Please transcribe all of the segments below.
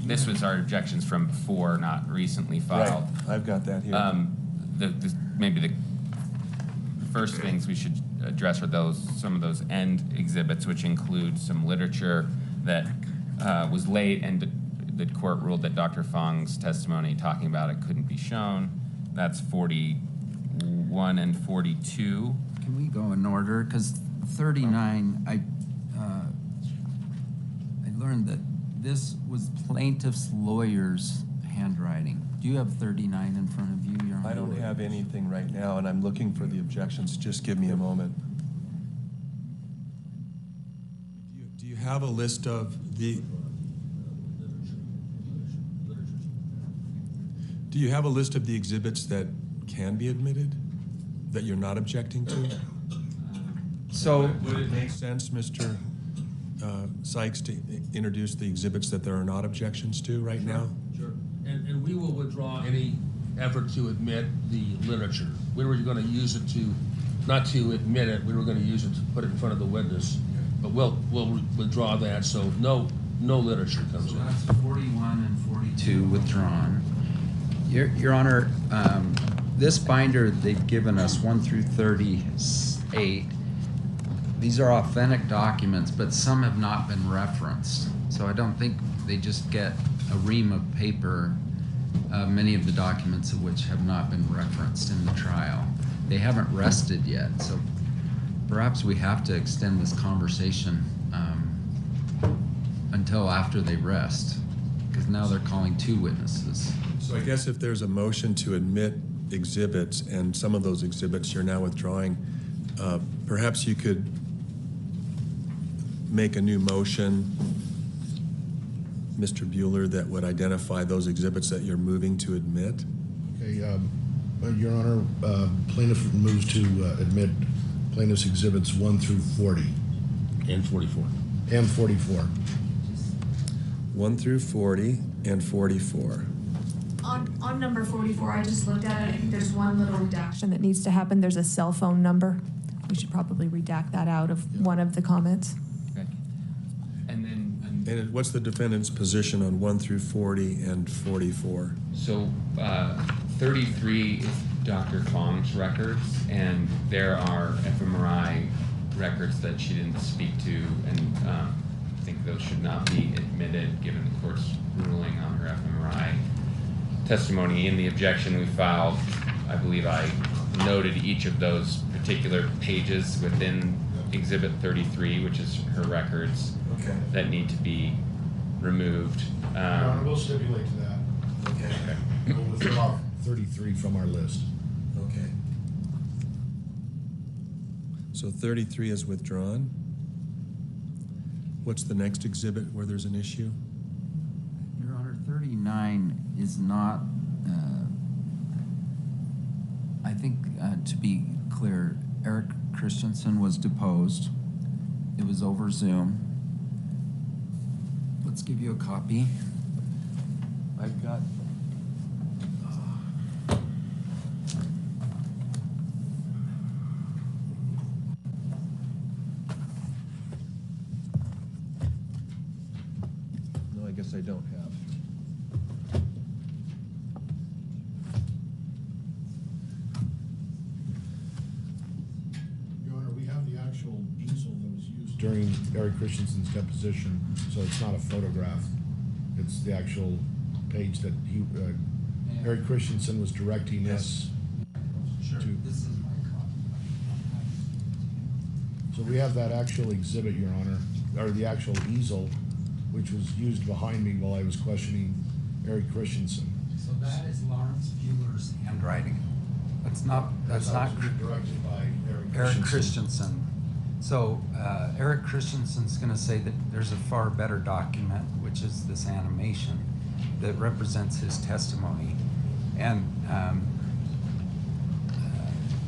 This was our objections from before, not recently filed. Right. I've got that here. Maybe the first things we should address are some of those end exhibits, which include some literature that was late, and the court ruled that Dr. Fong's testimony talking about it couldn't be shown. That's 41 and 42. Can we go in order? Because 39, I learned that this was plaintiff's lawyer's handwriting. Do you have 39 in front of you, Your Honor? I don't have anything right now, and I'm looking for the objections. Just give me a moment. Do you have a list of the... Do you have a list of the exhibits that can be admitted, that you're not objecting to? So... Would it make sense, Mr. Sykes, to introduce the exhibits that there are not objections to right now? Sure. And we will withdraw any effort to admit the literature. We were going to use it to, not to admit it, we were going to use it to put it in front of the witness. But we'll withdraw that, so no literature comes in. So that's 41 and 42 withdrawn. Your Honor, this binder they've given us 1 through 38. These are authentic documents, but some have not been referenced. So I don't think they just get a ream of paper, many of the documents of which have not been referenced in the trial. They haven't rested yet, so perhaps we have to extend this conversation until after they rest, because now they're calling 2 witnesses. So I guess if there's a motion to admit exhibits, and some of those exhibits you're now withdrawing, perhaps you could make a new motion, Mr. Bueller, that would identify those exhibits that you're moving to admit. Okay, Your Honor, plaintiff moves to admit plaintiff's exhibits 1 through 40. And 44. And 44. 1 through 40 and 44. On number 44, I just looked at it. I think there's one little redaction that needs to happen. There's a cell phone number. We should probably redact that out of one of the comments. Okay. And what's the defendant's position on 1 through 40 and 44? So 33 is Dr. Fong's records, and there are fMRI records that she didn't speak to, and I think those should not be admitted given the court's ruling on her fMRI testimony. In the objection we filed, I believe I noted each of those particular pages within Exhibit 33, which is her records, that need to be removed. Your Honor, we'll stipulate to that. Okay. We'll withdraw 33 from our list. Okay. So 33 is withdrawn. What's the next exhibit where there's an issue? Your Honor, 39 is not, I think, to be clear, Eric Christensen was deposed. It was over Zoom. Let's give you a copy. I've got... No, I guess I don't have. Your Honor, we have the actual easel that was used during Eric Christensen's deposition, so it's not a photograph. It's the actual page that Eric Christensen was directing us to. This is my copy. So we have that actual exhibit, Your Honor, or the actual easel, which was used behind me while I was questioning Eric Christensen. So that is Lawrence Bueller's handwriting. That's not directed by Eric Christensen. So Eric Christensen's going to say that there's a far better document, which is this animation that represents his testimony. And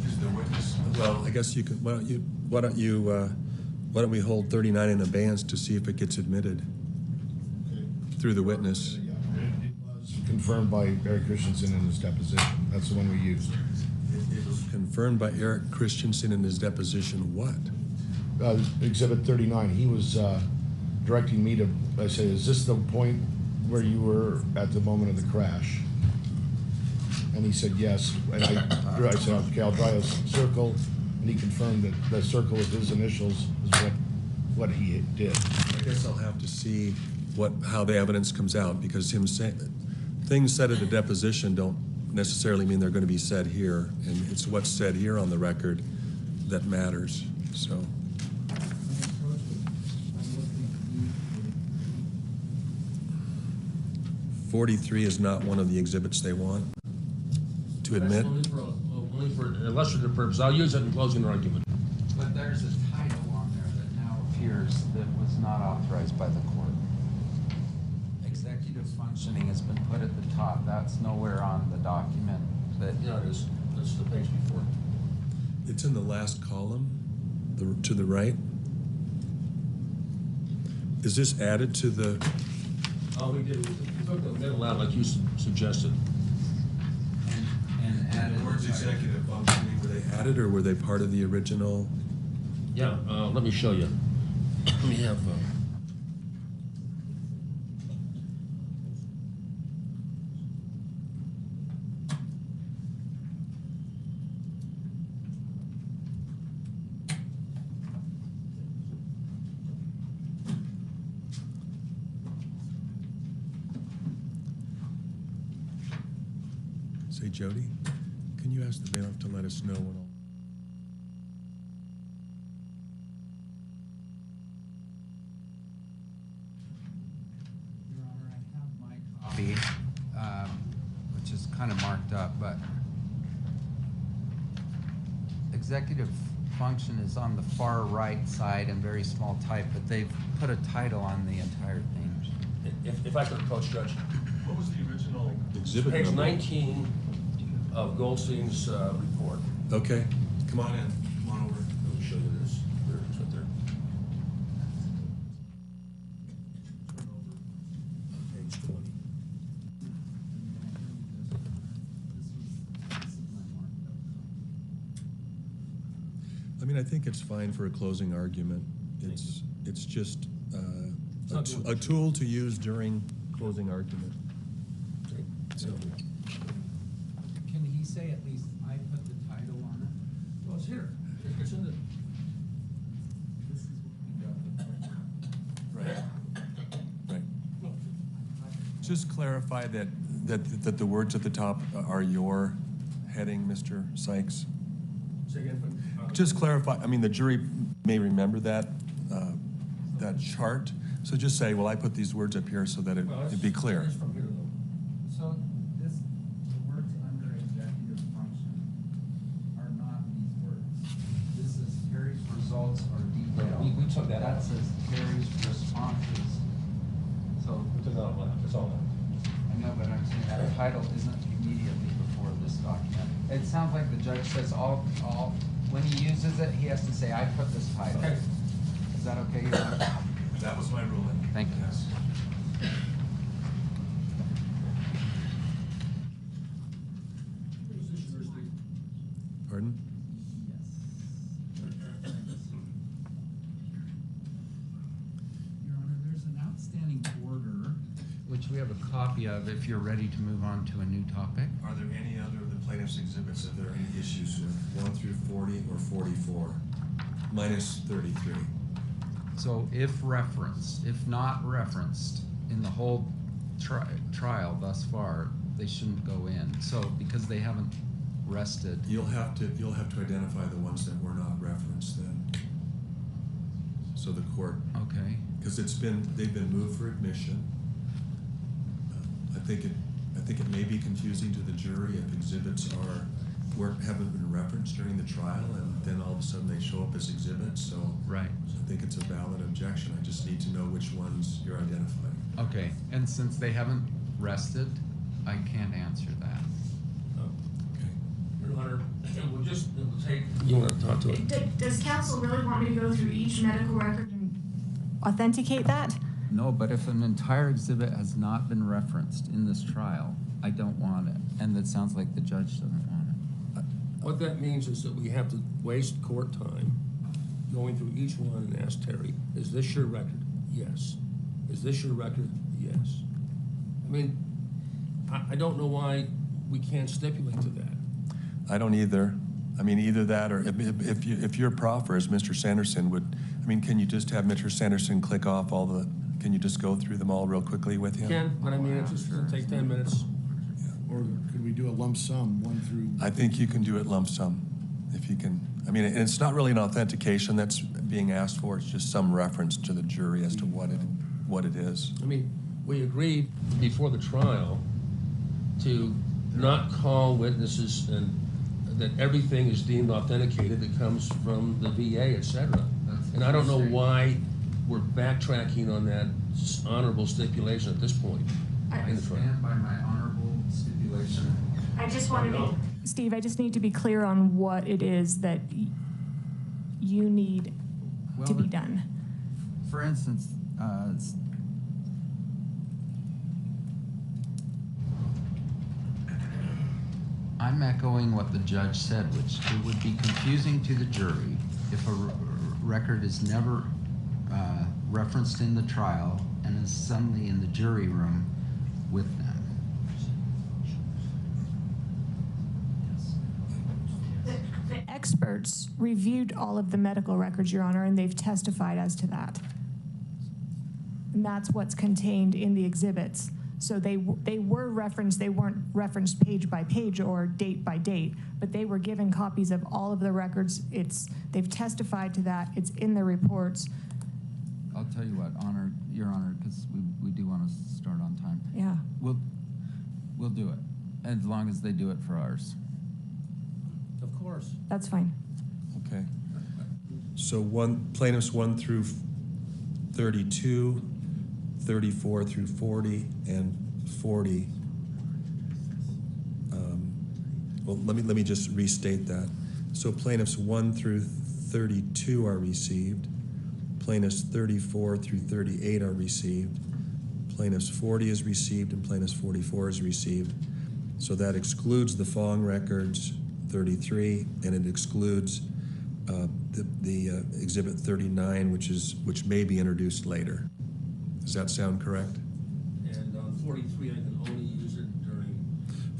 Is the witness? Well, I guess you could. Why don't we hold 39 in abeyance to see if it gets admitted through the witness? It was confirmed by Eric Christensen in his deposition. That's the one we used. It was confirmed by Eric Christensen in his deposition. What? Exhibit 39. He was directing me to. I said, "Is this the point where you were at the moment of the crash? And he said yes, and I said, okay, I'll draw a circle, and he confirmed that the circle of his initials is what he did. I guess I'll have to see how the evidence comes out, because things said at a deposition don't necessarily mean they're going to be said here, and it's what's said here on the record that matters, so. 43 is not one of the exhibits they want to admit. That's only for illustrative purpose. I'll use it in closing argument. But there's a title on there that now appears that was not authorized by the court. Executive functioning has been put at the top. That's nowhere on the document that. Yeah, it is. That's the page before. It's in the last column, to the right. Is this added to the? All we did was we took the middle out like you suggested. And added. The words executive functioning, were they added or were they part of the original? Yeah, let me show you. Let me have. Say, Jody, can you ask the bailiff to let us know when all? Your Honor, I have my copy, which is kind of marked up, but executive function is on the far right side in very small type, but they've put a title on the entire thing. If I could approach Judge. What was the original exhibit Page number? 19 of Goldstein's report. Okay, come on in. Come on over. Let me show you this. There it is right there. Page 20. I mean, I think it's fine for a closing argument. It's just a tool to use during closing argument. So, Can he say at least I put the title on it? Well, it's here. It's in the. This is what we got. right. Right. Just clarify that the words at the top are your heading, Mr. Sykes. Say again. Just clarify, I mean, the jury may remember that chart, so just say, well, I put these words up here so that it'd be clear. It's from here, though. So the words under executive function are not these words. This is Terry's results are detailed. We took that out. That says Terry's responses. So, We took that out. That's all that. I know, but I'm saying that title isn't immediately before this document. It sounds like the judge says when he uses it, he has to say, I put this title. Okay. Is that okay, Your Honor? That was my ruling. Thank you. Yes. Pardon? Your Honor, there's an outstanding order, which we have a copy of if you're ready to move on to a new topic. Are there any other of the plaintiff's exhibits that there are any issues with 1 through 40 or 44, minus 33? So if referenced, if not referenced in the whole trial thus far, they shouldn't go in. So because they haven't rested. You'll have to identify the ones that were not referenced then. So the court, Okay. because they've been moved for admission. I think it may be confusing to the jury if exhibits haven't been referenced during the trial and then all of a sudden they show up as exhibits, so. Right. I think it's a valid objection. I just need to know which ones you're identifying. Okay. And since they haven't rested, I can't answer that. Okay. Your Honor, we'll take. You want to talk to it? Does counsel really want me to go through each medical record and authenticate that? No, but if an entire exhibit has not been referenced in this trial, I don't want it. And it sounds like the judge doesn't want it. What that means is that we have to waste court time going through each one and ask Terry, is this your record? Yes. Is this your record? Yes. I mean, I don't know why we can't stipulate to that. I don't either. I mean, either that or if your proffer is Mr. Sanderson would, I mean, can you just have Mr. Sanderson click off all the, can you just go through them all real quickly with him? Can, but I mean, it's just gonna take 10 minutes. Or could we do a lump sum, 1 through? I think you can do it lump sum, if you can. I mean, and it's not really an authentication that's being asked for, it's just some reference to the jury as to what it is. I mean, we agreed before the trial to not call witnesses and that everything is deemed authenticated that comes from the VA, et cetera. And I don't know why we're backtracking on that honorable stipulation at this point in the trial. Stand by my honorable stipulation. I just wanted to, Steve, I just need to be clear on what it is that you need to be done. For instance, I'm echoing what the judge said, which it would be confusing to the jury if a record is never referenced in the trial and is suddenly in the jury room with them. The experts reviewed all of the medical records, Your Honor, and they've testified as to that. And that's what's contained in the exhibits. So they were referenced, they weren't referenced page by page or date by date, but they were given copies of all of the records. They've testified to that, it's in the reports. I'll tell you what, Your Honor, because we do want to start on time. Yeah. We'll do it, as long as they do it for ours. Of course. That's fine. Okay. So plaintiffs 1 through 32, 34 through 40, and 40. Well, let me just restate that. So plaintiffs 1 through 32 are received. Plaintiffs 34 through 38 are received. Plaintiffs 40 is received, and plaintiffs 44 is received. So that excludes the following records, 33, and it excludes the exhibit 39, which may be introduced later. Does that sound correct? And on 43, I can only use it during...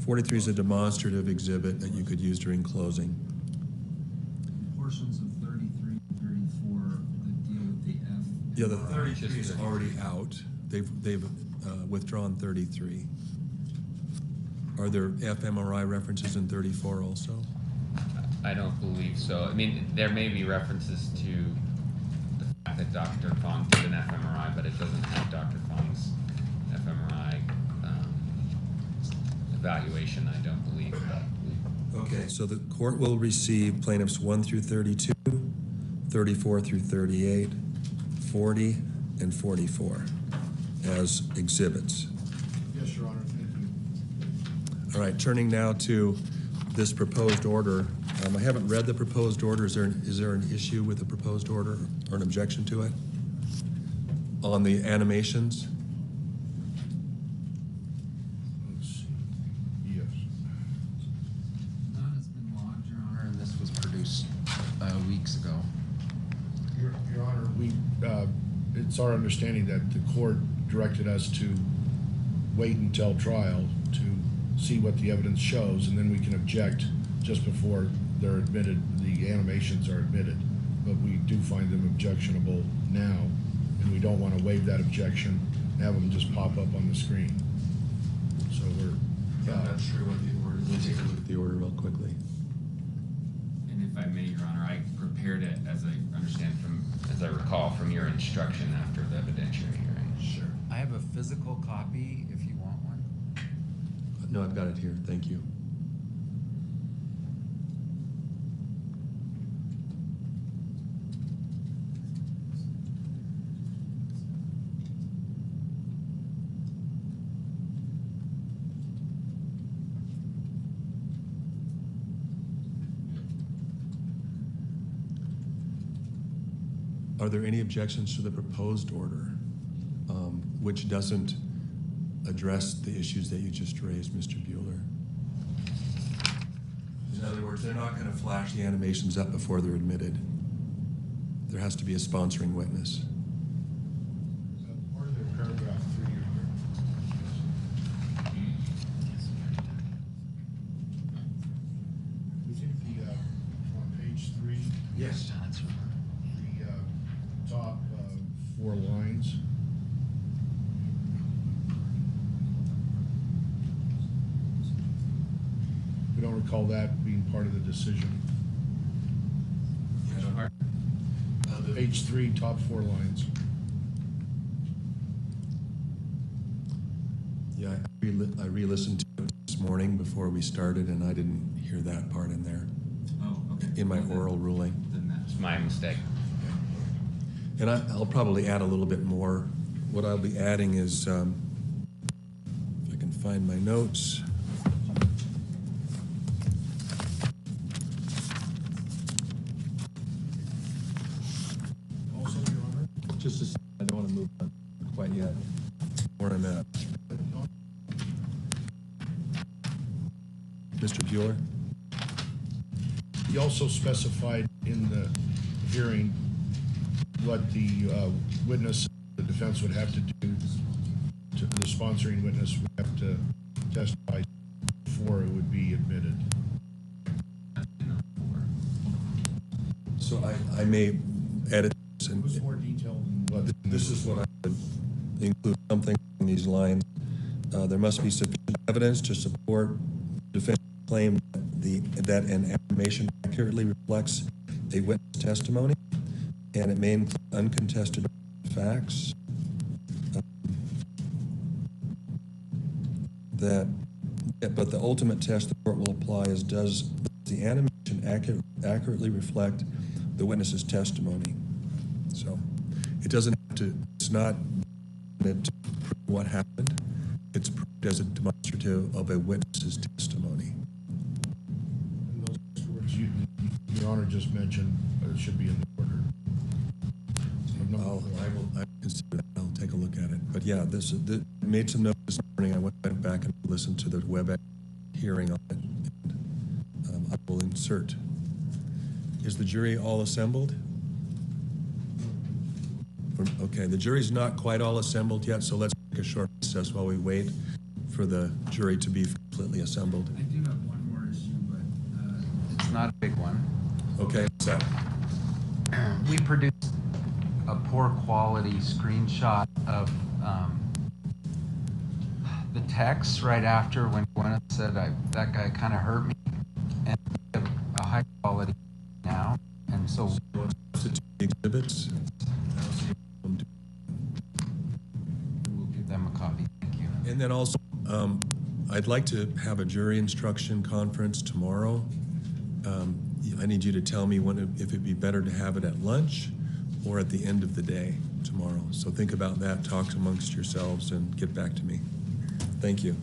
43 is a demonstrative exhibit that you could use during closing. Portions of 33 and 34 that deal with the F. Yeah, the 33 is already out. They've withdrawn 33. Are there fMRI references in 34 also? I don't believe so. I mean, there may be references to the fact that Dr. Fong did an fMRI, but it doesn't have Dr. Fong's fMRI evaluation, I don't believe. Okay, so the court will receive plaintiffs 1 through 32, 34 through 38, 40, and 44 as exhibits. Yes, Your Honor, thank you. All right, turning now to this proposed order. I haven't read the proposed order. Is there an issue with the proposed order or an objection to it? On the animations? Let's see. Yes. None has been logged, Your Honor, and this was produced weeks ago. Your Honor, it's our understanding that the court directed us to wait until trial to see what the evidence shows, and then we can object just before they're admitted, the animations are admitted. But we do find them objectionable now, and we don't want to waive that objection and have them just pop up on the screen. So we're... I'm not sure what the order is. We'll take a look at the order real quickly. And if I may, Your Honor, I prepared it as I recall from your instruction after the evidentiary hearing. Sure. I have a physical copy if you want one. No, I've got it here. Thank you. Are there any objections to the proposed order, which doesn't address the issues that you just raised, Mr. Bueller? In other words, they're not going to flash the animations up before they're admitted. There has to be a sponsoring witness. Or the paragraph 3 here. Yes. The top 4 lines. We don't recall that being part of the decision. Page 3, top 4 lines. Yeah, I re-listened to it this morning before we started, and I didn't hear that part in there, Oh, okay. in my oral ruling. Then that's my mistake. And I'll probably add a little bit more. What I'll be adding is, if I can find my notes. Also, Your Honor. Just a second, I don't want to move on quite yet. Where I'm at. Mr. Bueller? He also specified in the hearing what the witness, the defense would have to do, to the sponsoring witness would have to testify before it would be admitted. So I may edit this It and was more detailed than what. this is what I would include, something in these lines. There must be sufficient evidence to support the defense claim that an affirmation accurately reflects a witness testimony, and it may include uncontested facts. But the ultimate test the court will apply is, does the animation accurately reflect the witness's testimony? So it doesn't have to, it's not meant to prove what happened. It's proved as a demonstrative of a witness's testimony. And those words Your Honor just mentioned, it should be in the order. I will consider that. I'll take a look at it. But yeah, this made some notes this morning. I went back and listened to the WebEx hearing on it. And, I will insert. Is the jury all assembled? Okay, the jury's not quite all assembled yet, so let's take a short recess while we wait for the jury to be completely assembled. I do have one more issue, but it's not a big one. Okay, so We produced a poor quality screenshot of the text right after when Gwyneth said that guy kind of hurt me, and we have a high quality now, and so substitute the exhibits. we'll give them a copy. Thank you. And then also, I'd like to have a jury instruction conference tomorrow. I need you to tell me if it'd be better to have it at lunch or at the end of the day tomorrow. So think about that, talk amongst yourselves, and get back to me. Thank you.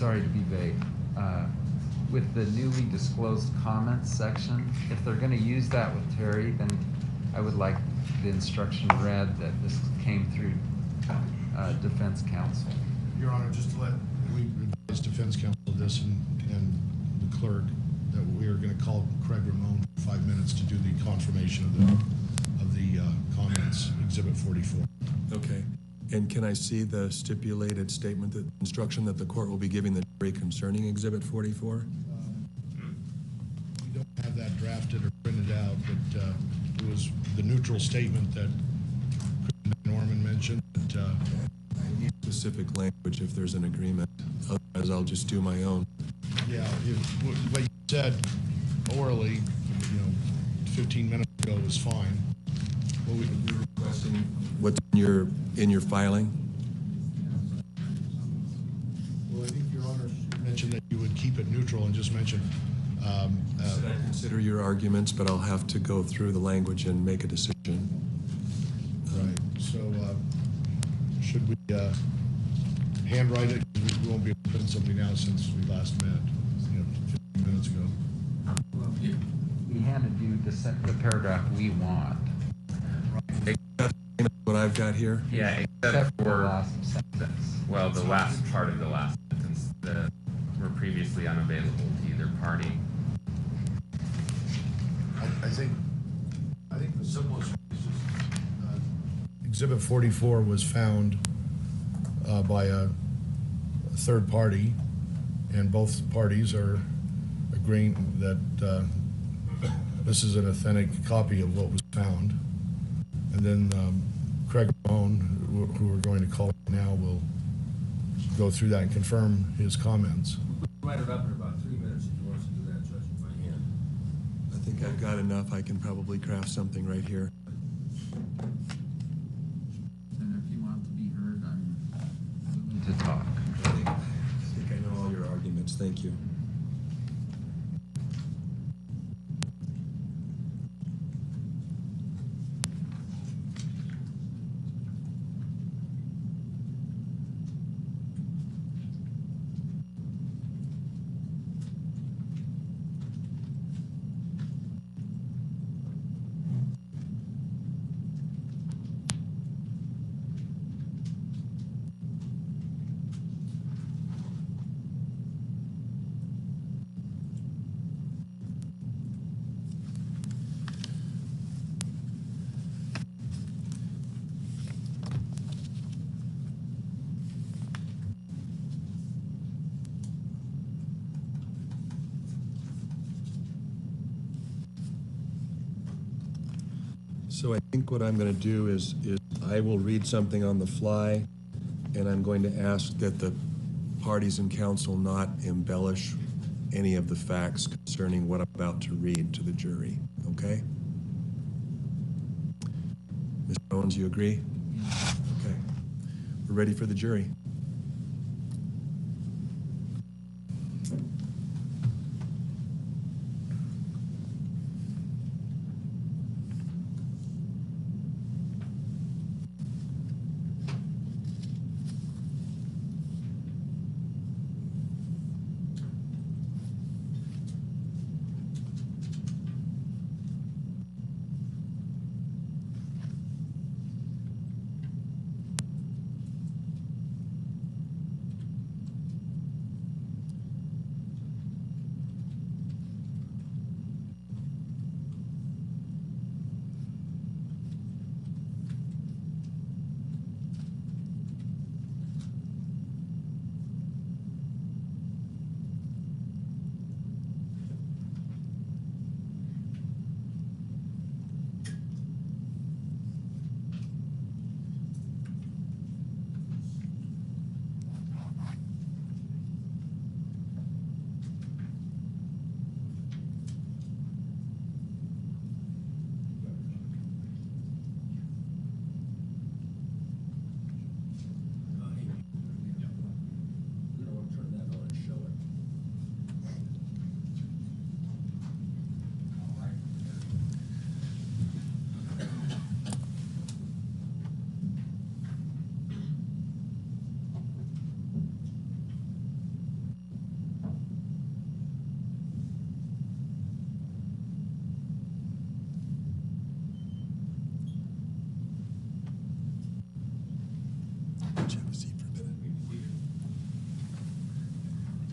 sorry to be vague. With the newly disclosed comments section, if they're gonna use that with Terry, then I would like the instruction read that this came through defense counsel. Your Honor, just to let, we advise defense counsel this and the clerk that we are gonna call Craig Ramon for 5 minutes to do the confirmation of the comments, Exhibit 44. Okay. And can I see the stipulated statement, that instruction that the court will be giving the jury concerning Exhibit 44? We don't have that drafted or printed out, but it was the neutral statement that Norman mentioned. That, I need specific language if there's an agreement. Otherwise, I'll just do my own. yeah, what you said orally, 15 minutes ago was fine. Well, you're requesting what's in your filing? Well, I think Your Honor mentioned that you would keep it neutral and just mention. Should I consider your arguments, but I'll have to go through the language and make a decision. Right. So, should we handwrite it? We won't be able to print something out since we last met, 15 minutes ago. He handed you the paragraph we want. What I've got here? Yeah, except the for, last sentence. well, the last part of the last sentence, were previously unavailable to either party. I think the simplest is just, Exhibit 44 was found by a third party, and both parties are agreeing that this is an authentic copy of what was found. And then Craig Ramon, who we're going to call now, will go through that and confirm his comments. Write it up in about 3 minutes if you want us to do that, judging by hand. I think I've got enough. I can probably craft something right here. And if you want to be heard, I'm willing to talk. I think I know all your arguments. Thank you. So I think what I'm going to do is I will read something on the fly, and I'm going to ask that the parties in council not embellish any of the facts concerning what I'm about to read to the jury, okay? Mr. Owens, you agree? Okay. We're ready for the jury.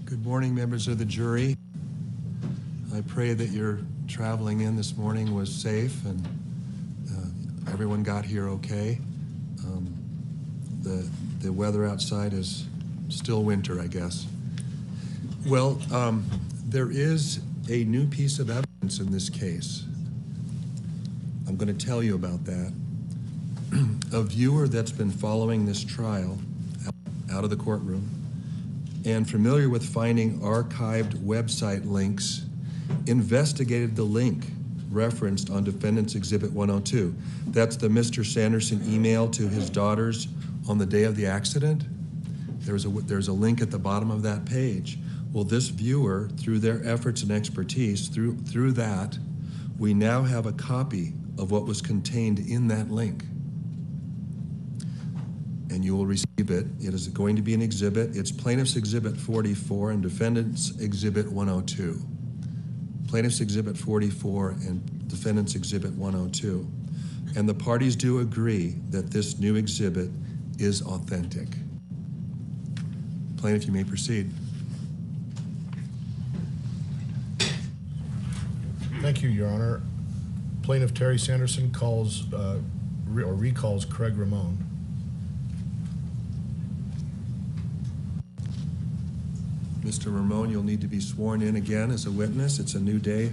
Good morning, members of the jury. I pray that your traveling in this morning was safe and everyone got here okay. The weather outside is still winter, I guess. Well, there is a new piece of evidence in this case. I'm going to tell you about that. A viewer that's been following this trial out of the courtroom and familiar with finding archived website links investigated the link referenced on Defendant's Exhibit 102. That's the Mr. Sanderson email to his daughters on the day of the accident. There's a link at the bottom of that page. Well, this viewer, through their efforts and expertise, through that, we now have a copy of what was contained in that link. And you will receive it. It is going to be an exhibit. It's Plaintiff's Exhibit 44 and Defendant's Exhibit 102. Plaintiff's Exhibit 44 and Defendant's Exhibit 102. And the parties do agree that this new exhibit is authentic. Plaintiff, you may proceed. Thank you, Your Honor. Plaintiff Terry Sanderson calls or recalls Craig Ramon. Mr. Ramon, you'll need to be sworn in again as a witness. It's a new day.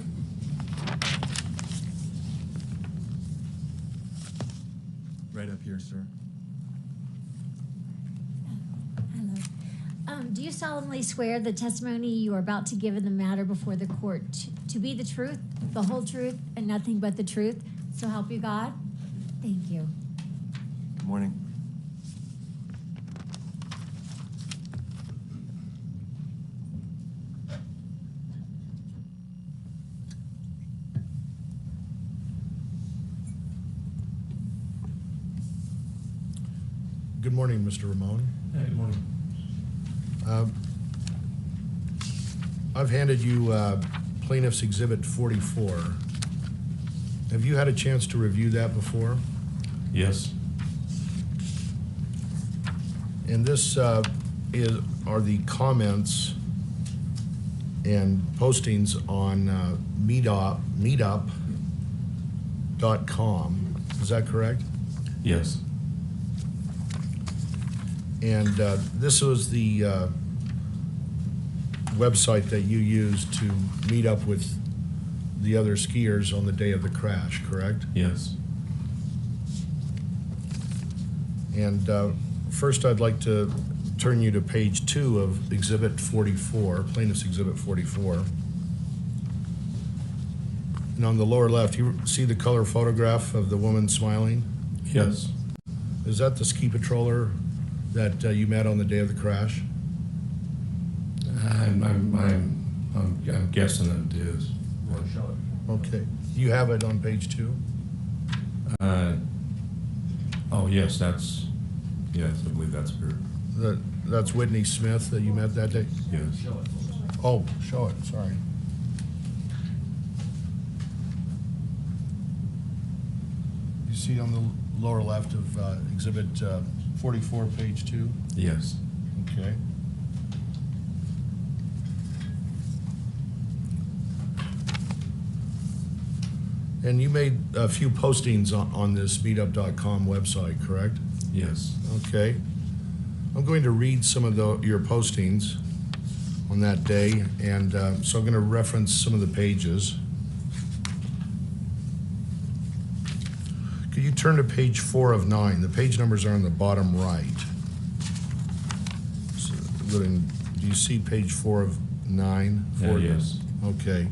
Right up here, sir. Hello. Do you solemnly swear the testimony you are about to give in the matter before the court to be the truth, the whole truth, and nothing but the truth? So help you God? Thank you. Good morning. Good morning, Mr. Ramon. Good morning. I've handed you Plaintiff's Exhibit 44. Have you had a chance to review that before? Yes. And this are the comments and postings on meetup.com. Is that correct? Yes. And this was the website that you used to meet up with the other skiers on the day of the crash, correct? Yes. And first I'd like to turn you to page 2 of Exhibit 44, Plaintiff's Exhibit 44. And on the lower left, you see the color photograph of the woman smiling? Yes. Is that the ski patroller that you met on the day of the crash? I'm guessing that it is. Okay. You have it on page 2? Oh, yes, yes, I believe that's her. That's Whitney Smith that you met that day? Yes. Oh, show it, sorry. You see on the lower left of Exhibit 44, page 2? Yes. Okay. And you made a few postings on this meetup.com website, correct? Yes. Okay. I'm going to read some of your postings on that day, and so I'm going to reference some of the pages. Could you turn to page 4 of 9? The page numbers are on the bottom right. So, do you see page 4 of 9? Yes. Okay.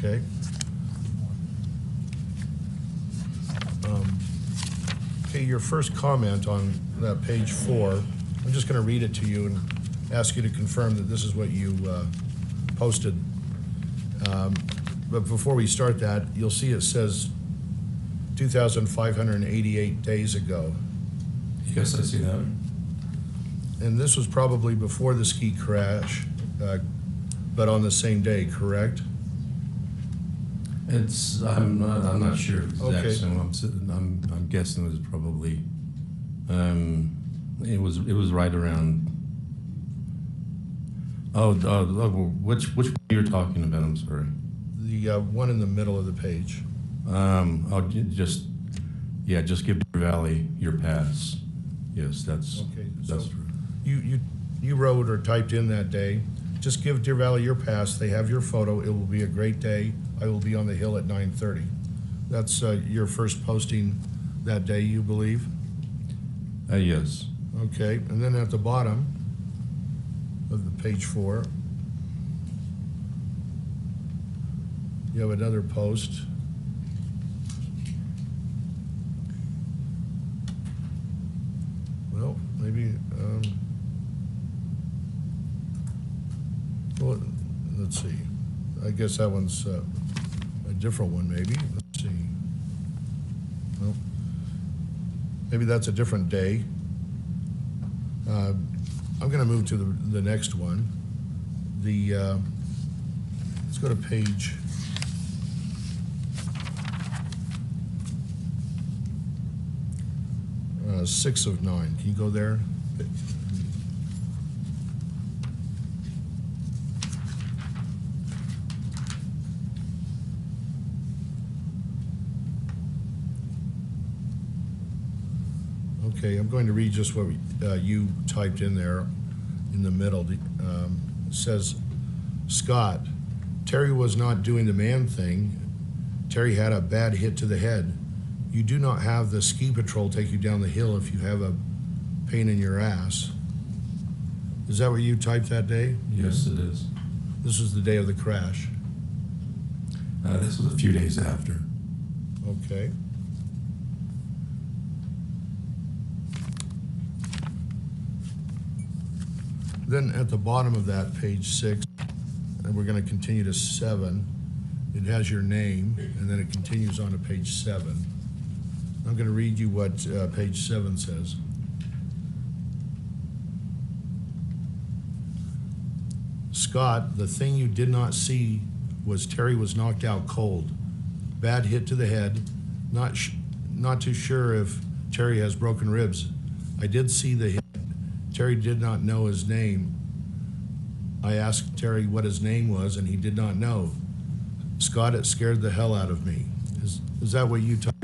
Okay. Okay, your first comment on that page 4, I'm just going to read it to you and ask you to confirm that this is what you posted. but before we start that, you'll see it says 2,588 days ago. Yes, I see that. And this was probably before the ski crash, but on the same day, correct? It's, I'm not sure exactly. Okay. So I'm guessing it was probably, it was right around. Which one you're talking about? I'm sorry. The one in the middle of the page. Just give Deer Valley your pass. Yes, that's Okay, that's so true. you wrote or typed in that day. Just give Deer Valley your pass. They have your photo. It will be a great day. I will be on the hill at 9:30. That's your first posting that day, you believe? Yes. Okay, and then at the bottom of the page 4, you have another post. Well, maybe, well, let's see. I guess that one's a different one, maybe. Let's see. Well, maybe that's a different day. I'm going to move to the next one. Let's go to page 6 of 9. Can you go there? Okay, I'm going to read just what you typed in there in the middle. It says, Scott, Terry was not doing the man thing. Terry had a bad hit to the head. You do not have the ski patrol take you down the hill if you have a pain in your ass. Is that what you typed that day? Yes, it is. This was the day of the crash. This was a few days after. Okay. Then at the bottom of that, page 6, and we're going to continue to 7, it has your name, and then it continues on to page 7. I'm going to read you what page 7 says. Scott, the thing you did not see was Terry was knocked out cold. Bad hit to the head. Not too sure if Terry has broken ribs. I did see the hit. Terry did not know his name. I asked Terry what his name was, and he did not know. Scott, it scared the hell out of me. Is that what you typed?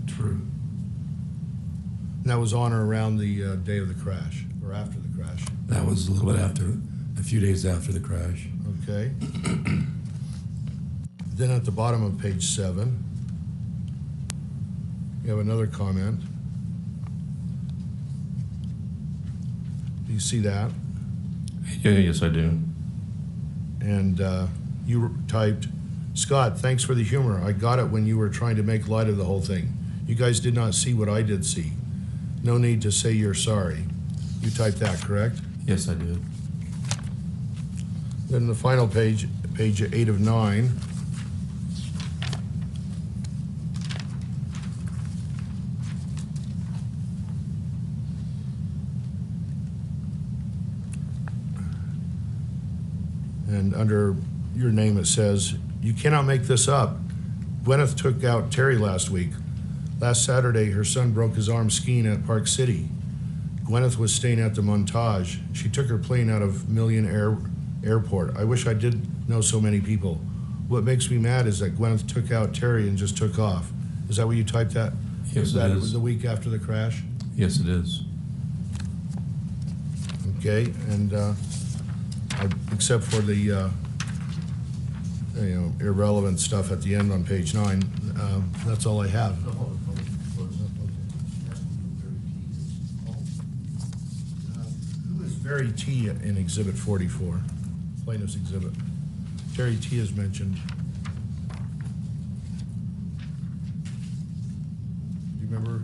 True. And that was on or around the day of the crash, or after the crash? That was a little bit after, a few days after the crash. Okay. Then at the bottom of page 7, you have another comment. Do you see that? Yeah, yes, I do. And you typed, Scott, thanks for the humor. I got it when you were trying to make light of the whole thing. You guys did not see what I did see. No need to say you're sorry. You typed that, correct? Yes, I did. Then the final page, page 8 of 9. And under your name it says, you cannot make this up. Gwyneth took out Terry last week. Last Saturday, her son broke his arm skiing at Park City. Gwyneth was staying at the Montage. She took her plane out of Million Airport. I wish I did know so many people. What makes me mad is that Gwyneth took out Terry and just took off. Is that what you typed that? Yes, that it was is. the week after the crash? Yes, it is. Okay, and except for the irrelevant stuff at the end on page 9, that's all I have. Who is Terry T in Exhibit 44, plaintiff's exhibit? Terry T is mentioned. Do you remember?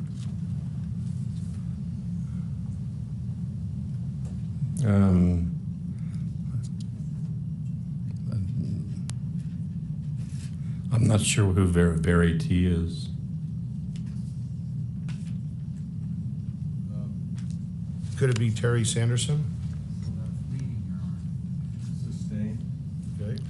I'm not sure who Very T is. Could it be Terry Sanderson? Sustained. Okay.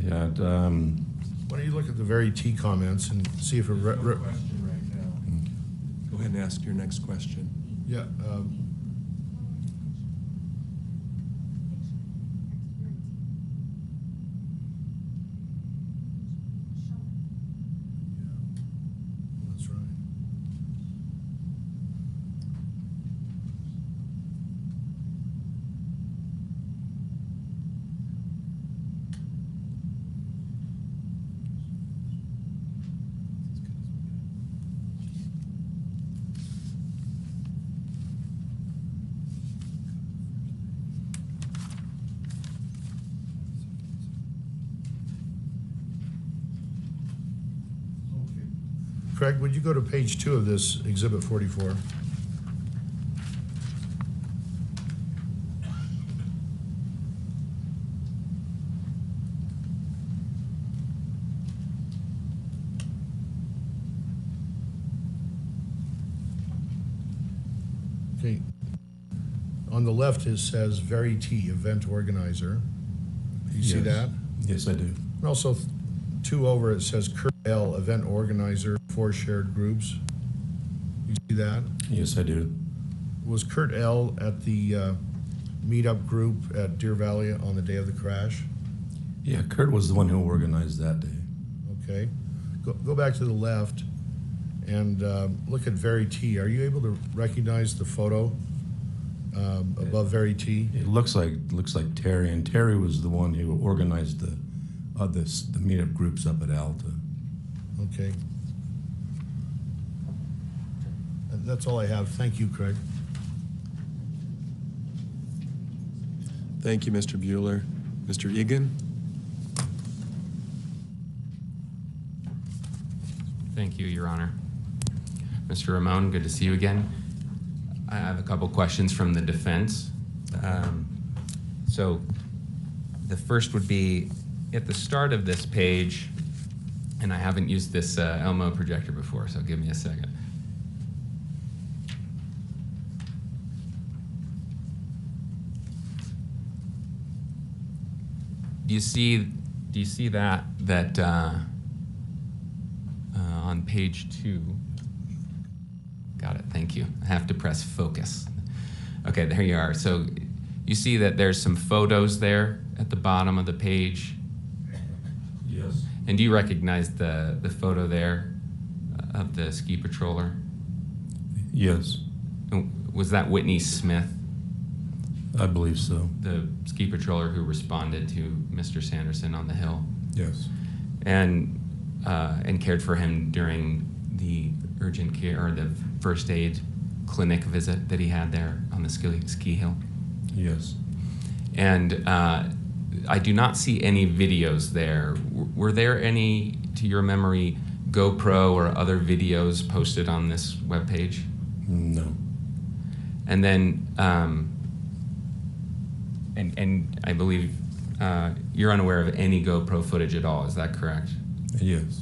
Yeah, Why don't you look at the very T comments and see if it, There's no question right now. Go ahead and ask your next question. yeah, that's right. Craig, would you go to page 2 of this Exhibit 44? Okay. On the left, it says Very T, event organizer. Do you see Yes. that? yes, I do. And also, 2 over, it says Kurt L, event organizer, 4 shared groups. You see that? Yes, I do. Was Kurt L at the meetup group at Deer Valley on the day of the crash? Yeah, Kurt was the one who organized that day. Okay. Go back to the left and look at Very T. Are you able to recognize the photo above Very T? It looks like Terry, and Terry was the one who organized the meetup groups up at Alta. Okay. That's all I have. Thank you, Craig. Thank you, Mr. Bueller. Mr. Egan? Thank you, Your Honor. Mr. Ramon, good to see you again. I have a couple questions from the defense. So the first would be, at the start of this page, and I haven't used this Elmo projector before, so give me a second. Do you see that on page 2? Got it, thank you. I have to press focus. Okay, there you are. So you see that there's some photos there at the bottom of the page. Yes. And do you recognize the photo there of the ski patroller? Yes, Was that Whitney Smith, I believe so. the ski patroller who responded to Mr. Sanderson on the hill Yes. and cared for him during the urgent care or the first aid clinic visit that he had there on the ski hill? Yes. And I do not see any videos there. Were there any, to your memory, GoPro or other videos posted on this webpage? No. And then, and I believe you're unaware of any GoPro footage at all, is that correct? Yes.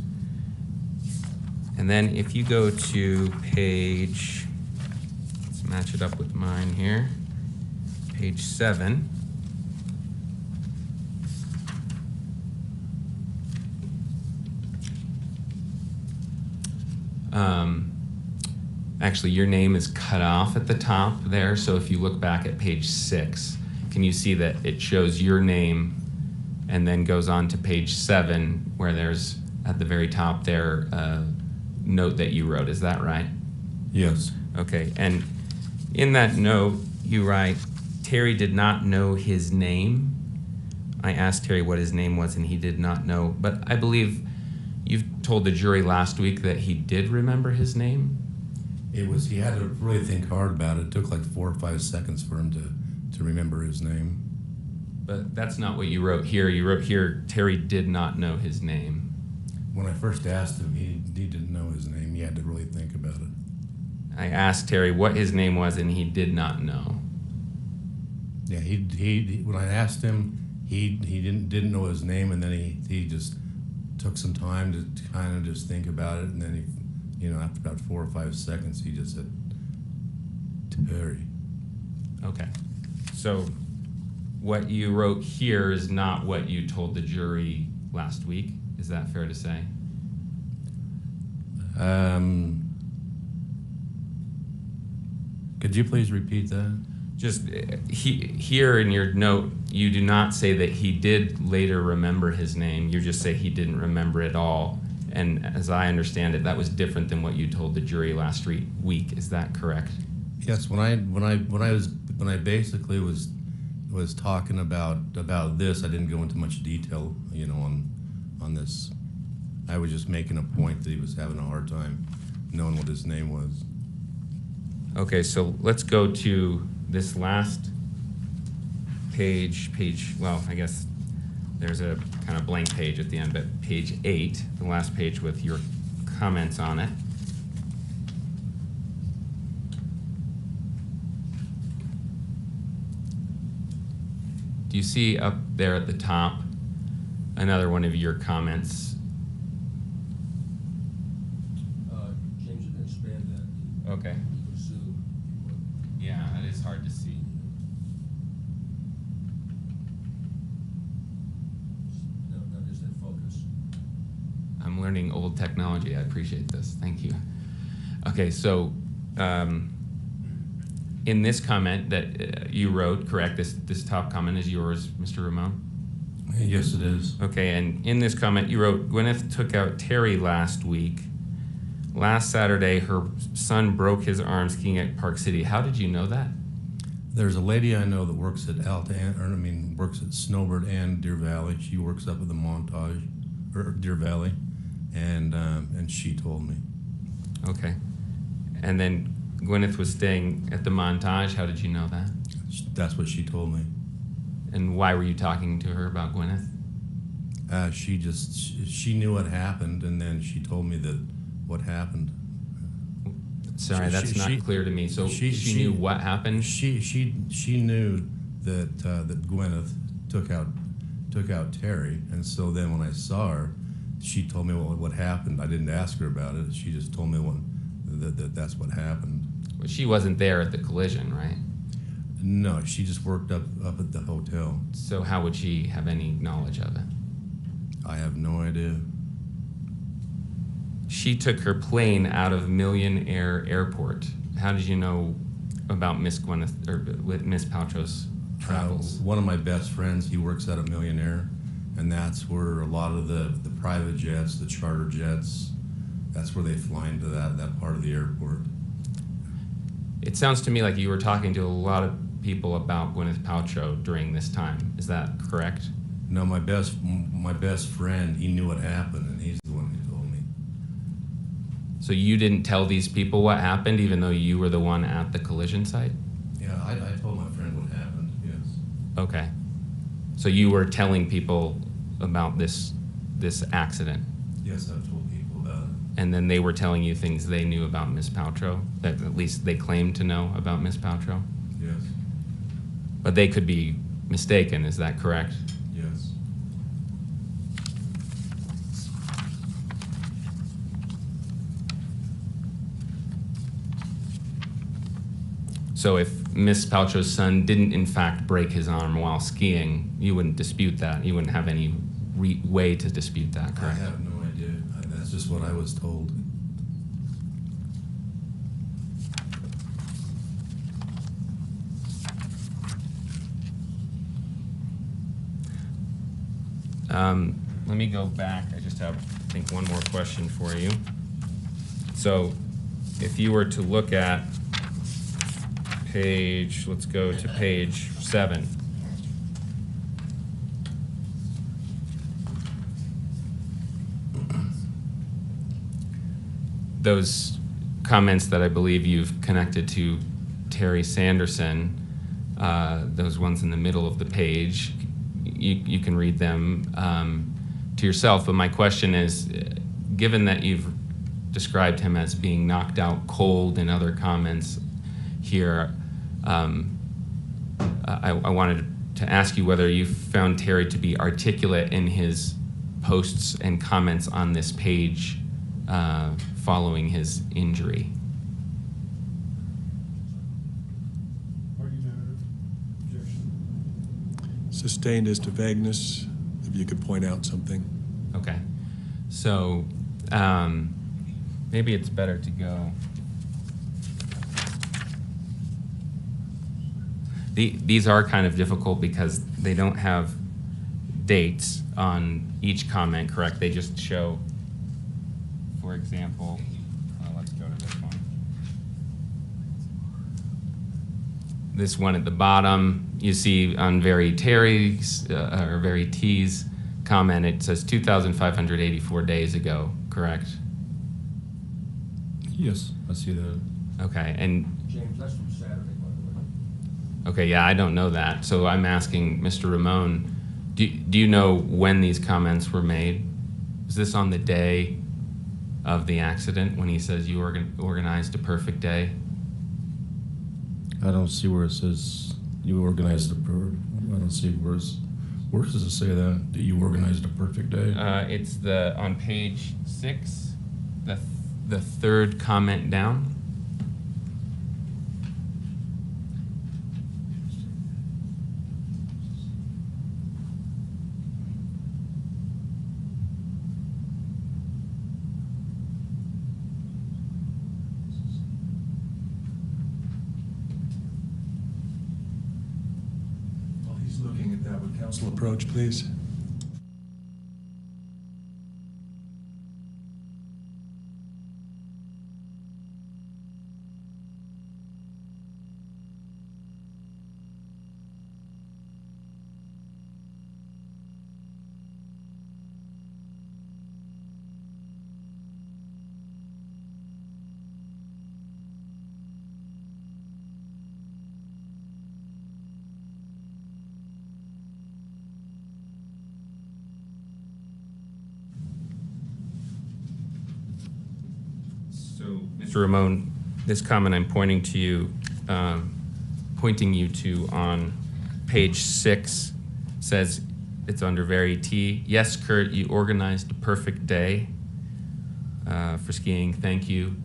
And then if you go to page, let's match it up with mine here, page 7. Actually, your name is cut off at the top there, so if you look back at page 6, can you see that it shows your name and then goes on to page 7 where there's, at the very top there, a note that you wrote, is that right? Yes. Okay, and in that note, you write, Terry did not know his name. I asked Terry what his name was and he did not know, but I believe you've told the jury last week that he did remember his name? He had to really think hard about it. It took like 4 or 5 seconds for him to remember his name. But that's not what you wrote here. You wrote here, Terry did not know his name. When I first asked him, he didn't know his name. He had to really think about it. I asked Terry what his name was and he did not know. Yeah, he when I asked him, he didn't know his name, and then he just took some time to kind of just think about it, and then he, after about 4 or 5 seconds, he just said, Terry. Okay. So what you wrote here is not what you told the jury last week. Is that fair to say? Could you please repeat that? Just here in your note, you do not say that he did later remember his name. You just say he didn't remember it all. And as I understand it, that was different than what you told the jury last week. Is that correct? Yes. When I basically was talking about this, I didn't go into much detail, on this. I was just making a point that he was having a hard time knowing what his name was. Okay, so let's go to this last page, well, I guess there's a kind of blank page at the end, but page 8, the last page with your comments on it. Do you see up there at the top another one of your comments? James, you can expand that. Okay. Zoom. Yeah, that is hard to see. No, just that focus. I'm learning old technology. I appreciate this. Thank you. Okay, so in this comment that you wrote, correct, this top comment is yours, Mr. Ramon? Yes, it is. Okay, and in this comment you wrote, Gwyneth took out Terry last week. Last Saturday, her son broke his arm skiing at Park City. How did you know that? There's a lady I know that works at works at Snowbird and Deer Valley. She works up at the Montage, or Deer Valley, and she told me. Okay. And then Gwyneth was staying at the Montage. How did you know that? That's what she told me. And why were you talking to her about Gwyneth? She knew what happened, and then she told me that what happened. Sorry, that's not clear to me. So she knew what happened? She knew that Gwyneth took out Terry, and so then when I saw her, she told me what happened. I didn't ask her about it. She just told me that's what happened. Well, she wasn't there at the collision, right? No, she just worked up at the hotel. So how would she have any knowledge of it? I have no idea. She took her plane out of Million Air Airport. How did you know about Miss Gwyneth or Miss Paltrow's travels? One of my best friends, he works at a Million Air, and that's where a lot of the private jets, the charter jets, that's where they fly into that part of the airport. It sounds to me like you were talking to a lot of people about Gwyneth Paltrow during this time. Is that correct? No, my best friend, he knew what happened, and he's the one who told me. So you didn't tell these people what happened, even though you were the one at the collision site? Yeah, I told my friend what happened, yes. Okay. So you were telling people about this accident? Yes, I've told people about it. And then they were telling you things they knew about Miss Paltrow, that at least they claimed to know about Miss Paltrow? Yes. But they could be mistaken, is that correct? Yes. So if Miss Paltrow's son didn't in fact break his arm while skiing, you wouldn't dispute that? You wouldn't have any way to dispute that, correct? I have no idea. That's just what I was told. Let me go back. I just have, I think, one more question for you. So if you were to look at page, let's go to page 7. Those comments that I believe you've connected to Terry Sanderson, those ones in the middle of the page, you can read them to yourself. But my question is, given that you've described him as being knocked out cold in other comments here, I wanted to to ask you whether you found Terry to be articulate in his posts and comments on this page following his injury. Sustained as to vagueness, if you could point out something. Okay. So maybe it's better to go. These are kind of difficult because they don't have dates on each comment, correct? They just show, for example, let's go to this one. This one at the bottom, you see on Very Terry's, or Very T's comment, it says 2,584 days ago, correct? Yes, I see that. Okay, and James, that's from Saturday, by the way. okay, yeah, I don't know that. So I'm asking Mr. Ramon, do you know when these comments were made? Is this on the day of the accident when he says you organized a perfect day? I don't see where it says you organized I don't see where does it say that you organized a perfect day? It's on page 6, the third comment down. While he's looking at that, would counsel approach, please? So, Mr. Ramon, this comment I'm pointing you to on page 6 says it's under Very T. Yes, Kurt, you organized a perfect day for skiing. Thank you.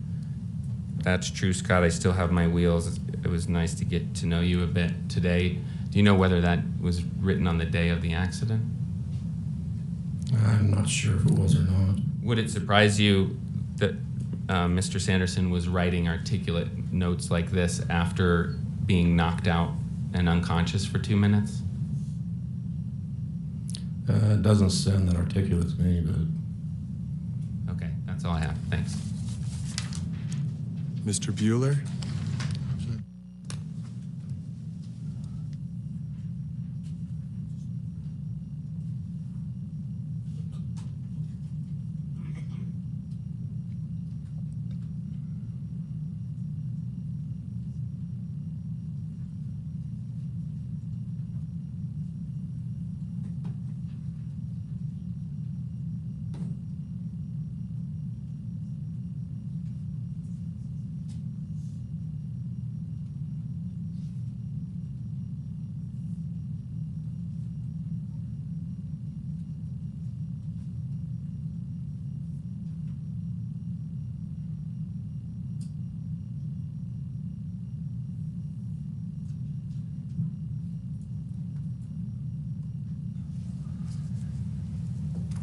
That's true, Scott. I still have my wheels. It was nice to get to know you a bit today. Do you know whether that was written on the day of the accident? I'm not sure if it was or not. Would it surprise you that Mr. Sanderson was writing articulate notes like this after being knocked out and unconscious for 2 minutes? It doesn't sound that articulate to me, but Okay, that's all I have. Thanks. Mr. Bueller?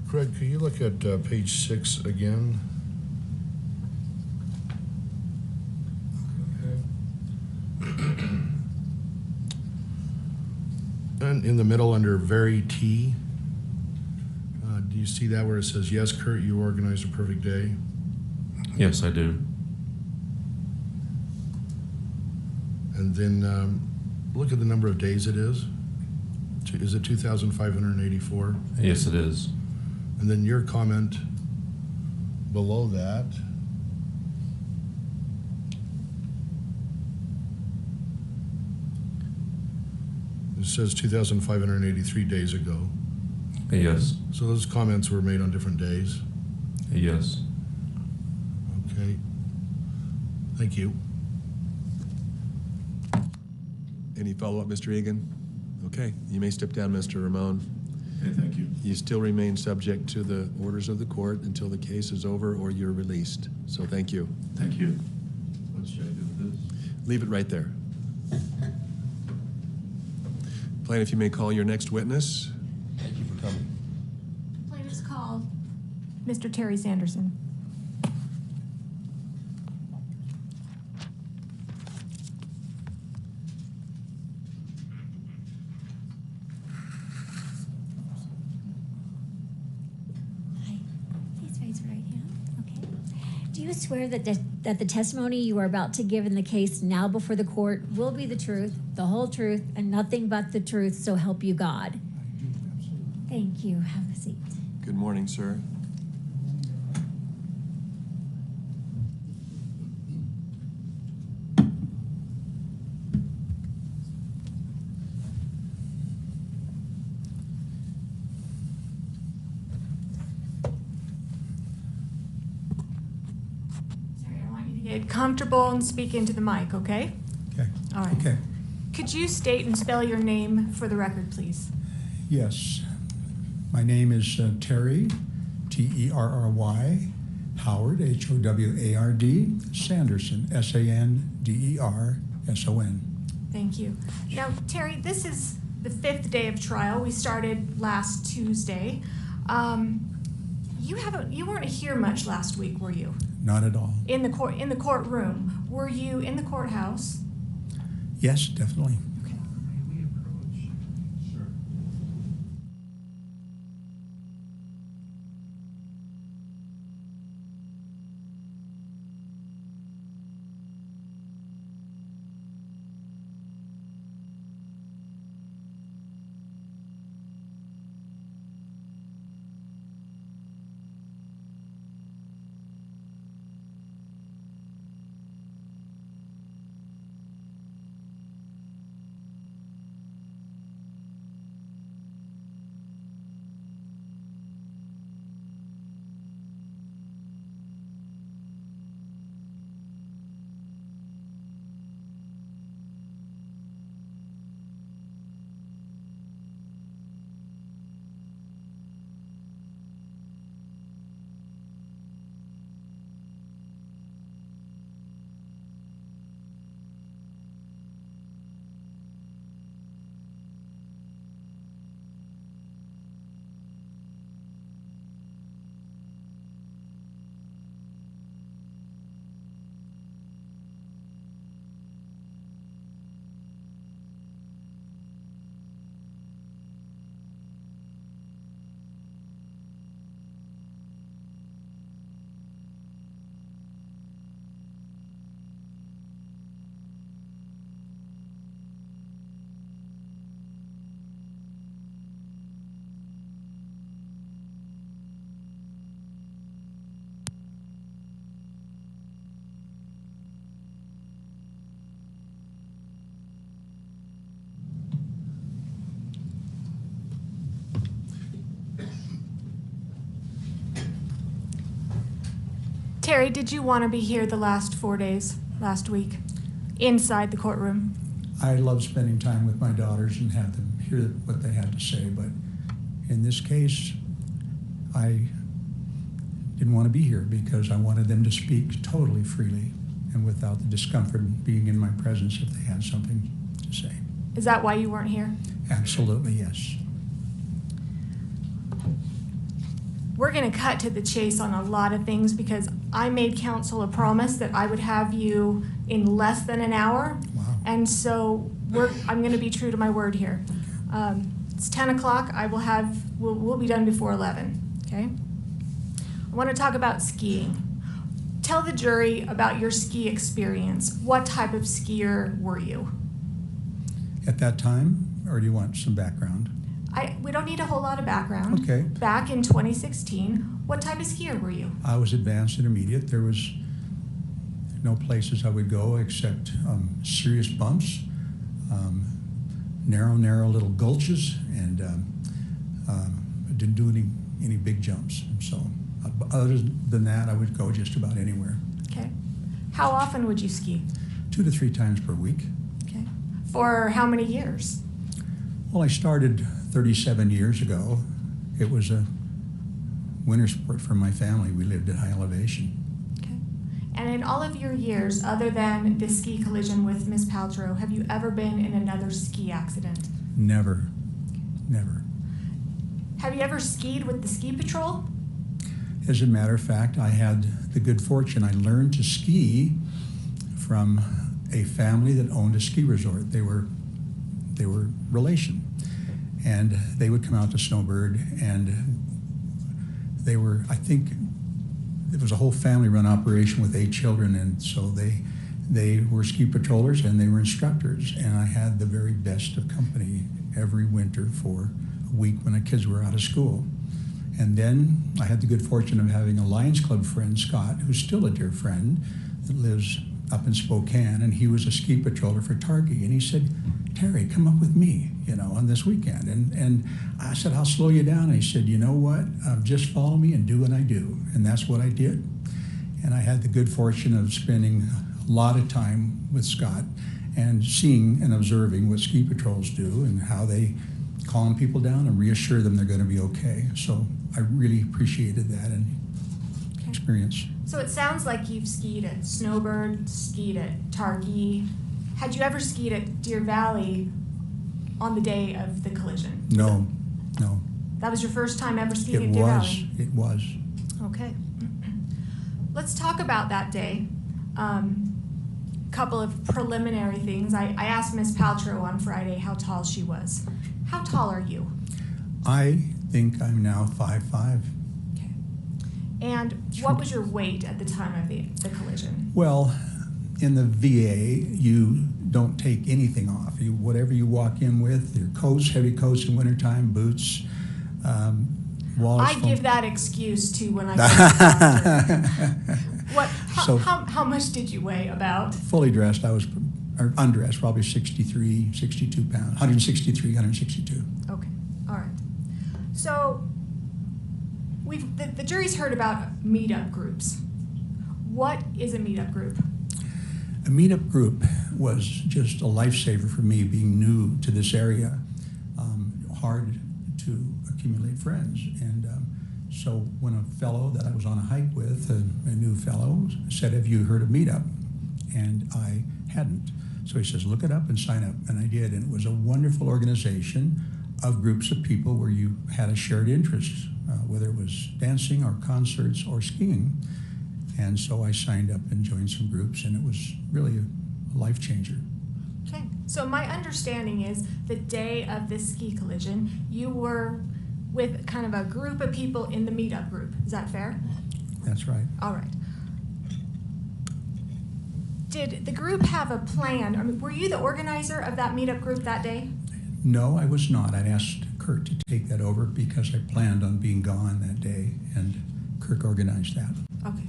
Craig, could you look at page 6 again? And in the middle under Very T, do you see that where it says, yes, Kurt, you organized a perfect day? yes, I do. And then look at the number of days it is. Is it 2,584? Yes, it is. And then your comment below that. It says 2,583 days ago. Yes, So those comments were made on different days. yes. Okay. Thank you. Any follow-up, Mr. Egan? Okay, you may step down, Mr. Ramon. Okay, thank you. You still remain subject to the orders of the court until the case is over or you're released. So thank you. Thank you. What should I do with this? Leave it right there. Plaintiff, you may call your next witness. Thank you for coming. Plaintiff's call. Mr. Terry Sanderson. Hi. Please raise your right hand. Okay. Do you swear that the testimony you are about to give in the case now before the court will be the truth, the whole truth, and nothing but the truth, so help you God? I do, absolutely. Thank you. Have a seat. Good morning, sir. Sorry, I want you to get comfortable and speak into the mic, okay? Okay. All right. Okay. Could you state and spell your name for the record, please? Yes. My name is Terry, Terry, Howard, Howard, Sanderson, Sanderson. Thank you. Now, Terry, this is the 5th day of trial. We started last Tuesday. You weren't here much last week, were you? Not at all. In the courtroom. Were you in the courthouse? Yes, definitely. Okay. May we approach? Sure. Terry, did you want to be here the last 4 days, last week, inside the courtroom? I love spending time with my daughters and have them hear what they had to say, but in this case, I didn't want to be here because I wanted them to speak totally freely and without the discomfort of being in my presence if they had something to say. Is that why you weren't here? Absolutely, yes. We're going to cut to the chase on a lot of things because I made counsel a promise that I would have you in less than an hour. Wow. And so I'm going to be true to my word here. It's 10 o'clock. We'll be done before 11, okay? I want to talk about skiing. Tell the jury about your ski experience. What type of skier were you? At that time, or do you want some background? We don't need a whole lot of background. Okay. Back in 2016, what type of skier were you? I was advanced intermediate. There was no places I would go except serious bumps, narrow little gulches, and I didn't do any big jumps. So other than that, I would go just about anywhere. Okay. How often would you ski? 2 to 3 times per week. Okay. For how many years? Well, I started 37 years ago. It was a winter sport for my family. We lived at high elevation. Okay. And in all of your years, other than the ski collision with Miss Paltrow, have you ever been in another ski accident? Never, never. Have you ever skied with the ski patrol? As a matter of fact, I had the good fortune. I learned to ski from a family that owned a ski resort. They were relation, and they would come out to Snowbird, and they were, I think, it was a whole family-run operation with 8 children, and so they were ski patrollers and they were instructors, and I had the very best of company every winter for a week when the kids were out of school. And then I had the good fortune of having a Lions Club friend, Scott, who's still a dear friend, that lives up in Spokane, and he was a ski patroller for Targhee, and he said, Terry, come up with me, on this weekend. And I said, I'll slow you down. And he said, you know what, just follow me and do what I do. And that's what I did. And I had the good fortune of spending a lot of time with Scott and seeing and observing what ski patrols do and how they calm people down and reassure them they're going to be okay. So I really appreciated that experience. So it sounds like you've skied at Snowbird, skied at Targhee. Had you ever skied at Deer Valley on the day of the collision? No. That was your first time ever skiing at Deer Valley? It was. Okay. Let's talk about that day. Couple of preliminary things. I asked Miss Paltrow on Friday how tall she was. How tall are you? I think I'm now 5'5". Okay. And what was your weight at the time of the collision? Well, in the VA, you don't take anything off. Whatever you walk in with, your coats, heavy coats in wintertime, boots, wallets. I give that excuse too when I go to how much did you weigh about? Fully dressed, or undressed, probably 63, 62 pounds, 163, 162. Okay, all right. So the jury's heard about meetup groups. What is a meetup group? A meetup group was just a lifesaver for me, being new to this area. Hard to accumulate friends. And so when a fellow that I was on a hike with, a new fellow, said, have you heard of meetup? And I hadn't. So he says, look it up and sign up. And I did. And it was a wonderful organization of groups of people where you had a shared interest, whether it was dancing or concerts or skiing. And so I signed up and joined some groups, and it was really a life changer. Okay, so my understanding is the day of this ski collision, you were with kind of a group of people in the meetup group. Is that fair? That's right. All right. Did the group have a plan? I mean, were you the organizer of that meetup group that day? No, I was not. I'd asked Kurt to take that over because I planned on being gone that day, and Kirk organized that. Okay.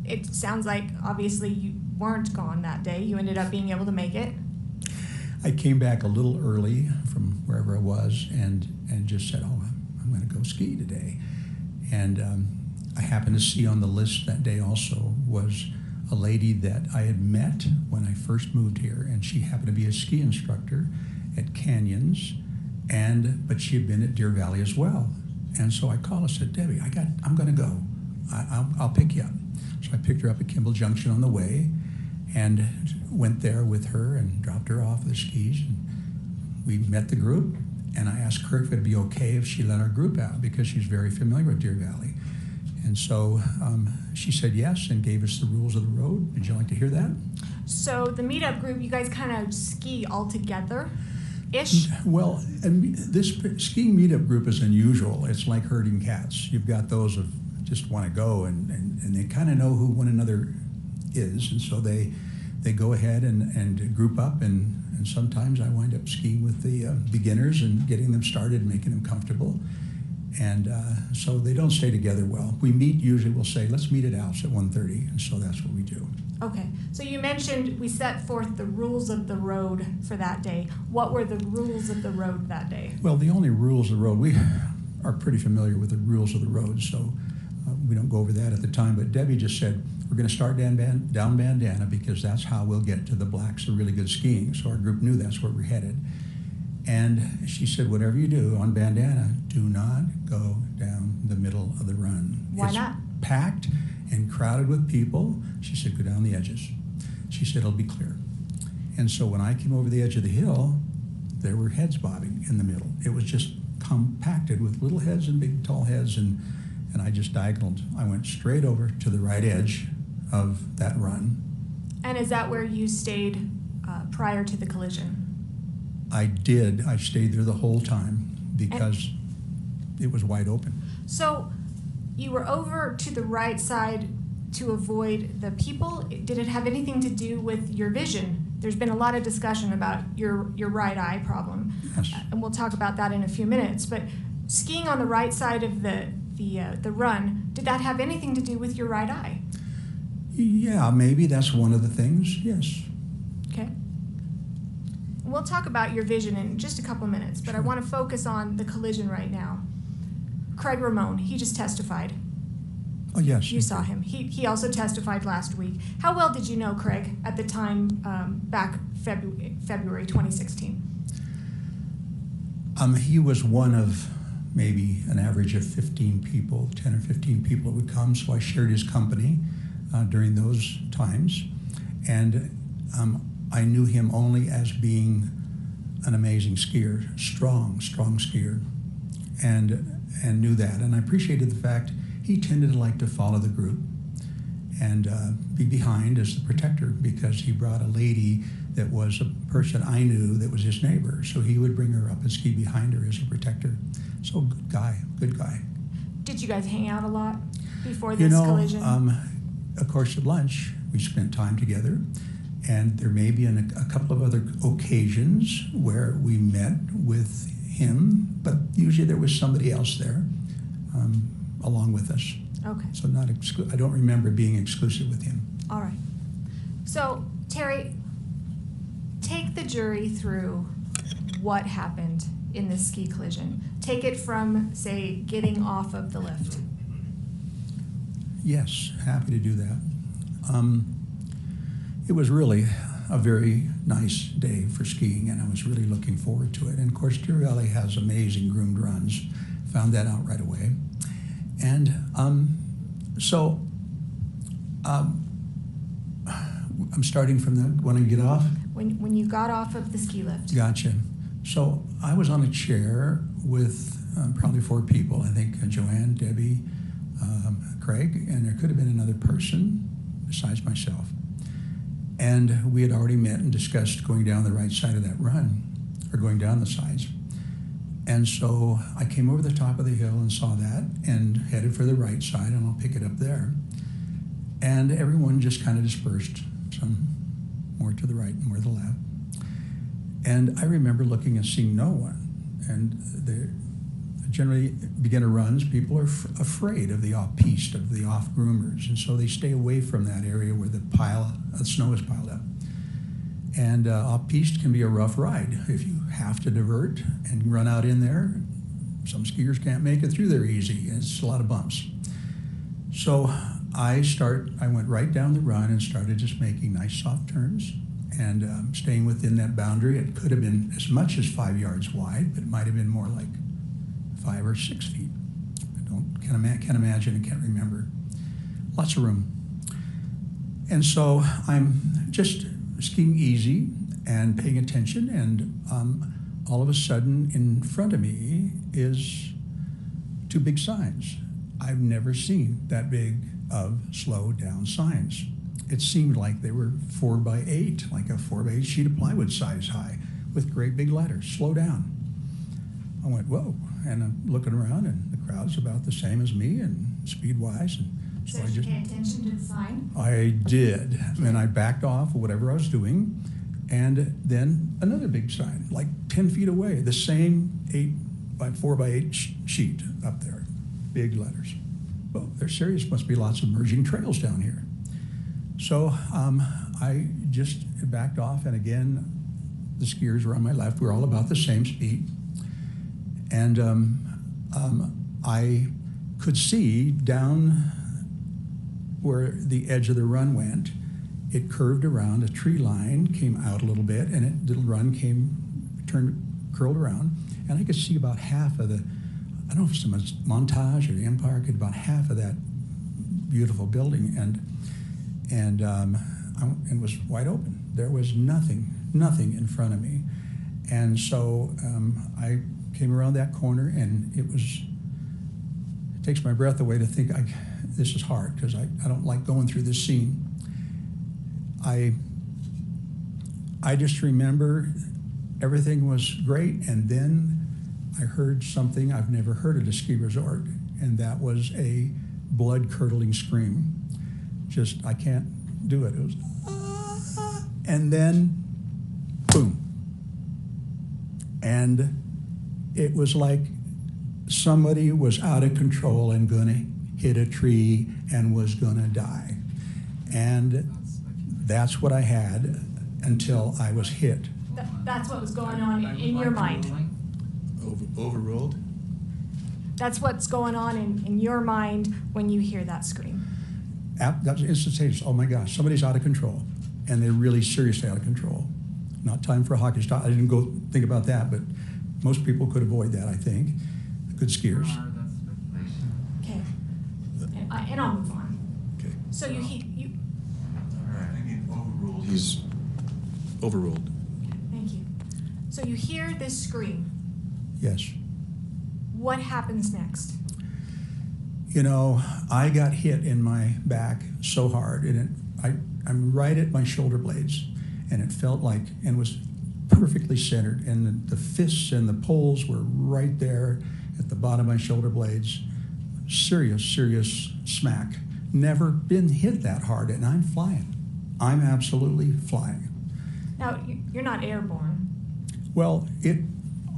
It sounds like obviously you weren't gone that day. You ended up being able to make it. I came back a little early from wherever I was and just said, oh, I'm going to go ski today. And I happened to see on the list that day also was a lady that I had met when I first moved here, and she happened to be a ski instructor at Canyons, but she had been at Deer Valley as well. And so I called and said, Debbie, I'm going to go. I'll pick you up. So I picked her up at Kimball Junction on the way and went there with her and dropped her off with the skis. And we met the group, and I asked Kurt if it'd be okay if she let our group out because she's very familiar with Deer Valley. And so she said yes and gave us the rules of the road. Would you like to hear that? So the meetup group, you guys kind of ski all together-ish? Well, and this skiing meetup group is unusual. It's like herding cats. You've got those of just want to go, and they kind of know who one another is, and so they go ahead and group up, and sometimes I wind up skiing with the beginners and getting them started, making them comfortable, and so they don't stay together well. We meet, usually we'll say, let's meet at Al's at 1:30, and so that's what we do. Okay, so you mentioned we set forth the rules of the road for that day. What were the rules of the road that day? Well, the only rules of the road, we are pretty familiar with the rules of the road, so we don't go over that at the time, but Debbie just said, we're going to start down Bandana because that's how we'll get to the Blacks, the really good skiing. So our group knew that's where we're headed. And she said, whatever you do on bandana, do not go down the middle of the run. Why It's not? packed and crowded with people. She said, go down the edges. She said, it'll be clear. And so when I came over the edge of the hill, there were heads bobbing in the middle. It was just compacted with little heads and big tall heads, and I just diagonaled. I went straight over to the right edge of that run. And is that where you stayed prior to the collision? I did. I stayed there the whole time because it was wide open. So you were over to the right side to avoid the people. Did it have anything to do with your vision? There's been a lot of discussion about your right eye problem. Yes. And we'll talk about that in a few minutes. But skiing on the right side of the run, did that have anything to do with your right eye? Yeah, maybe that's one of the things, yes. Okay. We'll talk about your vision in just a couple minutes, but I want to focus on the collision right now. Craig Ramon, he just testified. Oh, yes. You saw him. He also testified last week. How well did you know Craig at the time back February 2016? He was one of maybe an average of 15 people, 10 or 15 people would come, so I shared his company during those times. And I knew him only as being an amazing skier, strong skier, and knew that. And I appreciated the fact he tended to like to follow the group and be behind as the protector, because he brought a lady that was a person I knew that was his neighbor. So he would bring her up and ski behind her as a protector. So good guy. Did you guys hang out a lot before this collision? Of course, at lunch, we spent time together. And there may be a couple of other occasions where we met with him, but usually there was somebody else there along with us. Okay. So I don't remember being exclusive with him. All right. So, Terry, take the jury through what happened in this ski collision. Take it from, say, getting off of the lift. Yes, happy to do that. It was really a very nice day for skiing, and I was really looking forward to it. And of course, Deer Valley has amazing groomed runs. Found that out right away. And so I'm starting from when I get off. When you got off of the ski lift. Gotcha. So I was on a chair with probably 4 people. I think Joanne, Debbie, Craig, and there could have been another person besides myself. And we had already met and discussed going down the right side of that run, or going down the sides. And so I came over the top of the hill and saw that and headed for the right side, and I'll pick it up there. And everyone just kind of dispersed, some more to the right and more to the left. And I remember looking and seeing no one. And generally, beginner runs, people are afraid of the off-piste, of the off-groomers, and so they stay away from that area where the pile of snow is piled up. And off-piste can be a rough ride if you have to divert and run out in there. Some skiers can't make it through there easy. It's a lot of bumps. So I went right down the run and started just making nice soft turns and staying within that boundary. It could have been as much as 5 yards wide, but it might have been more like 5 or 6 feet. Can't imagine and can't remember. Lots of room. And so I'm just skiing easy and paying attention, and all of a sudden in front of me is 2 big signs. I've never seen that big of slow down signs. It seemed like they were 4 by 8, like a 4 by 8 sheet of plywood size high, with great big letters, slow down. I went, whoa, and I'm looking around, and the crowd's about the same as me, and speed-wise, and So did you pay attention to the sign? I did, and I backed off of whatever I was doing, and then another big sign, like 10 feet away, the same 4 by 8 sheet up there, big letters. Well, they're serious, must be lots of merging trails down here. So I just backed off, and again, the skiers were on my left. We were all about the same speed. And I could see down where the edge of the run went, it curved around a tree line, came out a little bit, and the run curled around, and I could see about half of the, I don't know if it's the Montage or the Empire, could about half of that beautiful building, and it was wide open. There was nothing in front of me. And so I came around that corner, and it takes my breath away to think this is hard, because I don't like going through this scene. I just remember everything was great, and then I heard something I've never heard at a ski resort, and that was a blood-curdling scream. Just, I can't do it. It was, ah, and then, boom. And it was like somebody was out of control and gonna hit a tree and was gonna die. And that's what I had until I was hit. That's what was going on in your mind. Overruled? That's what's going on in your mind when you hear that scream. That was instantaneous. Oh my gosh, somebody's out of control. And they're really seriously out of control. Not time for a hockey stop. I didn't go think about that, but most people could avoid that, I think. Good skiers. Okay. And I'll move on. Okay. So you. I think overruled. He's overruled. Thank you. So you hear this scream. Yes. What happens next? You know, I got hit in my back so hard, and I'm right at my shoulder blades, and it felt like, and was perfectly centered, and the fists and the poles were right there at the bottom of my shoulder blades. Serious smack. Never been hit that hard, and I'm flying. I'm absolutely flying. Now, you're not airborne. Well,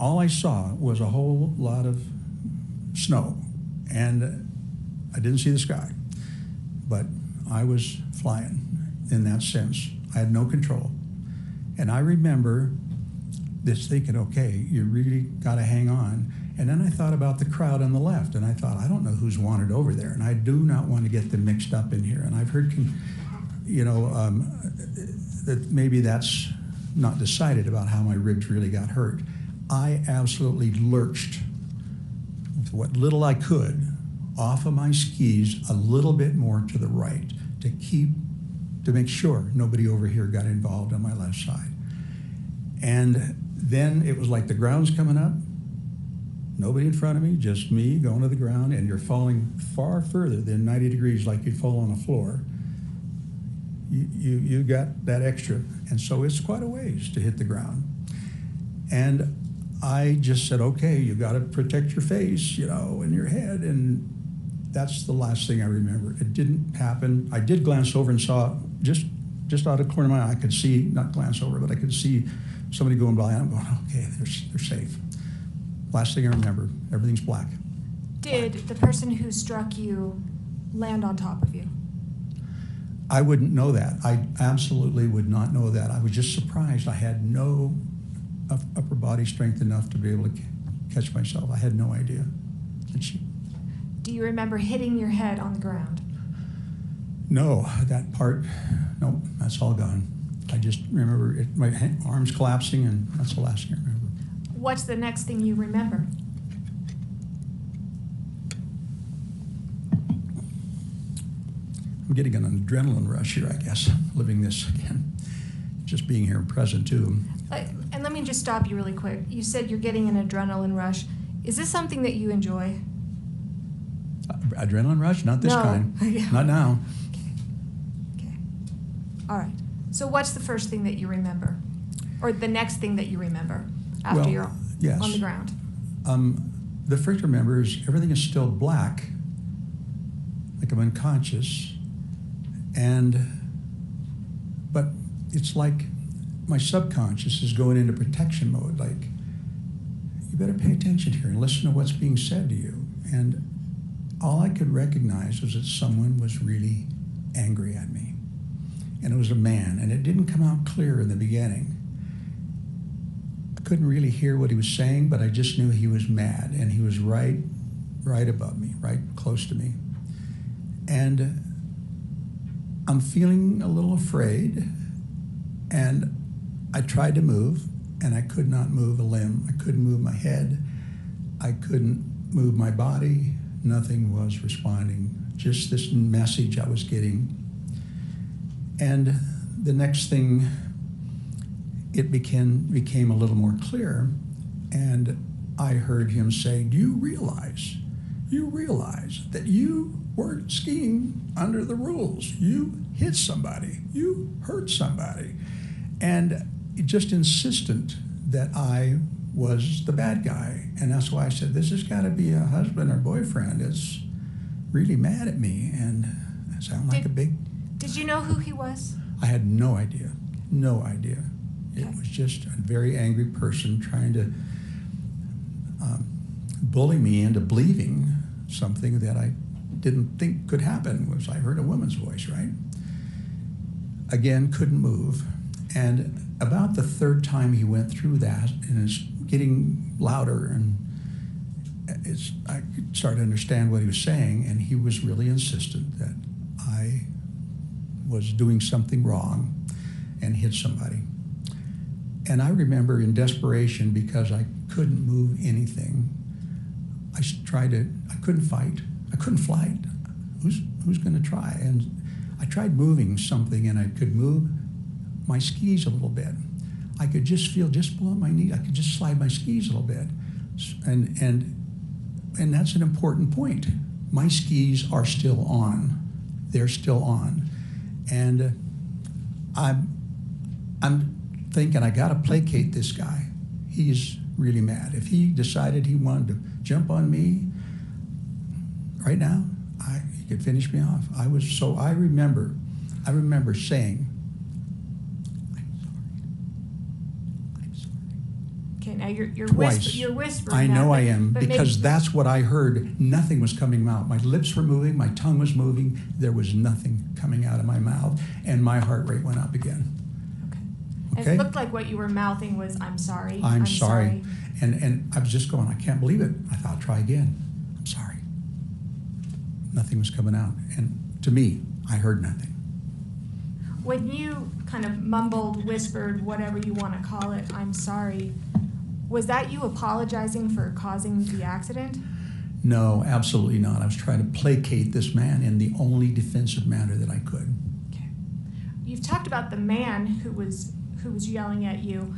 all I saw was a whole lot of snow, and I didn't see the sky, but I was flying in that sense. I had no control. And I remember this thinking, okay, you really got to hang on. And then I thought about the crowd on the left, and I thought, I don't know who's wanted over there, and I do not want to get them mixed up in here. And I've heard, that maybe that's not decided about how my ribs really got hurt. I absolutely lurched with what little I could off of my skis a little bit more to the right to make sure nobody over here got involved on my left side. And then it was like the ground's coming up, nobody in front of me, just me going to the ground, and you're falling far further than 90 degrees like you'd fall on the floor. You got that extra, and so it's quite a ways to hit the ground. And I just said, okay, you got to protect your face, and your head, and that's the last thing I remember. It didn't happen. I did glance over and saw, just out of the corner of my eye, I could see, not glance over, but I could see somebody going by, and I'm going, okay, they're safe. Last thing I remember, everything's black. Did the person who struck you land on top of you? I wouldn't know that. I absolutely would not know that. I was just surprised. I had no upper body strength enough to be able to catch myself. I had no idea. Do you remember hitting your head on the ground? No, that part, nope, that's all gone. I just remember my arms collapsing, and that's the last thing I remember. What's the next thing you remember? I'm getting an adrenaline rush here, I guess, living this again. Just being here and present, too. And let me just stop you really quick. You said you're getting an adrenaline rush. Is this something that you enjoy? Adrenaline rush? Not this No. kind. Yeah. Not now. Okay. All right. So what's the first thing that you remember? Or the next thing that you remember after Well, you're yes. on the ground? The first I remember is everything is still black, like I'm unconscious, but it's like my subconscious is going into protection mode, like, you better pay attention here and listen to what's being said to you. And all I could recognize was that someone was really angry at me. And it was a man, and it didn't come out clear in the beginning. I couldn't really hear what he was saying, but I just knew he was mad, and he was right above me, right close to me. And I'm feeling a little afraid, and I tried to move, and I could not move a limb. I couldn't move my head. I couldn't move my body. Nothing was responding. Just this message I was getting. And the next thing, it became a little more clear, and I heard him say, "Do you realize that you weren't skiing under the rules? You hit somebody, you hurt somebody." And just insistent that I was the bad guy. And that's why I said, this has got to be a husband or boyfriend that's really mad at me. And I sound like a big... Did you know who he was? I had no idea. No idea. It Okay. was just a very angry person trying to bully me into believing something that I didn't think could happen. Was I heard a woman's voice, right? Again, couldn't move. And about the third time he went through that, and it's getting louder, and I started to understand what he was saying, and he was really insistent that I was doing something wrong and hit somebody. And I remember in desperation, because I couldn't move anything, I couldn't fight, I couldn't flight. Who's gonna try? And I tried moving something, and I could move my skis a little bit. I could just feel just below my knee, I could just slide my skis a little bit. And that's an important point. My skis are still on. They're still on. And I'm thinking, I gotta placate this guy. He's really mad. If he decided he wanted to jump on me right now, he could finish me off. I remember saying, I'm sorry. Okay, now you're Twice. whispering. I know that, I am, but because maybe, that's what I heard. Nothing was coming out. My lips were moving, my tongue was moving. There was nothing coming out of my mouth, and my heart rate went up again. Okay. It looked like what you were mouthing was, "I'm sorry. I'm sorry. And I was just going, I can't believe it. I thought, try again. I'm sorry. Nothing was coming out. And to me, I heard nothing. When you kind of mumbled, whispered, whatever you want to call it, "I'm sorry," was that you apologizing for causing the accident? No, absolutely not. I was trying to placate this man in the only defensive manner that I could. Okay. You've talked about the man who was yelling at you.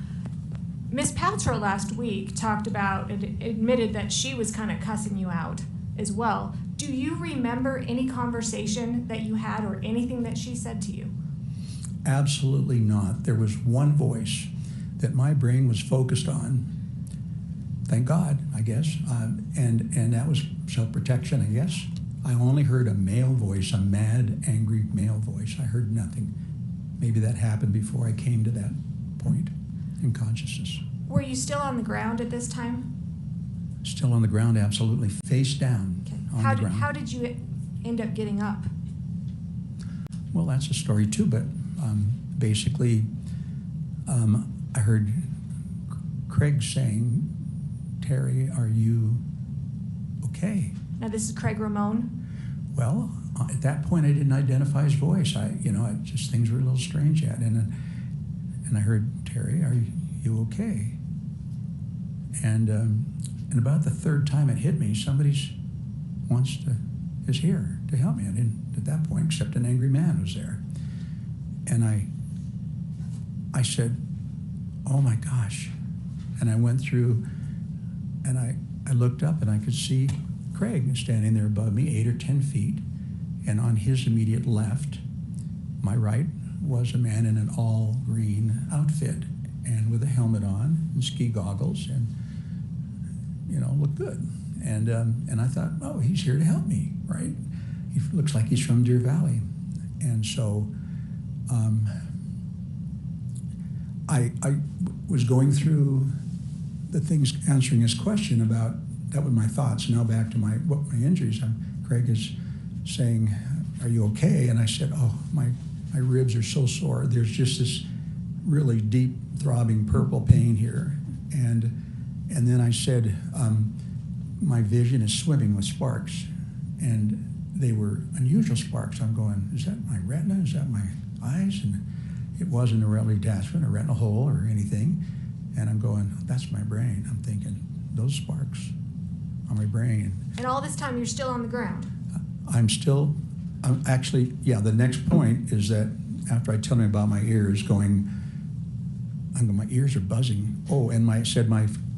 Miss Paltrow last week talked about and admitted that she was kind of cussing you out as well. Do you remember any conversation that you had or anything that she said to you? Absolutely not. There was one voice that my brain was focused on. Thank God, I guess. And that was self-protection, I guess. I only heard a male voice, a mad, angry male voice. I heard nothing. Maybe that happened before I came to that point in consciousness. Were you still on the ground at this time? Still on the ground, absolutely, face down on the ground. How did you end up getting up? Well, that's a story too, but basically, I heard Craig saying, "Terry, are you okay?" Now, this is Craig Ramon? Well, at that point, I didn't identify his voice. Just things were a little strange yet, and I heard, "Terry, are you okay?" And about the third time it hit me, somebody is here to help me. I didn't at that point, except an angry man was there, and I said, "Oh my gosh!" And I went through, and I looked up, and I could see Craig standing there above me, 8 or 10 feet, and on his immediate left, my right, was a man in an all-green outfit and with a helmet on and ski goggles and, looked good. And I thought, oh, he's here to help me, right? He looks like he's from Deer Valley. And so I was going through the things, answering his question about, that was my thoughts. Now back to my injuries. Craig is saying, "Are you okay?" And I said, "Oh, my ribs are so sore. There's just this really deep throbbing purple pain here." And then I said, "My vision is swimming with sparks." And they were unusual sparks. I'm going, is that my retina? Is that my eyes? And it wasn't a retinal detachment, a retinal hole or anything. And I'm going, that's my brain. I'm thinking, those sparks are my brain. And all this time, you're still on the ground. I'm actually, yeah, the next point is that after I tell him about my ears going, my ears are buzzing. Oh, and my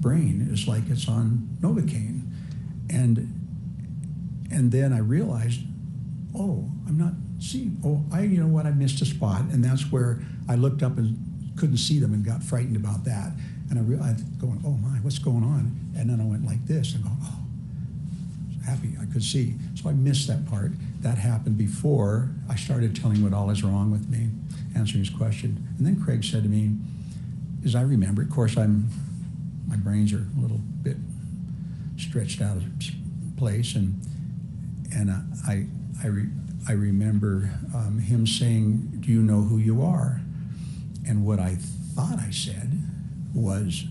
brain is like it's on Novocaine. And then I realized, oh, I'm not seeing, you know what, I missed a spot. And that's where I looked up and couldn't see them and got frightened about that. And I realized, going, oh my, what's going on? And then I went like this and go, oh, happy I could see. So I missed that part. That happened before I started telling what all is wrong with me, answering his question. And then Craig said to me, as I remember, of course, my brains are a little bit stretched out of place, and I remember him saying, do you know who you are? And what I thought I said was,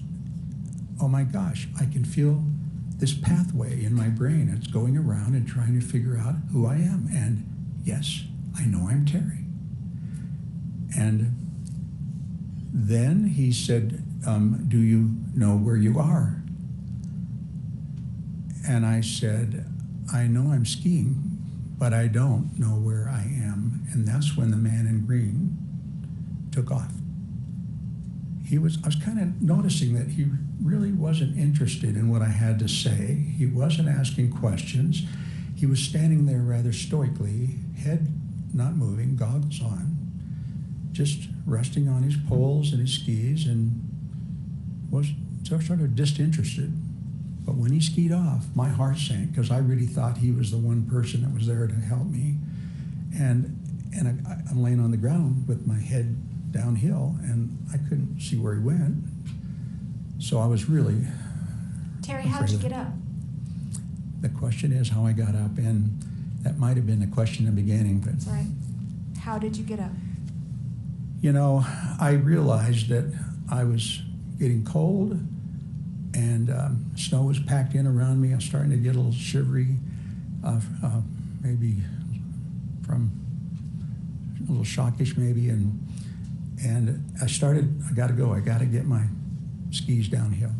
oh my gosh, I can feel this pathway in my brain. It's going around and trying to figure out who I am. And yes, I know I'm Terry. And then he said, do you know where you are? And I said, I know I'm skiing, but I don't know where I am. And that's when the man in green took off. I was kind of noticing that he really wasn't interested in what I had to say. He wasn't asking questions. He was standing there rather stoically, head not moving, goggles on, just resting on his poles and his skis, and was sort of disinterested. But when he skied off, my heart sank, because I really thought he was the one person that was there to help me. And I'm laying on the ground with my head downhill, and I couldn't see where he went. So I was really Terry, how'd you get up? The question is how I got up, and that might have been the question in the beginning. But that's right. How did you get up? You know, I realized that I was getting cold, and snow was packed in around me. I was starting to get a little shivery, maybe from a little shockish maybe, and I got to go. I got to get my skis downhill.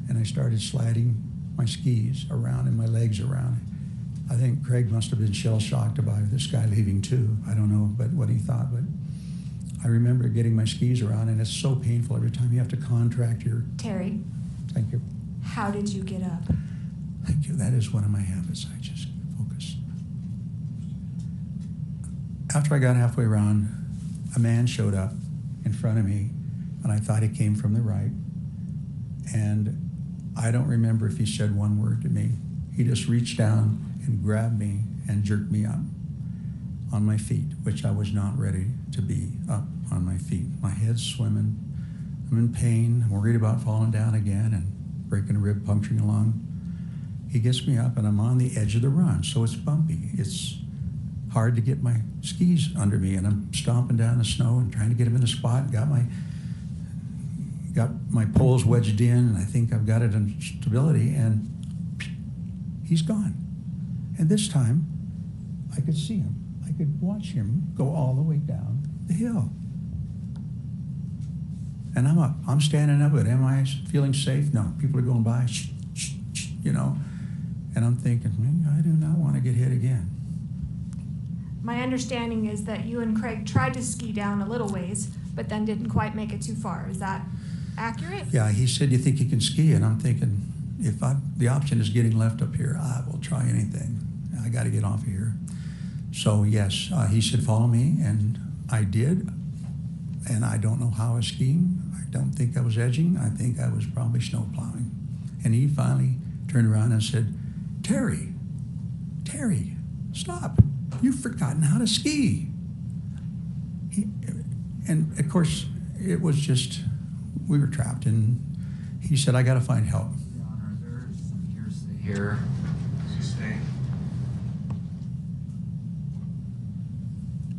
And I started sliding my skis around and my legs around. I think Craig must have been shell-shocked about this guy leaving too. I don't know but what he thought, but I remember getting my skis around, and it's so painful every time you have to contract your... Terry. Thank you. How did you get up? Thank you. That is one of my habits. I just focus. After I got halfway around, a man showed up in front of me, and I thought he came from the right. And I don't remember if he said one word to me. He just reached down and grabbed me and jerked me up on my feet, which I was not ready to be up on my feet. My head's swimming. I'm in pain, worried about falling down again and breaking a rib, puncturing a lung. He gets me up, and I'm on the edge of the run, so it's bumpy. It's hard to get my skis under me, and I'm stomping down the snow and trying to get them in a spot. Got my poles wedged in, and I think I've got it in stability, and he's gone. And this time, I could see him. I could watch him go all the way down the hill. And I'm up. I'm standing up, but am I feeling safe? No. People are going by, you know. And I'm thinking, I do not want to get hit again. My understanding is that you and Craig tried to ski down a little ways, but then didn't quite make it too far. Is that accurate? Yeah, he said, you think you can ski? And I'm thinking, if the option is getting left up here, I will try anything. I got to get off of here. So yes, he said, follow me, and I did. And I don't know how I was skiing. I don't think I was edging. I think I was probably snow plowing. And he finally turned around and said, Terry, stop. You've forgotten how to ski. And of course, it was just, we were trapped. And he said, I got to find help. Your Honor, there's some hearsay here.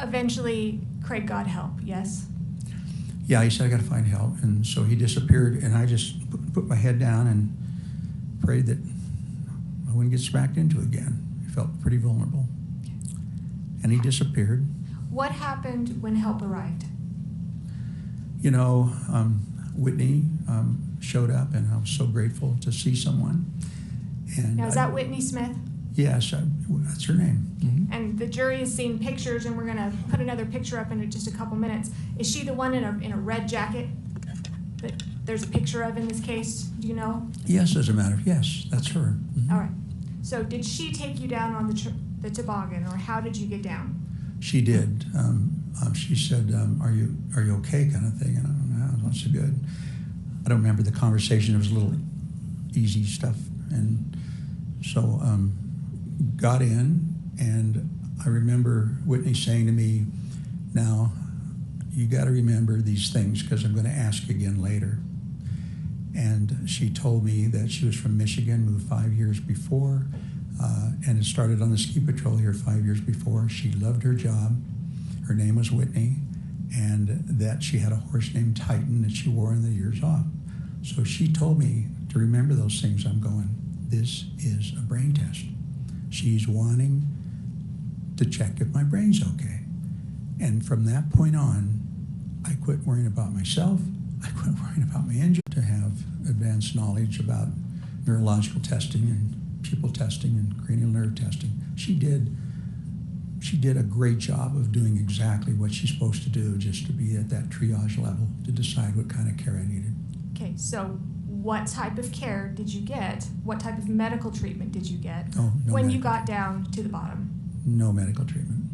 Eventually, Craig got help, yes? Yeah, he said, I got to find help. And so he disappeared, and I just put my head down and prayed that I wouldn't get smacked into again. I felt pretty vulnerable. And he disappeared. What happened when help arrived? You know, Whitney showed up, and I was so grateful to see someone. And Now, is that Whitney Smith? Yes, that's her name. Mhm. And the jury has seen pictures, and we're going to put another picture up in just a couple minutes. Is she the one in a red jacket that there's a picture of in this case? Do you know? Yes, as a matter of, yes, that's her. Mhm. All right. So did she take you down on the toboggan, or how did you get down? She did. She said, "Are you okay?" kind of thing, and I don't know, not so good. I don't remember the conversation. It was a little easy stuff, and so got in, and I remember Whitney saying to me, "Now, you got to remember these things because I'm going to ask you again later." And she told me that she was from Michigan, moved 5 years before, and had started on the ski patrol here 5 years before. She loved her job. Her name was Whitney, and that she had a horse named Titan that she wore in the years off. So she told me to remember those things. I'm going, this is a brain test. She's wanting to check if my brain's okay. And from that point on, I quit worrying about myself. I quit worrying about my injury to have advanced knowledge about neurological testing and pupil testing and cranial nerve testing. She did a great job of doing exactly what she's supposed to do, just to be at that triage level to decide what kind of care I needed. Okay, so what type of care did you get? What type of medical treatment did you get when you got down to the bottom? No medical treatment.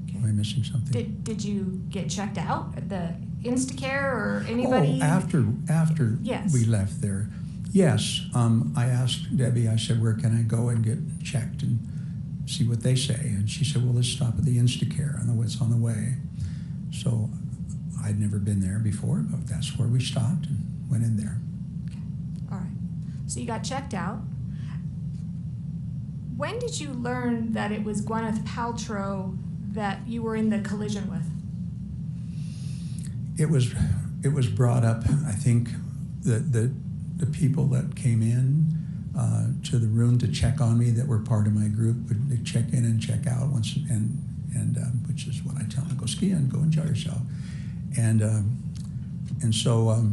Okay. Am I missing something? Did you get checked out at the Instacare or anybody? Oh, after Yes. we left there. Yes, I asked Debbie, I said, where can I go and get checked and see what they say? And she said, well, let's stop at the Instacare. I know it's on the way. So I'd never been there before, but that's where we stopped and went in there. Okay. All right. So you got checked out. When did you learn that it was Gwyneth Paltrow that you were in the collision with? It was brought up, I think, the people that came in to the room to check on me that were part of my group would check in and check out once, and which is what I tell them: go skiing, go enjoy yourself. And so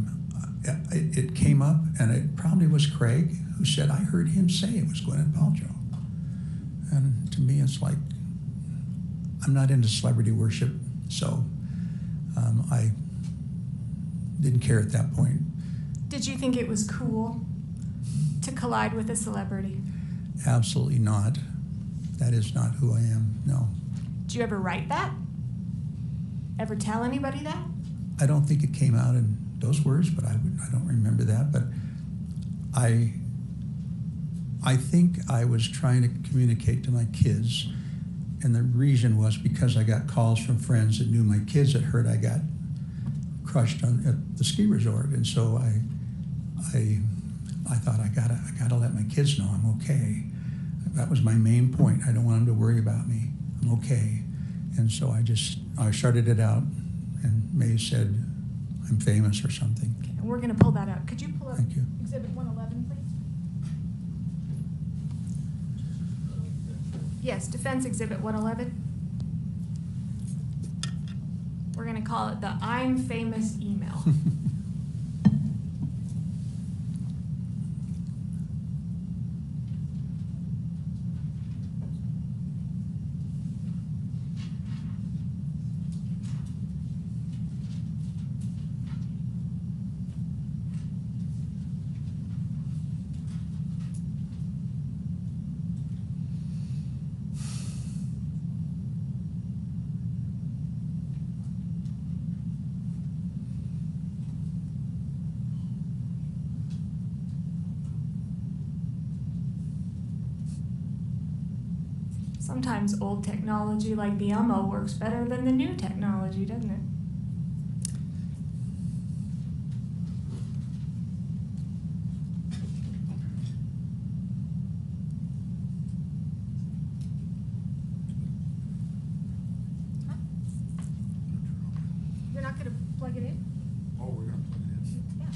it came up, and it probably was Craig who said, I heard him say it was Gwyneth Paltrow. And to me, it's like, I'm not into celebrity worship, so I didn't care at that point. Did you think it was cool to collide with a celebrity? Absolutely not. That is not who I am, no. Did you ever write that? Ever tell anybody that? I don't think it came out in those words, but I don't remember that. But I think I was trying to communicate to my kids, and the reason was because I got calls from friends that knew my kids that heard I got crushed at the ski resort, and so I thought I gotta let my kids know I'm okay. That was my main point. I don't want them to worry about me. I'm okay. And so I started it out, and May said I'm famous or something. Okay, and we're going to pull that out. Could you pull up Thank you. Exhibit 111, please? Yes, Defense Exhibit 111. We're going to call it the I'm famous email. Sometimes old technology like the UMO works better than the new technology, doesn't it? Huh? You're not going to plug it in? Oh, we're gonna plug it in. Yeah.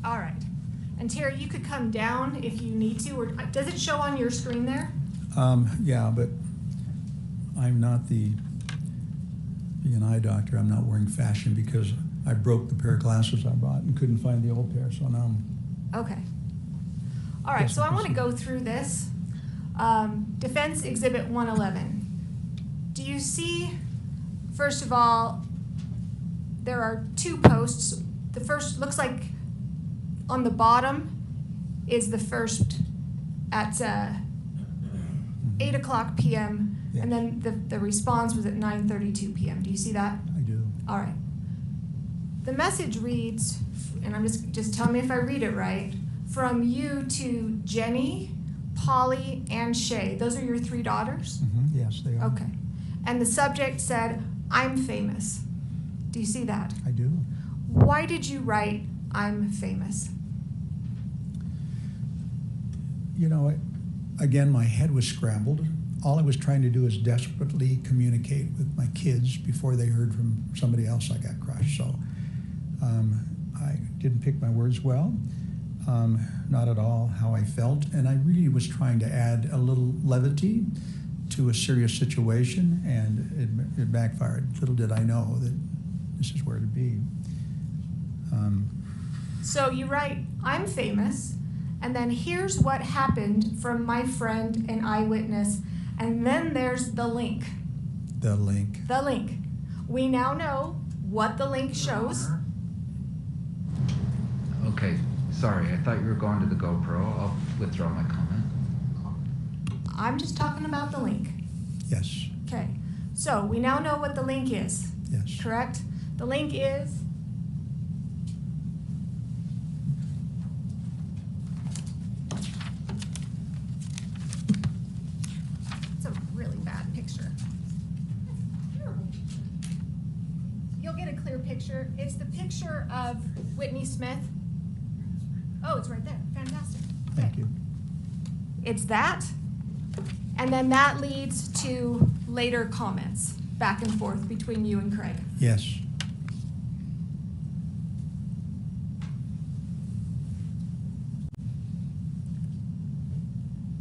All right. And Terry, you could come down if you need to, or does it show on your screen there? Yeah, but I'm not the being an eye doctor. I'm not wearing fashion because I broke the pair of glasses I bought and couldn't find the old pair, so now I'm... Okay. All right, Yes, so I want to proceed. go through this. Defense Exhibit 111. Do you see, first of all, there are two posts. The first looks like on the bottom is the first at 8 o'clock p.m. Yes. And then the response was at 9:32 p.m. Do you see that? I do. All right. The message reads, and I'm just tell me if I read it right, from you to Jenny, Polly, and Shay. Those are your three daughters? Yes, they are. Okay. And the subject said, I'm famous. Do you see that? I do. Why did you write, I'm famous? You know, again, my head was scrambled. All I was trying to do is desperately communicate with my kids before they heard from somebody else I got crushed. So I didn't pick my words well, not at all how I felt. And I really was trying to add a little levity to a serious situation, and it backfired. Little did I know that this is where to be. So you write, I'm famous, and then here's what happened from my friend and eyewitness, and then there's the link. The link. The link. We now know what the link shows. Okay, sorry, I thought you were going to the GoPro. I'll withdraw my comment. I'm just talking about the link. Yes, Okay, so we now know what the link is, yes. correct? The link is it's a really bad picture. You'll get a clear picture. It's the picture of Whitney Smith. Oh, it's right there. Fantastic. Thank Okay. you. It's that, and then that leads to later comments back and forth between you and Craig. Yes.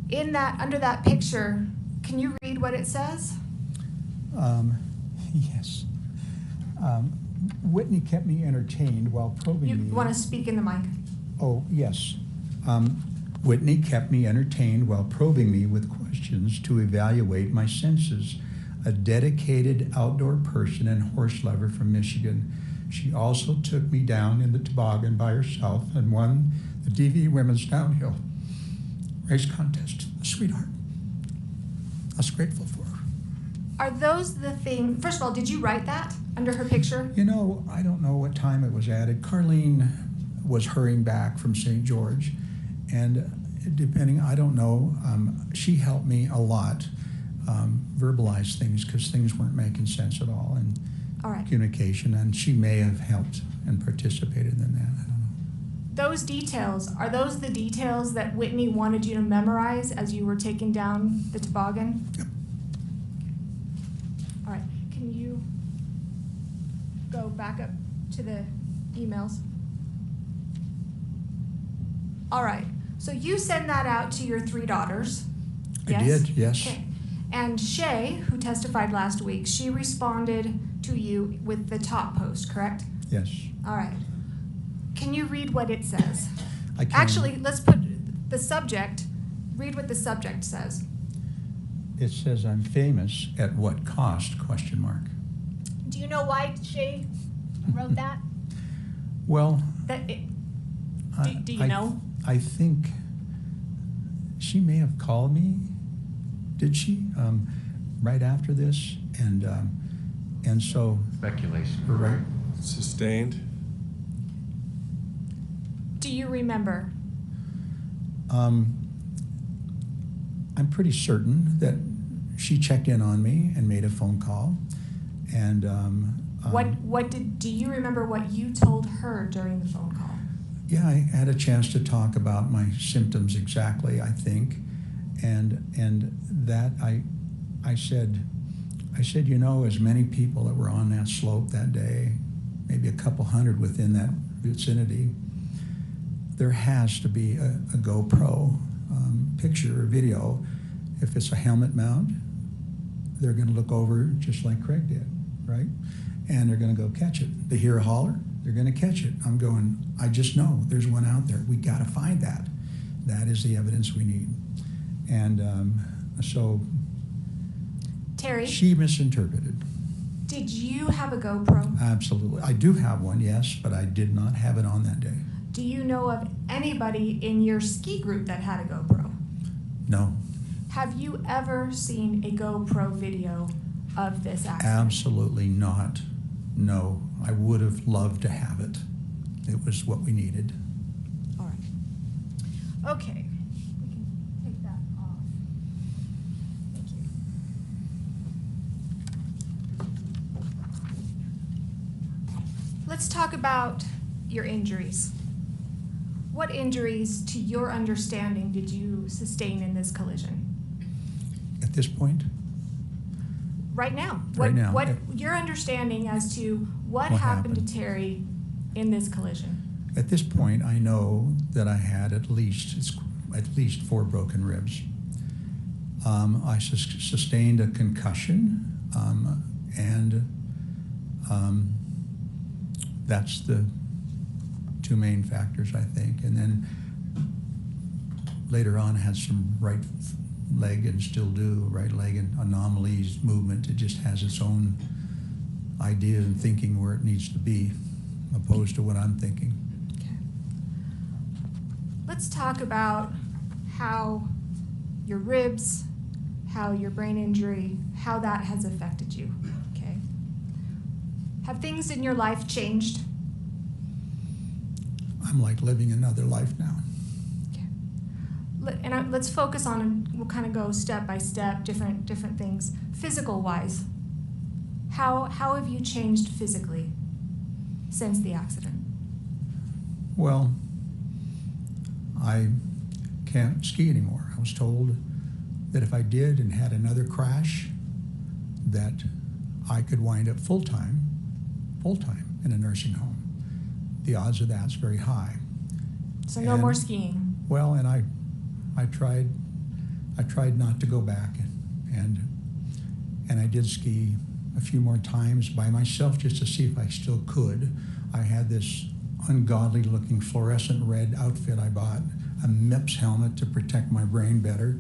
In that, under that picture, can you read what it says? Yes. Whitney kept me entertained while probing You me. want to speak in the mic? Oh, yes. Whitney kept me entertained while probing me with questions to evaluate my senses. A dedicated outdoor person and horse lover from Michigan. She also took me down in the toboggan by herself and won the DV Women's Downhill race contest. A sweetheart. I was grateful for her. Are those the things, first of all, did you write that under her picture? You know, I don't know what time it was added. Carlene was hurrying back from St. George, and depending, I don't know, she helped me a lot verbalize things because things weren't making sense at all, and All right. communication, and she may have helped and participated in that. I don't know. Those details, are those the details that Whitney wanted you to memorize as you were taking down the toboggan? Yep. All right, can you go back up to the emails? All right, so you send that out to your three daughters? I Yes? did, yes. Okay. And Shay, who testified last week, she responded to you with the top post, correct? Yes. All right. Can you read what it says? I can. Actually, let's put the subject, read what the subject says. It says, I'm famous at what cost, question mark. Do you know why Shay wrote that? Well, That it, do you I- know? I think she may have called me, did she, right after this? And so, Speculation. right, Sustained. Do you remember? I'm pretty certain that she checked in on me and made a phone call. And Do you remember what you told her during the phone call? yeah, I had a chance to talk about my symptoms exactly, I think. And that I said, you know, as many people that were on that slope that day, maybe a couple hundred within that vicinity, there has to be a GoPro picture or video. If it's a helmet mount, they're going to look over just like Craig did, right? And they're going to go catch it. They hear a holler, they're going to catch it. I'm going, I just know there's one out there. We got to find that. That is the evidence we need. And so Terry, she misinterpreted. did you have a GoPro? Absolutely. I do have one, yes, but I did not have it on that day. Do you know of anybody in your ski group that had a GoPro? No. Have you ever seen a GoPro video of this accident? Absolutely not. No. I would have loved to have it. It was what we needed. All right. Okay. We can take that off. Thank you. Let's talk about your injuries. What injuries, to your understanding, did you sustain in this collision? At this point, Right now. Right now. What your understanding as to what What happened to happened? Terry in this collision? at this point, I know that I had at least 4 broken ribs. I sustained a concussion, and that's the 2 main factors, I think. And then later on, I had some right leg, and still do, right leg and anomalies, movement. It just has its own idea and thinking where it needs to be, opposed to what I'm thinking. Okay. Let's talk about how your ribs, how your brain injury, how that has affected you. Okay. Have things in your life changed? I'm like living another life now. And let's focus on, we'll kind of go step by step, different things. Physical wise, how have you changed physically since the accident? Well, I can't ski anymore. I was told that if I did and had another crash, that I could wind up full-time in a nursing home. The odds of that's very high. So no more skiing. Well, and I tried not to go back, and I did ski a few more times by myself just to see if I still could. I had this ungodly looking fluorescent red outfit I bought, a MIPS helmet to protect my brain better,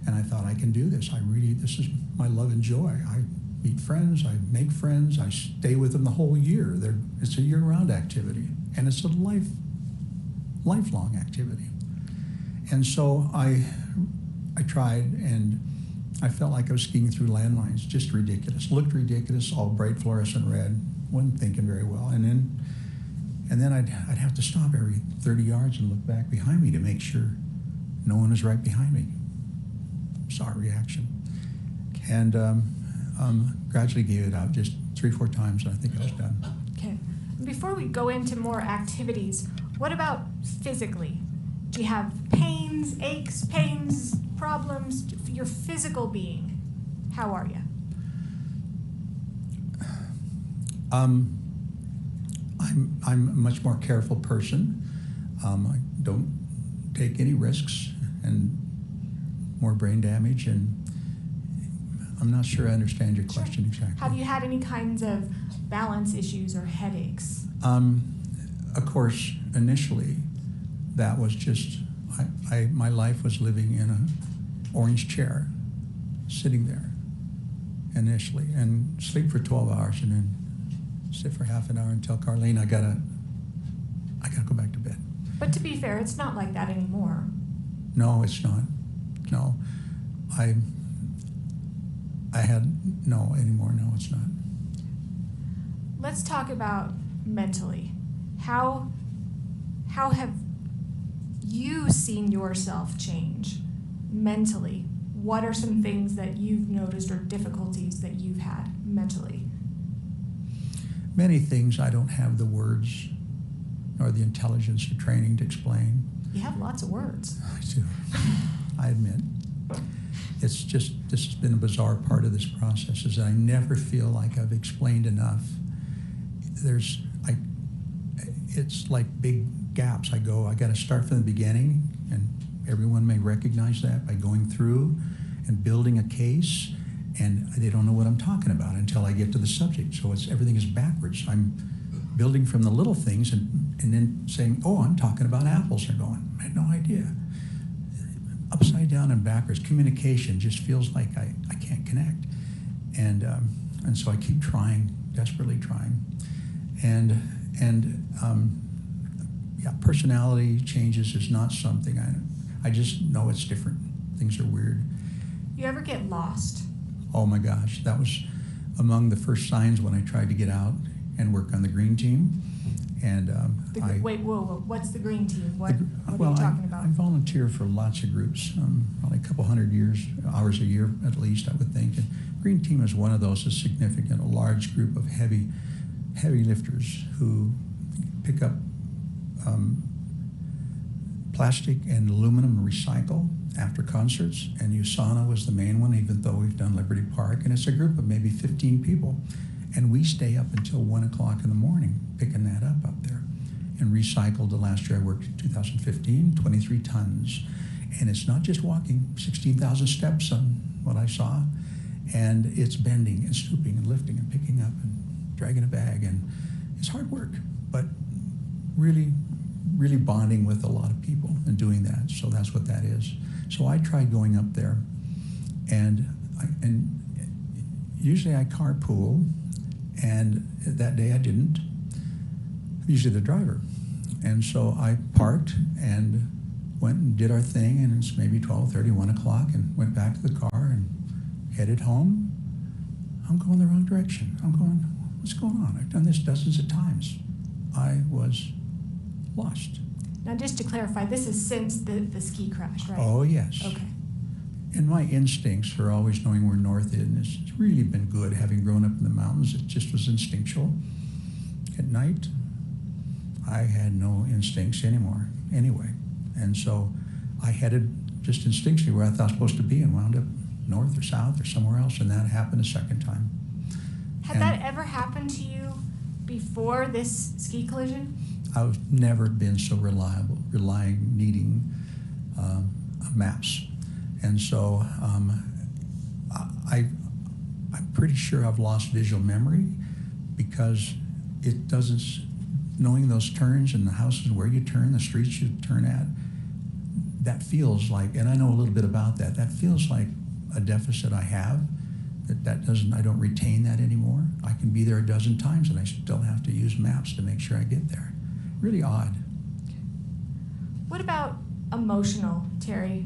and I thought I can do this. This is my love and joy. I meet friends, I make friends, I stay with them the whole year. It's a year-round activity, and it's a lifelong activity. And so I tried, and I felt like I was skiing through landmines, just ridiculous. Looked ridiculous, all bright fluorescent red. Wasn't thinking very well. And then I'd have to stop every 30 yards and look back behind me to make sure no one was right behind me. Saw a reaction. And gradually gave it up, just 3 or 4 times, and I think I was done. Okay. Before we go into more activities, what about physically? Do you have pains, aches, pains, problems? Your physical being, how are you? I'm a much more careful person. I don't take any risks, and more brain damage, and I'm not sure I understand your question exactly. Have you had any kinds of balance issues or headaches? Of course, initially, that was just, my life was living in an orange chair, sitting there initially, and sleep for 12 hours and then sit for half an hour and tell Carlene I gotta go back to bed. But to be fair, it's not like that anymore. No, it's not. No. No, it's not. Let's talk about mentally. How have you seen yourself change mentally? What are some things that you've noticed or difficulties that you've had mentally? Many things I don't have the words or the intelligence or training to explain. You have lots of words. I do. I admit. It's just, this has been a bizarre part of this process, is that I never feel like I've explained enough. it's like big gaps. I got to start from the beginning, and everyone may recognize that by going through and building a case, and they don't know what I'm talking about until I get to the subject. So everything is backwards. I'm building from the little things and then saying, oh, I'm talking about apples. They're going, I had no idea. Upside down and backwards. Communication just feels like I can't connect. And so I keep trying, desperately trying. Yeah, personality changes is not something I just know it's different. Things are weird. You ever get lost? Oh my gosh, that was among the first signs when I tried to get out and work on the green team. And wait, whoa, what's the green team? What are you talking about? I volunteer for lots of groups, probably a couple hundred hours a year at least, I would think. And green team is one of those that's significant, a large group of heavy lifters who pick up plastic and aluminum and recycle after concerts. And USANA was the main one, even though we've done Liberty Park. And it's a group of maybe 15 people. And we stay up until 1 o'clock in the morning picking that up there. And recycled the last year I worked in 2015, 23 tons. And it's not just walking, 16,000 steps on what I saw. And it's bending and stooping and lifting and picking up and dragging a bag. And it's hard work, but really, really bonding with a lot of people and doing that. So that's what that is. So I tried going up there, and usually I carpool, and that day I didn't. Usually the driver. And so I parked and went and did our thing, and it's maybe 12:30, 1 o'clock, and went back to the car and headed home. I'm going the wrong direction. I'm going, what's going on? I've done this dozens of times. I was lost. Now, just to clarify, this is since the ski crash, right? Oh, yes. Okay. And my instincts for always knowing where north is, and it's really been good having grown up in the mountains. It just was instinctual. At night, I had no instincts anymore, anyway. And so I headed just instinctually where I thought I was supposed to be and wound up north or south or somewhere else, and that happened a second time. Had that ever happened to you before this ski collision? I've never been so needing maps. And so I'm pretty sure I've lost visual memory because it doesn't, knowing those turns and the houses where you turn, the streets you turn at, that feels like, and I know a little bit about that, that feels like a deficit I have, I don't retain that anymore. I can be there a dozen times and I still have to use maps to make sure I get there. Really odd. What about emotional, Terry?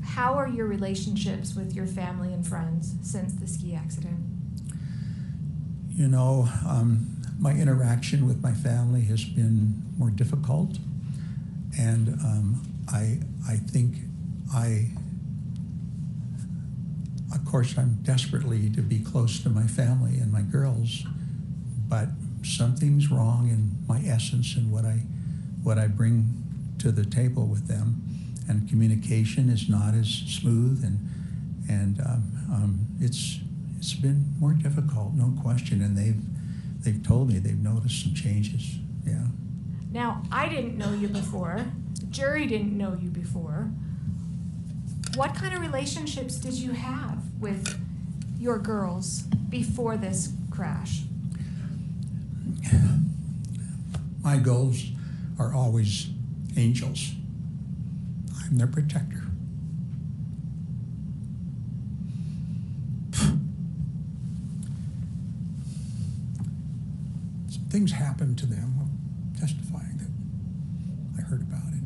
How are your relationships with your family and friends since the ski accident? You know, my interaction with my family has been more difficult, and I think of course, I'm desperately to be close to my family and my girls, but something's wrong in my essence and what I bring to the table with them, and communication is not as smooth, and it's been more difficult, no question. And they've told me they've noticed some changes. Yeah. Now, I didn't know you before. The jury didn't know you before. What kind of relationships did you have with your girls before this crash? My goals are always angels. I'm their protector. Some things happened to them while testifying that I heard about it.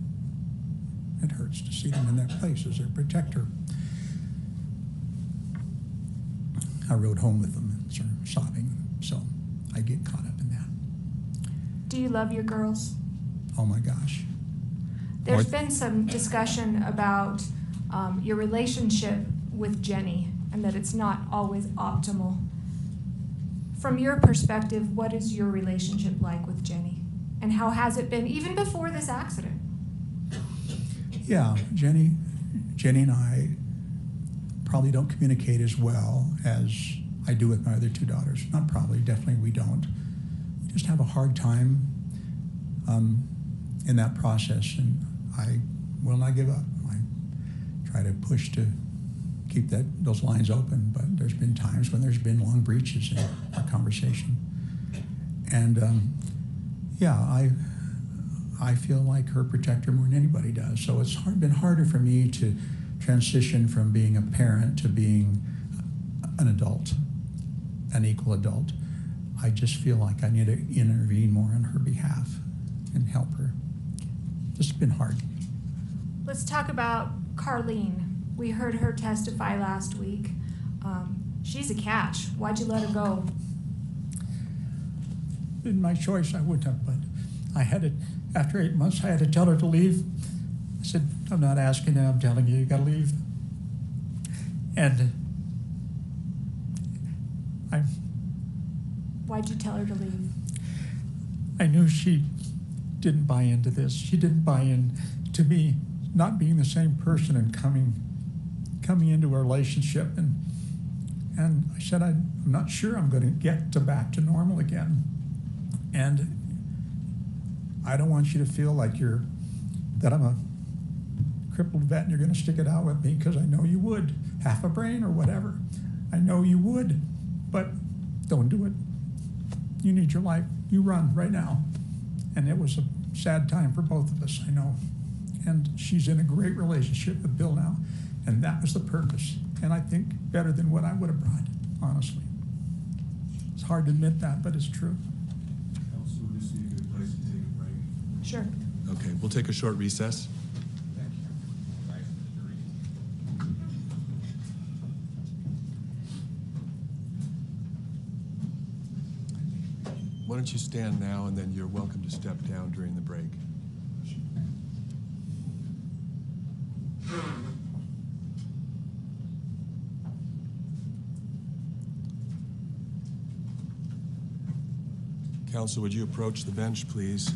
It hurts to see them in that place as their protector. I rode home with them and sort of sobbing, so I get caught up in that. Do you love your girls? Oh my gosh. There's been some discussion about your relationship with Jenny and that it's not always optimal. From your perspective, what is your relationship like with Jenny? And how has it been even before this accident? Yeah, Jenny and I probably don't communicate as well as I do with my other two daughters. Not probably, definitely we don't. We just have a hard time in that process, and I will not give up. I try to push to keep those lines open, but there's been times when there's been long breaches in our conversation. And yeah, I feel like her protector more than anybody does. So it's been harder for me to transition from being a parent to being an adult, an equal adult. I just feel like I need to intervene more on her behalf and help her. It's been hard. Let's talk about Carlene. We heard her testify last week. She's a catch. Why'd you let her go? In my choice, I wouldn't have, but I had to, after 8 months, I had to tell her to leave. I said, I'm not asking you, I'm telling you, you gotta leave. And Why'd you tell her to leave? I knew she didn't buy into this. She didn't buy in to me not being the same person and coming into a relationship. And I said, I'm not sure I'm going to get back to normal again. And I don't want you to feel like that I'm a crippled vet and you're going to stick it out with me, because I know you would. Half a brain or whatever. I know you would, but don't do it. You need your life. You run right now. And it was a sad time for both of us, I know. And she's in a great relationship with Bill now. And that was the purpose. And I think better than what I would have brought, honestly. It's hard to admit that, but it's true. Council, would this be a good place to take a break? Sure. Okay, we'll take a short recess. Why don't you stand now, and then you're welcome to step down during the break. Counsel, would you approach the bench, please?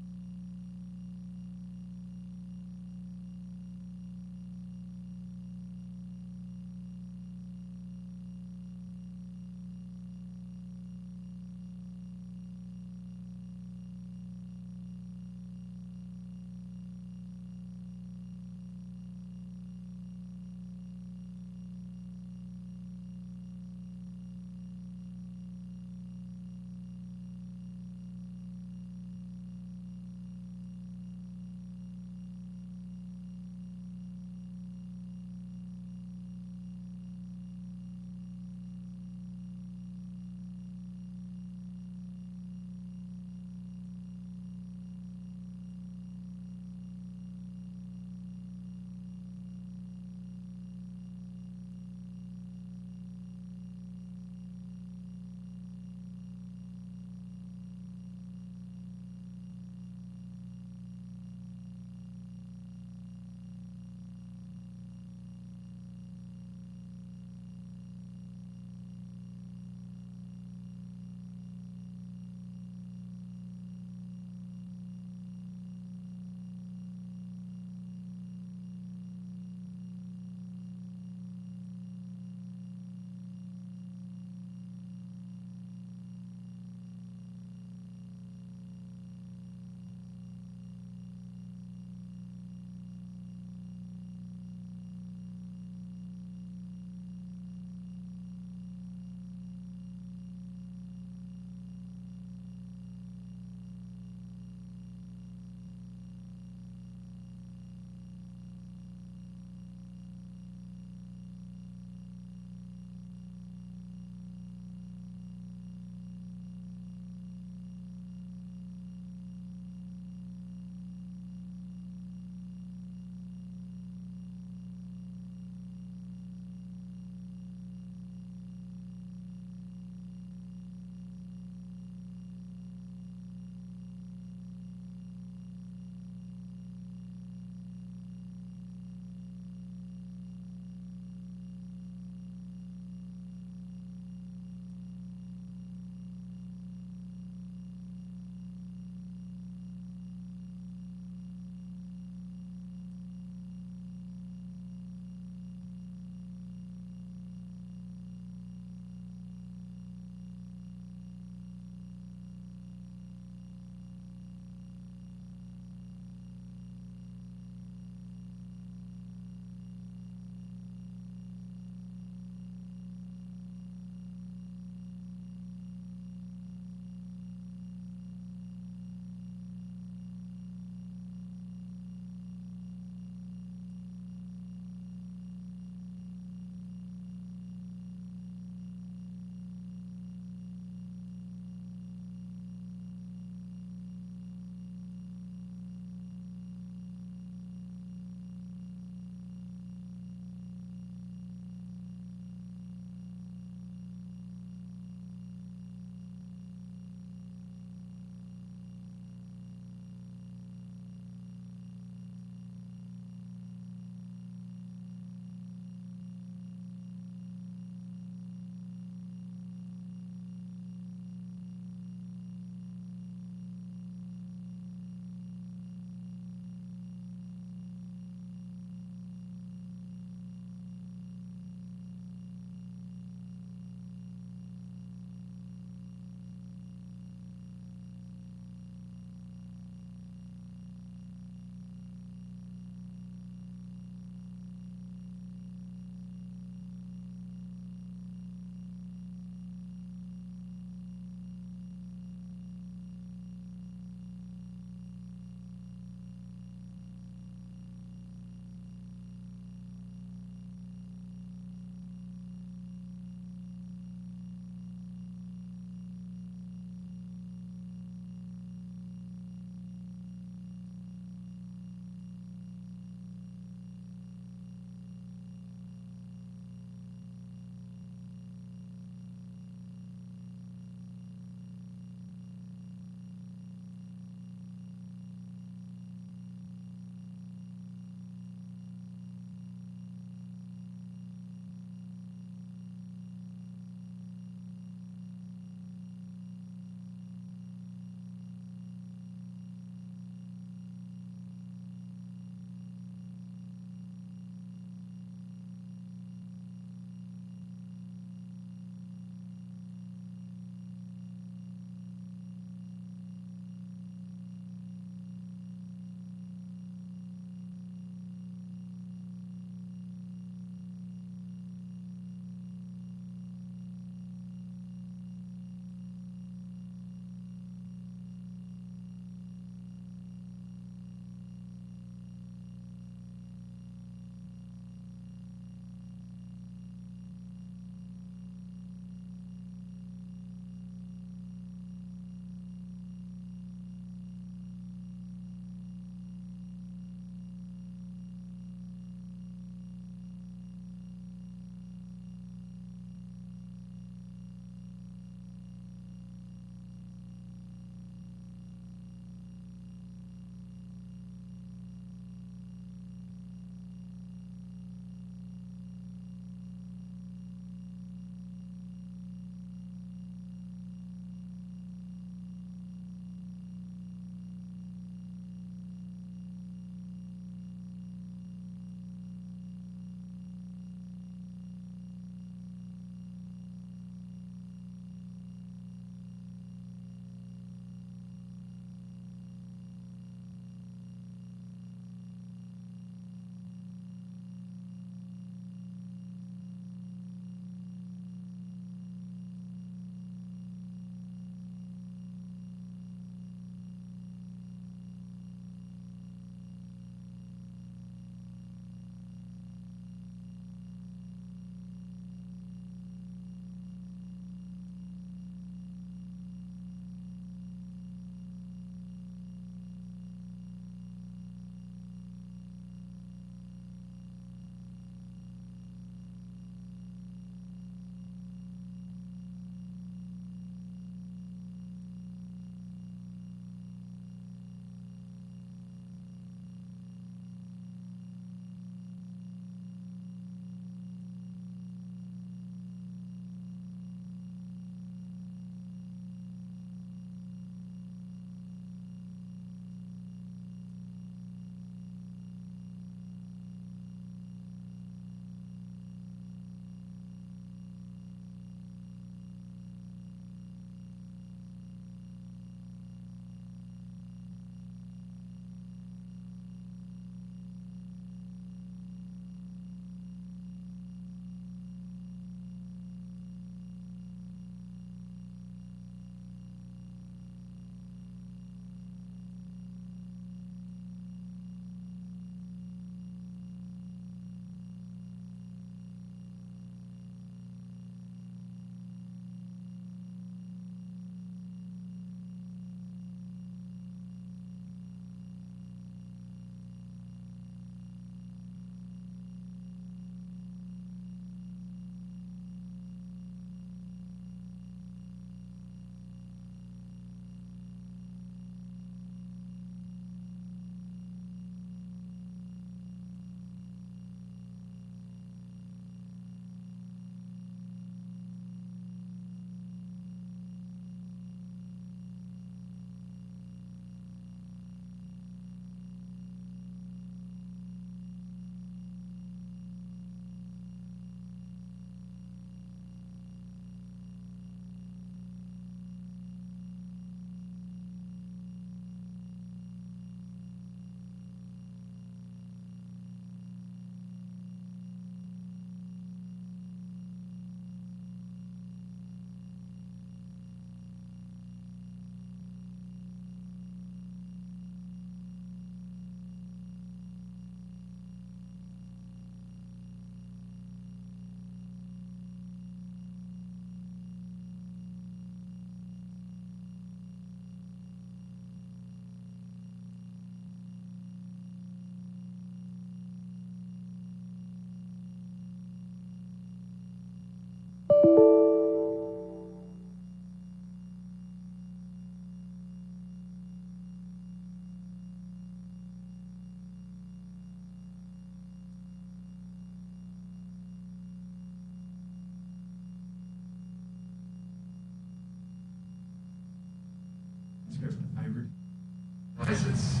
I realize it's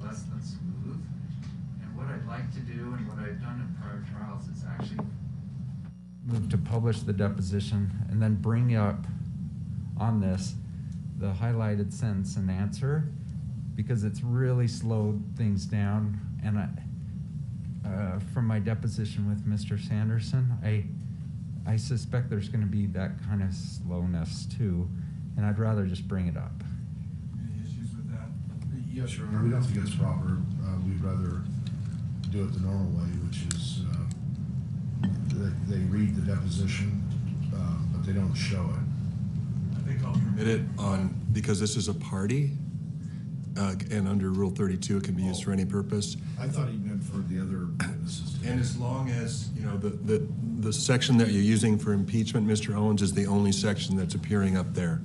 less than smooth, and what I'd like to do and what I've done in prior trials is actually move to publish the deposition and then bring up on this the highlighted sentence and answer, because it's really slowed things down. And from my deposition with Mr. Sanderson, I suspect there's going to be that kind of slowness too, and I'd rather just bring it up. Any issues with that? Yes, Your Honor, we don't think it's proper. We'd rather do it the normal way, which is they read the deposition, but they don't show it. I think I'll permit it because this is a party, and under Rule 32, it can be used for any purpose. I thought he meant for the other witnesses. And as long as, you know, the section that you're using for impeachment, Mr. Owens, is the only section that's appearing up there.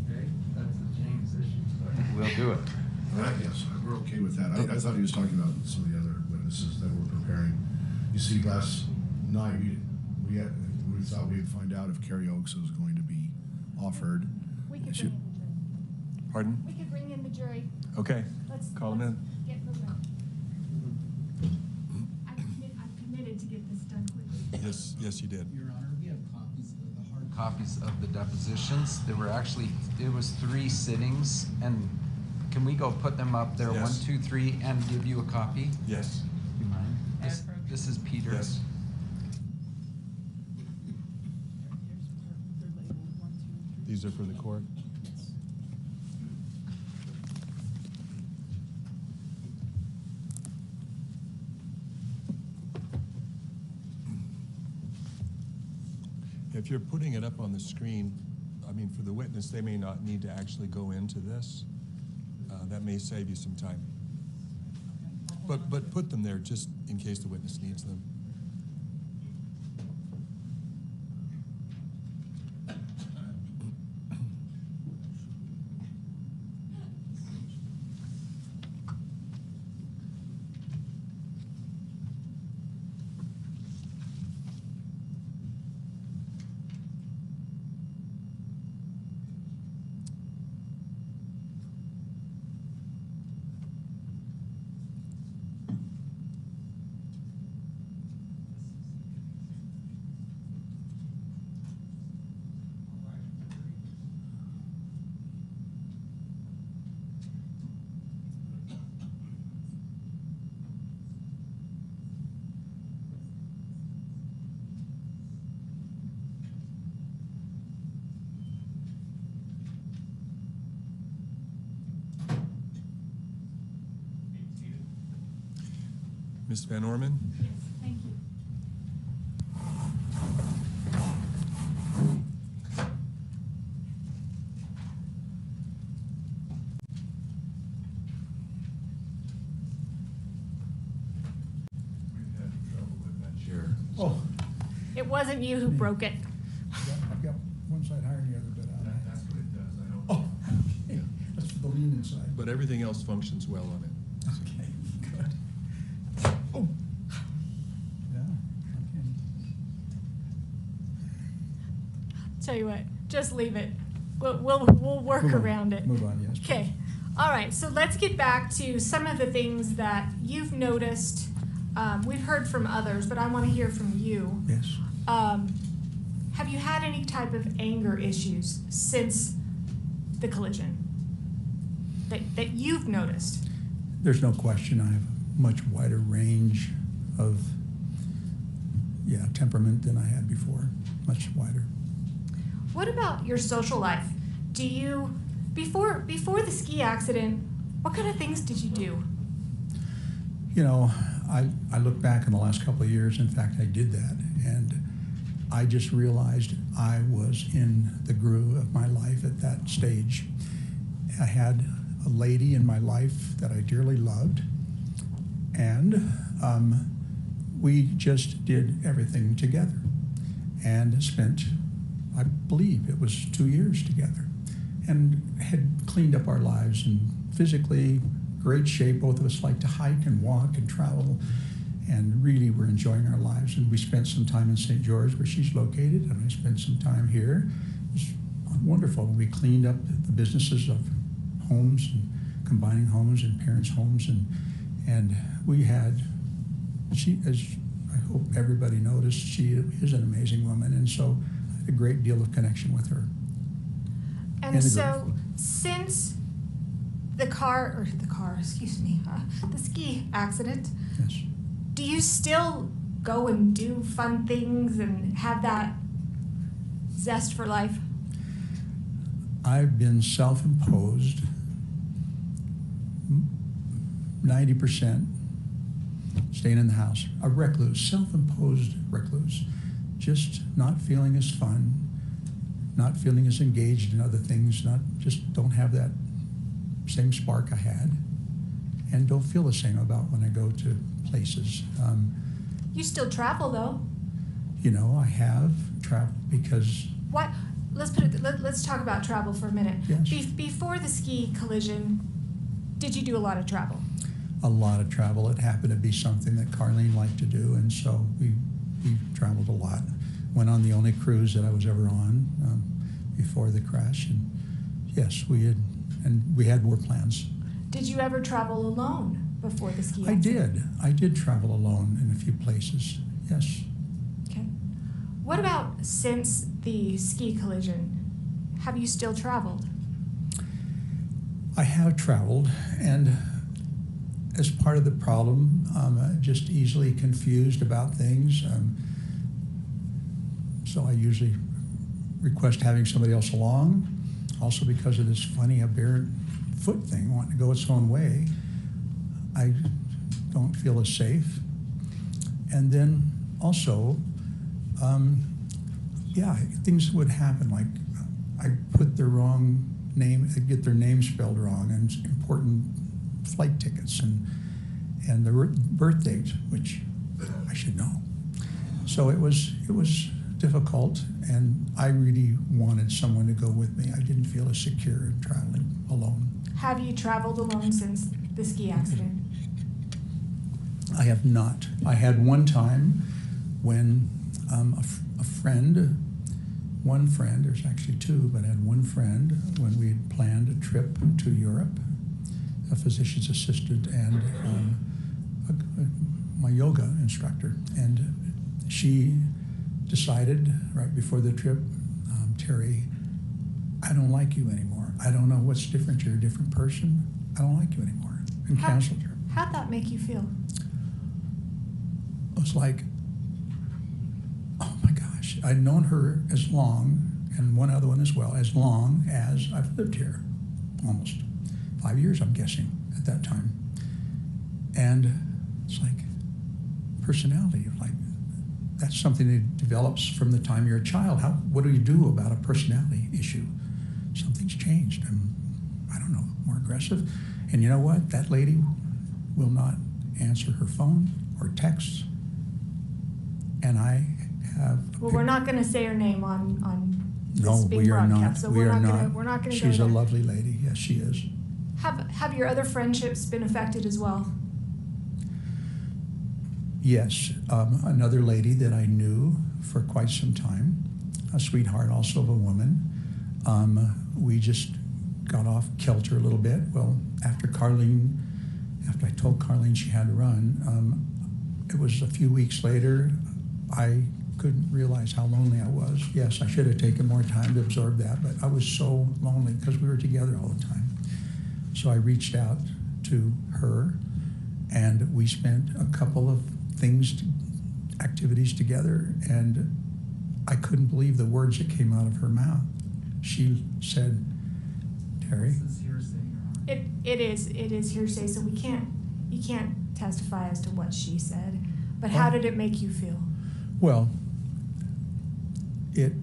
Okay, that's the James issue, but we'll do it. All right, yes, we're okay with that. I thought he was talking about some of the other witnesses that we're preparing. You see, last night, we thought we'd find out if Carrie Oakes was going to be offered. We could Should- bring in the jury. Pardon? We could bring in the jury. Okay, Let's call them in. Get moving. I've committed to get this done quickly. Yes, you did. Your Honor, we have copies of the hard copies of the depositions. There were actually, it was 3 sittings, and can we go put them up there, Yes. 1, 2, 3, and give you a copy? Yes. Do you mind? This is Peter. Yes. These are for the court? If you're putting it up on the screen, I mean, for the witness, they may not need to actually go into this. That may save you some time. But put them there just in case the witness needs them. Ms. Van Orman? Yes, thank you. We've had trouble with that chair. Oh, It wasn't you who broke it. I've got one side higher than the other, but That's what it does. I don't. oh, okay. That's the lean inside. But everything else functions well on it. Okay, good. Oh. Yeah, okay. Tell you what, just leave it. We'll work Move on. around it. Move on, yes. Okay. All right. So let's get back to some of the things that you've noticed. We've heard from others, but I want to hear from you. Yes. Have you had any type of anger issues since the collision that you've noticed? There's no question I have a much wider range of, temperament than I had before, much wider. What about your social life? Do you, before the ski accident, what kind of things did you do? You know, I look back in the last couple of years, in fact, I did that, and I just realized I was in the groove of my life at that stage. I had a lady in my life that I dearly loved, and we just did everything together and spent, I believe it was 2 years together, and had cleaned up our lives and physically great shape. Both of us like to hike and walk and travel, and really we're enjoying our lives. And we spent some time in St. George, where she's located, and I spent some time here. It was wonderful. We cleaned up the businesses of homes and combining homes and parents' homes, and we had, she, as I hope everybody noticed, she is an amazing woman, and so I had a great deal of connection with her. And so, since the ski accident, Yes. do you still go and do fun things and have that zest for life? I've been self-imposed 90% staying in the house, a recluse, self-imposed recluse, just not feeling as fun, not feeling as engaged in other things, just don't have that same spark I had, and don't feel the same about when I go to places. You still travel though. You know, I have traveled because. What? Let's talk about travel for a minute. Yes. Before the ski collision, did you do a lot of travel? A lot of travel. It happened to be something that Carlene liked to do, and so we traveled a lot. Went on the only cruise that I was ever on before the crash, and yes, we had more plans. Did you ever travel alone before the ski I accident? did. I did travel alone in a few places. Yes. Okay. What about since the ski collision? Have you still traveled? I have traveled, and as part of the problem, just easily confused about things. So I usually request having somebody else along. Also because of this funny aberrant foot thing, wanting to go its own way, I don't feel as safe. And then also, things would happen, like I put the wrong name, get their name spelled wrong, and important flight tickets, and the birth date, which I should know. So it was difficult, and I really wanted someone to go with me. I didn't feel as secure traveling alone. Have you traveled alone since the ski accident? I have not. I had one time when one friend, there's actually two, but I had one friend when we had planned a trip to Europe, a physician's assistant and my yoga instructor. And she decided right before the trip, Terry, I don't like you anymore. I don't know what's different. You're a different person. I don't like you anymore. And canceled her. How'd that make you feel? It was like, oh my gosh, I'd known her as long, and one other one as well, as long as I've lived here. Almost 5 years, I'm guessing, at that time. And it's like personality, like that's something that develops from the time you're a child. What do you do about a personality issue? Something's changed. I don't know, more aggressive. And you know what? That lady will not answer her phone or texts. And I have. Well, we're not going to say her name on No, this being we are not. broadcast, so We are not. We're not going to. She's a lovely lady. Yes, she is. Have your other friendships been affected as well? Yes, another lady that I knew for quite some time, a sweetheart, also of a woman. We just got off kilter a little bit. Well, after I told Carlene she had to run, it was a few weeks later, I couldn't realize how lonely I was. Yes, I should have taken more time to absorb that, but I was so lonely because we were together all the time. So I reached out to her, and we spent a couple of activities together, and I couldn't believe the words that came out of her mouth. She said, Terry. This is hearsay, Your Honor. It is hearsay, so you can't testify as to what she said. But how did it make you feel? Well, it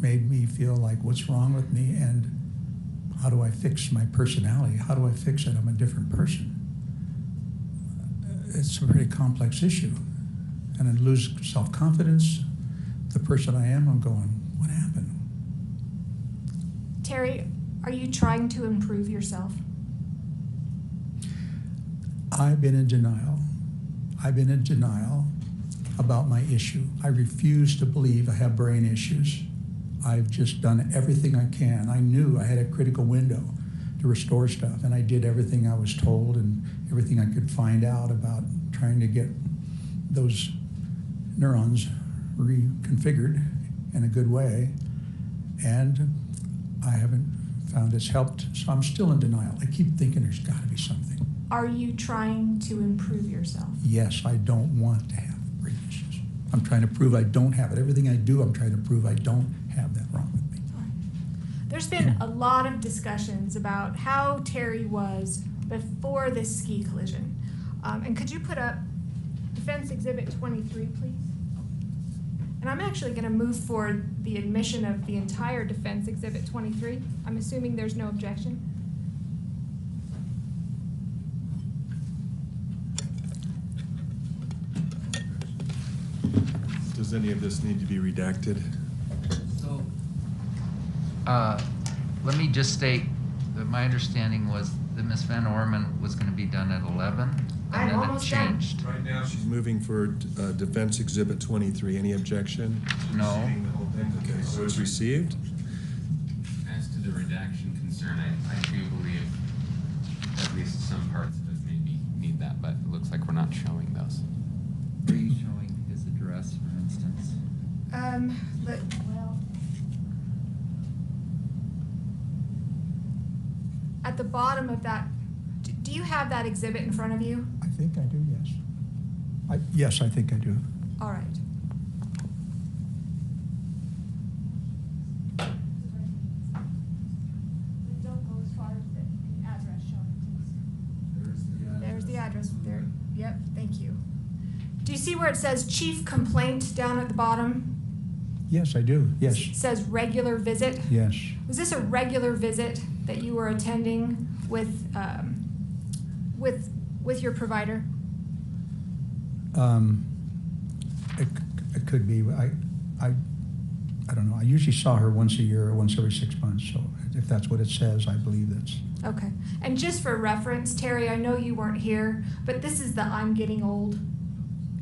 made me feel like, what's wrong with me, and how do I fix my personality? How do I fix it? I'm a different person. It's a pretty complex issue. And I lose self-confidence. The person I am, I'm going, what happened? Terry, are you trying to improve yourself? I've been in denial. I've been in denial about my issue. I refuse to believe I have brain issues. I've just done everything I can. I knew I had a critical window to restore stuff. And I did everything I was told and everything I could find out about trying to get those neurons reconfigured in a good way. And I haven't found it's helped, so I'm still in denial. I keep thinking there's got to be something. Are you trying to improve yourself? Yes, I don't want to have brain issues. I'm trying to prove I don't have it. Everything I do, I'm trying to prove I don't have that wrong with me. All right. There's been a lot of discussions about how Terry was before this ski collision. And could you put up Defense Exhibit 23, please? And I'm actually going to move for the admission of the entire Defense Exhibit 23. I'm assuming there's no objection. Does any of this need to be redacted? So, let me just state that my understanding was that Ms. Van Orman was going to be done at 11, I'm and then it almost done. changed. Right now, she's moving for Defense Exhibit 23. Any objection? No. Okay, so it's received. As to the redaction concern, I do believe at least some parts of it maybe need that, but it looks like we're not showing those. Are you showing his address, for instance? Well, at the bottom of that, do you have that exhibit in front of you? I think I do, yes. Yes, I think I do. All right. Don't go as far as the address showing, please. There's the address there. Yep, thank you. Do you see where it says chief complaint down at the bottom? Yes, I do, yes, It says regular visit. yes. Was this a regular visit that you were attending with your provider? It could be. I don't know. I usually saw her once a year or once every 6 months. So if that's what it says, I believe that's. Okay. And just for reference, Terry, I know you weren't here, but this is the I'm getting old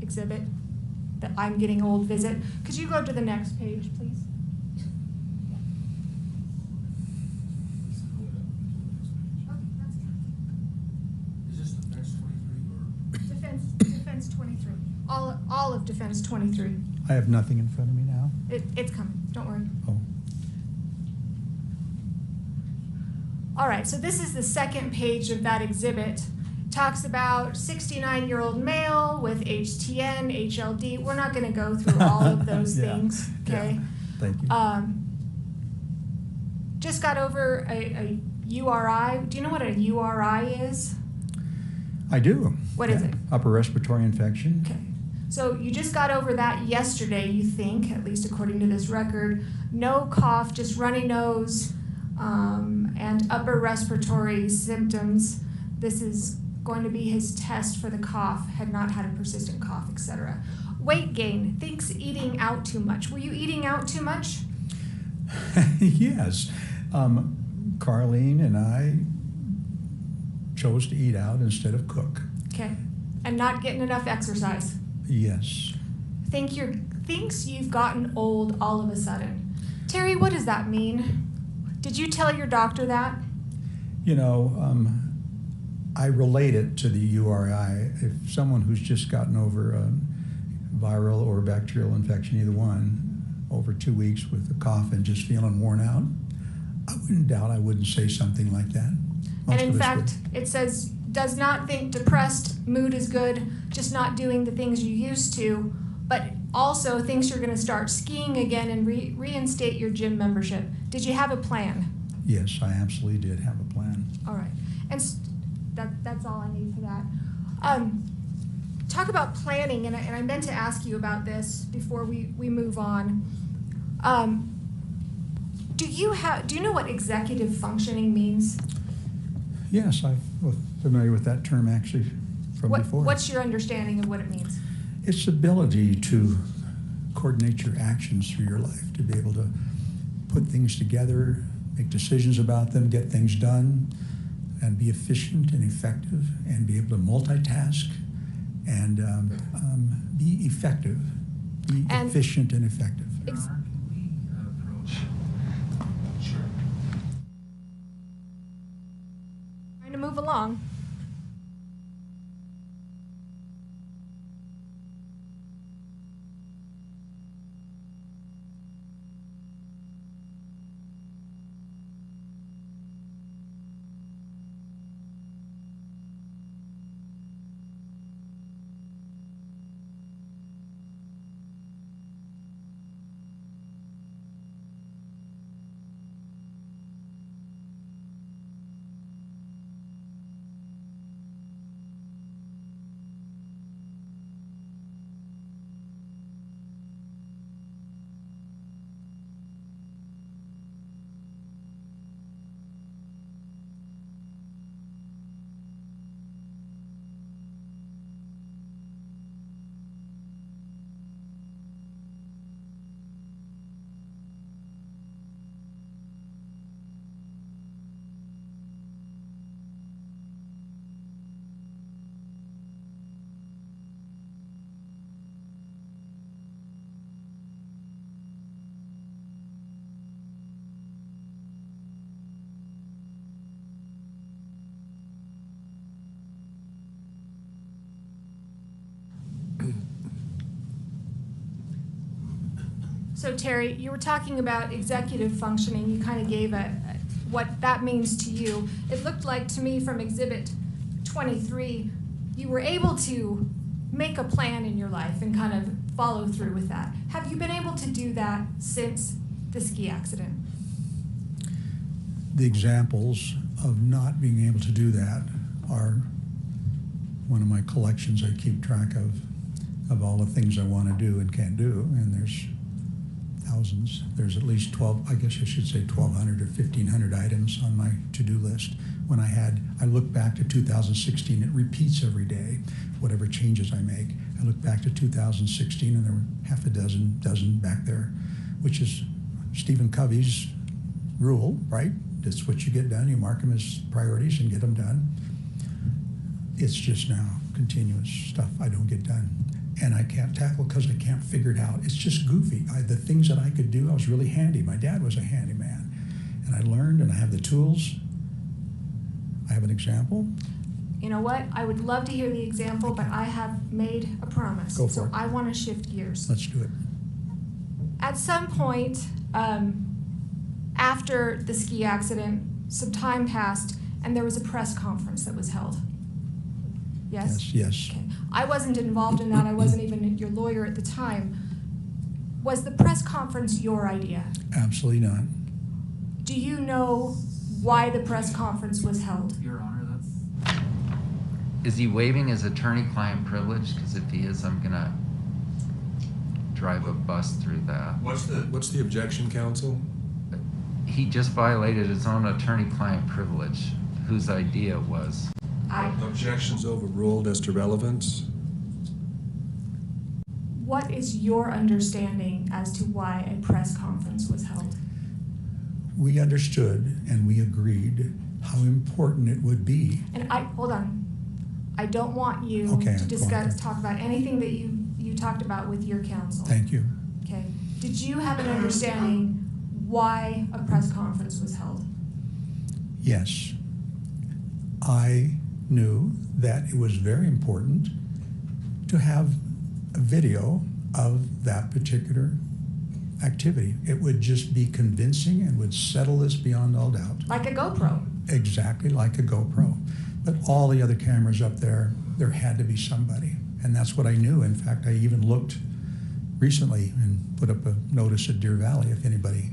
exhibit, the I'm getting old visit. Could you go to the next page, please? Is this Defense 23 or? Defense 23. All of Defense 23. I have nothing in front of me now. It's coming. Don't worry. Oh, All right, so this is the second page of that exhibit. Talks about 69-year-old male with HTN, HLD. We're not going to go through all of those Yeah, things, okay? yeah. Thank you. Just got over a URI. Do you know what a URI is? I do. What is it? Upper respiratory infection. Okay. So you just got over that yesterday, you think, at least according to this record. No cough, just runny nose, and upper respiratory symptoms. This is going to be his test for the cough, had not had a persistent cough, etc. Weight gain, thinks eating out too much. Were you eating out too much? Yes. Carlene and I chose to eat out instead of cook. Okay. And not getting enough exercise. Yes. Thinks you've gotten old all of a sudden. Terry, what does that mean? Did you tell your doctor that? You know, I relate it to the URI. If someone who's just gotten over a viral or bacterial infection, either one, over 2 weeks with a cough and just feeling worn out, I wouldn't doubt I wouldn't say something like that. Most And in of us fact, would. it says, does not think depressed, mood is good, just not doing the things you used to, but also thinks you're going to start skiing again and reinstate your gym membership. Did you have a plan? Yes, I absolutely did have a plan. All right. And that's all I need for that. Talk about planning, and I meant to ask you about this before we move on. Do you know what executive functioning means? Yes, I'm familiar with that term actually from before. What's your understanding of what it means? It's the ability to coordinate your actions through your life, to be able to put things together, make decisions about them, get things done, and be efficient and effective, and be able to multitask and be effective, be efficient and effective. Can we approach? Sure. move along. So Terry, you were talking about executive functioning. You kind of gave what that means to you. It looked like to me from Exhibit 23, you were able to make a plan in your life and kind of follow through with that. Have you been able to do that since the ski accident? The examples of not being able to do that are one of my collections I keep track of all the things I want to do and can't do, and there's thousands. There's at least 12, I guess I should say 1,200 or 1,500 items on my to-do list. When I look back to 2016, it repeats every day, whatever changes I make. I look back to 2016 and there were half a dozen back there, which is Stephen Covey's rule, right? That's what you get done. You mark them as priorities and get them done. It's just now continuous stuff I don't get done. And I can't tackle because I can't figure it out. It's just goofy. The things that I could do, I was really handy. My dad was a handyman. And I learned, and I have the tools. I have an example. You know what? I would love to hear the example, but I have made a promise. Go for so it. I want to shift gears. Let's do it. At some point, after the ski accident, some time passed, and there was a press conference that was held. Yes? Yes. Okay. I wasn't involved in that. I wasn't even your lawyer at the time. Was the press conference your idea? Absolutely not. Do you know why the press conference was held? Your Honor, that's... Is he waiving his attorney-client privilege? Because if he is, I'm gonna drive a bus through that. What's the objection, counsel? He just violated his own attorney-client privilege, whose idea it was. Objections overruled as to relevance. What is your understanding as to why a press conference was held? We understood and we agreed how important it would be. And hold on. I don't want you Okay, to talk about anything that you talked about with your counsel. Thank you. Okay. Did you have an understanding why a press conference was held? Yes. I knew that it was very important to have a video of that particular activity. It would just be convincing and would settle this beyond all doubt. Like a GoPro. Exactly like a GoPro. But all the other cameras up there had to be somebody. And that's what I knew. In fact, I even looked recently and put up a notice at Deer Valley if anybody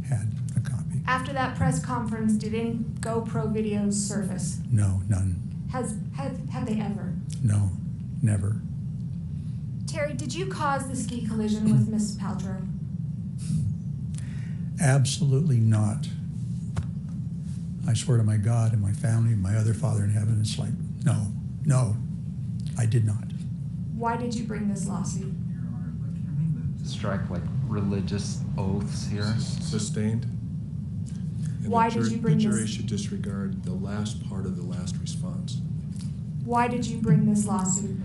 had a copy. After that press conference, did any GoPro videos surface? No, none. Have they ever? No, never. Terry, did you cause the ski collision with Miss Paltrow? Absolutely not. I swear to my God and my family and my other Father in heaven, it's like, no, I did not. Why did you bring this lawsuit? Your Honor, but can we move to... Strike like religious oaths here. Sustained. And Why did you bring the jury this- should disregard the last part of the last response. Why did you bring this lawsuit?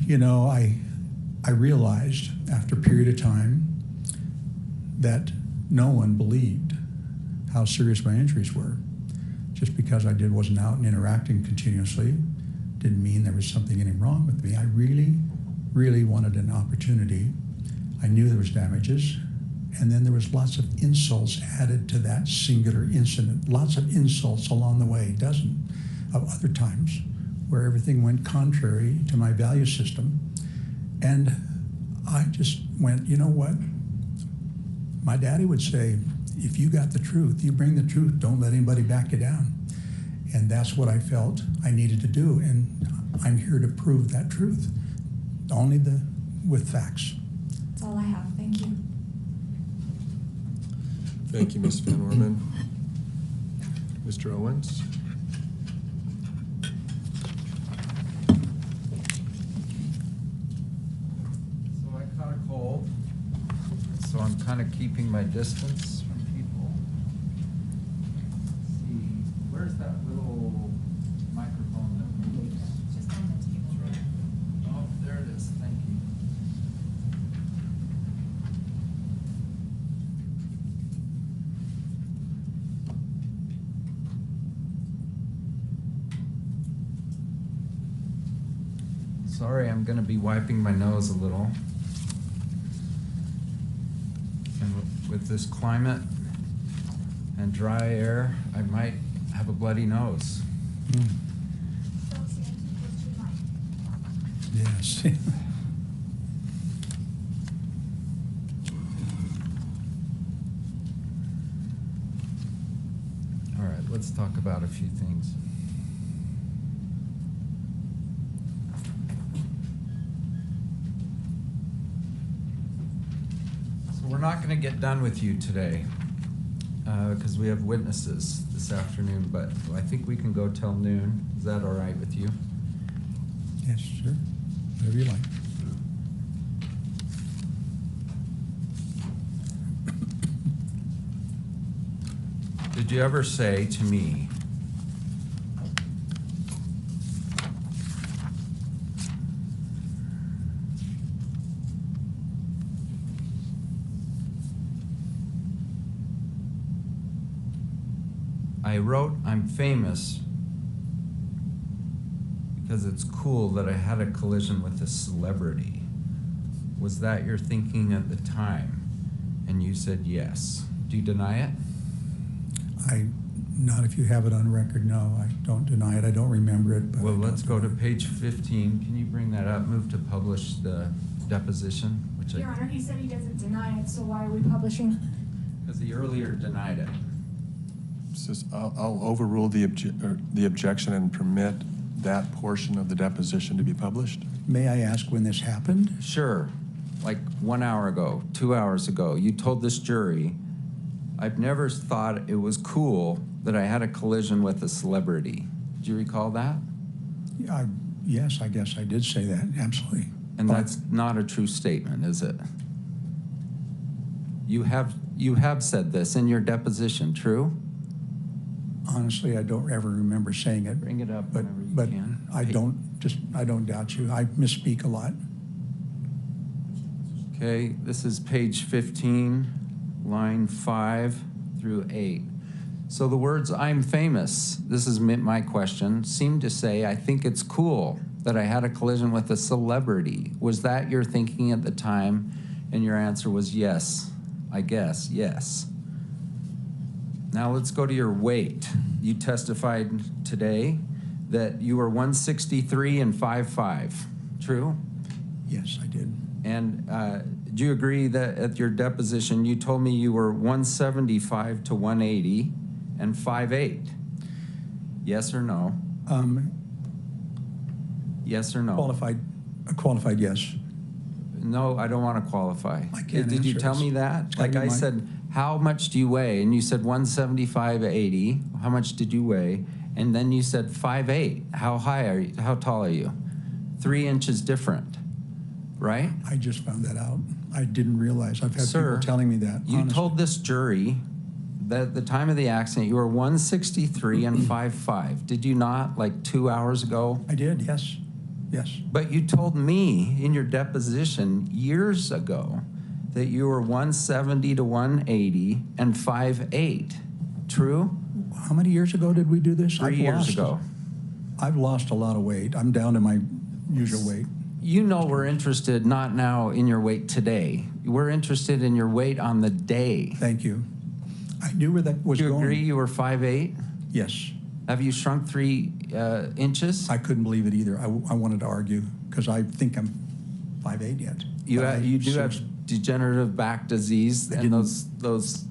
You know, I realized after a period of time that no one believed how serious my injuries were. Just because I wasn't out and interacting continuously didn't mean there was something any wrong with me. I really, really wanted an opportunity. I knew there was damages, and then there was lots of insults added to that singular incident. Lots of insults along the way, dozen of other times where everything went contrary to my value system. And I just went, you know what? My daddy would say, if you got the truth, you bring the truth, don't let anybody back you down. And that's what I felt I needed to do. And I'm here to prove that truth, only with facts. That's all I have. Thank you. Thank you, Ms. Van Orman. Mr. Owens? So I caught a cold, so I'm kind of keeping my distance from people. Let's see, where's that little microphone that moves? Just on the table. Oh, there it is, thank you. Sorry, I'm gonna be wiping my nose a little. And with this climate and dry air, I might have a bloody nose. Yes. All right, let's talk about a few things. So we're not going to get done with you today because we have witnesses this afternoon, but I think we can go till noon. Is that all right with you? Yes, sure. Whatever you like. Did you ever say to me, I wrote I'm famous because it's cool that I had a collision with a celebrity? Was that your thinking at the time? And you said yes. Do you deny it? Not if you have it on record, no. I don't deny it. I don't remember it. But Well, I don't let's go to deny it. page 15. Can you bring that up? Move to publish the deposition, which Your Honor, he said he doesn't deny it, so why are we publishing? because he earlier denied it. I'll overrule the objection and permit that portion of the deposition to be published. May I ask when this happened? Sure, like 1 hour ago, 2 hours ago, you told this jury, I've never thought it was cool that I had a collision with a celebrity. Do you recall that? Yes, I guess I did say that, absolutely. And But that's not a true statement, is it? You have said this in your deposition, true? honestly, I don't ever remember saying it. Bring it up But, whenever you but can. I don't doubt you. I misspeak a lot. Okay, this is page 15, line 5 through 8. So the words "I'm famous," this is my question, seem to say, I think it's cool that I had a collision with a celebrity. Was that your thinking at the time? And your answer was yes, I guess, yes. Now let's go to your weight. You testified today that you were 163 and 5'5", true? Yes, I did. And do you agree that at your deposition you told me you were 175 to 180 and 5'8"? Yes or no? Yes or no? Qualified, yes. No, I don't want to qualify. I can't Did you answer tell this. me that? It's Like gotta be I mine. said, how much do you weigh? And you said 175, 80. How much did you weigh? And then you said 5'8". How high are you? How tall are you? 3 inches different, right? I just found that out. I didn't realize. I've had Sir, people telling me that. You honestly. told this jury that at the time of the accident you were 163 and 5'5". Did you not, like 2 hours ago? I did, yes. Yes. But you told me in your deposition years ago that you were 170 to 180 and 5'8". true? How many years ago did we do this? 3 years ago. I've lost a lot of weight. I'm down to my usual weight. You know we're interested not now in your weight today. We're interested in your weight on the day. Thank you. I knew where that was Do you going. agree you were 5'8"? Yes. Have you shrunk 3 inches? I couldn't believe it either. I wanted to argue because I think I'm 5'8" yet. You do have degenerative back disease, and those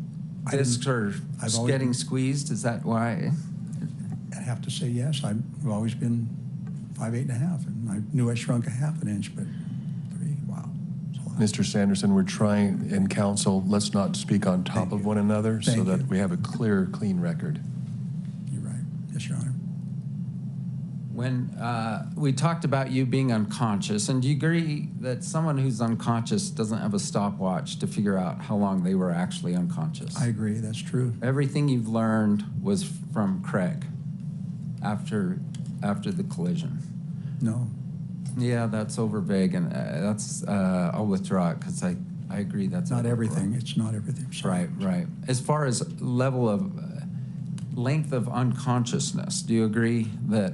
discs are getting squeezed. Is that why? I have to say yes. I've always been 5'8" and I knew I shrunk a half an inch, but 3, wow. Mr. Sanderson, we're trying, in council, let's not speak on top of one another so that we have a clear, clean record. You're right. Yes, Your Honor. When we talked about you being unconscious, and do you agree that someone who's unconscious doesn't have a stopwatch to figure out how long they were actually unconscious? I agree. That's true. Everything you've learned was from Craig after the collision. No. Yeah, that's over vague, and I'll withdraw it because I agree that's Not over everything. broad. It's not everything. Sorry. Right. As far as level of length of unconsciousness, do you agree that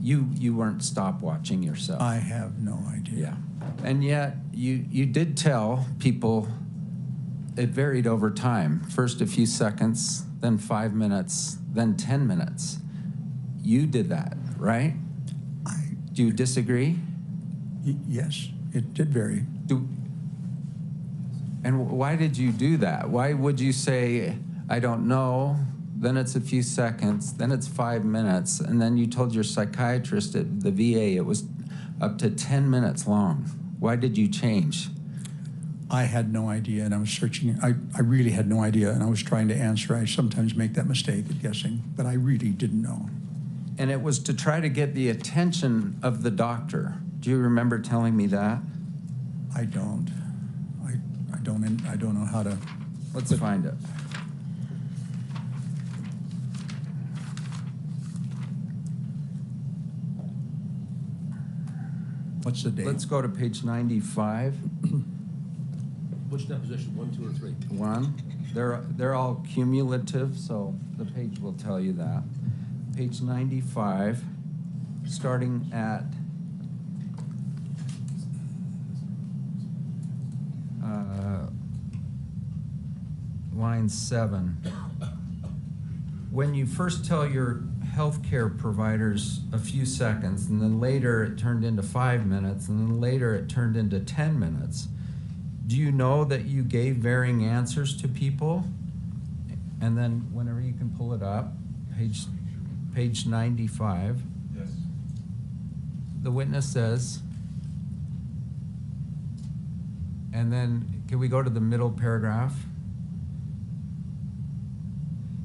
you weren't stopwatching yourself? I have no idea. Yeah. And yet you did tell people it varied over time. First a few seconds, then 5 minutes, then 10 minutes. You did that, right? Do you disagree? Yes, it did vary. And why did you do that? Why would you say, I don't know, then it's a few seconds, then it's 5 minutes, and then you told your psychiatrist at the VA it was up to 10 minutes long? Why did you change? I had no idea, and I was searching. I really had no idea, and I was trying to answer. I sometimes make that mistake of guessing, but I really didn't know. And it was to try to get the attention of the doctor. Do you remember telling me that? I don't. I don't know how to. Let's find it. What's the date? Let's go to page 95. Which deposition, 1, 2, or 3? 1. They're all cumulative, so the page will tell you that. Page 95, starting at line 7. When you first tell your healthcare providers a few seconds, and then later it turned into 5 minutes, and then later it turned into 10 minutes, do you know that you gave varying answers to people? And then whenever you can pull it up, page 95. Yes. The witness says, and then can we go to the middle paragraph?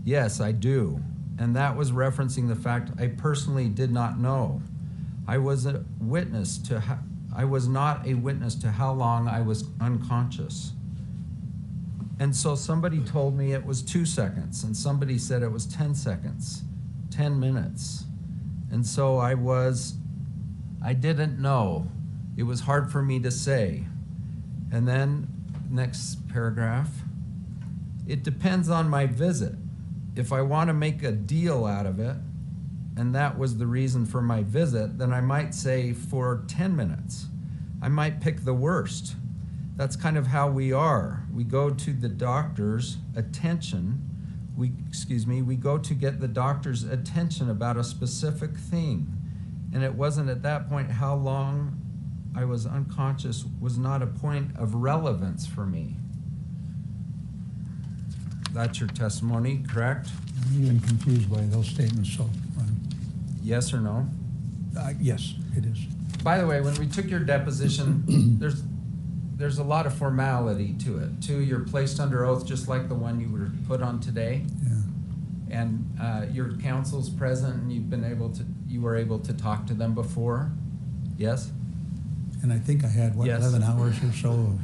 Yes, I do. And that was referencing the fact I personally did not know. I was not a witness to how long I was unconscious. And so somebody told me it was 2 seconds, and somebody said it was 10 seconds, 10 minutes. And so I didn't know. It was hard for me to say. And then, next paragraph, it depends on my visit. If I want to make a deal out of it, and that was the reason for my visit, then I might say for 10 minutes. I might pick the worst. That's kind of how we are. We go to the doctor's attention. We go to get the doctor's attention about a specific thing. And it wasn't at that point how long I was unconscious was not a point of relevance for me. That's your testimony, correct? I'm even confused by those statements, so. Yes or no? Yes, it is. By the way, when we took your deposition, there's a lot of formality to it. Too, you're placed under oath just like the one you were put on today. Yeah. And your counsel's present, and you were able to talk to them before. Yes? And I think I had, Yes. 11 hours or so of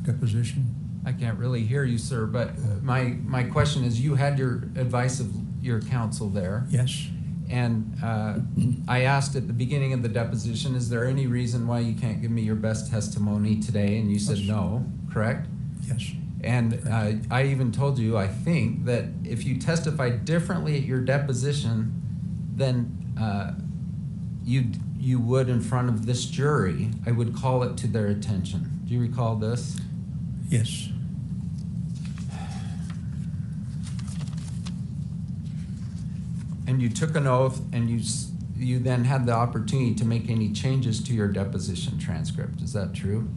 deposition? I can't really hear you, sir, but my question is, you had your advice of your counsel there. Yes. And I asked at the beginning of the deposition, is there any reason why you can't give me your best testimony today? And you said Yes. no, correct? Yes. And I even told you, I think, that if you testified differently at your deposition than you would in front of this jury, I would call it to their attention. Do you recall this? Yes. And you took an oath, and you then had the opportunity to make any changes to your deposition transcript. Is that true?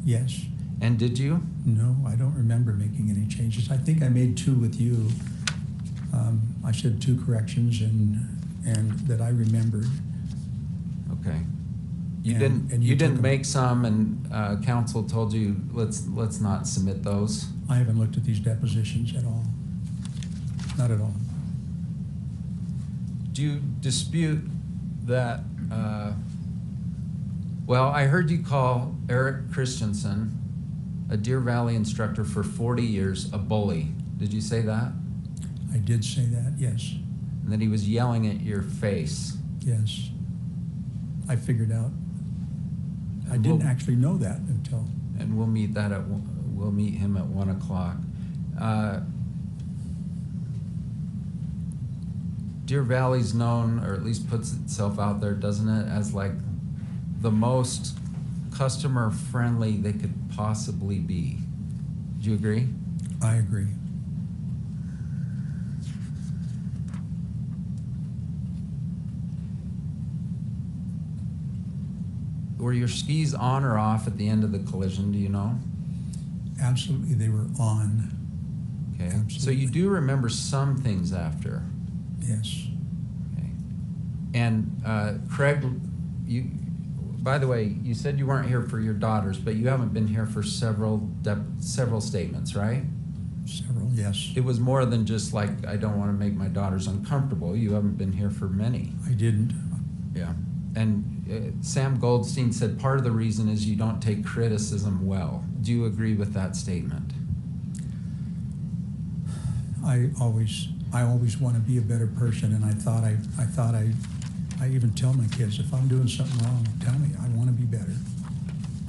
Yes. And did you? No, I don't remember making any changes. I think I made 2 with you. I said 2 corrections and that I remembered. Okay. You And- didn't. and you You took didn't them. make some, and counsel told you let's not submit those. I haven't looked at these depositions at all. Not at all. Do you dispute that? Well, I heard you call Eric Christensen, a Deer Valley instructor for 40 years, a bully. Did you say that? I did say that, yes. And that he was yelling at your face. Yes. I figured out. I And didn't we'll- actually know that until. And we'll meet him at 1 o'clock. Deer Valley's known, or at least puts itself out there, doesn't it, as like the most customer friendly they could possibly be. Do you agree? I agree. Were your skis on or off at the end of the collision, do you know? Absolutely, they were on. Okay. So Absolutely. you do remember some things after. Yes. Okay. And Craig, by the way, you said you weren't here for your daughters, but you haven't been here for several statements, right? Several, yes. It was more than just like, I don't want to make my daughters uncomfortable. You haven't been here for many. I didn't. Yeah. And Sam Goldstein said part of the reason is you don't take criticism well. Do you agree with that statement? I always want to be a better person, and I even tell my kids, if I'm doing something wrong, tell me. I want to be better.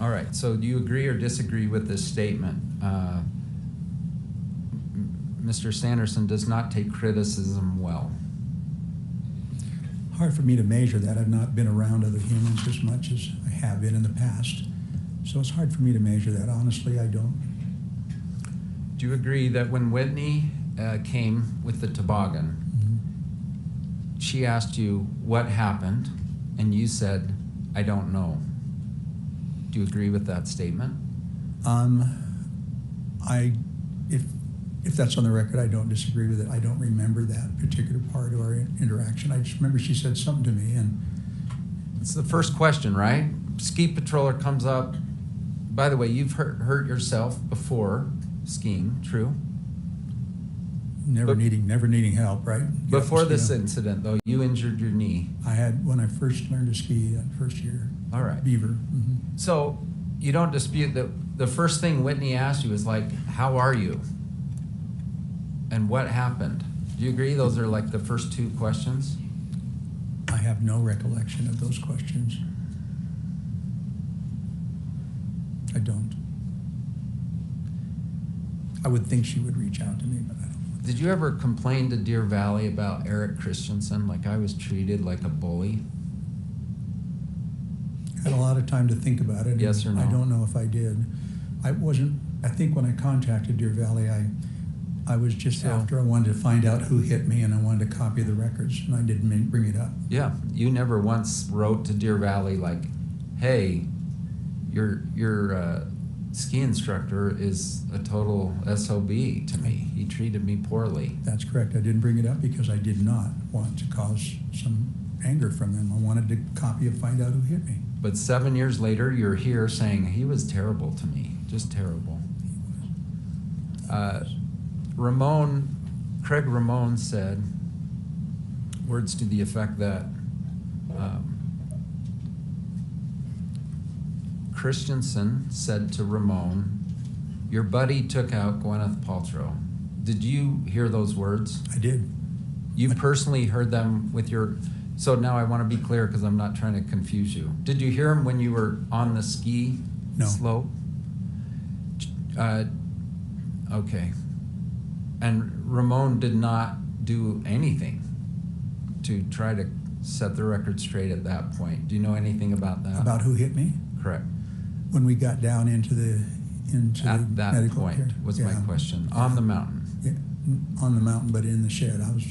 All right. So do you agree or disagree with this statement? Mr. Sanderson does not take criticism well. Hard for me to measure that. I've not been around other humans as much as I have been in the past. So it's hard for me to measure that. Honestly, I don't. Do you agree that when Whitney came with the toboggan, she asked you what happened, and you said, I don't know. Do you agree with that statement? If that's on the record, I don't disagree with it. I don't remember that particular part of our interaction. I just remember she said something to me, and It's the first question, right? Ski patroller comes up. By the way, you've hurt yourself before skiing, true? never But- needing help, right? Get up Before and ski this down. incident, though, you injured your knee. I had, when I first learned to ski that first year. All right. Beaver. So you don't dispute that the first thing Whitney asked you was like, how are you? And what happened? Do you agree those are like the first 2 questions? I have no recollection of those questions. I don't. I would think she would reach out to me, but I don't. Did you ever complain to Deer Valley about Eric Christensen, like I was treated like a bully? Had a lot of time to think about it. Yes or no? I don't know if I did. I think when I contacted Deer Valley, I was just So- after I wanted to find out who hit me, and I wanted to copy the records, and I didn't bring it up. Yeah, you never once wrote to Deer Valley like, hey, your ski instructor is a total SOB to me. He treated me poorly. That's correct. I didn't bring it up because I did not want to cause some anger from them. I wanted to copy and find out who hit me. But 7 years later, you're here saying he was terrible to me, just terrible. Craig Ramon said words to the effect that Christensen said to Ramon, your buddy took out Gwyneth Paltrow. Did you hear those words? I did. You personally heard them with your... So now I want to be clear because I'm not trying to confuse you. Did you hear them when you were on the ski No. slope? Okay. And Ramon did not do anything to try to set the record straight at that point. Do you know anything about that? About who hit me? Correct. When we got down into the At that medical point care. was Yeah. my question. Yeah. On the mountain. Yeah, on the mountain, but in the shed. I was.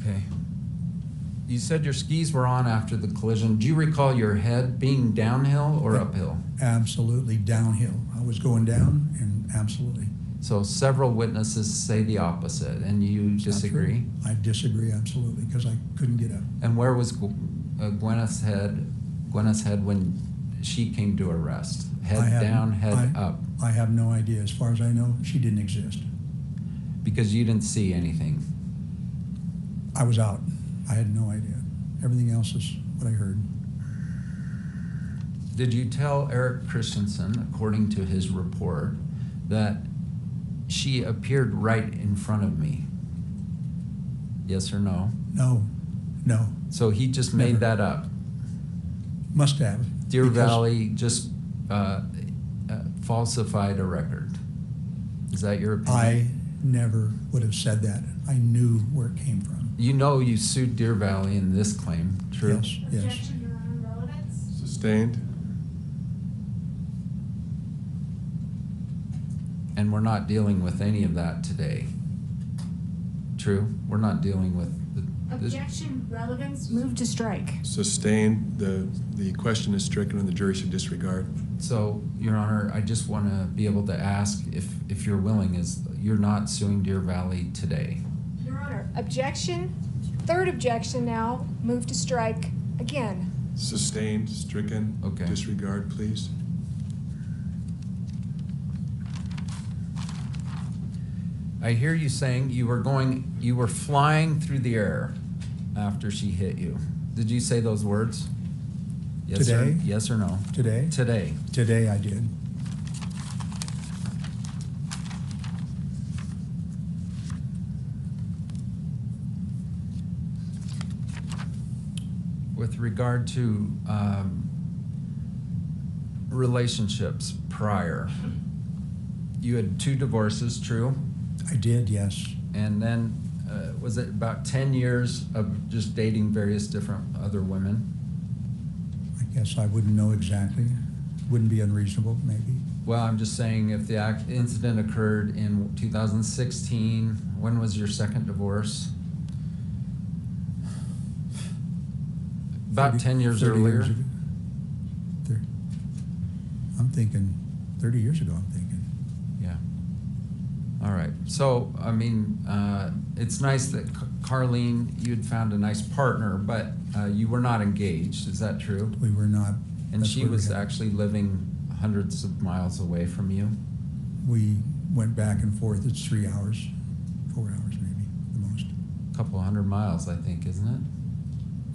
Okay. You said your skis were on after the collision. Do you recall your head being downhill or uphill? Absolutely downhill. I was going down, and absolutely. So several witnesses say the opposite, and you It's not disagree? true. I disagree absolutely because I couldn't get up. And where was Gwyneth's head when she came to arrest? Head down, head up? I have no idea. As far as I know, she didn't exist. Because you didn't see anything. I was out. I had no idea. Everything else is what I heard. Did you tell Eric Christensen, according to his report, that she appeared right in front of me? Yes or no? No. So he just made Never. that up. Must have. Deer because Valley just falsified a record. Is that your opinion? I never would have said that. I knew where it came from. You know you sued Deer Valley in this claim, true? Yes, yes. Objection, Your Honor, relevance? Sustained. And we're not dealing with any of that today. True? We're not dealing with this. Objection, relevance, move to strike. Sustained. The question is stricken and the jury should disregard. So, Your Honor, I just want to be able to ask if you're willing, is you're not suing Deer Valley today? Your Honor, objection, third objection now, move to strike again. Sustained, stricken, Okay. disregard, please. I hear you saying you were flying through the air after she hit you. Did you say those words? Yes Today? Or, yes or no? Today? Today. Today I did. With regard to relationships prior, you had 2 divorces, true? I did, yes. And then was it about 10 years of just dating various different other women? I guess I wouldn't know exactly. Wouldn't be unreasonable, maybe. Well, I'm just saying if the incident occurred in 2016, when was your second divorce? About 10 years 30 earlier? ago. I'm thinking 30 years ago, I'm thinking. Yeah. All right. So, I mean, it's nice that Carlene, you'd found a nice partner, but you were not engaged. Is that true? We were not. And That's she where we was had- actually living hundreds of miles away from you? We went back and forth. It's 3 hours, 4 hours maybe, the most. A couple 100 miles, I think, isn't it?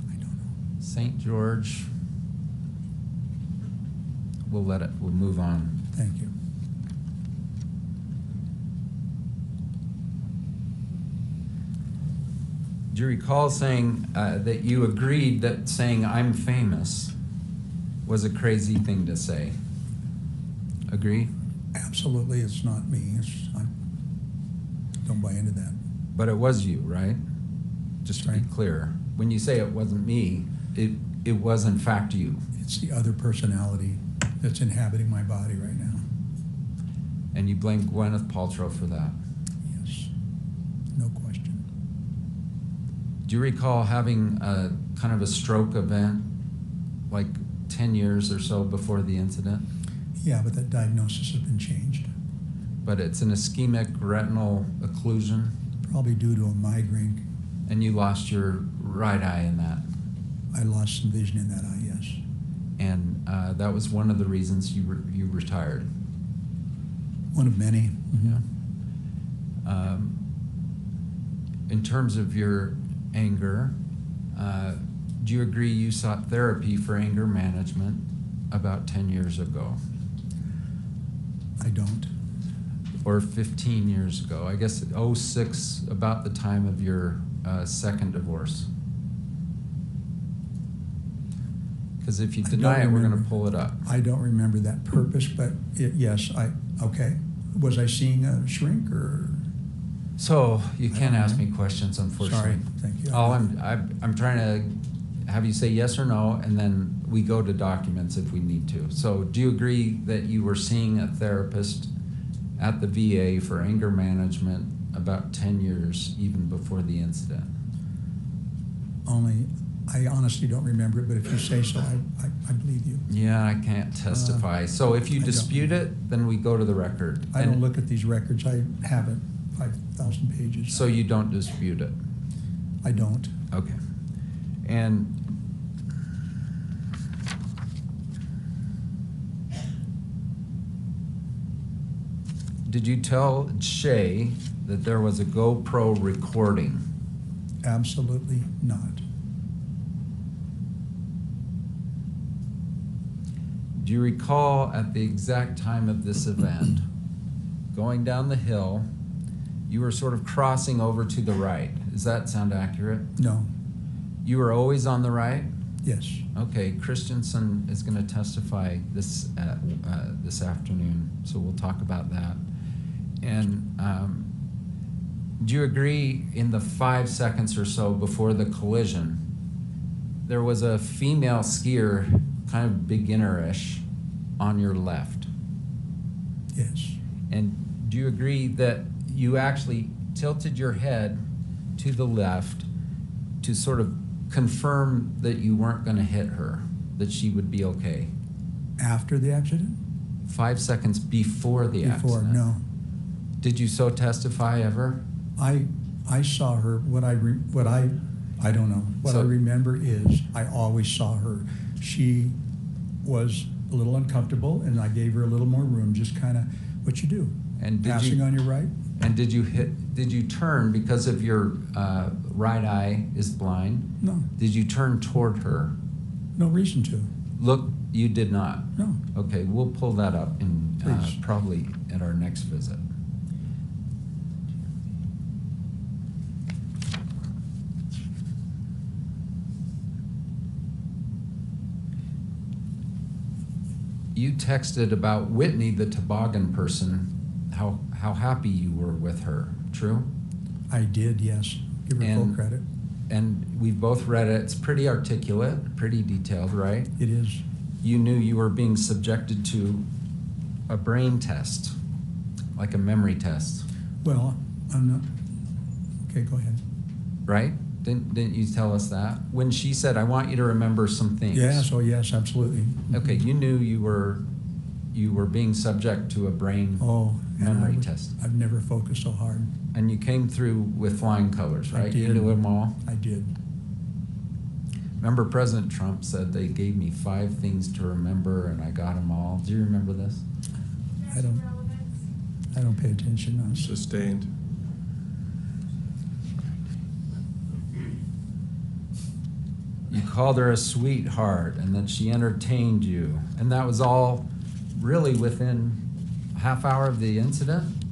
I don't know. St. George. We'll move on. Thank you. Do you recall saying that you agreed that saying I'm famous was a crazy thing to say? Agree? Absolutely, it's not me. I don't buy into that. But it was you, right? Just to be Right. clear. When you say it wasn't me, it was in fact you. It's the other personality that's inhabiting my body right now. And you blame Gwyneth Paltrow for that. Yes, no question. Do you recall having a kind of a stroke event like 10 years or so before the incident? Yeah, but that diagnosis has been changed. But it's an ischemic retinal occlusion, Probably due to a migraine. and you lost your right eye in that. I lost some vision in that eye, yes. And that was one of the reasons you retired. One of many. Mhm. Yeah. In terms of your anger, do you agree you sought therapy for anger management about 10 years ago? I don't. Or 15 years ago? I guess 06, about the time of your second divorce. Because if you I don't deny it, we're going to remember. pull it up. I don't remember that purpose, but yes, okay. Was I seeing a shrink or? So you I can't don't ask know. me questions, unfortunately. Sorry, thank you. All I'm trying to have you say yes or no, and then we go to documents if we need to. So do you agree that you were seeing a therapist at the VA for anger management about 10 years even before the incident? I honestly don't remember it, but if you say so, I believe you. Yeah, I can't testify. So if you I don't. dispute it, then we go to the record. I And don't look at these records. I haven't 5,000 pages. So you don't dispute it? I don't. Okay. And did you tell Shay that there was a GoPro recording? Absolutely not. Do you recall at the exact time of this event, going down the hill, you were sort of crossing over to the right? Does that sound accurate? No. You were always on the right? Yes. Okay, Christensen is going to testify this afternoon, so we'll talk about that. And do you agree in the 5 seconds or so before the collision, there was a female skier, kind of beginnerish, on your left? Yes. And do you agree that you actually tilted your head to the left to sort of confirm that you weren't going to hit her, that she would be okay? After the accident? 5 seconds before the accident. Before, no. Did you so testify ever? I saw her. I don't know. What I So- remember is I always saw her. She was a little uncomfortable, and I gave her a little more room, just kind of what you do. And did Passing you, on your right? And did you turn because of your right eye is blind? No. Did you turn toward her? No reason to. Look, you did not. No. Okay, we'll pull that up in Please. probably at our next visit. You texted about Whitney, the toboggan person, how happy you were with her. True? I did, yes. Give her full And- credit. And we've both read it. It's pretty articulate, pretty detailed, right? It is. You knew you were being subjected to a brain test, like a memory test, Well, I'm not. Okay, go ahead. right? Didn't you tell us that? When she said, I want you to remember some things. Yes, oh yes, absolutely. Okay, you knew you were being subject to a brain Oh, and memory test. I've never focused so hard. And you came through with flying colors, I right? You did. knew them all? I did. Remember President Trump said they gave me 5 things to remember and I got them all. Do you remember this? I don't pay attention, honestly. Sustained. You called her a sweetheart and that she entertained you. And that was all really within a half hour of the incident?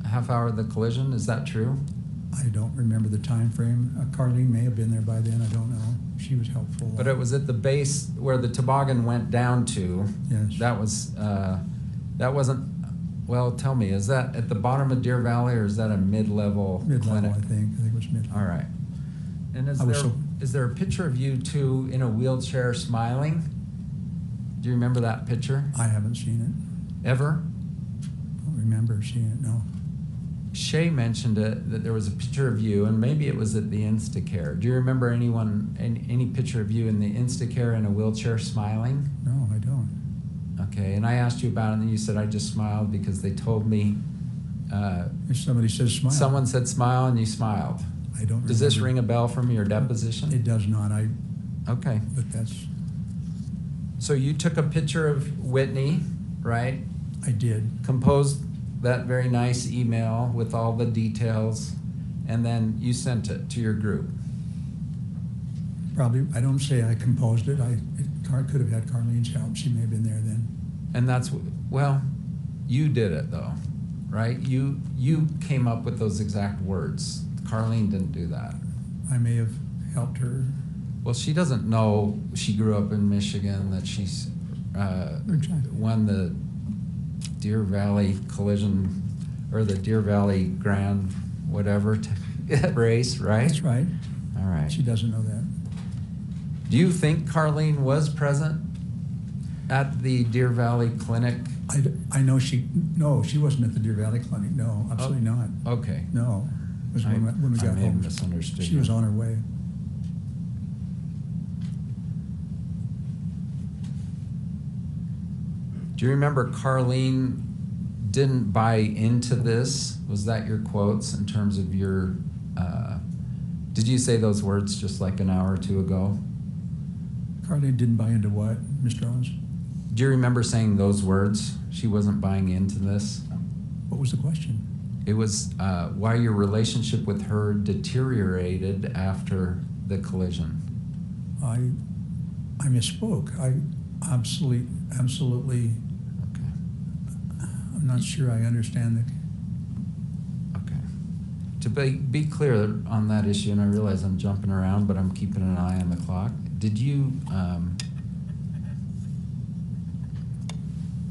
A half hour of the collision? Is that true? I don't remember the time frame. Carlene may have been there by then. I don't know. She was helpful. But it was at the base where the toboggan went down to. Yes. That wasn't, well, tell me, is that at the bottom of Deer Valley or is that a mid-level Mid-level, clinic? I think. I think it was mid-level. All right. And I was so- is there a picture of you two in a wheelchair smiling? Do you remember that picture? I haven't seen it. Ever? Don't remember seeing it, no. Shay mentioned it, that there was a picture of you, and maybe it was at the Instacare. Do you remember any picture of you in the Instacare in a wheelchair smiling? No, I don't. Okay, and I asked you about it, and you said, I just smiled because they told me, If somebody says smile. someone said smile, and you smiled. I don't Does this remember. ring a bell from your deposition? It does not. Okay. But that's, So you took a picture of Whitney, right? I did. Composed that very nice email with all the details, and then you sent it to your group. Probably, I don't say I composed it. Could have had Carlene's help. She may have been there then. And that's, well, you did it though, right? You came up with those exact words. Carlene didn't do that. I may have helped her. Well, she doesn't know she grew up in Michigan, that she's Exactly. won the Deer Valley collision, or the Deer Valley Grand whatever race, right? That's right. All right. She doesn't know that. Do you think Carlene was present at the Deer Valley Clinic? I know no, she wasn't at the Deer Valley Clinic. No, absolutely not. Okay. No, it was when we I got may have home. misunderstood She you. was on her way. Do you remember Carlene didn't buy into this? Was that your quotes in terms of your, did you say those words just like an hour or two ago? Carly didn't buy into what, Mr. Owens? Do you remember saying those words? She wasn't buying into this? What was the question? It was why your relationship with her deteriorated after the collision. I misspoke. I absolutely, Okay. I'm not sure I understand the. Okay. To be clear on that issue, and I realize I'm jumping around, but I'm keeping an eye on the clock. Did you,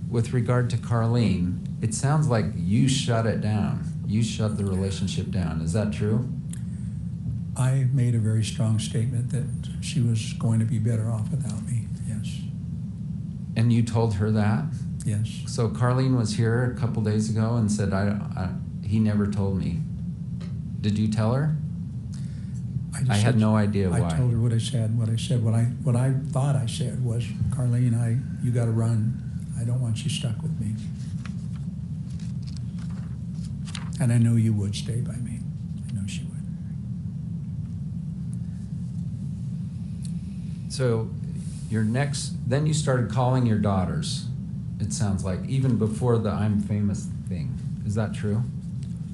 with regard to Carlene, it sounds like you shut it down. You shut the relationship down. Is that true? I made a very strong statement that she was going to be better off without me. Yes. And you told her that? Yes. So Carlene was here a couple days ago and said, he never told me. Did you tell her? just I had said- no idea why. I told her what I said. What I thought I said was, Carlene, you got to run. I don't want you stuck with me. And I know you would stay by me. I know she would. So then you started calling your daughters, it sounds like, even before the I'm famous thing. Is that true?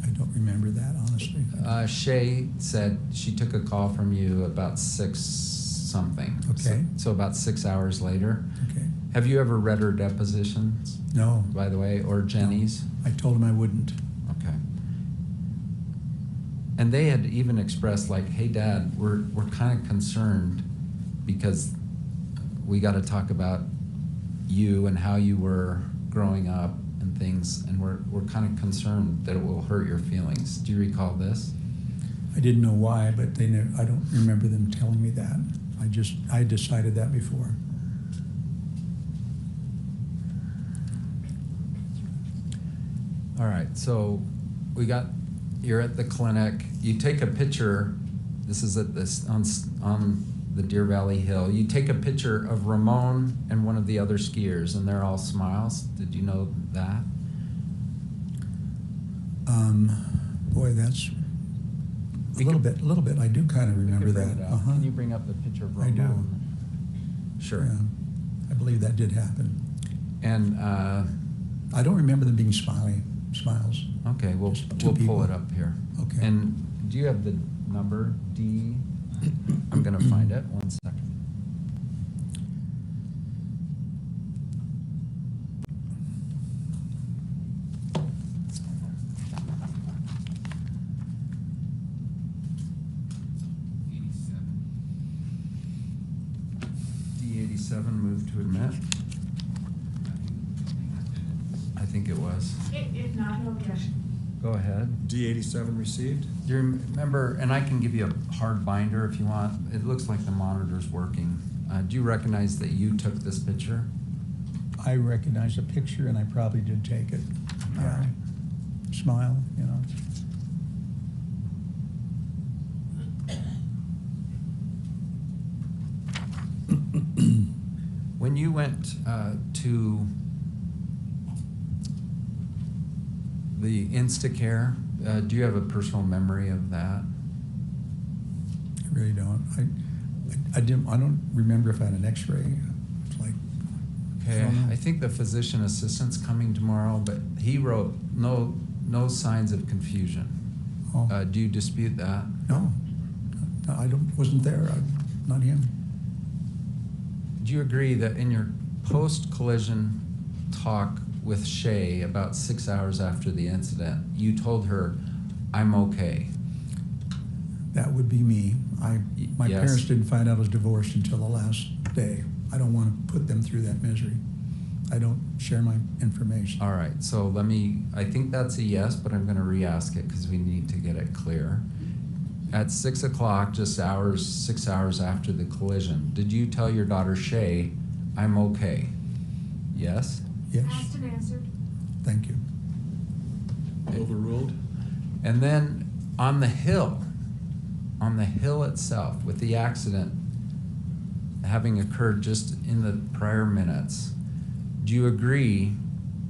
I don't remember that, honestly. Shay said she took a call from you about 6 something. Okay. So about 6 hours later. Okay. Have you ever read her depositions, No. by the way, or Jenny's? I told him I wouldn't. Okay. And they had even expressed like, hey, Dad, we're kind of concerned because we got to talk about you and how you were growing up and things, and we're kind of concerned that it will hurt your feelings. Do you recall this? I didn't know why, but I don't remember them telling me that. I decided that before. All right, so you're at the clinic. You take a picture. This is at this on the Deer Valley Hill. You take a picture of Ramon and one of the other skiers, and they're all smiles. Did you know that? Boy, that's a little bit. I do kind of remember that. Uh-huh. Can you bring up the picture of I Ramon? do. Sure. Yeah. I believe that did happen. And I don't remember them being smiles. okay, we'll Just two pull people. it up here. Okay. And do you have the number D? I'm gonna find it. 1 second. D87 moved to admit. I think it was. If not, no objection. Go ahead. D87 received? Do you remember, and I can give you a hard binder if you want. It looks like the monitor's working. Do you recognize that you took this picture? I recognize the picture, and I probably did take it. All right. Smile, you know. When you went to the Instacare, do you have a personal memory of that? I really don't. I don't remember if I had an X-ray. It's like, Okay, don't know. I think the physician assistant's coming tomorrow, but he wrote no signs of confusion. Oh. Do you dispute that? No, I wasn't there. Not him. Do you agree that in your post-collision talk with Shay about 6 hours after the incident, you told her, I'm okay? That would be me. My Yes. parents didn't find out I was divorced until the last day. I don't want to put them through that misery. I don't share my information. All right, so I think that's a yes, but I'm gonna re-ask it because we need to get it clear. At 6 o'clock, just 6 hours after the collision, did you tell your daughter Shay, I'm okay? Yes? Yes, Asked and answered. thank you. Overruled? And then on the hill itself, with the accident having occurred just in the prior minutes, do you agree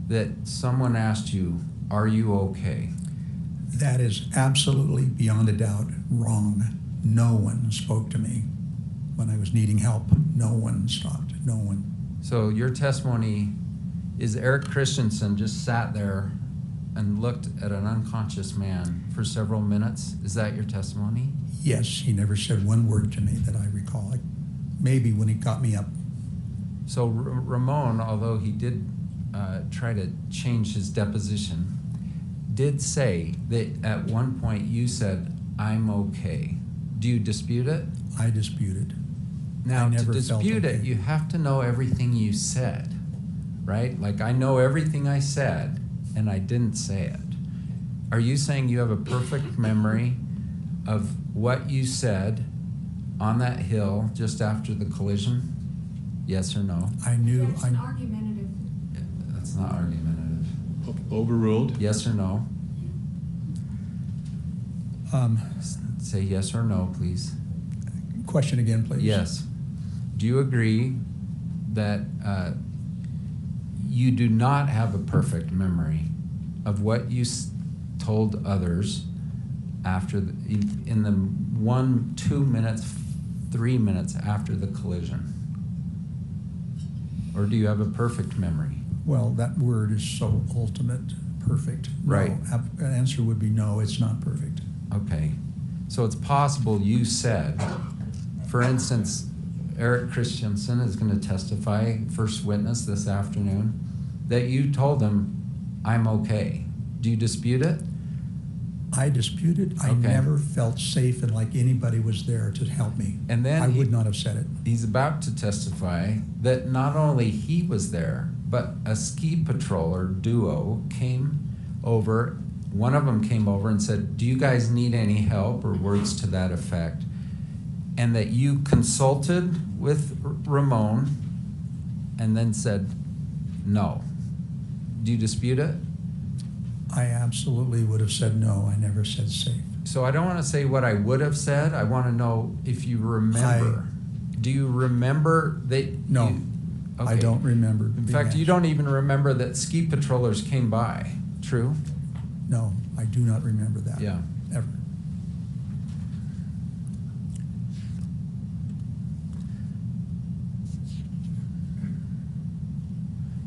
that someone asked you, are you okay? That is absolutely beyond a doubt wrong. No one spoke to me when I was needing help. No one stopped, no one. So your testimony is Eric Christensen just sat there and looked at an unconscious man for several minutes? Is that your testimony? Yes, he never said one word to me that I recall. Maybe when he got me up. So Ramon, although he did try to change his deposition, did say that at one point you said, I'm okay. Do you dispute it? I disputed. Now, I to never dispute felt it, okay. you have to know everything you said, right? Like, I know everything I said, and I didn't say it. Are you saying you have a perfect memory of what you said on that hill just after the collision? Yes or no? I knew. That's an argumentative. That's not argumentative. Overruled? Yes or no? Um, Say yes or no, please. question again, please. Yes. Do you agree that you do not have a perfect memory of what you told others after in the 1, 2 minutes, 3 minutes after the collision? Or do you have a perfect memory? Well, that word is so ultimate, perfect. Right. No, an answer would be no, it's not perfect. Okay. So it's possible you said, for instance, Eric Christensen is going to testify, first witness this afternoon, that you told him, I'm okay. Do you dispute it? I disputed. I Okay. never felt safe and like anybody was there to help me. And then I would not have said it. He's about to testify that not only he was there, but a ski patroller duo came over. One of them came over and said, do you guys need any help, or words to that effect? And that you consulted with Ramon and then said no. Do you dispute it? I absolutely would have said no. I never said safe. So I don't want to say what I would have said. I want to know if you remember. Do you remember that? No, you- I okay. don't remember. In being fact, you asked. don't even remember that ski patrollers came by. True? No, I do not remember that. Yeah. Ever.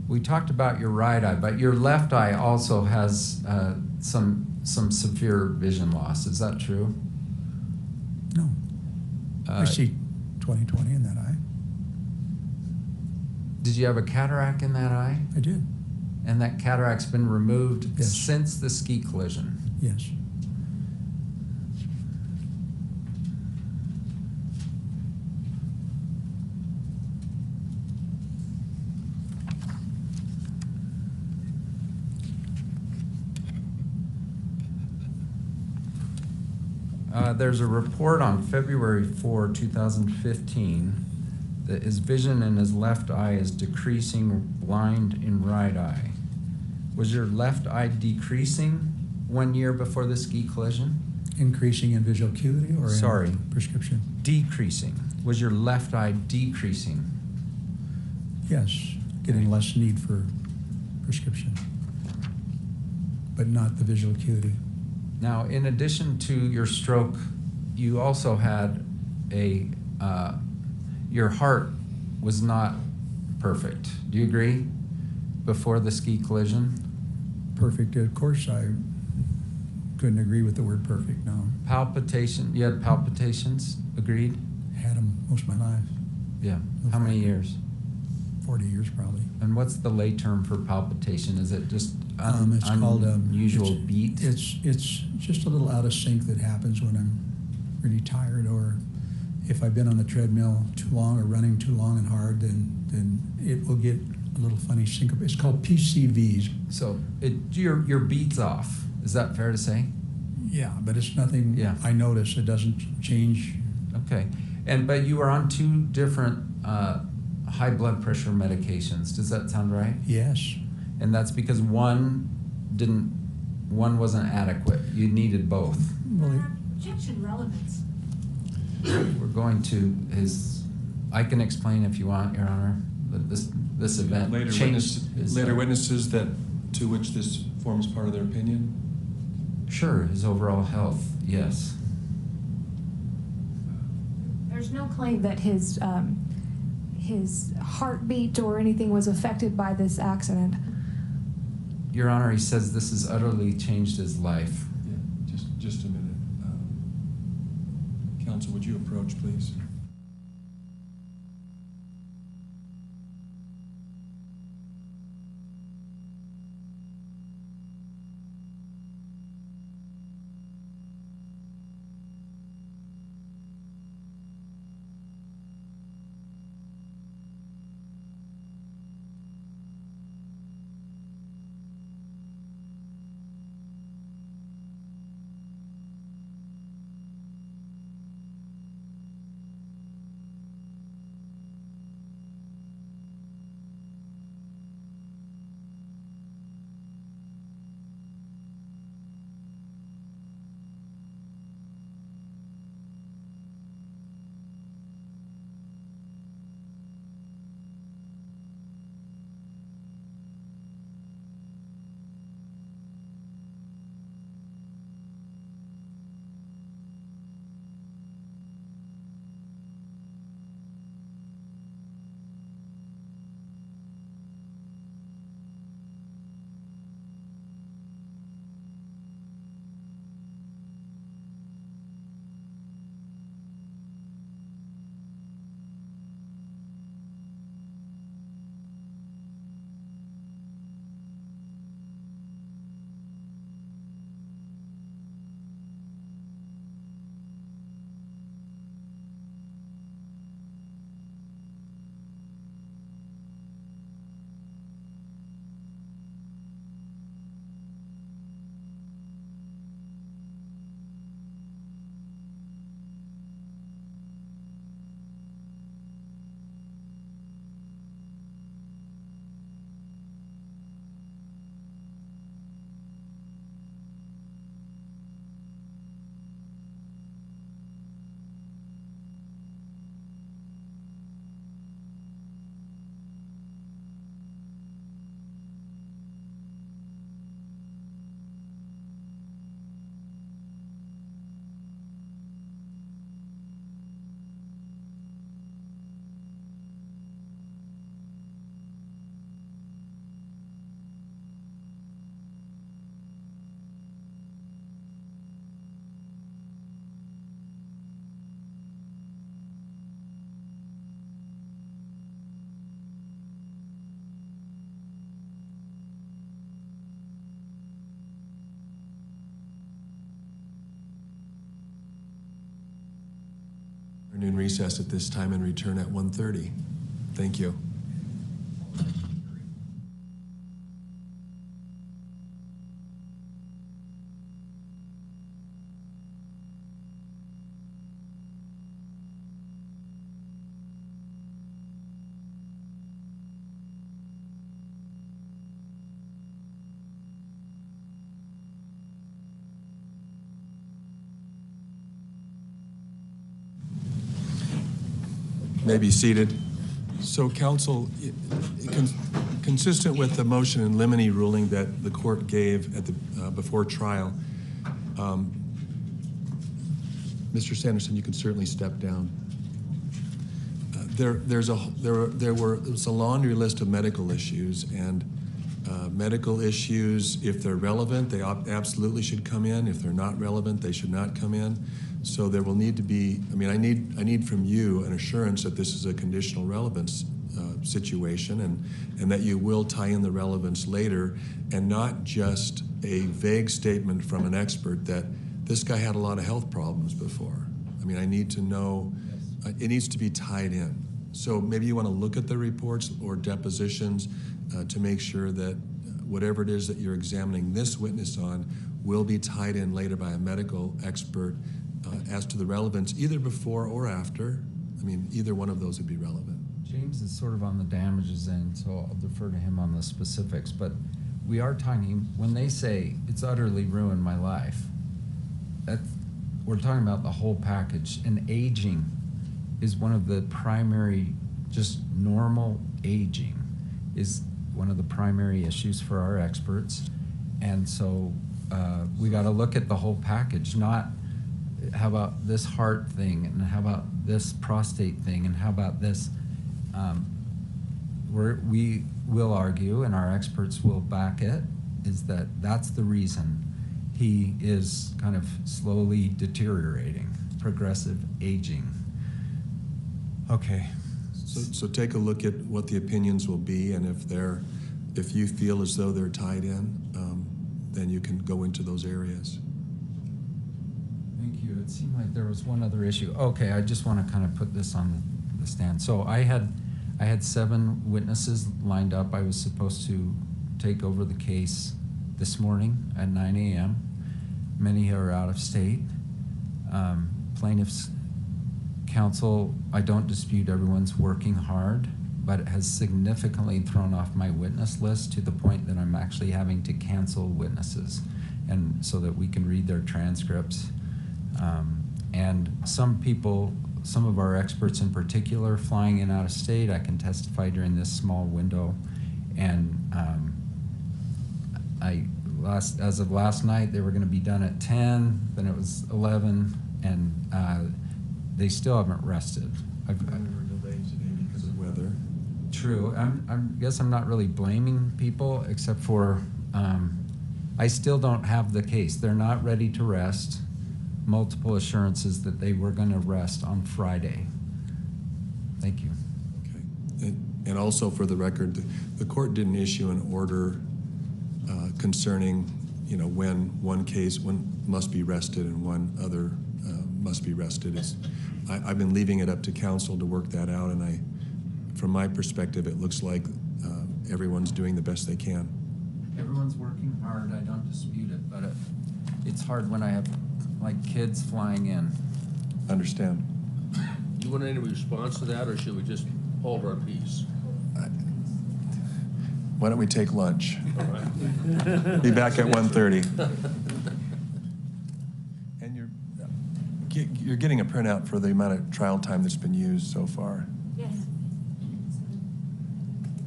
We talked about your right eye, but your left eye also has some severe vision loss. Is that true? No. I see 20/20 in that eye. Did you have a cataract in that eye? I did. And that cataract's been removed Yes. since the ski collision? Yes. There's a report on February 4, 2015, that his vision in his left eye is decreasing, blind in right eye. Was your left eye decreasing 1 year before the ski collision? Increasing in visual acuity or Sorry. in prescription? Decreasing. Was your left eye decreasing? Yes, getting less need for prescription, but not the visual acuity. Now, in addition to your stroke, you also had your heart was not perfect. Do you agree? Before the ski collision? Perfect, of course, I couldn't agree with the word perfect, no. Palpitation, you had palpitations, agreed? Had them most of my life, Yeah. No How many fracture. years? 40 years probably. And what's the lay term for palpitation? Is it just It's called unusual it's- beat? It's just a little out of sync that happens when I'm really tired, or if I've been on the treadmill too long or running too long and hard, then it will get a little funny syncope. It's called PCVs. So your beat's off. Is that fair to say? Yeah, but it's nothing. Yeah. I notice it doesn't change. Okay. But you are on 2 different high blood pressure medications. Does that sound right? Yes. And that's because one wasn't adequate. You needed both. Well, Objection relevance. We're going to I can explain if you want, Your Honor, that this event changed. Later witnesses that to which this forms part of their opinion? Sure, his overall health, yes. There's no claim that his heartbeat or anything was affected by this accident. Your Honor, he says this has utterly changed his life. Yeah, just a minute. Counsel, would you approach, please? Afternoon recess at this time and return at 1:30. Thank you. May be seated. So, counsel, consistent with the motion in limine ruling that the court gave at the before trial, Mr. Sanderson, you can certainly step down. There was a laundry list of medical issues, and medical issues, if they're relevant, they absolutely should come in. If they're not relevant, they should not come in. So there will need to be, I need from you an assurance that this is a conditional relevance situation, and that you will tie in the relevance later, and not just a vague statement from an expert that this guy had a lot of health problems before. I need to know, it needs to be tied in. So maybe you want to look at the reports or depositions to make sure that whatever it is that you're examining this witness on will be tied in later by a medical expert as to the relevance either before or after. I mean, either one of those would be relevant. James is sort of on the damages end, so I'll defer to him on the specifics, but we are talking, when they say it's utterly ruined my life, we're talking about the whole package, and aging is one of the primary, just normal aging is one of the primary issues for our experts. And so we got to look at the whole package, not how about this heart thing, and how about this prostate thing, and how about this. We will argue, and our experts will back it, is that that's the reason he is kind of slowly deteriorating, progressive aging. Okay. So take a look at what the opinions will be, and if you feel as though they're tied in, then you can go into those areas. Thank you. It seemed like there was one other issue. Okay, I just want to kind of put this on the stand. So I had 7 witnesses lined up. I was supposed to take over the case this morning at 9 a.m. Many are out of state. Plaintiffs' counsel, I don't dispute everyone's working hard, but it has significantly thrown off my witness list to the point that I'm actually having to cancel witnesses, and so that we can read their transcripts. And some people, some of our experts in particular, flying in out of state, I can testify during this small window. And as of last night, they were going to be done at 10, then it was 11, and they still haven't rested. There were delays today because of weather. True. I guess I'm not really blaming people, except for I still don't have the case. They're not ready to rest. Multiple assurances that they were going to rest on Friday. Thank you. Okay. And also for the record, the court didn't issue an order concerning, when one case must be rested and one other must be rested. I've been leaving it up to counsel to work that out, and from my perspective, it looks like everyone's doing the best they can. Everyone's working hard. I don't dispute it, but it's hard when I have kids flying in. Understand. Do you want any response to that, or should we just hold our peace? Why don't we take lunch? All right. Be back at 1:30. And you're getting a printout for the amount of trial time that's been used so far. Yes.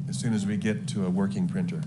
As soon as we get to a working printer.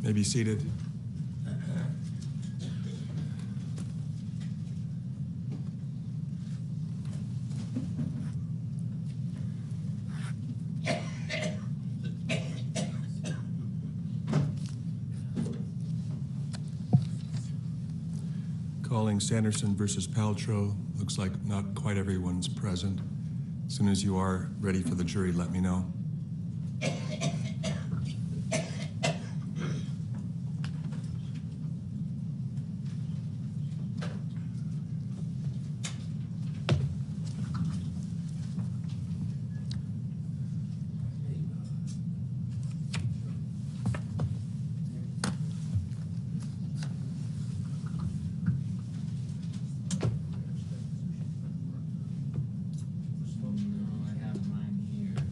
May be seated. Calling Sanderson versus Paltrow. Looks like not quite everyone's present. As soon as you are ready for the jury, let me know. I have mine here.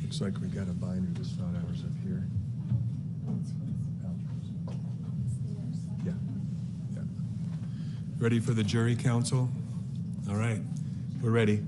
Looks like we got a binder, just not ours up here. Yeah, yeah. Ready for the jury, counsel? All right, we're ready.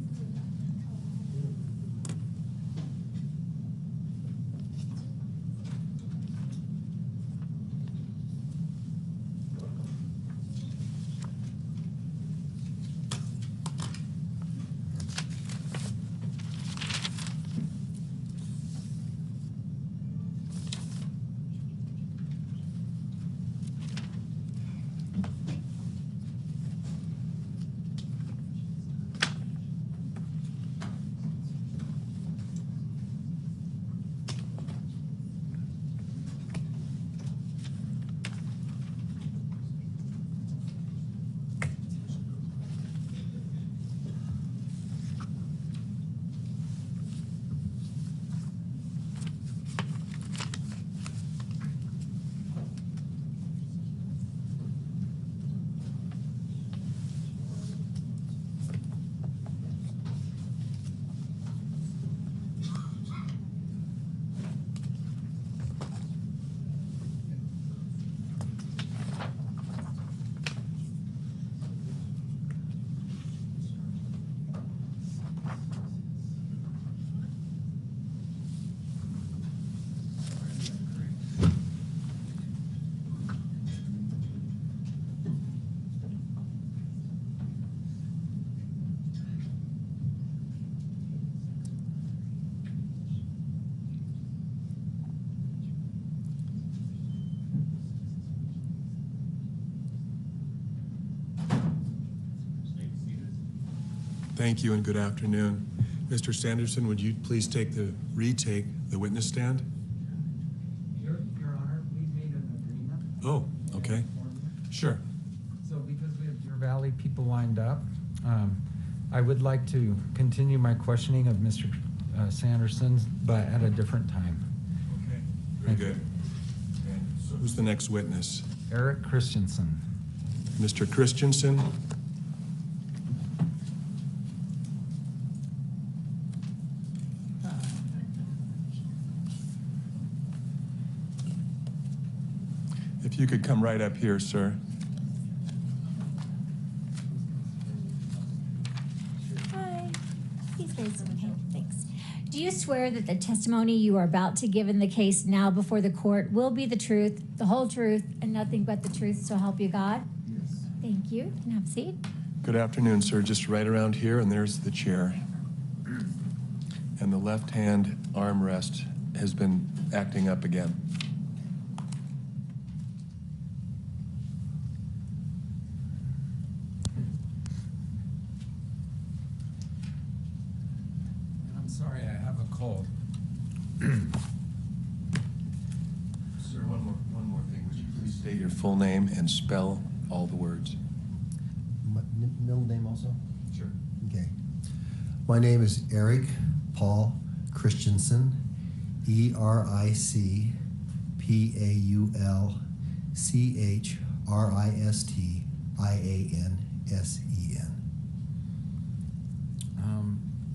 Thank you and good afternoon. Mr. Sanderson, would you please retake the witness stand? Your Honor, we made an agreement. Oh, okay. Sure. So because we have Deer Valley people lined up, I would like to continue my questioning of Mr. Sanderson, but at a different time. Okay. Very good. Okay. So who's the next witness? Eric Christensen. Mr. Christensen? If you could come right up here, sir. Hi. Please raise your hand. Thanks. Do you swear that the testimony you are about to give in the case now before the court will be the truth, the whole truth, and nothing but the truth, so help you God? Yes. Thank you. You can have a seat. Good afternoon, sir. Just right around here, and there's the chair. And the left-hand armrest has been acting up again. I'm sorry, I have a cold. Sir, one more thing. Would you please state your full name and spell all the words? Middle name also? Sure. Okay. My name is Eric Paul Christensen, EricPaulChristiansen.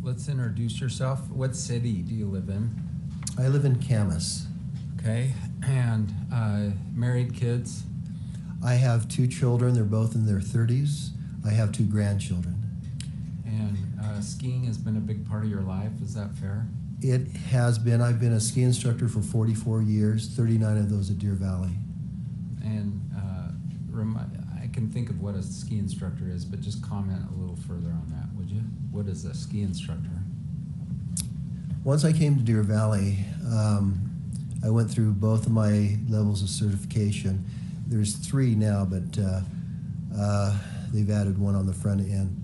Let's introduce yourself. What city do you live in? I live in Camas. Okay, and married, kids? I have 2 children. They're both in their 30s. I have 2 grandchildren. And skiing has been a big part of your life, is that fair? It has been. I've been a ski instructor for 44 years, 39 of those at Deer Valley. And I can think of what a ski instructor is, but just comment a little further on that, would you? What is a ski instructor? Once I came to Deer Valley, I went through both of my levels of certification. There's 3 now, but they've added 1 on the front end.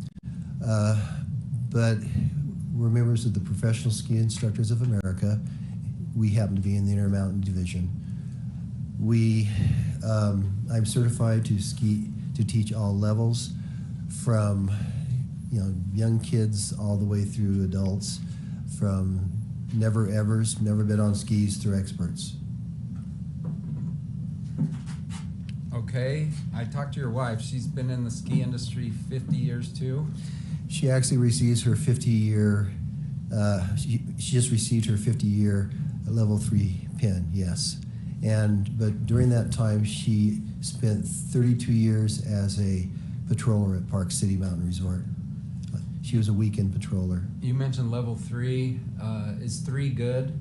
But we're members of the Professional Ski Instructors of America. We happen to be in the Intermountain Division. I'm certified to teach all levels, from young kids all the way through adults, from never-evers, never been on skis, through experts. Okay, I talked to your wife. She's been in the ski industry 50 years too. She actually receives her 50-year, she just received her 50-year level 3 pin, yes. But during that time, she spent 32 years as a patroller at Park City Mountain Resort. She was a weekend patroller. You mentioned level 3. Is 3 good?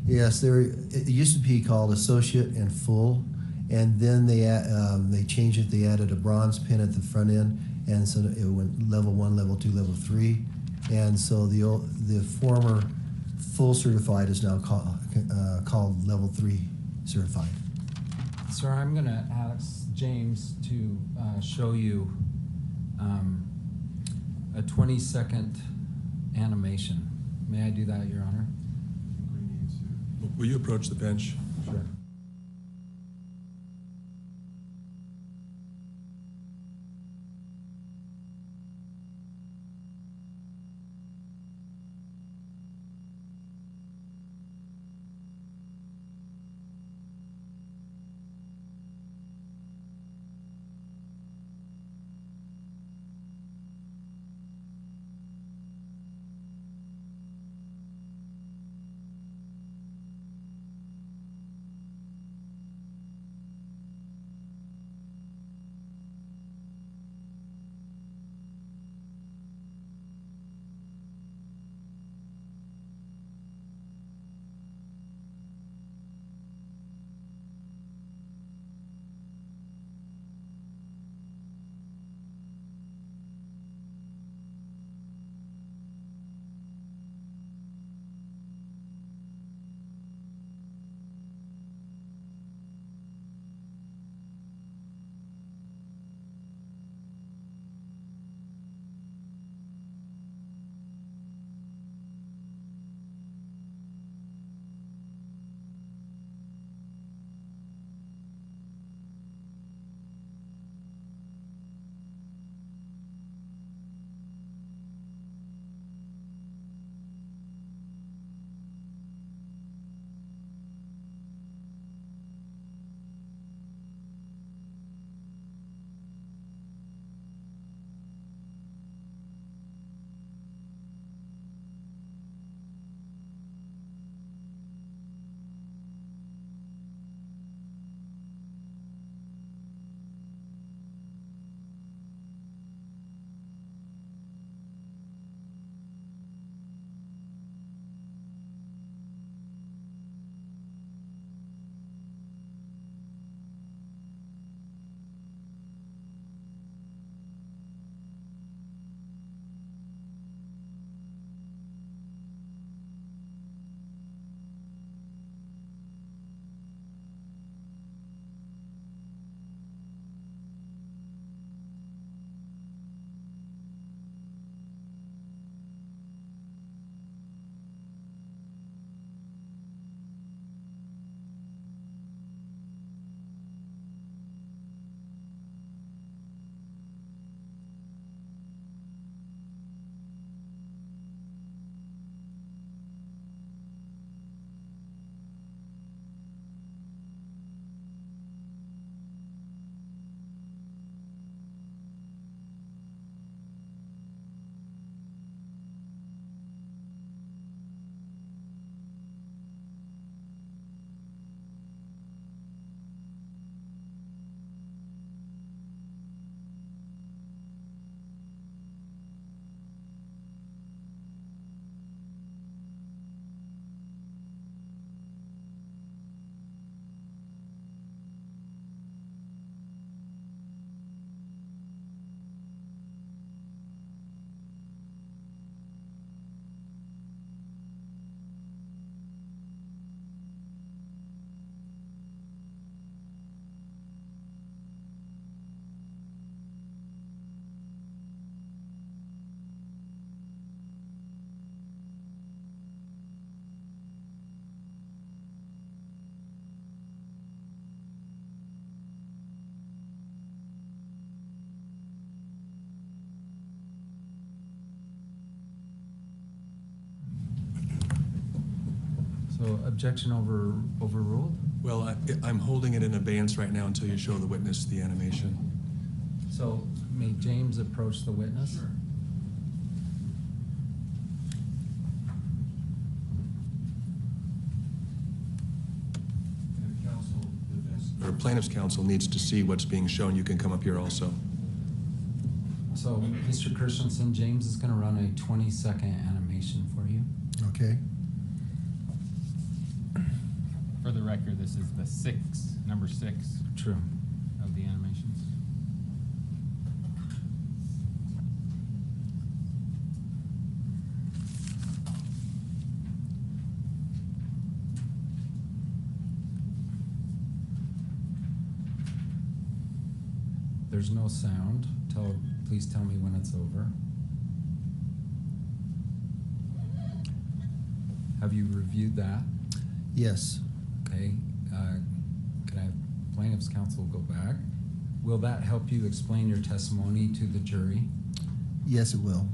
Yes, it used to be called associate and full, and then they changed it. They added a bronze pin at the front end, and so it went level 1, level 2, level 3, and so the former full certified is now called level 3 certified. Sir, I'm going to ask James to show you a 20-second animation. May I do that, Your Honor? Will you approach the bench? Sure. So objection overruled? Well, I'm holding it in abeyance right now until you show the witness the animation. So may James approach the witness? Sure. Or plaintiff's counsel needs to see what's being shown. You can come up here also. So, Mr. Christensen, James is going to run a 20-second animation for you. Okay. For the record, this is the number 6 True. of the animations. There's no sound. Please tell me when it's over. Have you reviewed that? Yes. Okay. Can I have plaintiff's counsel go back? Will that help you explain your testimony to the jury? Yes, it will.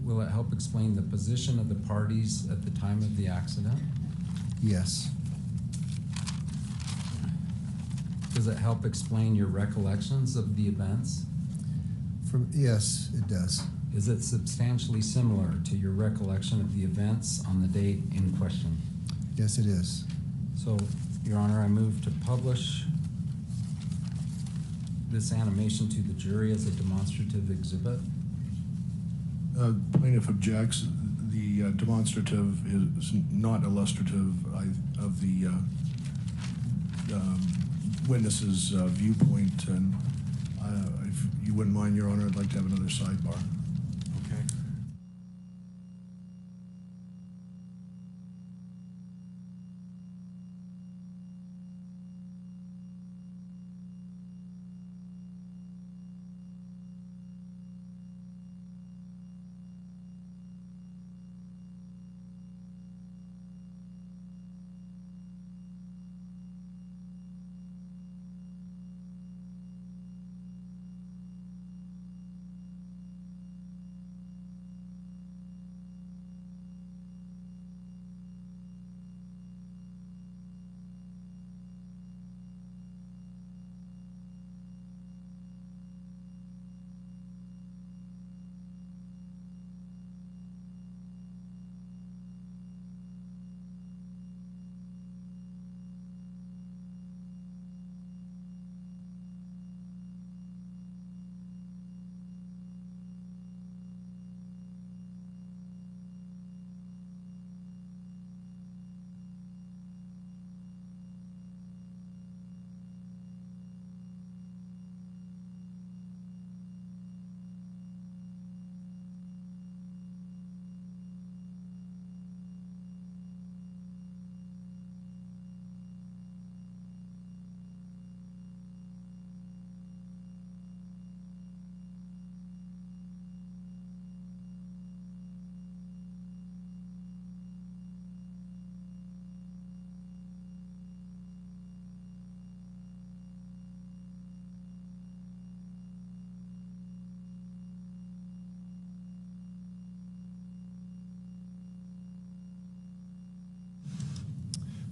Will it help explain the position of the parties at the time of the accident? Yes. Does it help explain your recollections of the events? Yes, it does. Is it substantially similar to your recollection of the events on the date in question? Yes, it is. So, Your Honor, I move to publish this animation to the jury as a demonstrative exhibit. Plaintiff objects. The demonstrative is not illustrative of the witness's viewpoint, and if you wouldn't mind, Your Honor, I'd like to have another sidebar. Okay.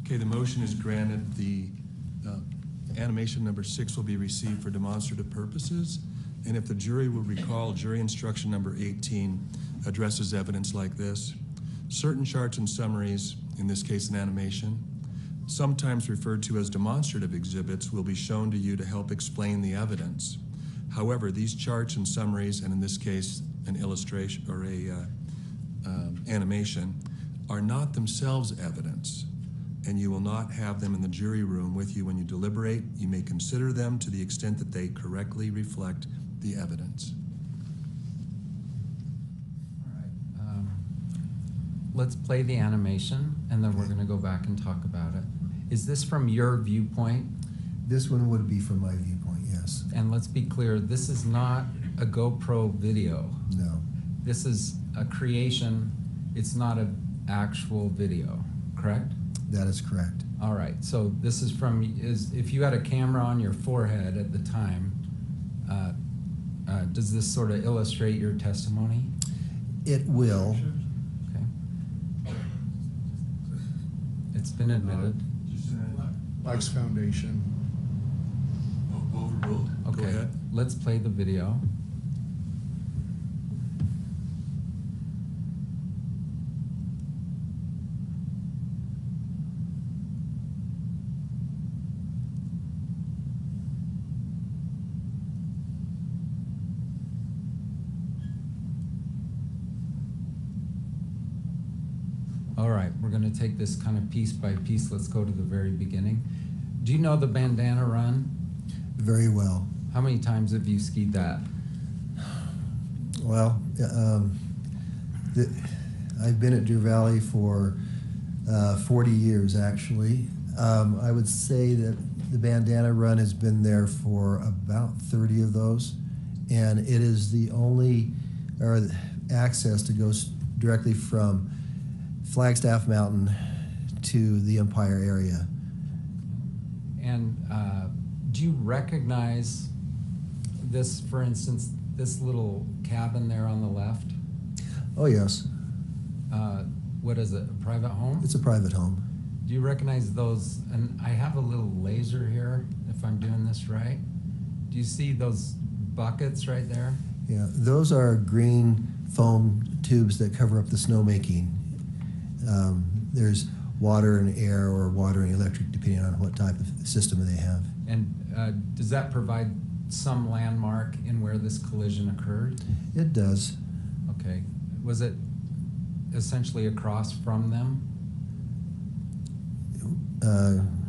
Okay, the motion is granted. The animation number 6 will be received for demonstrative purposes. And if the jury will recall, jury instruction number 18 addresses evidence like this. Certain charts and summaries, in this case an animation, sometimes referred to as demonstrative exhibits, will be shown to you to help explain the evidence. However, these charts and summaries, and in this case an illustration or a animation, are not themselves evidence, and you will not have them in the jury room with you when you deliberate. You may consider them to the extent that they correctly reflect the evidence. All right. Let's play the animation, and then we're going to go back and talk about it. Is this from your viewpoint? This one would be from my viewpoint, yes. And let's be clear, this is not a GoPro video. No. This is a creation. It's not an actual video, correct? That is correct. All right, so this is if you had a camera on your forehead at the time, does this sort of illustrate your testimony? It will. Okay. It's been admitted. Wax Foundation. Overruled. Go Okay, ahead. let's play the video. All right, we're going to take this kind of piece by piece. Let's go to the very beginning. Do you know the bandana run? Very well. How many times have you skied that? Well, I've been at Deer Valley for 40 years, actually. I would say that the bandana run has been there for about 30 of those, and it is the only access to go directly from Flagstaff Mountain to the Empire area. And do you recognize this, for instance, this little cabin there on the left? Oh, yes. What is it, a private home? It's a private home. Do you recognize those? And I have a little laser here, if I'm doing this right. Do you see those buckets right there? Yeah, those are green foam tubes that cover up the snowmaking. There's water and air, or water and electric, depending on what type of system they have. And does that provide some landmark in where this collision occurred? It does. Okay. Was it essentially across from them?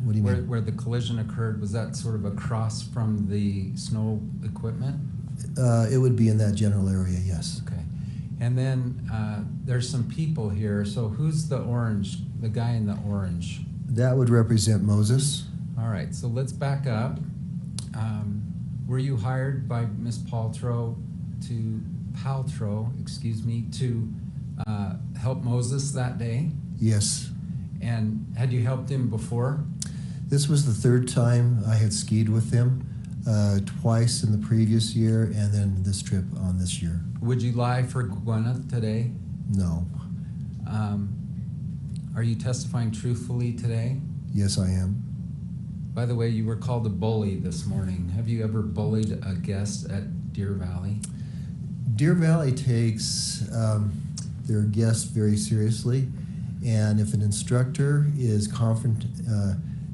What do you mean? Where the collision occurred, was that sort of across from the snow equipment? It would be in that general area, yes. Okay. And then there's some people here. So who's the orange, the guy in the orange? That would represent Moses. All right, so let's back up. Were you hired by Miss Paltrow to help Moses that day? Yes. And had you helped him before? This was the third time I had skied with him, twice in the previous year, and then this trip on this year. Would you lie for Gwyneth today? No. Are you testifying truthfully today? Yes, I am. By the way, you were called a bully this morning. Have you ever bullied a guest at Deer Valley? Deer Valley takes their guests very seriously, and if an instructor is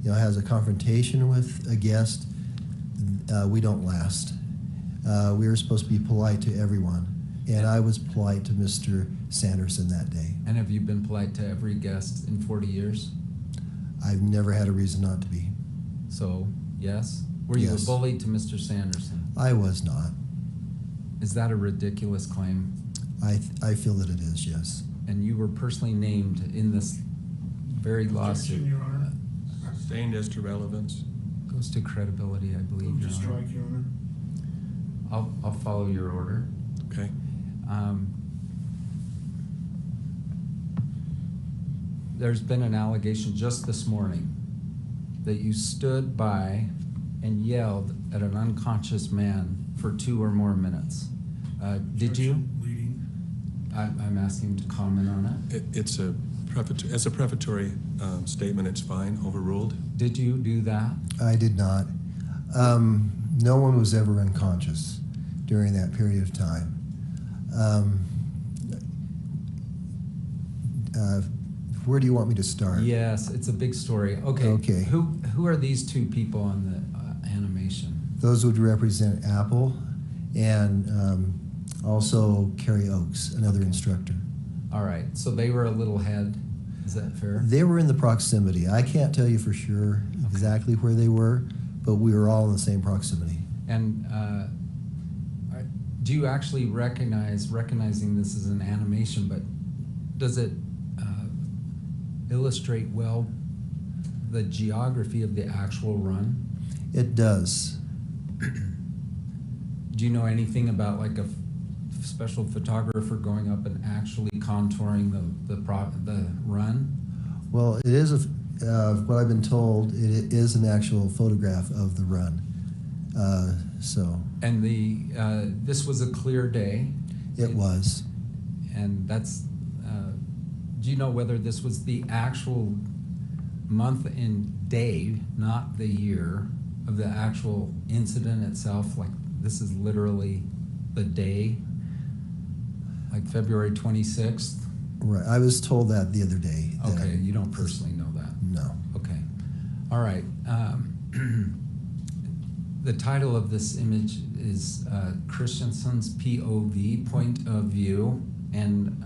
has a confrontation with a guest, we don't last. We are supposed to be polite to everyone, and I was polite to Mr. Sanderson that day. And have you been polite to every guest in 40 years? I've never had a reason not to be. So, yes? Were you Yes. a bully to Mr. Sanderson? I was not. Is that a ridiculous claim? I feel that it is, yes. And you were personally named in this very lawsuit. Your Honor. Sustained as to relevance. Goes to credibility, I believe, Move Your to Honor. strike, Your Honor. I'll follow your order. Okay. There's been an allegation just this morning that you stood by and yelled at an unconscious man for 2 or more minutes. Did you? Leading. I'm asking to comment on it. It's a as a prefatory statement, it's fine, overruled. Did you do that? I did not. No one was ever unconscious during that period of time. Where do you want me to start? Yes, it's a big story. Okay. Okay. Who are these 2 people on the animation? Those would represent Apple and also Carrie Oakes, another instructor. All right. So they were a little head. Is that fair? They were in the proximity. I can't tell you for sure exactly where they were, but we were all in the same proximity. And do you actually recognizing this as an animation, but does it illustrate well the geography of the actual run? It does. Do you know anything about like a special photographer going up and actually contouring the run? Well, it is what I've been told. It is an actual photograph of the run. And this was a clear day. It was. And that's. Do you know whether this was the actual month and day, not the year, of the actual incident itself? Like, this is literally the day, like February 26th? Right, I was told that the other day. Okay, you don't personally know that? No. Okay, all right. The title of this image is Christensen's POV, point of view, and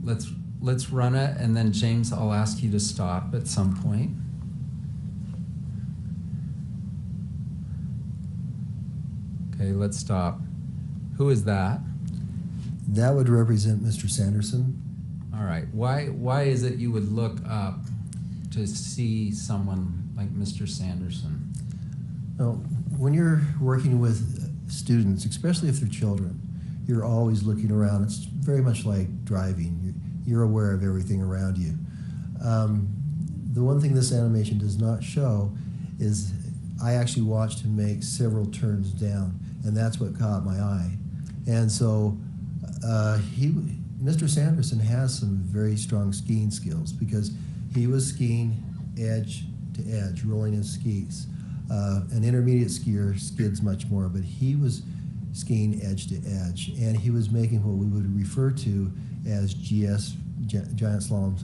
let's run it, and then James, I'll ask you to stop at some point. Okay, let's stop. Who is that? That would represent Mr. Sanderson. All right. Why is it you would look up to see someone like Mr. Sanderson? Now, when you're working with students, especially if they're children, you're always looking around. It's very much like driving. You're aware of everything around you. The one thing this animation does not show is I actually watched him make several turns down, and that's what caught my eye. And so Mr. Sanderson has some very strong skiing skills because he was skiing edge to edge, rolling his skis. An intermediate skier skids much more, but he was skiing edge to edge, and he was making what we would refer to as GS, giant slalom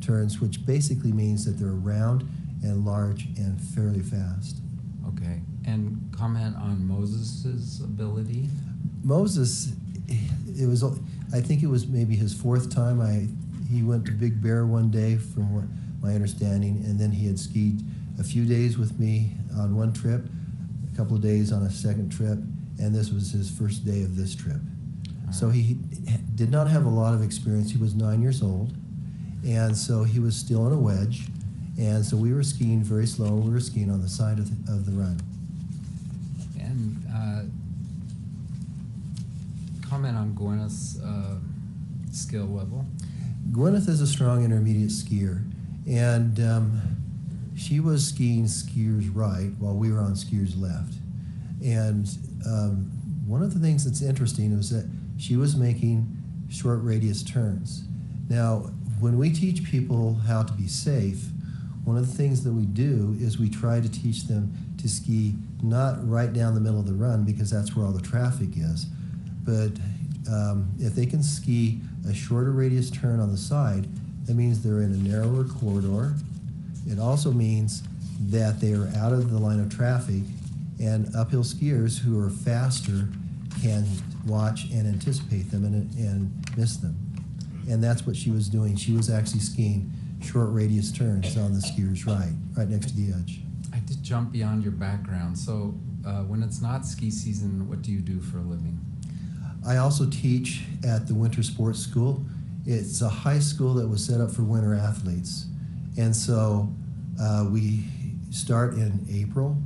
turns, which basically means that they're round and large and fairly fast. Okay, and comment on Moses's ability? Moses, I think it was maybe his fourth time. He went to Big Bear one day, from what my understanding, and then he had skied a few days with me on one trip, a couple of days on a second trip, and this was his first day of this trip. So he did not have a lot of experience. He was 9 years old, and so he was still in a wedge, and so we were skiing very slow. We were skiing on the side of the run. And comment on Gwyneth's skill level. Gwyneth is a strong intermediate skier, and she was skiing skiers right while we were on skiers left. And one of the things that's interesting was that she was making short radius turns. Now, when we teach people how to be safe, one of the things that we do is we try to teach them to ski not right down the middle of the run, because that's where all the traffic is, but if they can ski a shorter radius turn on the side, that means they're in a narrower corridor. It also means that they are out of the line of traffic, and uphill skiers who are faster can watch and anticipate them and miss them. And that's what she was doing. She was actually skiing short radius turns on the skier's right next to the edge. I did jump beyond your background. So when it's not ski season, what do you do for a living? I also teach at the Winter Sports School. It's a high school that was set up for winter athletes. And so we start in April,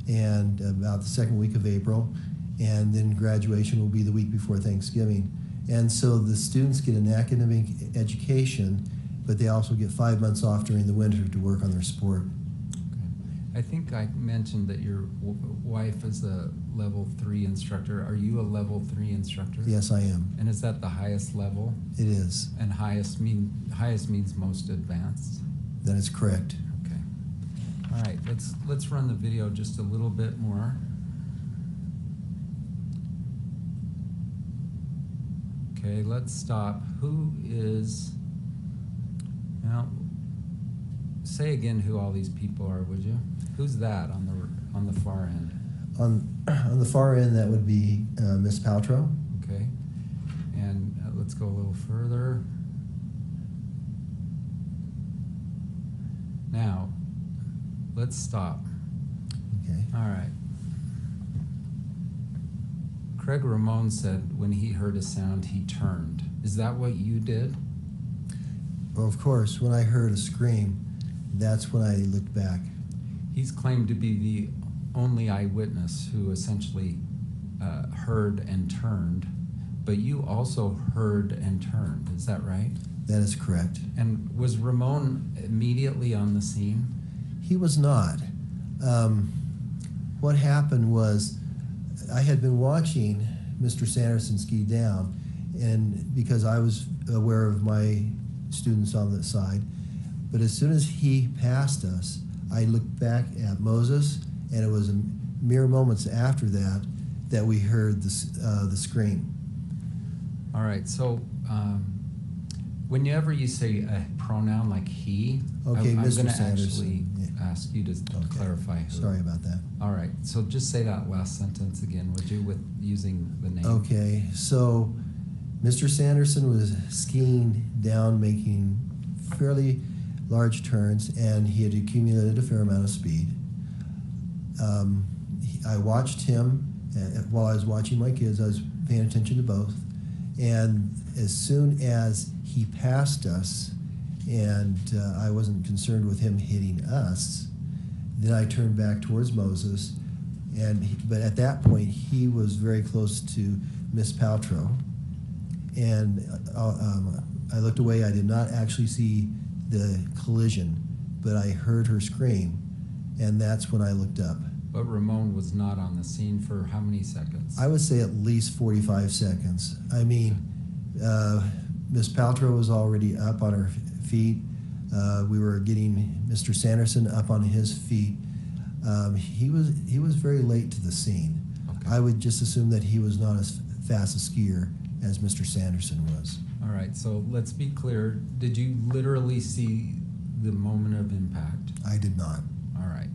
and about the second week of April, and then graduation will be the week before Thanksgiving. And so the students get an academic education, but they also get 5 months off during the winter to work on their sport. Okay. I think I mentioned that your wife is a level 3 instructor. Are you a level 3 instructor? Yes, I am. And is that the highest level? It is. And highest means most advanced? That is correct. Okay. All right, let's run the video just a little bit more. Okay, let's stop. Who is, now, say again who all these people are, would you? Who's that on the far end? On the far end, that would be Miss Paltrow. Okay, and let's go a little further. Now, let's stop. Okay. All right. Craig Ramon said when he heard a sound, he turned. Is that what you did? Well, of course, when I heard a scream, that's when I looked back. He's claimed to be the only eyewitness who essentially heard and turned, but you also heard and turned. Is that right? That is correct. And was Ramon immediately on the scene? He was not. What happened was I had been watching Mr. Sanderson ski down, and because I was aware of my students on the side, But as soon as he passed us, I looked back at Moses, and it was mere moments after that that we heard the scream. All right, so whenever you say a pronoun like he, Okay, I'm Mr. going to Sanderson. actually Yeah. ask you to Okay. clarify who. Sorry about that. All right, so just say that last sentence again, would you, with using the name? Okay, so Mr. Sanderson was skiing down, making fairly large turns, and he had accumulated a fair amount of speed. I watched him while I was watching my kids. I was paying attention to both, and as soon as he passed us, and I wasn't concerned with him hitting us, then I turned back towards Moses, but at that point he was very close to Miss Paltrow, and I looked away. I did not actually see the collision, but I heard her scream, and that's when I looked up. But Ramon was not on the scene for how many seconds? I would say at least 45 seconds. I mean, Miss Paltrow was already up on her feet. We were getting Mr. Sanderson up on his feet. He was very late to the scene. Okay. I would just assume that he was not as fast a skier as Mr. Sanderson was. All right, so let's be clear. Did you literally see the moment of impact? I did not. All right.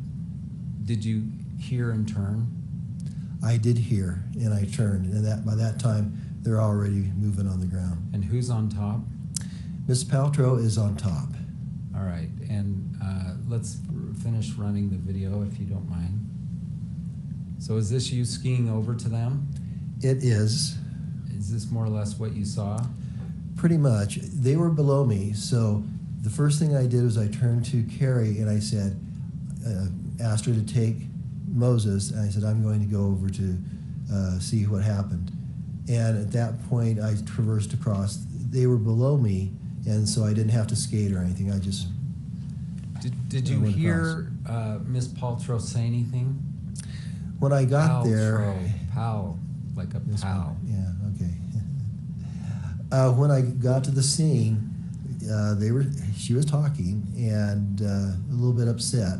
Did you hear and turn? I did hear, and I turned, and by that time, they're already moving on the ground. And who's on top? Miss Paltrow is on top. All right, and let's finish running the video if you don't mind. So is this you skiing over to them? It is. Is this more or less what you saw? Pretty much. They were below me, so the first thing I did was I turned to Carrie and I said, asked her to take Moses, and I said, I'm going to go over to see what happened. And at that point, I traversed across. They were below me, and so I didn't have to skate or anything. I just Did you hear Miss Paltrow say anything? when I got there. Paltrow, pal, like a pal. Yeah, okay. When I got to the scene, she was talking and a little bit upset.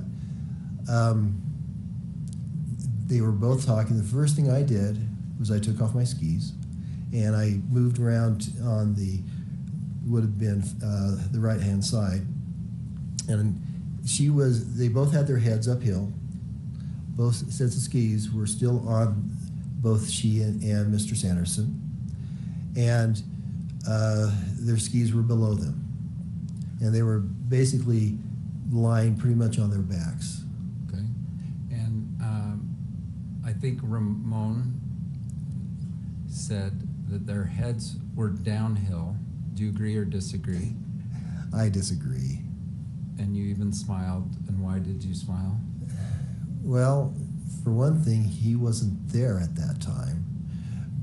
They were both talking. The first thing I did was I took off my skis and I moved around on would have been the right-hand side. And they both had their heads uphill. Both sets of skis were still on both she and Mr. Sanderson. And their skis were below them. And they were basically lying pretty much on their backs. Okay. And I think Ramon said that their heads were downhill. Do you agree or disagree? I disagree. And you even smiled. And why did you smile? Well, for one thing, he wasn't there at that time.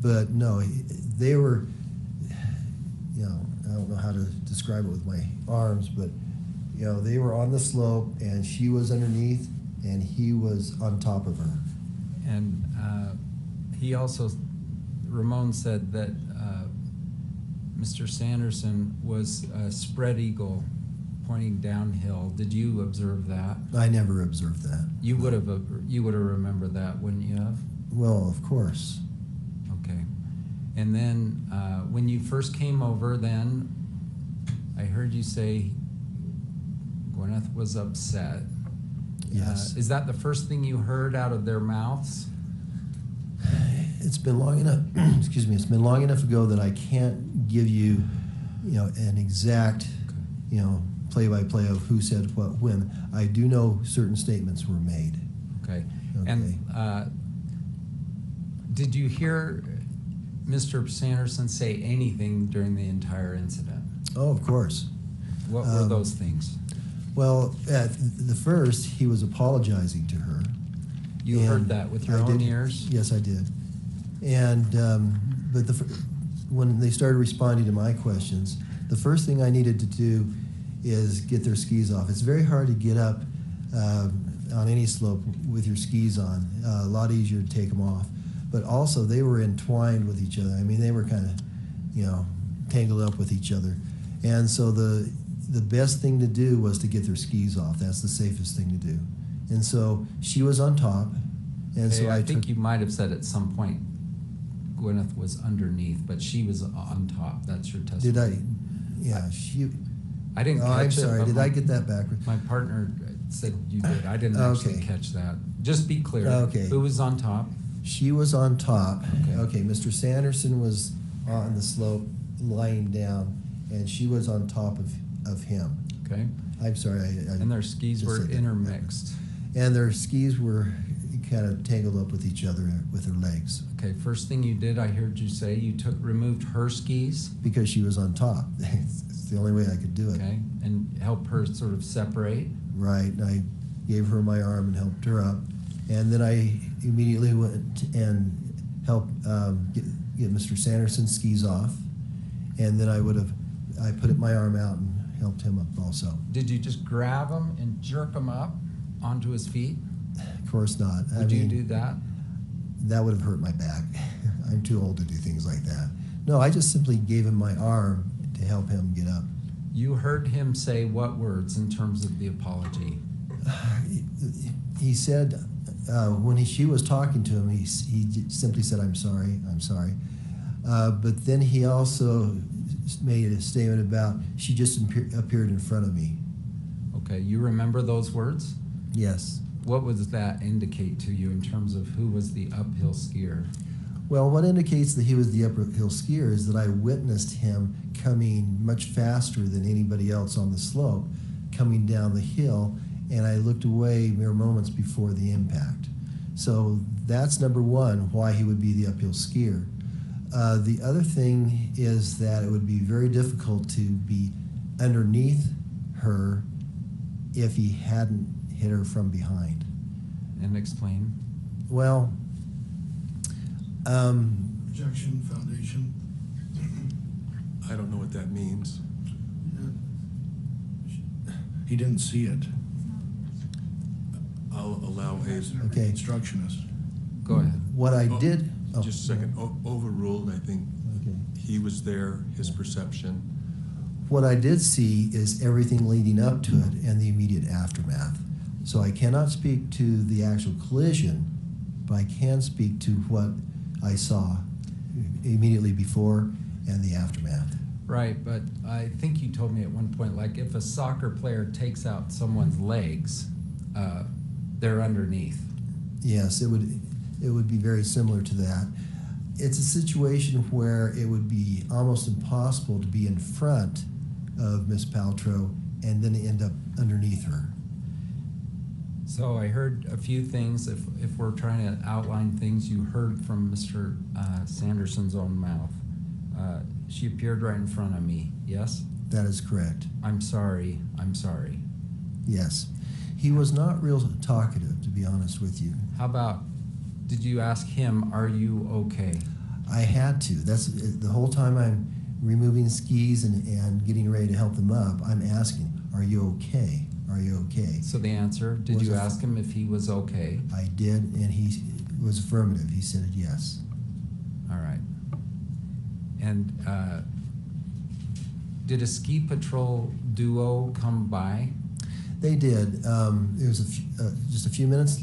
But no, they were, I don't know how to describe it with my arms, but, they were on the slope and she was underneath and he was on top of her. And he also, Ramon said that Mr. Sanderson was a spread eagle pointing downhill. Did you observe that? I never observed that. You would have remembered that, wouldn't you have? Well, of course. Okay. And then when you first came over, then I heard you say Gwyneth was upset. Yes. Is that the first thing you heard out of their mouths? It's been long enough. Excuse me. It's been long enough ago that I can't give you, an exact, play-by-play of who said what when. I do know certain statements were made. Okay. Okay. And did you hear Mr. Sanderson say anything during the entire incident? Oh, of course. What were those things? Well, at the first, he was apologizing to her. You And heard that with your I own did. ears? Yes, I did. And but when they started responding to my questions, the first thing I needed to do is get their skis off. It's very hard to get up on any slope with your skis on. A lot easier to take them off. But also, they were entwined with each other. I mean, they were kind of, tangled up with each other. And so the best thing to do was to get their skis off. That's the safest thing to do. And so she was on top, and so I I think took, you might have said at some point Gwyneth was underneath, but she was on top. That's your testimony. did I? Yeah, she. I didn't catch it. I'm sorry. but Did my- I get that backwards? My partner said you did. I didn't actually Okay. catch that. Just be clear. Okay. Who was on top? She was on top. Okay. Mr. Sanderson was on the slope, lying down, and she was on top of him. Okay. I'm sorry. And their skis just were said that. intermixed. And their skis were kind of tangled up with each other with her legs Okay, first thing you did, I heard you say you removed her skis, because she was on top. It's the only way I could do it. okay, and help her sort of separate. Right. And I gave her my arm and helped her up. And then I immediately went and helped get Mr. Sanderson's skis off. And then I put my arm out and helped him up also. Did you just grab him and jerk him up onto his feet? Of course not. Would you do that? That would have hurt my back. I'm too old to do things like that. No, I just simply gave him my arm to help him get up. You heard him say what words in terms of the apology? He said, when she was talking to him, he simply said, I'm sorry. But then he also made a statement about, she just appeared in front of me. Okay, you remember those words? Yes. What does that indicate to you in terms of who was the uphill skier? Well, what indicates that he was the uphill skier is that I witnessed him coming much faster than anybody else on the slope, coming down the hill, and I looked away mere moments before the impact. So that's number one, why he would be the uphill skier. The other thing is that it would be very difficult to be underneath her if he hadn't hit her from behind. And explain. Well, Objection, foundation. I don't know what that means. He didn't see it. I'll allow a, Okay. Instructionist. Go ahead. what I Oh, did. Oh, just a second, overruled, I think Okay. he was there, his perception. What I did see is everything leading up to it and the immediate aftermath. So I cannot speak to the actual collision, but I can speak to what I saw immediately before and the aftermath. Right, but I think you told me at one point, like if a soccer player takes out someone's legs, they're underneath. Yes, it would be very similar to that. It's a situation where it would be almost impossible to be in front of Miss Paltrow and then end up underneath her. So I heard a few things, if we're trying to outline things you heard from Mr. Sanderson's own mouth. She appeared right in front of me, yes? That is correct. I'm sorry. Yes. He was not real talkative, to be honest with you. How about, did you ask him, are you okay? I had to. That's the whole time I'm removing skis and getting ready to help them up, I'm asking, are you okay? Are you okay? So the answer, did you ask him if he was okay? I did, and he was affirmative. He said yes. All right. And did a ski patrol duo come by? They did. It was just a few minutes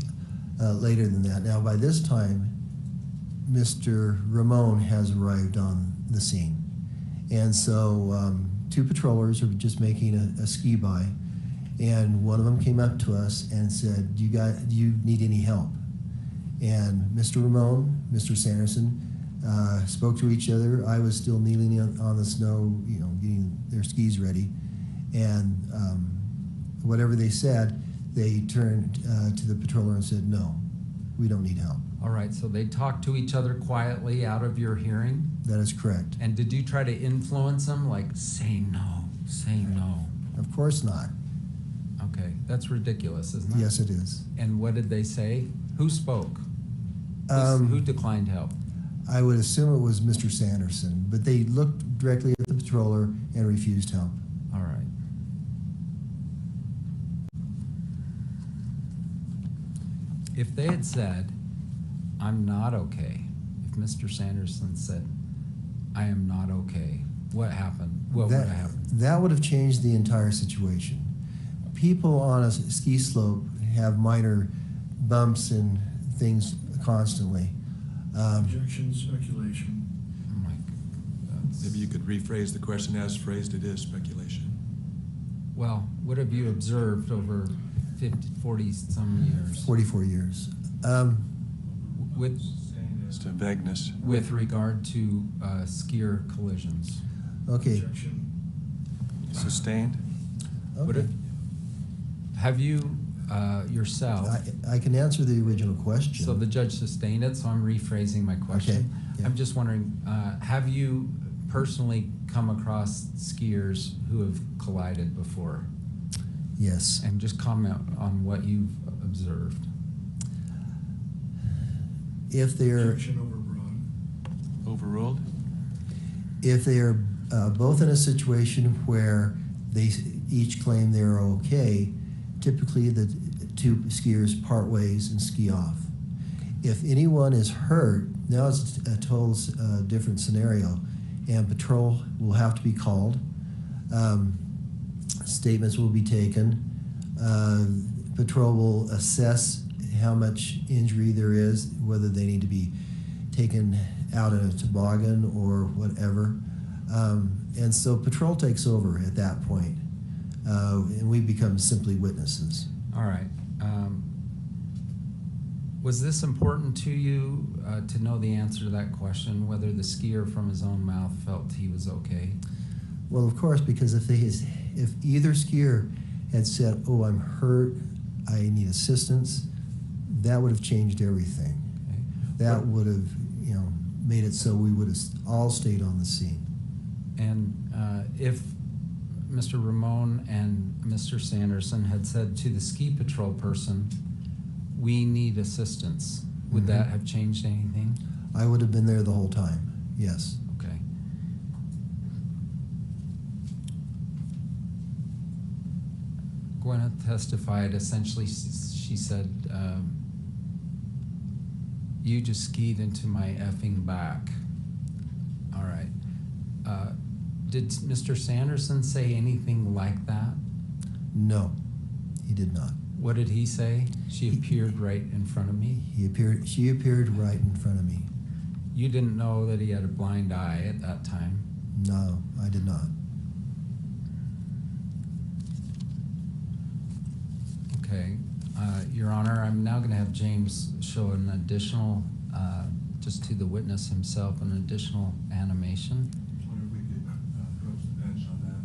later than that. Now, by this time, Mr. Ramon has arrived on the scene. And so two patrollers are just making a ski by, and one of them came up to us and said, do you need any help? And Mr. Ramon, Mr. Sanderson, spoke to each other. I was still kneeling on the snow, getting their skis ready. And whatever they said, they turned to the patroller and said, no, we don't need help. All right, so they talked to each other quietly out of your hearing? That is correct. And did you try to influence them, like, say no, say no? Of course not. Okay, that's ridiculous, isn't it? Yes, it is. And what did they say? Who spoke? Who declined help? I would assume it was Mr. Sanderson, but they looked directly at the patroller and refused help. All right. If they had said, I'm not okay, if Mr. Sanderson said, I am not okay, what happened? What would have happened? That would have changed the entire situation. People on a ski slope have minor bumps and things constantly. Objection, speculation. Oh my God. Maybe you could rephrase the question as phrased. It is speculation. Well, what have you observed over 50, 40 some years? 44 years. With It's to vagueness. with regard to skier collisions. Okay. Objection. Sustained. What Okay. have you yourself? I can answer the original question. So the judge sustained it, so I'm rephrasing my question. Okay, yeah. I'm just wondering, have you personally come across skiers who have collided before? Yes. And just comment on what you've observed. If they're Objection overbroad. Overruled. if they are both in a situation where they each claim they're okay, typically the two skiers part ways and ski off. If anyone is hurt, now it's a total different scenario, and patrol will have to be called. Statements will be taken. Patrol will assess how much injury there is, whether they need to be taken out in a toboggan or whatever. And so patrol takes over at that point, and we become simply witnesses. All right. Was this important to you to know the answer to that question, whether the skier from his own mouth felt he was okay? Well, of course, because if either skier had said, "Oh, I'm hurt, I need assistance," that would have changed everything. Okay. That would have, made it so we would have all stayed on the scene. And if Mr. Ramon and Mr. Sanderson had said to the ski patrol person, "We need assistance," would that have changed anything? I would have been there the whole time, yes. Okay. Gwyneth testified, essentially, she said, "You just skied into my effing back." All right. Did Mr. Sanderson say anything like that? No, he did not. What did he say? She appeared right in front of me. She appeared right in front of me. You didn't know that he had a blind eye at that time? No, I did not. Okay. Your Honor, I'm now going to have James show an additional, just to the witness himself, an additional animation. I wonder if we could approach the bench on that.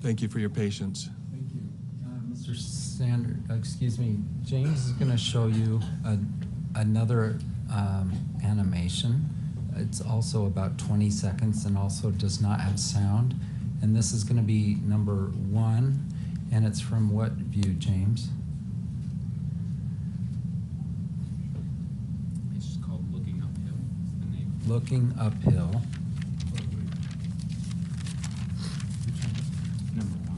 Thank you for your patience. Thank you. Mr. excuse me, James is going to show you another animation. It's also about 20 seconds and also does not have sound. And this is going to be number 1, and it's from what view, James? It's just called Looking Uphill, is the name. Looking Uphill. Number 1.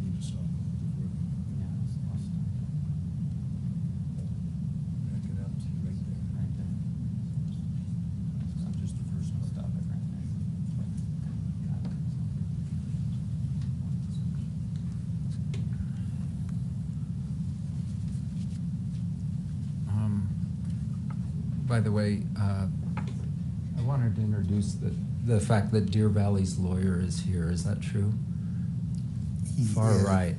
Need to stop Back it up to right there. Just the first one. Stop it right there. By the way, I wanted to introduce the fact that Deer Valley's lawyer is here. Is that true? Far Yeah. right.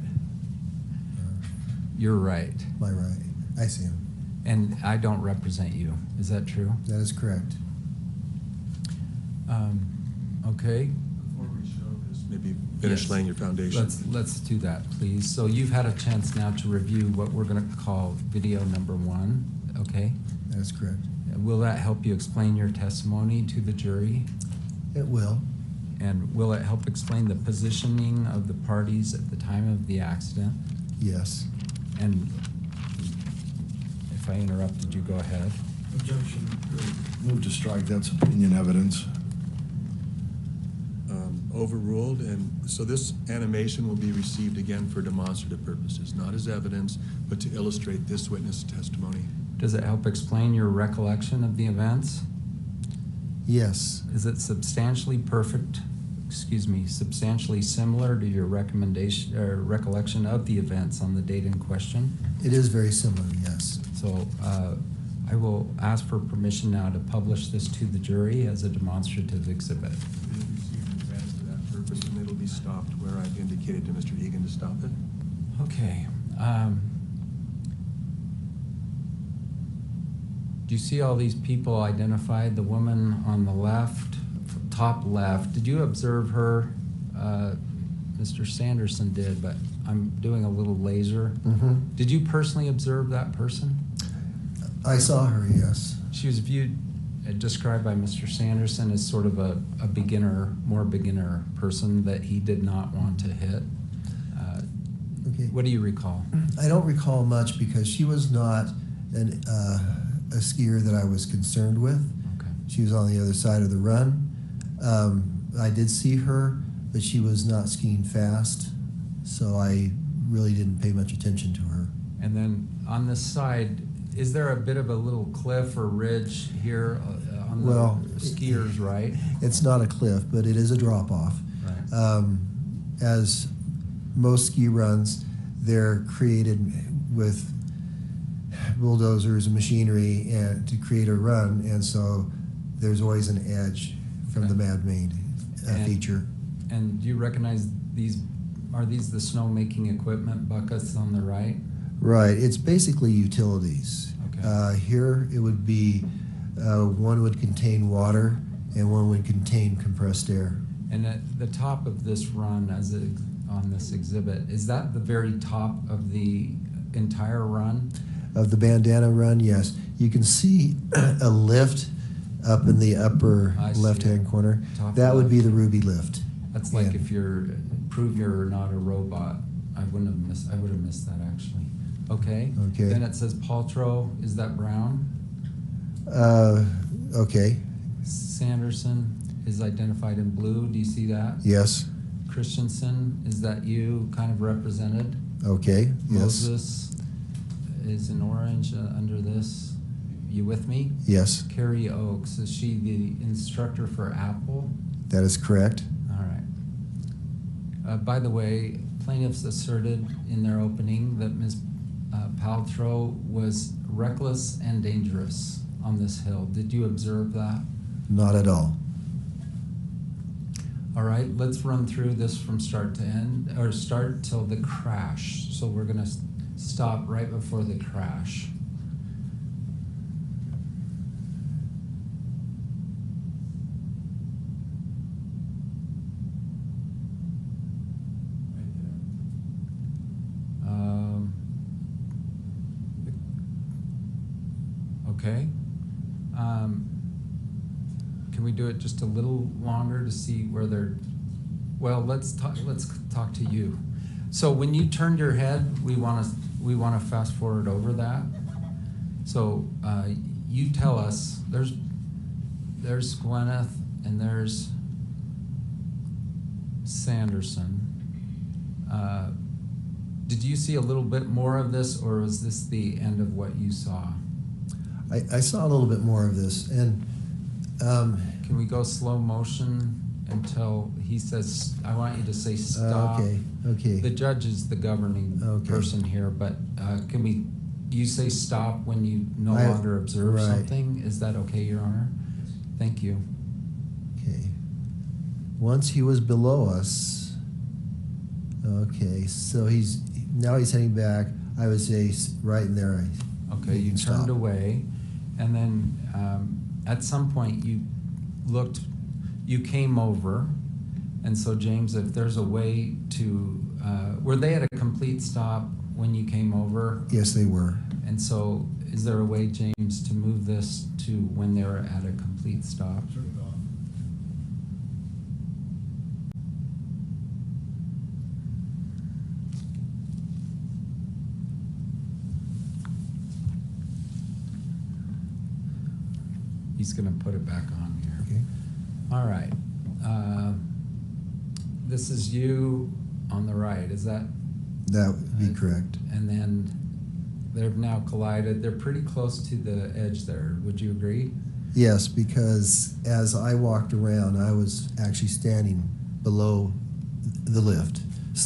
You're right. My right. I see him. And I don't represent you. Is that true? That is correct. Okay. Before we show this, maybe finish Yes. laying your foundation. Let's do that, please. So you've had a chance now to review what we're going to call video number 1. Okay. That is correct. Will that help you explain your testimony to the jury? It will. And will it help explain the positioning of the parties at the time of the accident? Yes. And if I interrupted you, go ahead. Objection. Move to strike. That's opinion evidence. Overruled, and so this animation will be received again for demonstrative purposes, not as evidence, but to illustrate this witness testimony. Does it help explain your recollection of the events? Yes. Is it substantially similar to your recommendation or recollection of the events on the date in question? It is very similar, yes. So I will ask for permission now to publish this to the jury as a demonstrative exhibit. It is received and granted for that purpose, and it'll be stopped where I've indicated to Mr. Egan to stop it. Okay. Do you see all these people identified? The woman on the left, top left. Did you observe her? Mr. Sanderson did, but I'm doing a little laser. Mm-hmm. Did you personally observe that person? I saw her, yes. She was described by Mr. Sanderson as sort of a more beginner person that he did not want to hit. Okay. What do you recall? I don't recall much because she was not a skier that I was concerned with. Okay. She was on the other side of the run. I did see her, but she was not skiing fast, so I really didn't pay much attention to her. And then on this side, is there a bit of a little cliff or ridge here on the skiers' right? It's not a cliff, but it is a drop-off. Right. As most ski runs, they're created with bulldozers and machinery and to create a run, and so there's always an edge from the man-made feature. And do you recognize these? Are these the snow-making equipment buckets on the right? Right. It's basically utilities. Okay. Here it would be one would contain water and one would contain compressed air. And at the top of this run, on this exhibit, is that the very top of the entire run? Of the bandana run, yes. You can see a lift up in the upper left-hand corner. Top That would left. be the Ruby lift. That's like Yeah. if prove you're not a robot. I would have missed that actually. Okay. Okay. Then it says Paltrow. Is that Brown? Okay. Sanderson is identified in blue. Do you see that? Yes. Christensen, is that you kind of represented? Okay. Yes. Moses is in orange under this. You with me? Yes. Carrie Oakes, is she the instructor for Apple? That is correct. All right. By the way, plaintiffs asserted in their opening that Ms. Paltrow was reckless and dangerous on this hill. Did you observe that? Not at all. All right, let's run through this from start to end, or start till the crash. So we're gonna stop right before the crash. Right there. Okay. Can we do it just a little longer to see where they're, well, let's talk to you. So when you turned your head, we want to fast forward over that. So you tell us, there's Gwyneth and there's Sanderson. Did you see a little bit more of this, or was this the end of what you saw? I saw a little bit more of this, and can we go slow motion until he says, I want you to say stop. Okay. The judge is the governing person here, but can you say stop when you no longer observe something? Is that okay, Your Honor? Thank you. Okay. Once he was below us, okay, so now he's heading back. I would say right in there. Okay, you turned away, and then at some point you came over, and so James, if there's a way to, were they at a complete stop when you came over? Yes, they were. And so is there a way, James, to move this to when they're at a complete stop? Turn it off. He's gonna put it back on here. Okay. All right. This is you on the right, is that? That would be correct. And then they've now collided. They're pretty close to the edge there. Would you agree? Yes, because as I walked around, I was actually standing below the lift.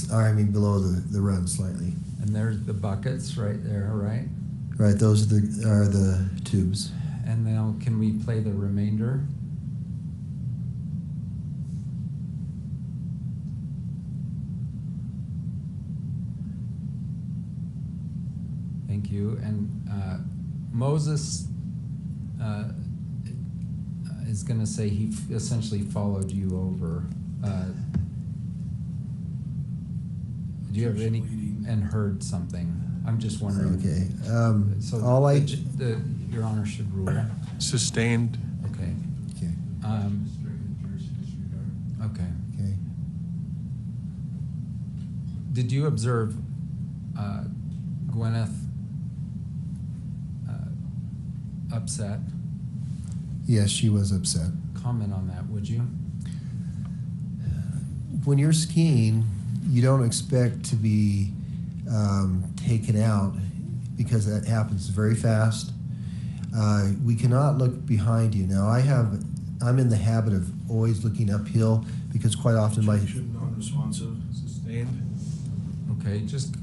Below the run slightly. And there's the buckets right there, right? Right, those are the tubes. And now can we play the remainder? Thank you. And Moses is going to say he essentially followed you over. Do you have any and heard something? I'm just wondering. Okay. So Your Honor should rule. Sustained. Okay. Okay. Okay. Okay. Did you observe Gwyneth upset? Yes, she was upset. Comment on that, would you? When you're skiing, you don't expect to be taken out because that happens very fast. We cannot look behind you. Now, I'm in the habit of always looking uphill because quite often Non-responsive. Sustained. Okay, just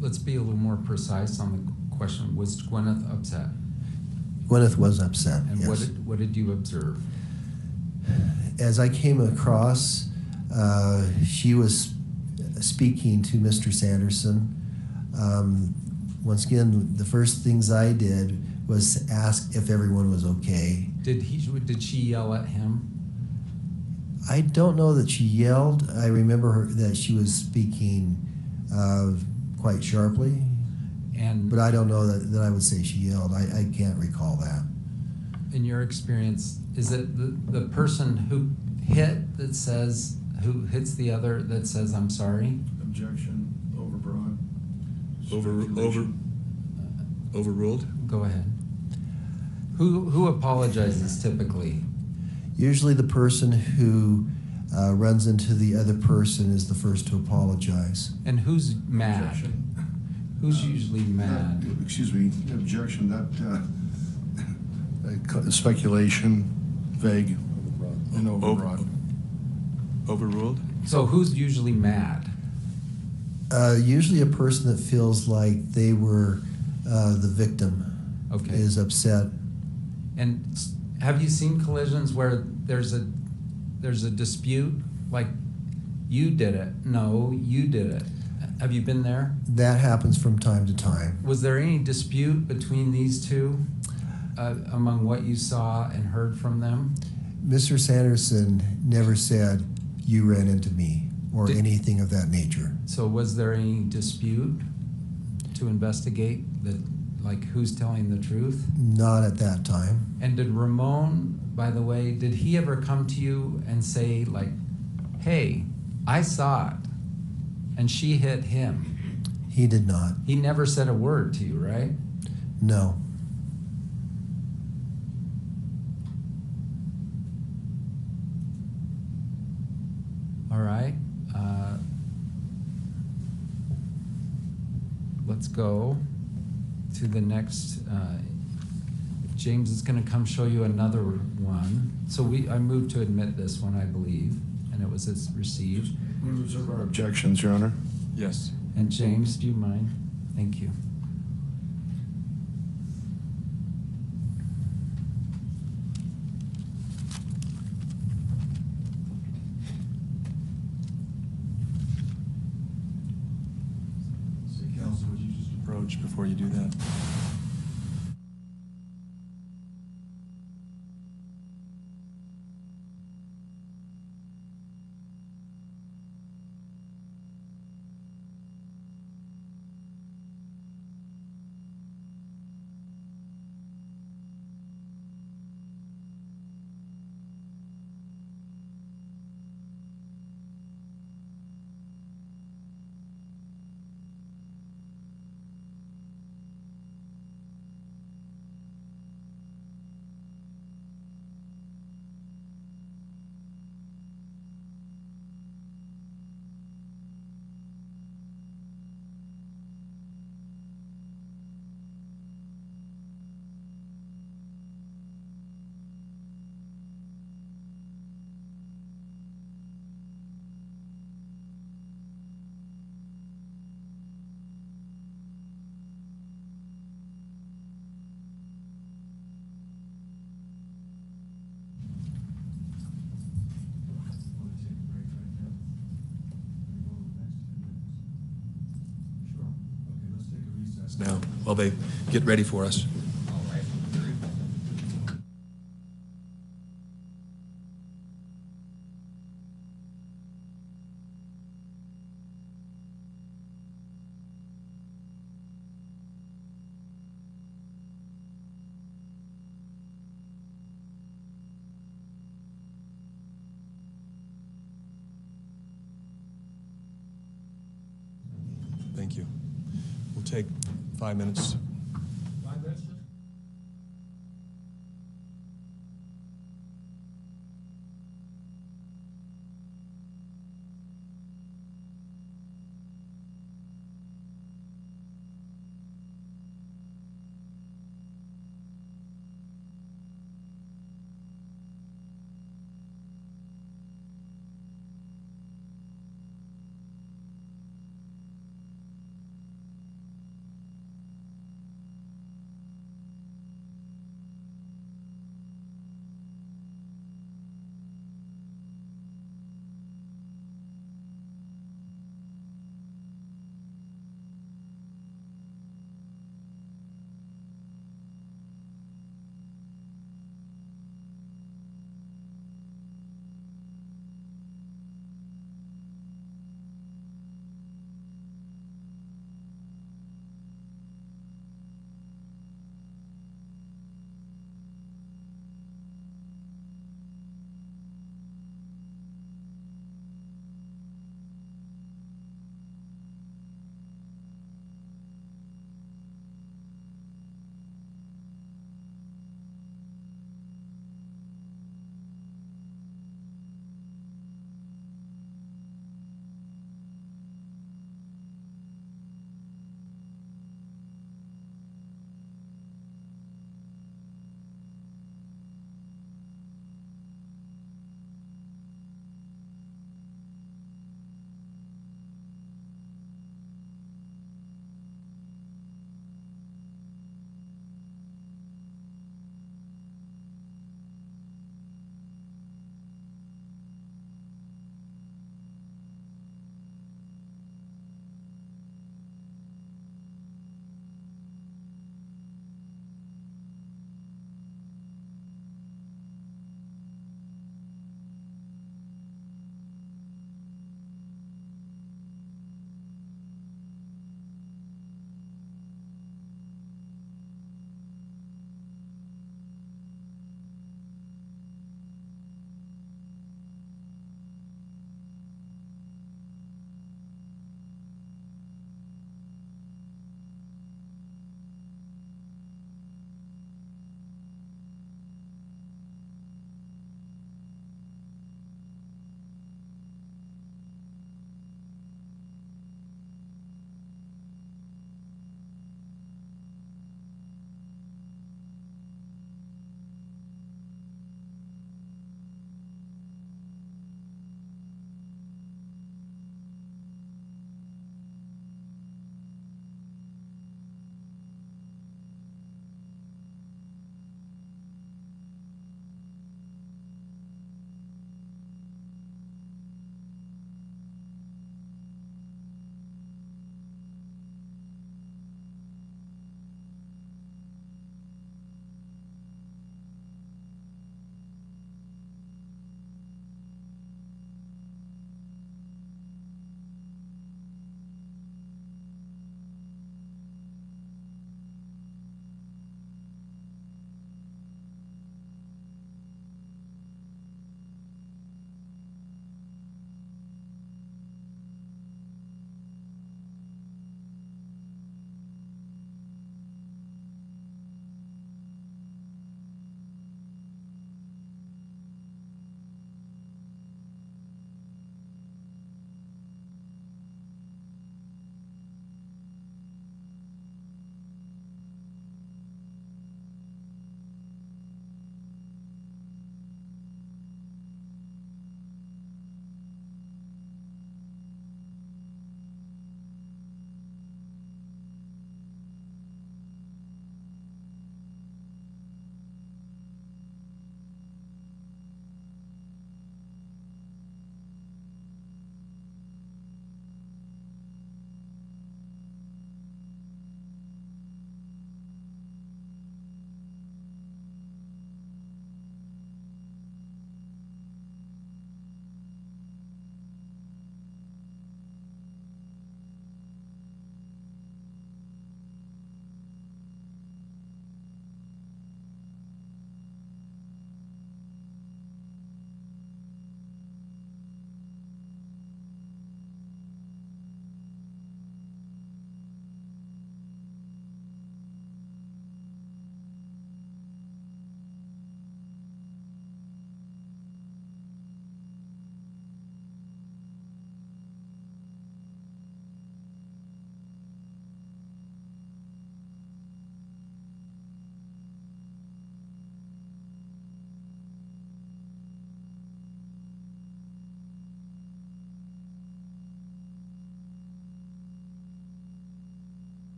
let's be a little more precise on the question. Was Gwyneth upset? Gwyneth was upset. And yes. what did you observe? As I came across, she was speaking to Mr. Sanderson. Once again, the first things I did was ask if everyone was okay. Did she yell at him? I don't know that she yelled. I remember that she was speaking quite sharply. But I don't know that I would say she yelled. I can't recall that. In your experience, is it the person who hits the other that says, I'm sorry? Objection, overbroad. Overruled. Go ahead. Who apologizes typically? Usually the person who runs into the other person is the first to apologize. And who's mad? Objection. Who's usually mad? Excuse me, objection, speculation, vague, and overbroad. Overruled. So who's usually mad? Usually a person that feels like they were the victim Okay. is upset. And Have you seen collisions where there's a dispute, like you did it, no, you did it? Have you been there? That happens from time to time. Was there any dispute between these two among what you saw and heard from them? Mr. Sanderson never said, "You ran into me," or anything of that nature. So was there any dispute to investigate like who's telling the truth? Not at that time. And did Ramon, by the way, did he ever come to you and say like, hey, I saw it and she hit him? He did not. He never said a word to you, right? No. All right. Let's go to the next. James is going to come show you another one. So I moved to admit this one, I believe, and it was received. We reserve our objections, Your Honor. Yes. And James, do you mind? Thank you. City Council, would you just approach before you do that? Now, while they get ready for us. Thank you. We'll take 5 minutes. 5 minutes?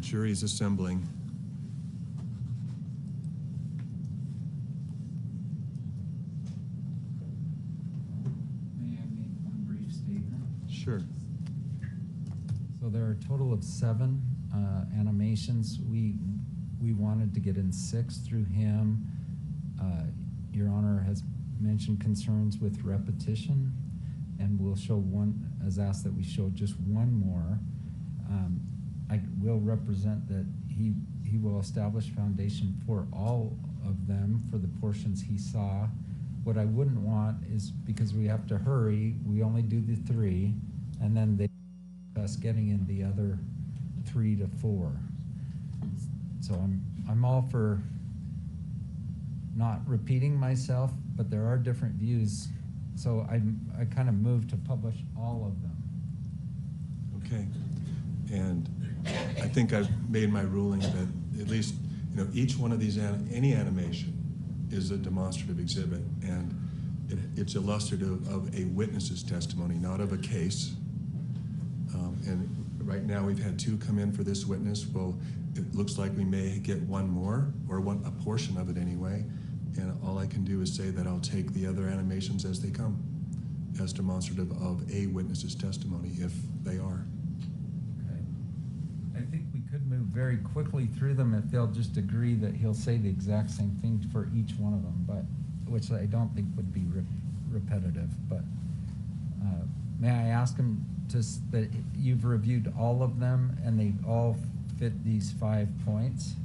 Jury's assembling. May I make one brief statement? Sure. So there are a total of 7 animations. We wanted to get in 6 through him. Your Honor has mentioned concerns with repetition, and we'll show one, as asked that we show just one more. I will represent that he will establish foundation for all of them for the portions he saw. What I wouldn't want is, because we have to hurry, we only do the 3, and then they us getting in the other 3 to 4. So I'm all for not repeating myself, but there are different views. So I kind of moved to publish all of them. Okay. And I think I've made my ruling that at least, each one of these, any animation is a demonstrative exhibit, and it's illustrative of a witness's testimony, not of a case. And right now we've had 2 come in for this witness. Well, it looks like we may get one more, or a portion of it anyway. And all I can do is say that I'll take the other animations as they come, as demonstrative of a witness's testimony, if they are. Okay. I think we could move very quickly through them if they'll just agree that he'll say the exact same thing for each one of them, but which I don't think would be repetitive. But may I ask him that you've reviewed all of them and they all fit these 5 points,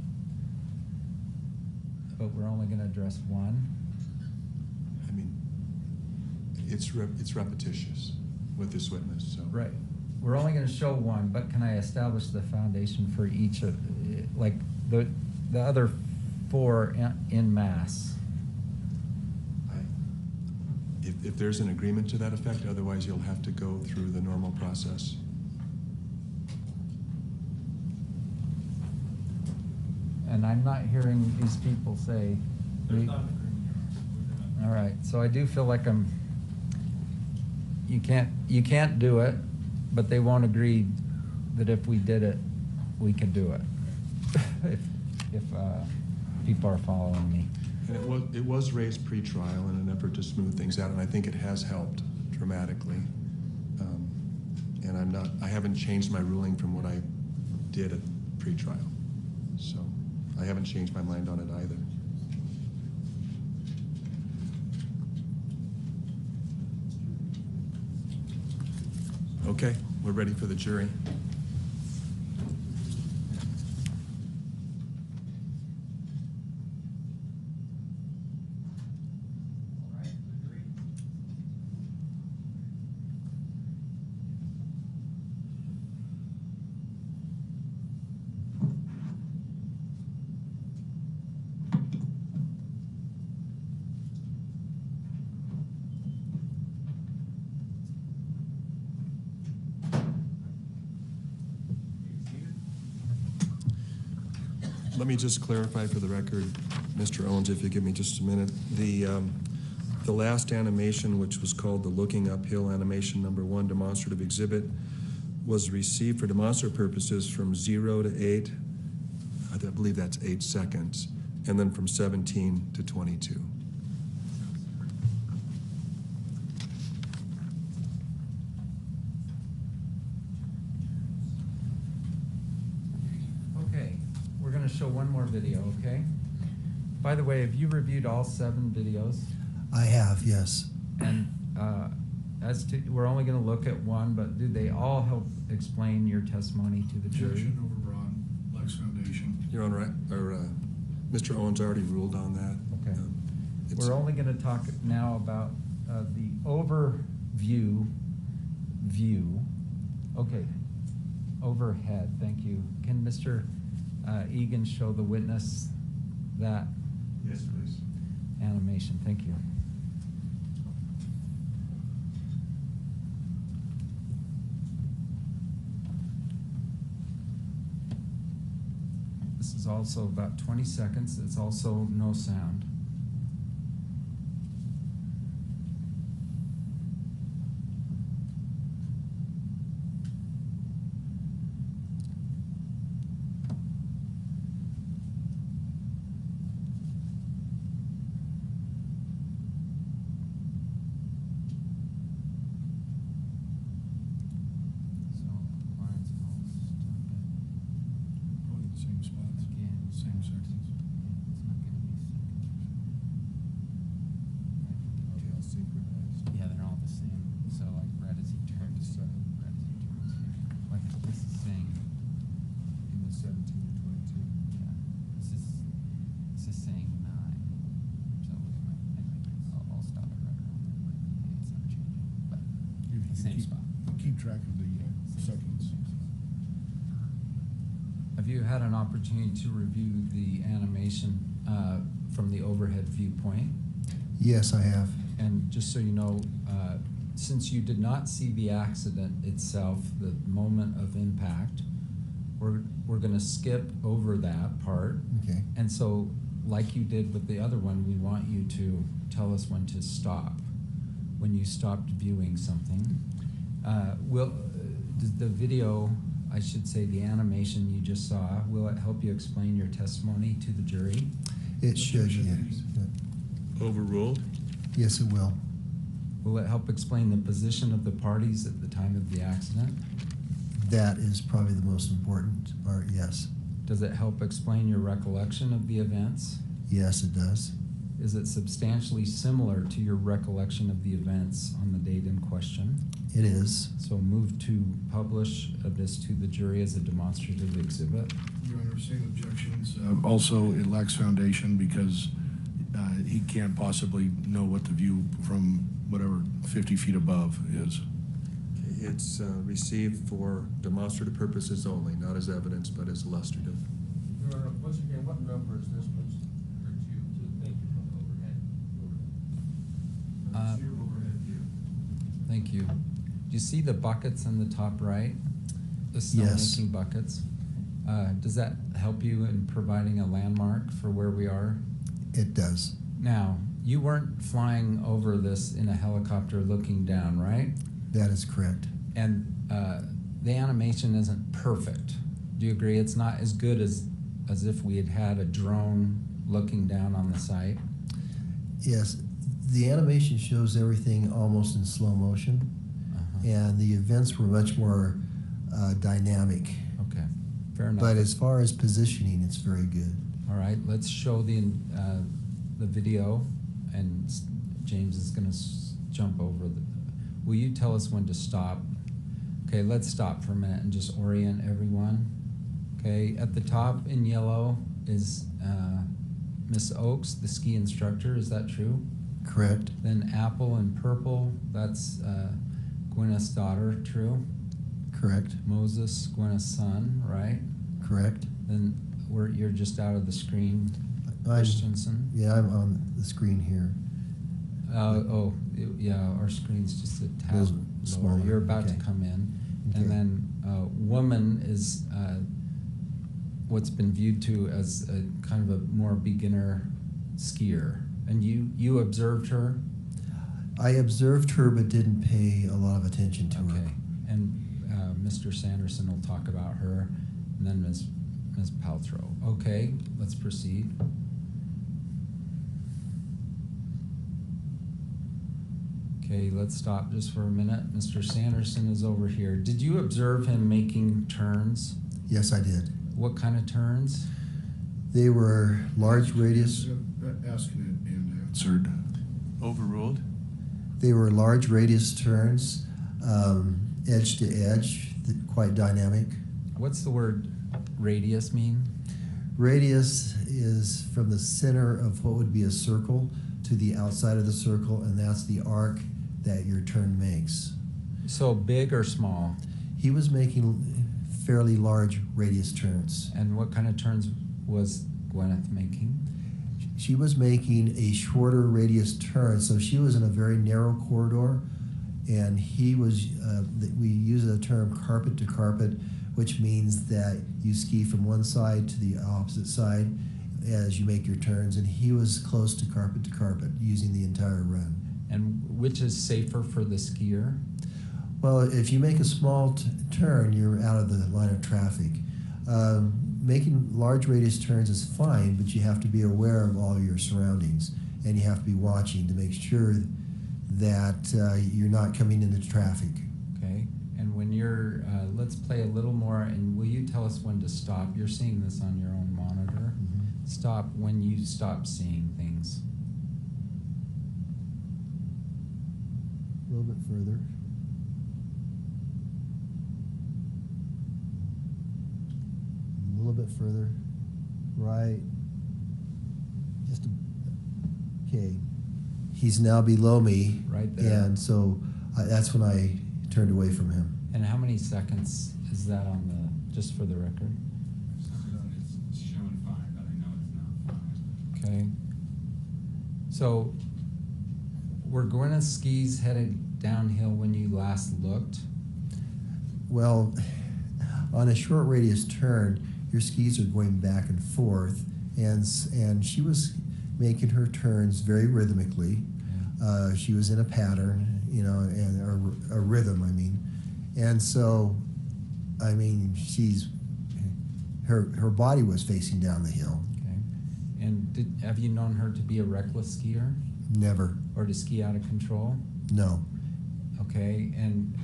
but we're only going to address one? I mean, it's repetitious with this witness. So. Right. We're only going to show one, but can I establish the foundation for each of, like the other 4 in mass? If there's an agreement to that effect, otherwise you'll have to go through the normal process. And I'm not hearing these people say. There's not an agreement. All right, so I do feel like you can't do it, but they won't agree that if we did it, we could do it. if people are following me. And it was raised pre-trial in an effort to smooth things out, and I think it has helped dramatically. And I haven't changed my ruling from what I did at pre-trial. So I haven't changed my mind on it either. Okay, we're ready for the jury. Let me just clarify for the record, Mr. Owens, if you give me just a minute. The last animation, which was called the Looking Uphill animation number 1 demonstrative exhibit, was received for demonstrative purposes from 0 to 8. I believe that's 8 seconds, and then from 17 to 22. Show one more video, okay? By the way, have you reviewed all 7 videos? I have, yes. And we're only going to look at one, but do they all help explain your testimony to the jury? Objection overbroad, Lex Foundation. Your Honor, Mr. Owens already ruled on that. Okay. We're only going to talk now about the overview view. Okay. Overhead, thank you. Can Mr. Egan show the witness that? Yes, please. Animation, thank you. This is also about 20 seconds. It's also no sound. Same spot. Keep track of the seconds. Have you had an opportunity to review the animation from the overhead viewpoint? Yes, I have. And just so you know, since you did not see the accident itself, the moment of impact, we're going to skip over that part. Okay. And so, like you did with the other one, we want you to tell us when to stop, when you stopped viewing something. The video, I should say the animation you just saw, will it help you explain your testimony to the jury? It should, yes. Overruled? Yes, it will. Will it help explain the position of the parties at the time of the accident? That is probably the most important part, yes. Does it help explain your recollection of the events? Yes, it does. Is it substantially similar to your recollection of the events on the date in question? It is. So move to publish this to the jury as a demonstrative exhibit. Your Honor, same objections. Also, it lacks foundation because he can't possibly know what the view from whatever 50 feet above is. It's received for demonstrative purposes only, not as evidence, but as illustrative. Your Honor, once again, what number is this, please? Thank you from overhead. Overhead view. Thank you. Do you see the buckets in the top right? The snowmaking buckets? Does that help you in providing a landmark for where we are? It does. Now, you weren't flying over this in a helicopter looking down, right? That is correct. And the animation isn't perfect. Do you agree? It's not as good as if we had had a drone looking down on the site. Yes, the animation shows everything almost in slow motion, and the events were much more dynamic. Okay, fair enough. But as far as positioning, it's very good. All right, let's show the video, and James is going to jump over the. Will you tell us when to stop? Okay, let's stop for a minute and just orient everyone. Okay, at the top in yellow is Miss Oakes, the ski instructor. Is that true? Correct. Then apple in purple, that's Gwyneth's daughter. True? Correct. Moses, Gwyneth's son, right? Correct. Then you're just out of the screen. Christensen. Yeah, I'm on the screen here. Yeah, our screen's just a tad Those lower. smaller, You're about okay. to come in. Okay. And then woman is what's been viewed to as a kind of a more beginner skier. And you observed her? I observed her but didn't pay a lot of attention to her. Okay. And Mr. Sanderson will talk about her, and then Ms. Paltrow. Okay, let's proceed. Okay, let's stop just for a minute. Mr. Sanderson is over here. Did you observe him making turns? Yes, I did. What kind of turns? They were large radius. Asked and answered. Overruled? They were large radius turns, edge to edge, quite dynamic. What's the word radius mean? Radius is from the center of what would be a circle to the outside of the circle, and that's the arc that your turn makes. So big or small? He was making fairly large radius turns. And what kind of turns was Gwyneth making? She was making a shorter radius turn, so she was in a very narrow corridor, and he was, we use the term carpet to carpet, which means that you ski from one side to the opposite side as you make your turns, and he was close to carpet, using the entire run. And which is safer for the skier? Well, if you make a small turn, you're out of the line of traffic. Making large radius turns is fine, but you have to be aware of all your surroundings, and you have to be watching to make sure that you're not coming into traffic. Okay, and when you're, let's play a little more, and will you tell us when to stop? You're seeing this on your own monitor. Mm-hmm. Stop when you stop seeing things. A little bit further. A little bit further. Right. Just okay. He's now below me. Right there. And so that's when I turned away from him. And how many seconds is that on the, just for the record? It's showing 5, but I know it's not 5. Okay. So, were Gwyneth's skis headed downhill when you last looked? Well, on a short radius turn, your skis are going back and forth, and she was making her turns very rhythmically. Yeah. She was in a pattern, you know, and a rhythm, I mean. And so, I mean, her body was facing down the hill. Okay. And have you known her to be a reckless skier? Never. Or to ski out of control? No. Okay, and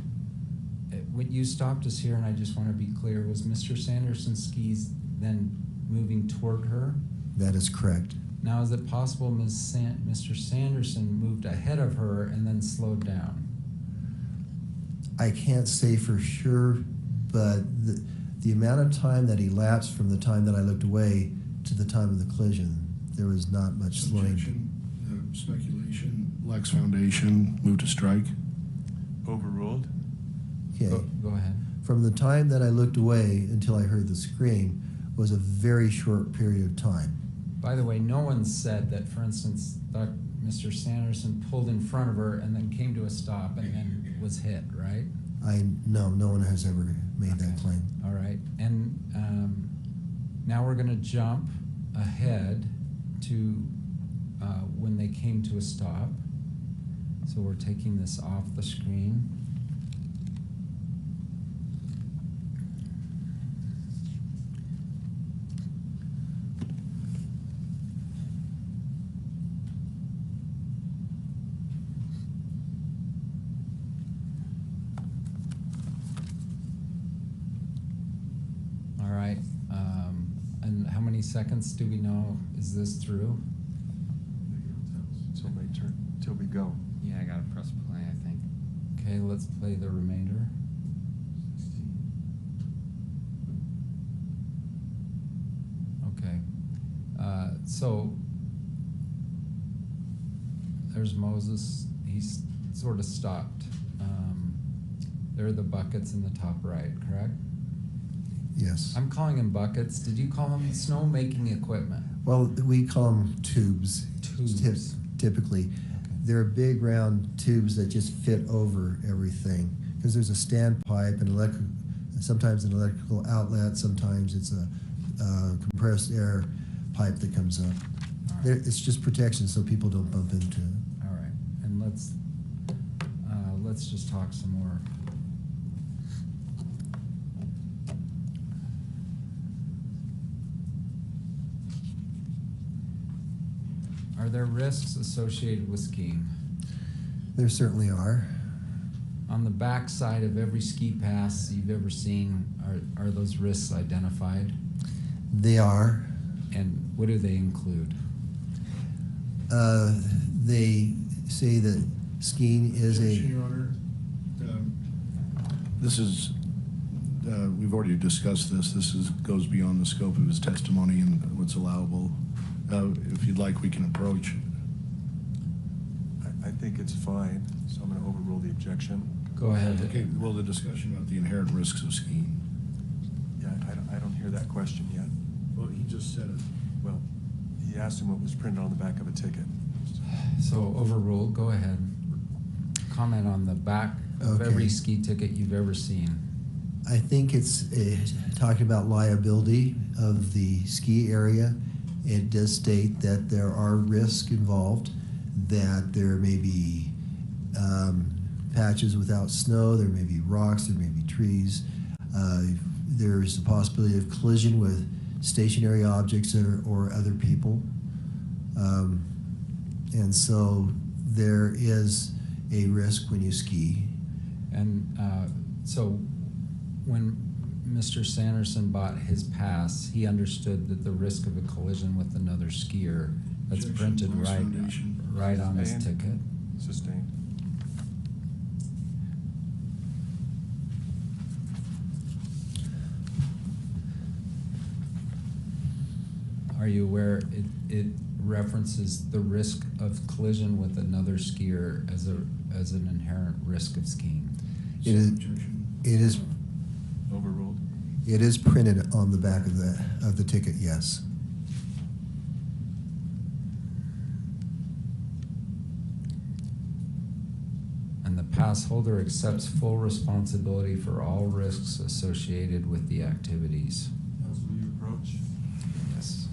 when you stopped us here, and I just want to be clear, was Mr. Sanderson's skis then moving toward her? That is correct. Now, is it possible Mr. Sanderson moved ahead of her and then slowed down? I can't say for sure, but the amount of time that elapsed from the time that I looked away to the time of the collision, there was not much slowing. Objection, speculation, lacks foundation, move to strike. Overruled. Okay. Go ahead. From the time that I looked away until I heard the scream was a very short period of time. By the way, no one said that, for instance, that Mr. Sanderson pulled in front of her and then came to a stop and then was hit, right? No one has ever made that claim. All right, and now we're going to jump ahead to when they came to a stop. So we're taking this off the screen. All right, and how many seconds do we know is this through? Till we go. Yeah, I gotta press play, I think. Okay, let's play the remainder. Okay, so there's Moses. He's sort of stopped. There are the buckets in the top right, correct? Yes. I'm calling them buckets. Did you call them snow-making equipment? Well, we call them tubes. Tubes. Typically. Okay. They're big round tubes that just fit over everything. Because there's a standpipe and sometimes an electrical outlet, sometimes it's a compressed air pipe that comes up. Right. It's just protection so people don't bump into it. All right, and let's just talk some more. Are there risks associated with skiing? There certainly are. On the back side of every ski pass you've ever seen, are those risks identified? They are. And what do they include? They say that skiing is Objection, Your Honor. This is, we've already discussed this. This goes beyond the scope of his testimony and what's allowable. If you'd like, we can approach. I think it's fine, so I'm going to overrule the objection. Go ahead. Okay, well, the discussion about the inherent risks of skiing. Yeah, I don't hear that question yet. Well, he just said it. Well, he asked him what was printed on the back of a ticket. So overruled, go ahead. Comment on the back of Okay. every ski ticket you've ever seen. I think it's talking about liability of the ski area. It does state that there are risks involved, that there may be patches without snow, there may be rocks, there may be trees. There's a possibility of collision with stationary objects or other people. And so there is a risk when you ski. And so when Mr. Sanderson bought his pass, he understood that the risk of a collision with another skier that's Objection, printed lacks foundation. right on his Sustained. ticket. Sustained. Are you aware it references the risk of collision with another skier as an inherent risk of skiing? It is, it is, Overruled. it is printed on the back of the ticket, yes. And the pass holder accepts full responsibility for all risks associated with the activities. Counsel, your approach? Yes.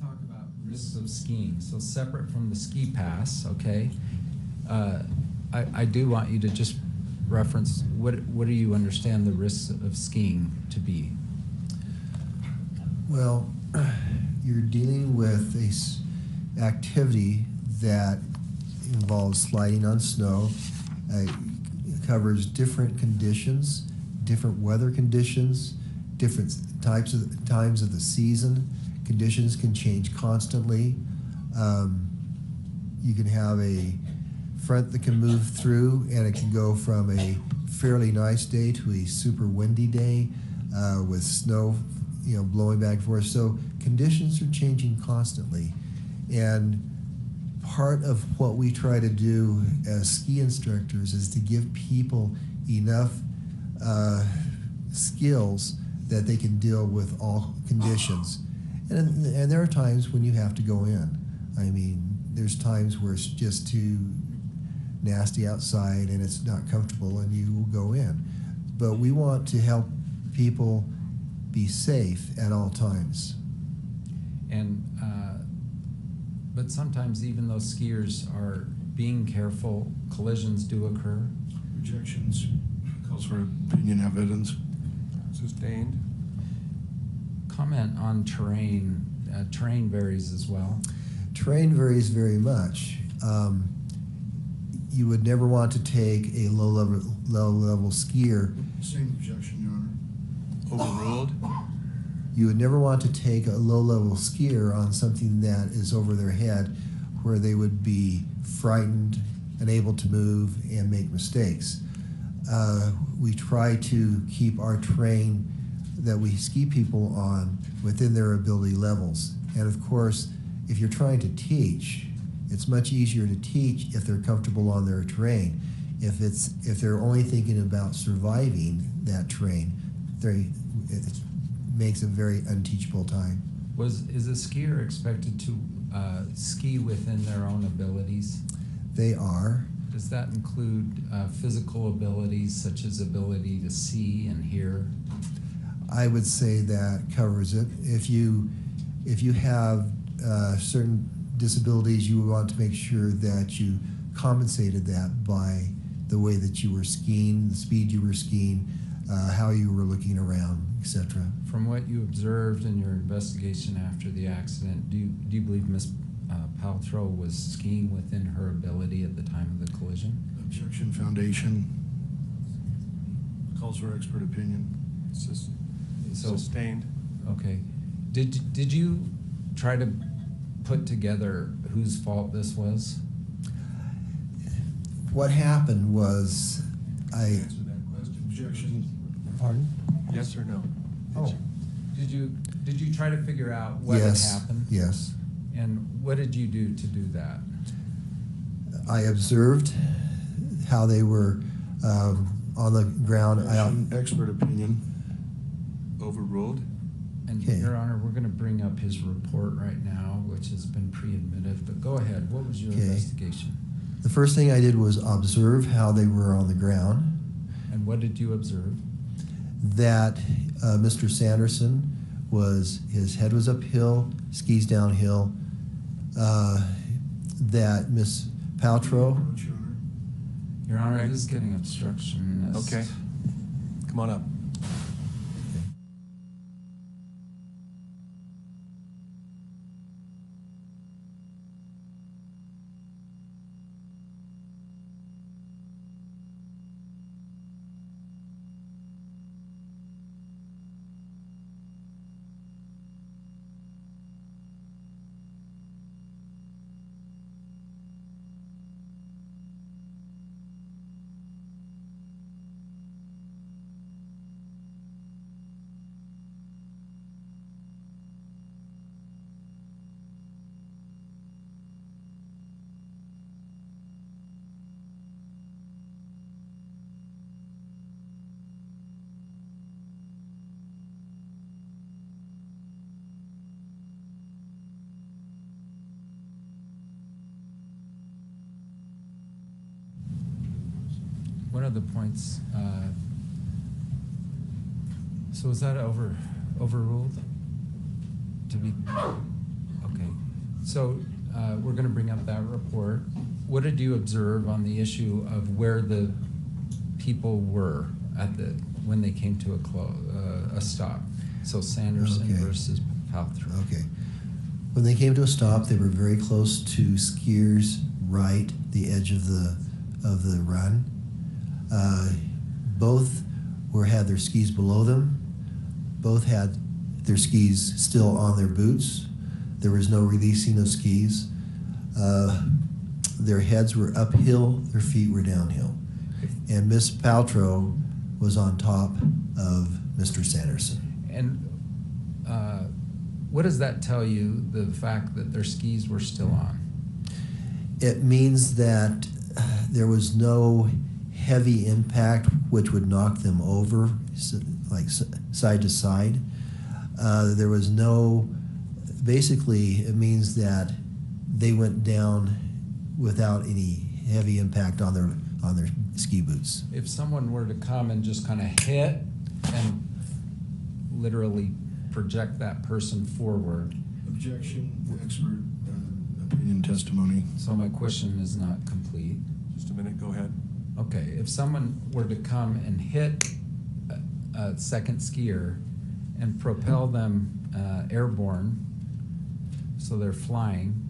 Talk about risks of skiing. So separate from the ski pass, okay? I do want you to just reference what do you understand the risks of skiing to be? Well, you're dealing with a activity that involves sliding on snow. It covers different conditions, different weather conditions, different times of the season. Conditions can change constantly. You can have a front that can move through, and it can go from a fairly nice day to a super windy day with snow, blowing back and forth. So conditions are changing constantly, and part of what we try to do as ski instructors is to give people enough skills that they can deal with all conditions. And there are times when you have to go in. I mean, there's times where it's just too nasty outside and it's not comfortable and you will go in. But we want to help people be safe at all times. And but sometimes even though skiers are being careful, collisions do occur. Rejections. Calls for opinion evidence. Sustained. Comment on terrain. Terrain varies as well. Terrain varies very much. You would never want to take a low-level skier. Same objection, Your Honor. Overruled. You would never want to take a low-level skier on something that is over their head, where they would be frightened, unable to move, and make mistakes. We try to keep our terrain that we ski people on within their ability levels. And of course, if you're trying to teach, it's much easier to teach if they're comfortable on their terrain. If they're only thinking about surviving that terrain, it makes a very unteachable time. Is a skier expected to ski within their own abilities? They are. Does that include physical abilities such as ability to see and hear? I would say that covers it. If you have certain disabilities, you would want to make sure that you compensated that by the way that you were skiing, the speed you were skiing, how you were looking around, etc. From what you observed in your investigation after the accident, do you believe Ms. Paltrow was skiing within her ability at the time of the collision? Objection, foundation. Calls for expert opinion. Sustained. Okay. Did you try to put together whose fault this was? What happened was Answer that question. Objection. Pardon? Yes or no? Oh, did you try to figure out what had happened? Yes. And what did you do to do that? I observed how they were on the ground. Expert opinion. Overruled. And Okay. Your Honor, we're going to bring up his report right now, which has been pre-admitted, but go ahead. What was your Okay. investigation? The first thing I did was observe how they were on the ground. And what did you observe? That Mr. Sanderson his head was uphill, skis downhill. That Miss Paltrow. Your Honor, this is getting obstructionist. Okay. Come on up. One of the points, so is that overruled? To be, okay. So we're going to bring up that report. What did you observe on the issue of where the people were when they came to a stop? So Sanderson versus Paltrow. Okay. When they came to a stop, they were very close to skiers' right, the edge of the run. Both had their skis below them. Both had their skis still on their boots. There was no releasing of skis. Their heads were uphill, their feet were downhill. And Miss Paltrow was on top of Mr. Sanderson. And what does that tell you, the fact that their skis were still on? It means that there was no heavy impact which would knock them over, like side to side. There was no, basically it means that they went down without any heavy impact on their ski boots. If someone were to come and just kind of hit and literally project that person forward. Objection, expert opinion testimony. So my question is not complete. Just a minute, go ahead. Okay, if someone were to come and hit a second skier and propel them airborne, so they're flying,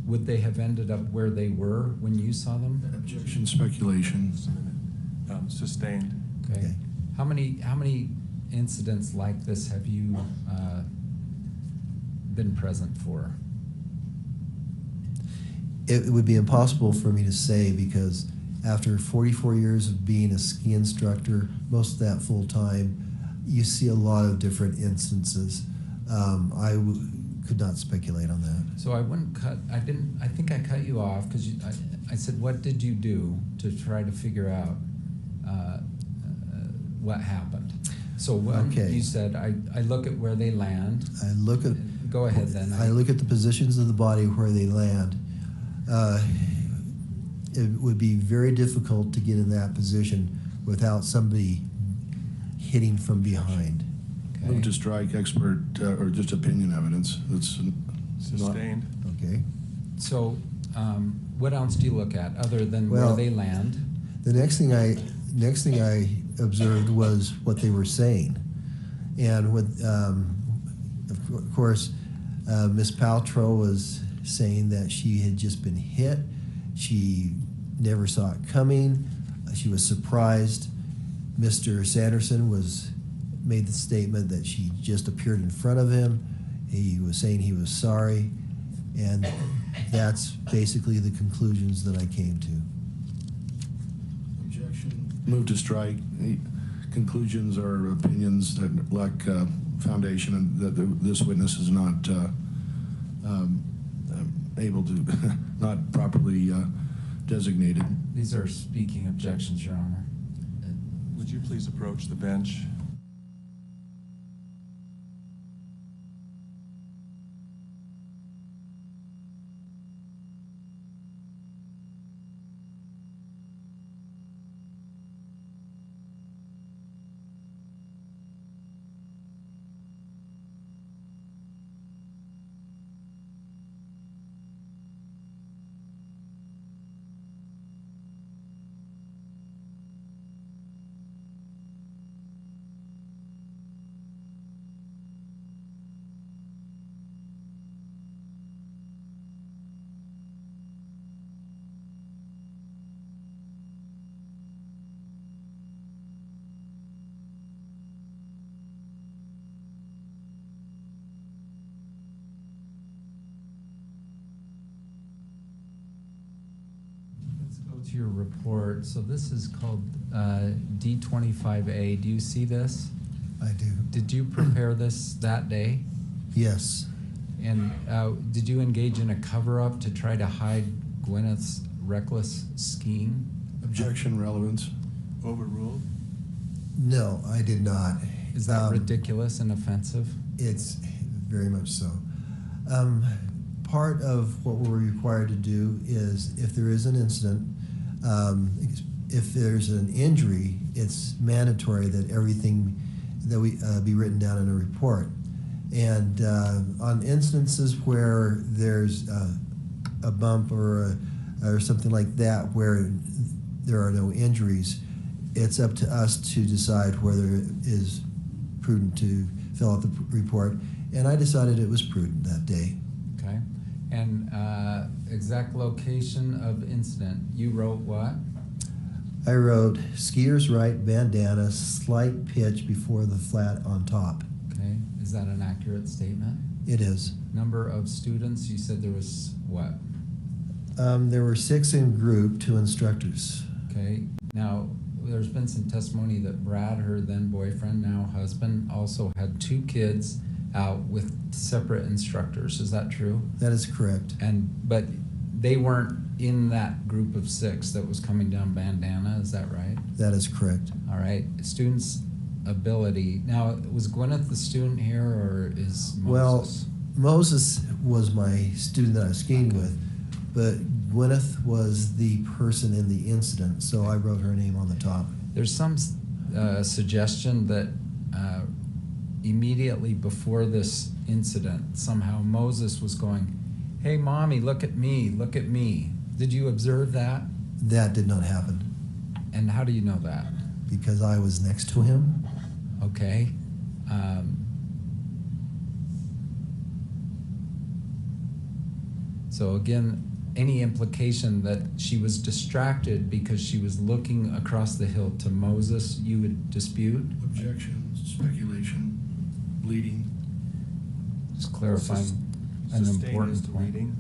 would they have ended up where they were when you saw them? Objection, speculation. Just a minute. Sustained. Okay. How many incidents like this have you been present for? It would be impossible for me to say because after 44 years of being a ski instructor, most of that full time, you see a lot of different instances. I could not speculate on that. So I think I cut you off because I said, what did you do to try to figure out what happened? So when you said, I look at where they land. Go ahead then. I look at the positions of the body where they land. It would be very difficult to get in that position without somebody hitting from behind. Okay. Move to strike expert or just opinion evidence. That's sustained. Okay. So what else do you look at other than where they land? The next thing I observed was what they were saying, and of course, Miss Paltrow was saying that she had just been hit. She never saw it coming. She was surprised. Mr. Sanderson made the statement that she just appeared in front of him. He was saying he was sorry, and that's basically the conclusions that I came to. Objection. Move to strike. The conclusions are opinions that lack foundation, and that this witness is not able to, not properly designated. These are speaking objections, Your Honor. Would you please approach the bench? Let's go to your report. So this is called D25A. Do you see this? I do. Did you prepare this that day? Yes. And did you engage in a cover-up to try to hide Gwyneth's reckless skiing? Objection, relevance. Overruled? No, I did not. Is that ridiculous and offensive? It's very much so. Part of what we're required to do is, if there is an incident, if there's an injury, it's mandatory that everything that we be written down in a report. And on instances where there's a bump or something like that, where there are no injuries, it's up to us to decide whether it is prudent to fill out the report. And I decided it was prudent that day. Okay. And exact location of incident, you wrote what? I wrote skier's right, bandana, slight pitch before the flat on top. Okay. Is that an accurate statement? It is. Number of students, you said there was what? There were 6 in group, 2 instructors. Okay. Now, there's been some testimony that Brad, her then boyfriend, now husband, also had 2 kids out with separate instructors. Is that true? That is correct. But they weren't in that group of 6 that was coming down Bandana. Is that right? That is correct. All right. Students' ability. Now, was Gwyneth the student here, or is Moses? Well, Moses was my student that I was skiing with, but Gwyneth was the person in the incident, so I wrote her name on the top. There's some suggestion that immediately before this incident, somehow Moses was going, "Hey, mommy, look at me, look at me." Did you observe that? That did not happen. And how do you know that? Because I was next to him. Okay. So again, any implication that she was distracted because she was looking across the hill to Moses, you would dispute? Objection, speculation, bleeding. Just clarifying an important point. Reading.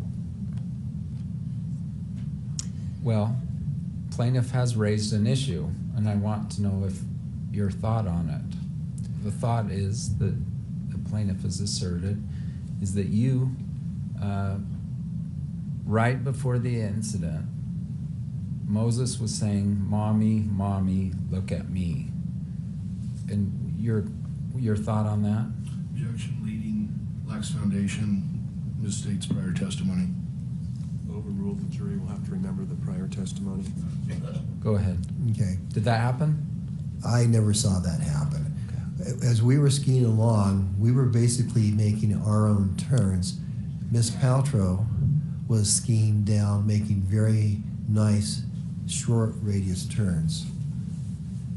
Well, plaintiff has raised an issue, and I want to know if your thought on it. The thought is that the plaintiff has asserted is that you, right before the incident, Moses was saying, "Mommy, mommy, look at me." And your thought on that? Objection, leading, lacks foundation, misstates prior testimony. Overruled. The jury will have to remember the prior testimony. Go ahead. Okay. Did that happen? I never saw that happen. As we were skiing along, we were basically making our own turns. Miss Paltrow was skiing down, making very nice short radius turns.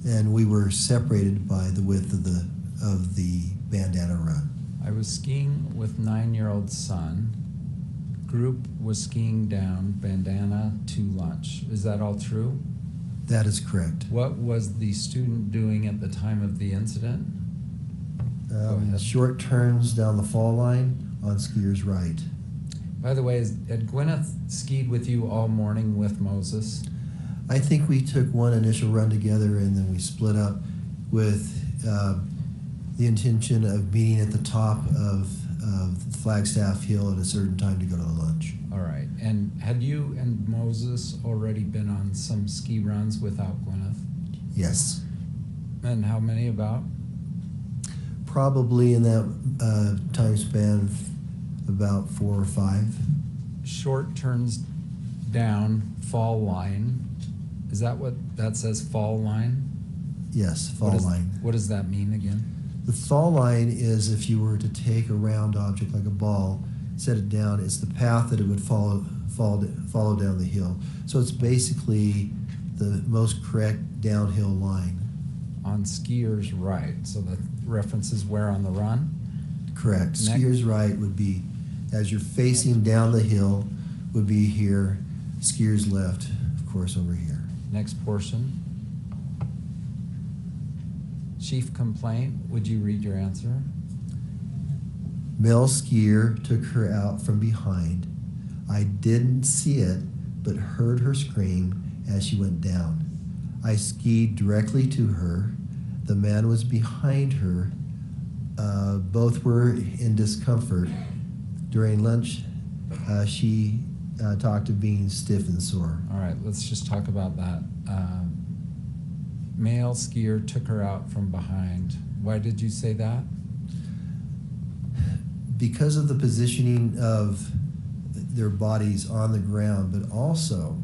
And we were separated by the width of the bandana run. I was skiing with 9-year-old son. Group was skiing down Bandana to lunch. Is that all true? That is correct. What was the student doing at the time of the incident? Go ahead. Short turns down the fall line on skier's right. By the way, had Gwyneth skied with you all morning with Moses? I think we took one initial run together and then we split up with the intention of meeting at the top of Flagstaff Hill at a certain time to go to lunch. All right. And had you and Moses already been on some ski runs without Gwyneth? Yes. And how many about? Probably in that time span, about 4 or 5. Short turns down, fall line. Is that what that says, fall line? Yes, fall line. What does that mean again? The fall line is if you were to take a round object like a ball, set it down, it's the path that it would follow down the hill. So it's basically the most correct downhill line. On skier's right. So the reference is where on the run? Correct. Skier's right would be, as you're facing down the hill, would be here. Skier's left, of course, over here. Next portion. Chief complaint, would you read your answer? Male skier took her out from behind. I didn't see it, but heard her scream as she went down. I skied directly to her. The man was behind her. Both were in discomfort. During lunch, she talked of being stiff and sore. All right, let's just talk about that. Male skier took her out from behind. Why did you say that? Because of the positioning of their bodies on the ground, but also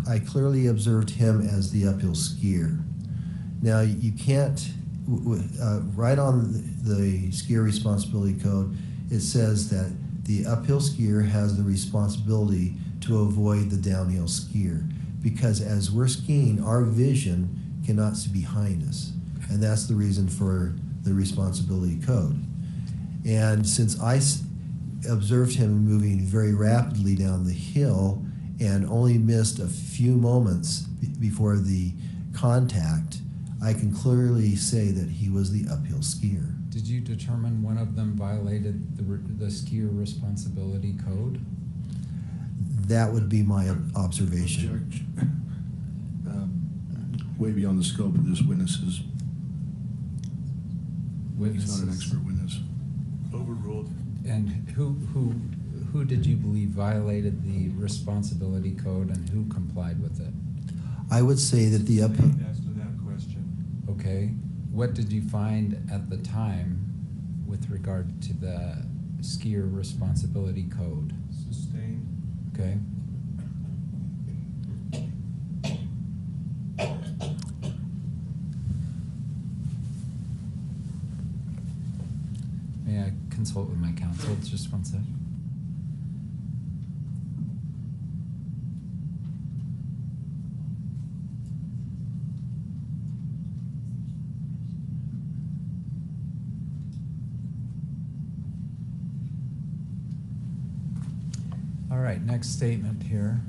I clearly observed him as the uphill skier. Now you can't, right on the skier responsibility code, it says that the uphill skier has the responsibility to avoid the downhill skier, because as we're skiing, our vision cannot see behind us, and that's the reason for the responsibility code. And since I observed him moving very rapidly down the hill and only missed a few moments before the contact, I can clearly say that he was the uphill skier. Did you determine one of them violated the skier responsibility code? That would be my observation. Judge, way beyond the scope of this witness's. He's not an expert witness. Overruled. And who did you believe violated the responsibility code and who complied with it? I would say that the uphill. As to that question. Okay. What did you find at the time with regard to the skier responsibility code? Sustained. Okay. May I consult with my counsel? Just one sec. All right, next statement here.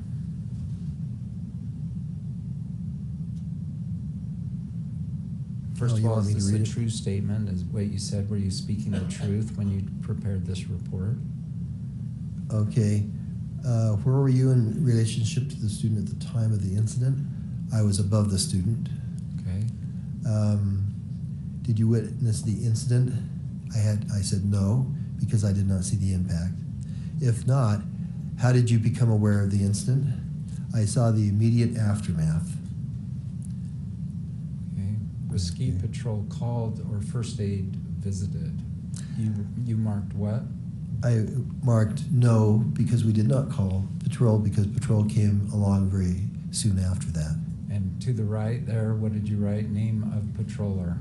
First of you all, want is me to this a read it? true statement? Is what you said, were you speaking the truth when you prepared this report? Okay. Where were you in relationship to the student at the time of the incident? I was above the student. Okay. Did you witness the incident? I said no, because I did not see the impact. If not, how did you become aware of the incident? I saw the immediate aftermath. Okay. Was ski patrol called or first aid visited? You marked what? I marked no, because we did not call patrol, because patrol came along very soon after that. And to the right there, what did you write? Name of patroller.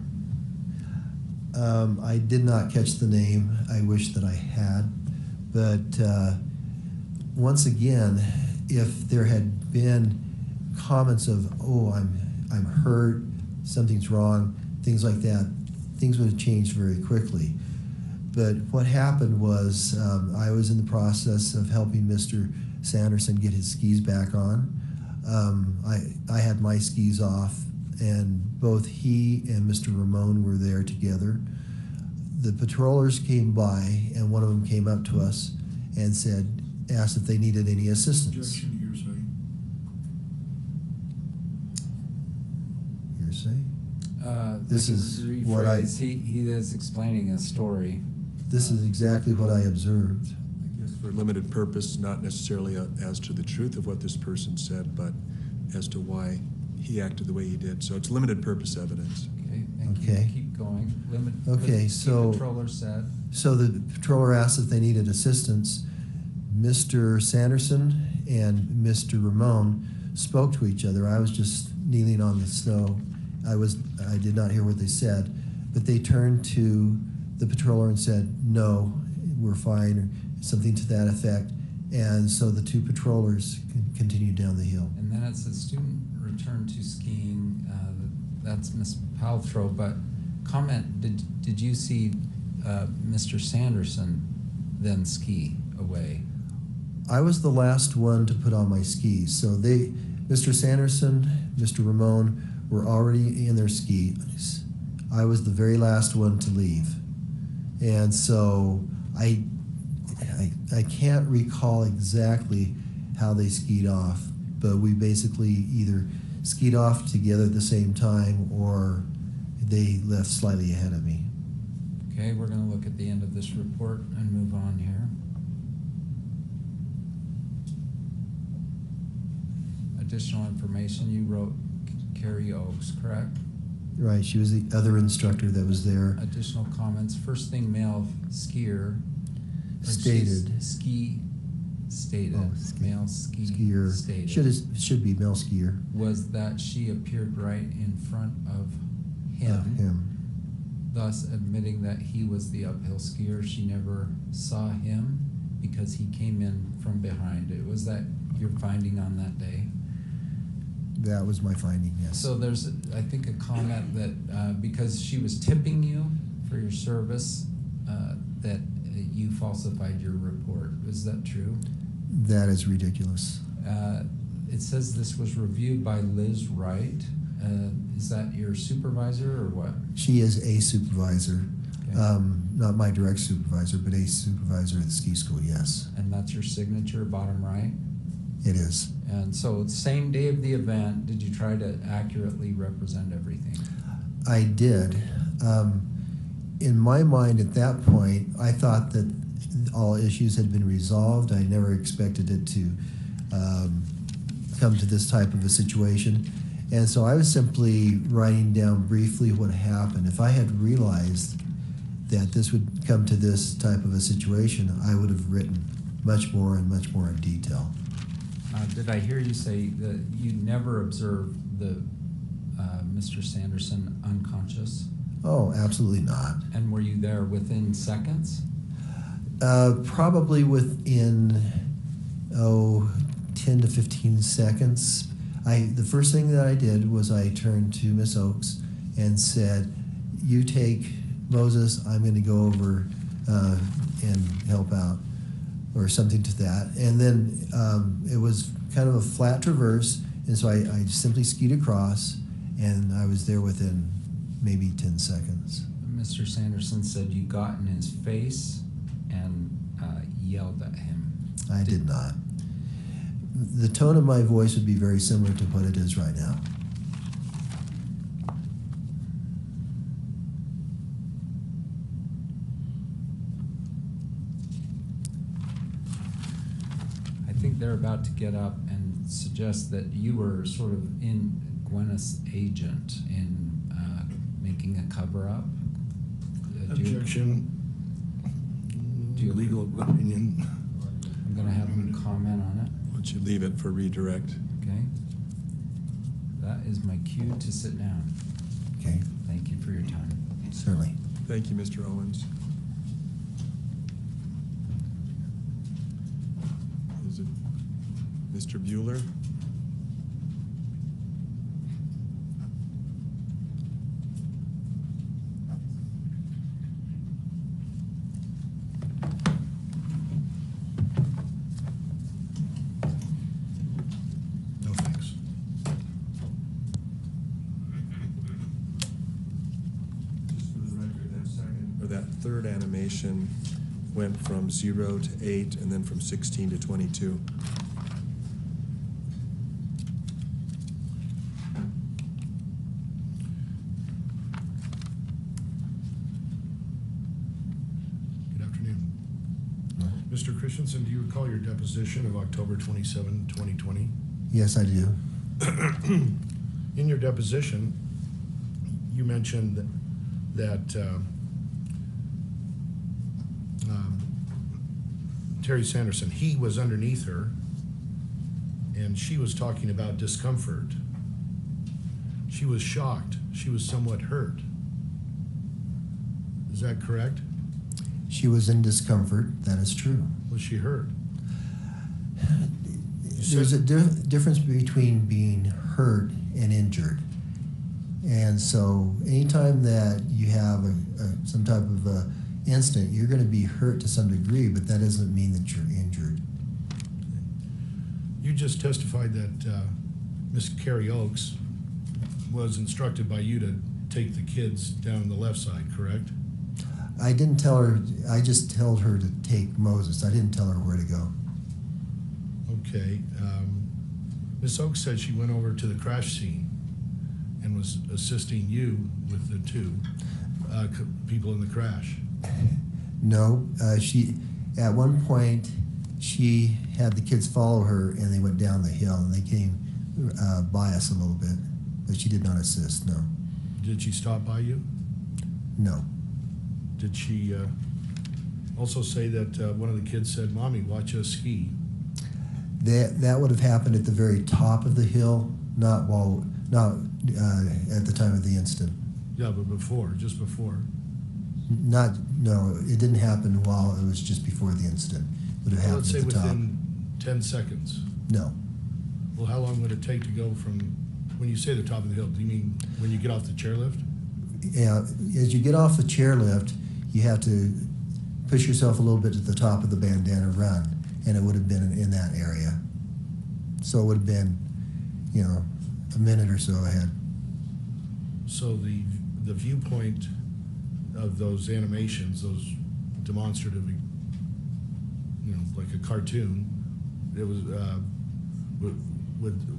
I did not catch the name. I wish that I had. But once again, if there had been comments of, oh, I'm hurt, something's wrong, things like that, things would have changed very quickly. But what happened was I was in the process of helping Mr. Sanderson get his skis back on. I had my skis off, and both he and Mr. Ramon were there together. The patrollers came by, and one of them came up to us and asked if they needed any assistance. Objection, hearsay. Hearsay? This is what He is explaining a story. This is exactly what I observed. I guess for limited purpose, not necessarily as to the truth of what this person said, but as to why he acted the way he did. So it's limited purpose evidence. Okay, thank Okay. you. Keep going. Okay, so- The controller said. So the patroller asked if they needed assistance. Mr. Sanderson and Mr. Ramon spoke to each other. I was just kneeling on the snow. I did not hear what they said, but they turned to the patroller and said, "No, we're fine," or something to that effect. And so the two patrollers continued down the hill. And then it says student returned to skiing. That's Miss Paltrow. But comment, did you see Mr. Sanderson then ski away? I was the last one to put on my skis. So Mr. Sanderson, Mr. Ramon were already in their skis. I was the very last one to leave. And so I can't recall exactly how they skied off, but we basically either skied off together at the same time or they left slightly ahead of me. Okay, we're going to look at the end of this report and move on here. Additional information, you wrote Carrie Oakes, correct? Right, she was the other instructor that was there. Additional comments, first thing male skier. Stated. Ski stated. Oh, Male skier. stated. Should be male skier. Was that she appeared right in front of him. Thus admitting that he was the uphill skier. She never saw him because he came in from behind. Was that your finding on that day? That was my finding, yes. So there's, I think, a comment that because she was tipping you for your service, that you falsified your report. Is that true? That is ridiculous. It says this was reviewed by Liz Wright. Is that your supervisor or what? She is a supervisor. Okay. Not my direct supervisor, but a supervisor at the ski school, yes. And that's your signature, bottom right? It is. And so same day of the event, did you try to accurately represent everything? I did. In my mind at that point, I thought that all issues had been resolved. I never expected it to come to this type of a situation. And so I was simply writing down briefly what happened. If I had realized that this would come to this type of a situation, I would have written much more in detail. Did I hear you say that you never observed the Mr. Sanderson unconscious? Oh, absolutely not. And were you there within seconds? Probably within 10 to 15 seconds. The first thing that I did was I turned to Miss Oakes and said, "You take Moses, I'm going to go over and help out," or something to that. And then it was kind of a flat traverse, and so I simply skied across, and I was there within maybe 10 seconds. Mr. Sanderson said you got in his face and yelled at him. I did not. The tone of my voice would be very similar to what it is right now. I think they're about to get up and suggest that you were sort of in Gwyneth's agent in making a cover-up. Objection. Legal opinion. I'm going to have him comment on it. Why don't you leave it for redirect? Okay. That is my cue to sit down. Okay, Thank you for your time. certainly. Thank you, Mr. Owens. Is it Mr. Bueller? third animation went from 0 to 8 and then from 16 to 22. Good afternoon. Mr. Christensen, do you recall your deposition of October 27, 2020? Yes, I do. In your deposition, you mentioned that Terry Sanderson, he was underneath her, and she was talking about discomfort. She was shocked. She was somewhat hurt. Is that correct? She was in discomfort. That is true. Was she hurt? There's a difference between being hurt and injured. And so anytime that you have some type of incident, you're going to be hurt to some degree, but that doesn't mean that you're injured. You just testified that Miss Carrie Oakes was instructed by you to take the kids down the left side, correct? I didn't tell her, I just told her to take Moses. I didn't tell her where to go. Okay. Miss Oakes said she went over to the crash scene and was assisting you with the two people in the crash. No, she, at one point, she had the kids follow her and they went down the hill and they came by us a little bit, but she did not assist, no. Did she stop by you? No. Did she also say that one of the kids said, "Mommy, watch us ski"? That would have happened at the very top of the hill, not at the time of the incident. Yeah, but before, just before. No, it didn't happen while it was just before the incident. It would have happened Let's say at the top. within 10 seconds. No. Well, how long would it take to go from, when you say the top of the hill, do you mean when you get off the chairlift? Yeah, as you get off the chairlift, you have to push yourself a little bit to the top of the bandana run, and it would have been in that area. So it would have been, a minute or so ahead. So the viewpoint of those animations, those demonstrative, like a cartoon, it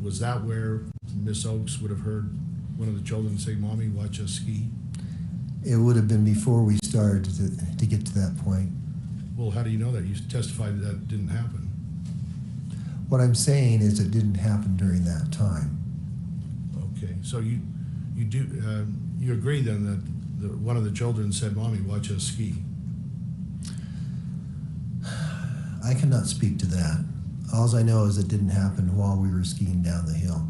was that where Miss Oakes would have heard one of the children say, "Mommy, watch us ski"? It would have been before we started to get to that point. Well, how do you know that? You testified that didn't happen. What I'm saying is it didn't happen during that time. Okay, so you agree then that one of the children said, "Mommy, watch us ski"? I cannot speak to that. All I know is it didn't happen while we were skiing down the hill.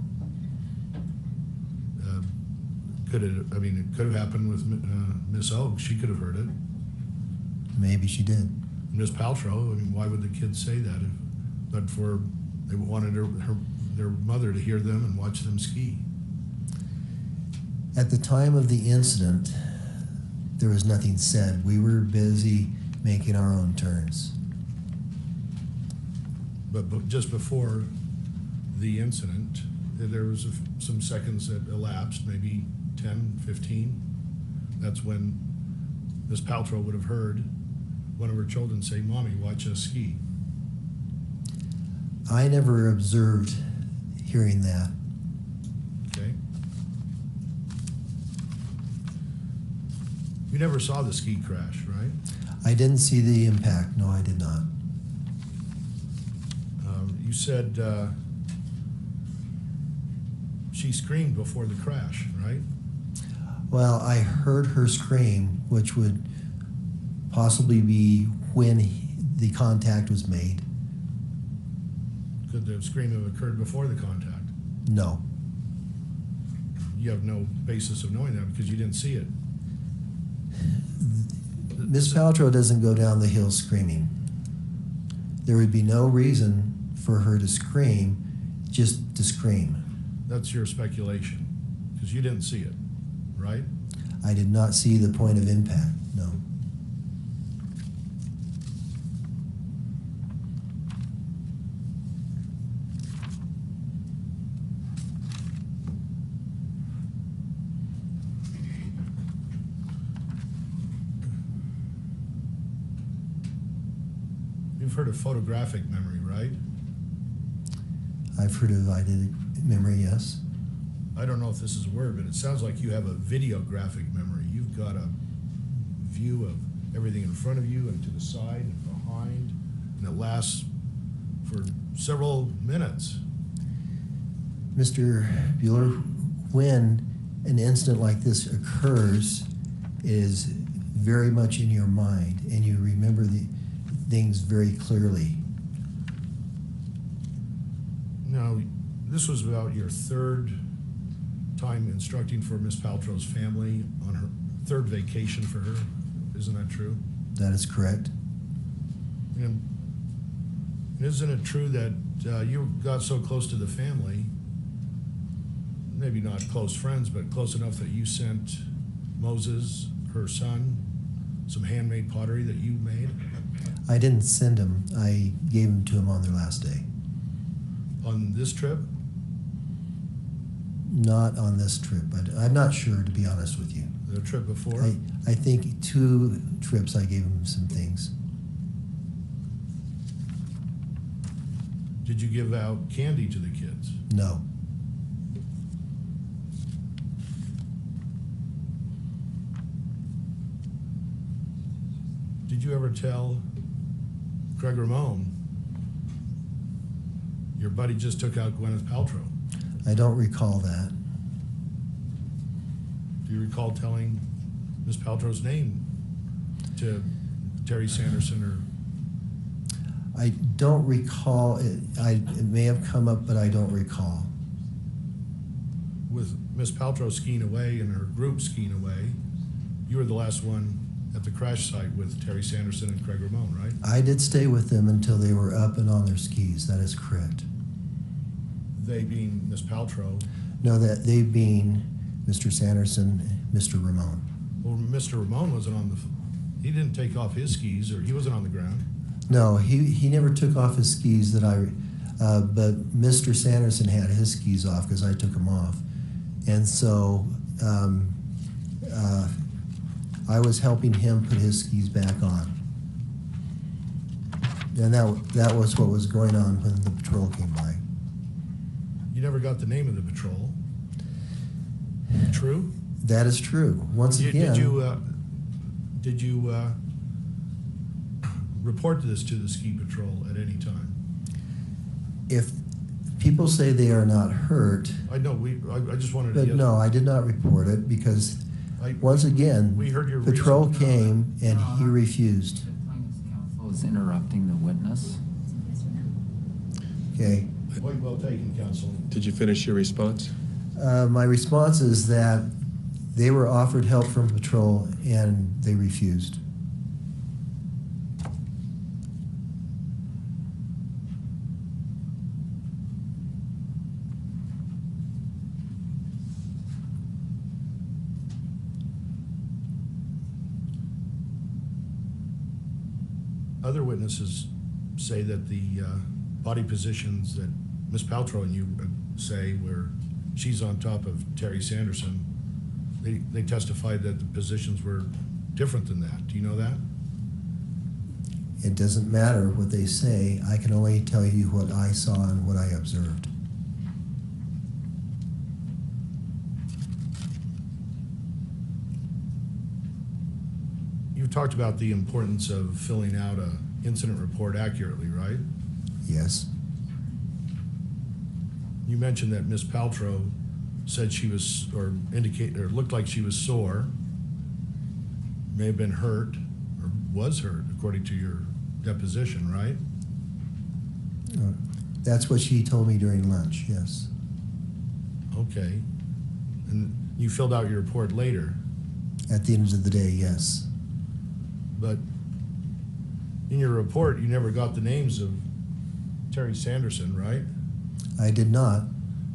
It could have happened with Miss Oakes. She could have heard it. Maybe she did. Miss Paltrow, why would the kids say that but for they wanted their mother to hear them and watch them ski? At the time of the incident, there was nothing said. We were busy making our own turns. But just before the incident, there was some seconds that elapsed, maybe 10, 15. That's when Miss Paltrow would have heard one of her children say, "Mommy, watch us ski." I never observed hearing that. Okay. You never saw the ski crash, right? I didn't see the impact. No, I did not. You said she screamed before the crash, right? Well, I heard her scream, which would possibly be when the contact was made. Could the scream have occurred before the contact? No. You have no basis of knowing that because you didn't see it. Miss Paltrow doesn't go down the hill screaming. There would be no reason for her to scream, just to scream. That's your speculation because you didn't see it, right? I did not see the point of impact, no. heard of photographic memory, right? I've heard of eidetic memory, yes. I don't know if this is a word, but it sounds like you have a videographic memory. You've got a view of everything in front of you and to the side and behind, and it lasts for several minutes. Mr. Bueller, when an incident like this occurs, it is very much in your mind, and you remember the things very clearly. Now, this was about your third time instructing for Miss Paltrow's family on her third vacation for her. Isn't that true? That is correct. And isn't it true that you got so close to the family, maybe not close friends, but close enough that you sent Moses, her son, some handmade pottery that you made? I didn't send them. I gave them to him on their last day. On this trip? Not on this trip, but I'm not sure, to be honest with you. The trip before? I think 2 trips I gave him some things. Did you give out candy to the kids? No. Did you ever tell Craig Ramon, your buddy just took out Gwyneth Paltrow? I don't recall that. Do you recall telling Miss Paltrow's name to Terry Sanderson or? I don't recall it. It may have come up, but I don't recall. With Miss Paltrow skiing away and her group skiing away, you were the last one at the crash site with Terry Sanderson and Craig Ramon, right? I did stay with them until they were up and on their skis. That is correct. They being Miss Paltrow. No, that they being Mr. Sanderson, Mr. Ramon. Well, Mr. Ramon wasn't on he didn't take off his skis, or he wasn't on the ground. No, he never took off his skis but Mr. Sanderson had his skis off because I took them off. And so I was helping him put his skis back on. And that was what was going on when the patrol came by. You never got the name of the patrol. True? That is true. Once again. Did you report this to the ski patrol at any time? If people say they are not hurt. I know, I just wanted to. But no, I did not report it because once again, we heard your patrol reason. came and he refused. The plaintiff's counsel is interrupting the witness. Okay. Point well taken, counsel. Did you finish your response? My response is that they were offered help from patrol and they refused. Other witnesses say that the body positions that Miss Paltrow and you say where she's on top of Terry Sanderson, they testified that the positions were different than that. Do you know that? It doesn't matter what they say. I can only tell you what I saw and what I observed. You've talked about the importance of filling out an incident report accurately, right? Yes. You mentioned that Miss Paltrow said she was, or looked like she was sore, may have been hurt, or was hurt, according to your deposition, right? That's what she told me during lunch, yes. Okay. And you filled out your report later? At the end of the day, yes. But in your report, you never got the names of Terry Sanderson, right? I did not.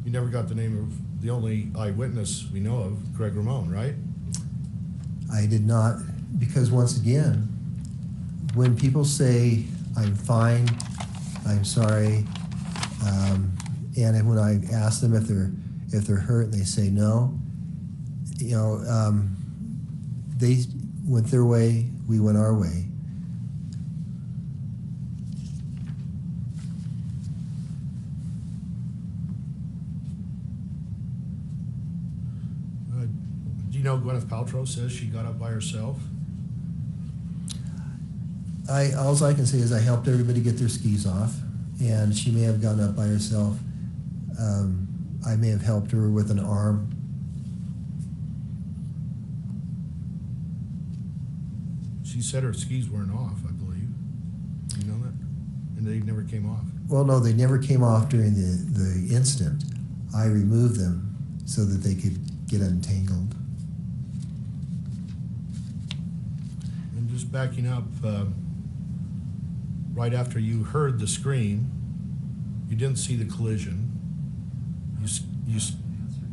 You never got the name of the only eyewitness we know of, Craig Ramon, right? I did not, because once again, when people say, I'm fine, I'm sorry, and when I ask them if they're hurt and they say no, you know, they went their way, we went our way. you know Gwyneth Paltrow says she got up by herself? All I can say is I helped everybody get their skis off, and she may have gotten up by herself. I may have helped her with an arm. She said her skis weren't off, I believe. Do you know that? And they never came off. Well, no, they never came off during the incident. I removed them so that they could get untangled. And just backing up, right after you heard the scream, you didn't see the collision.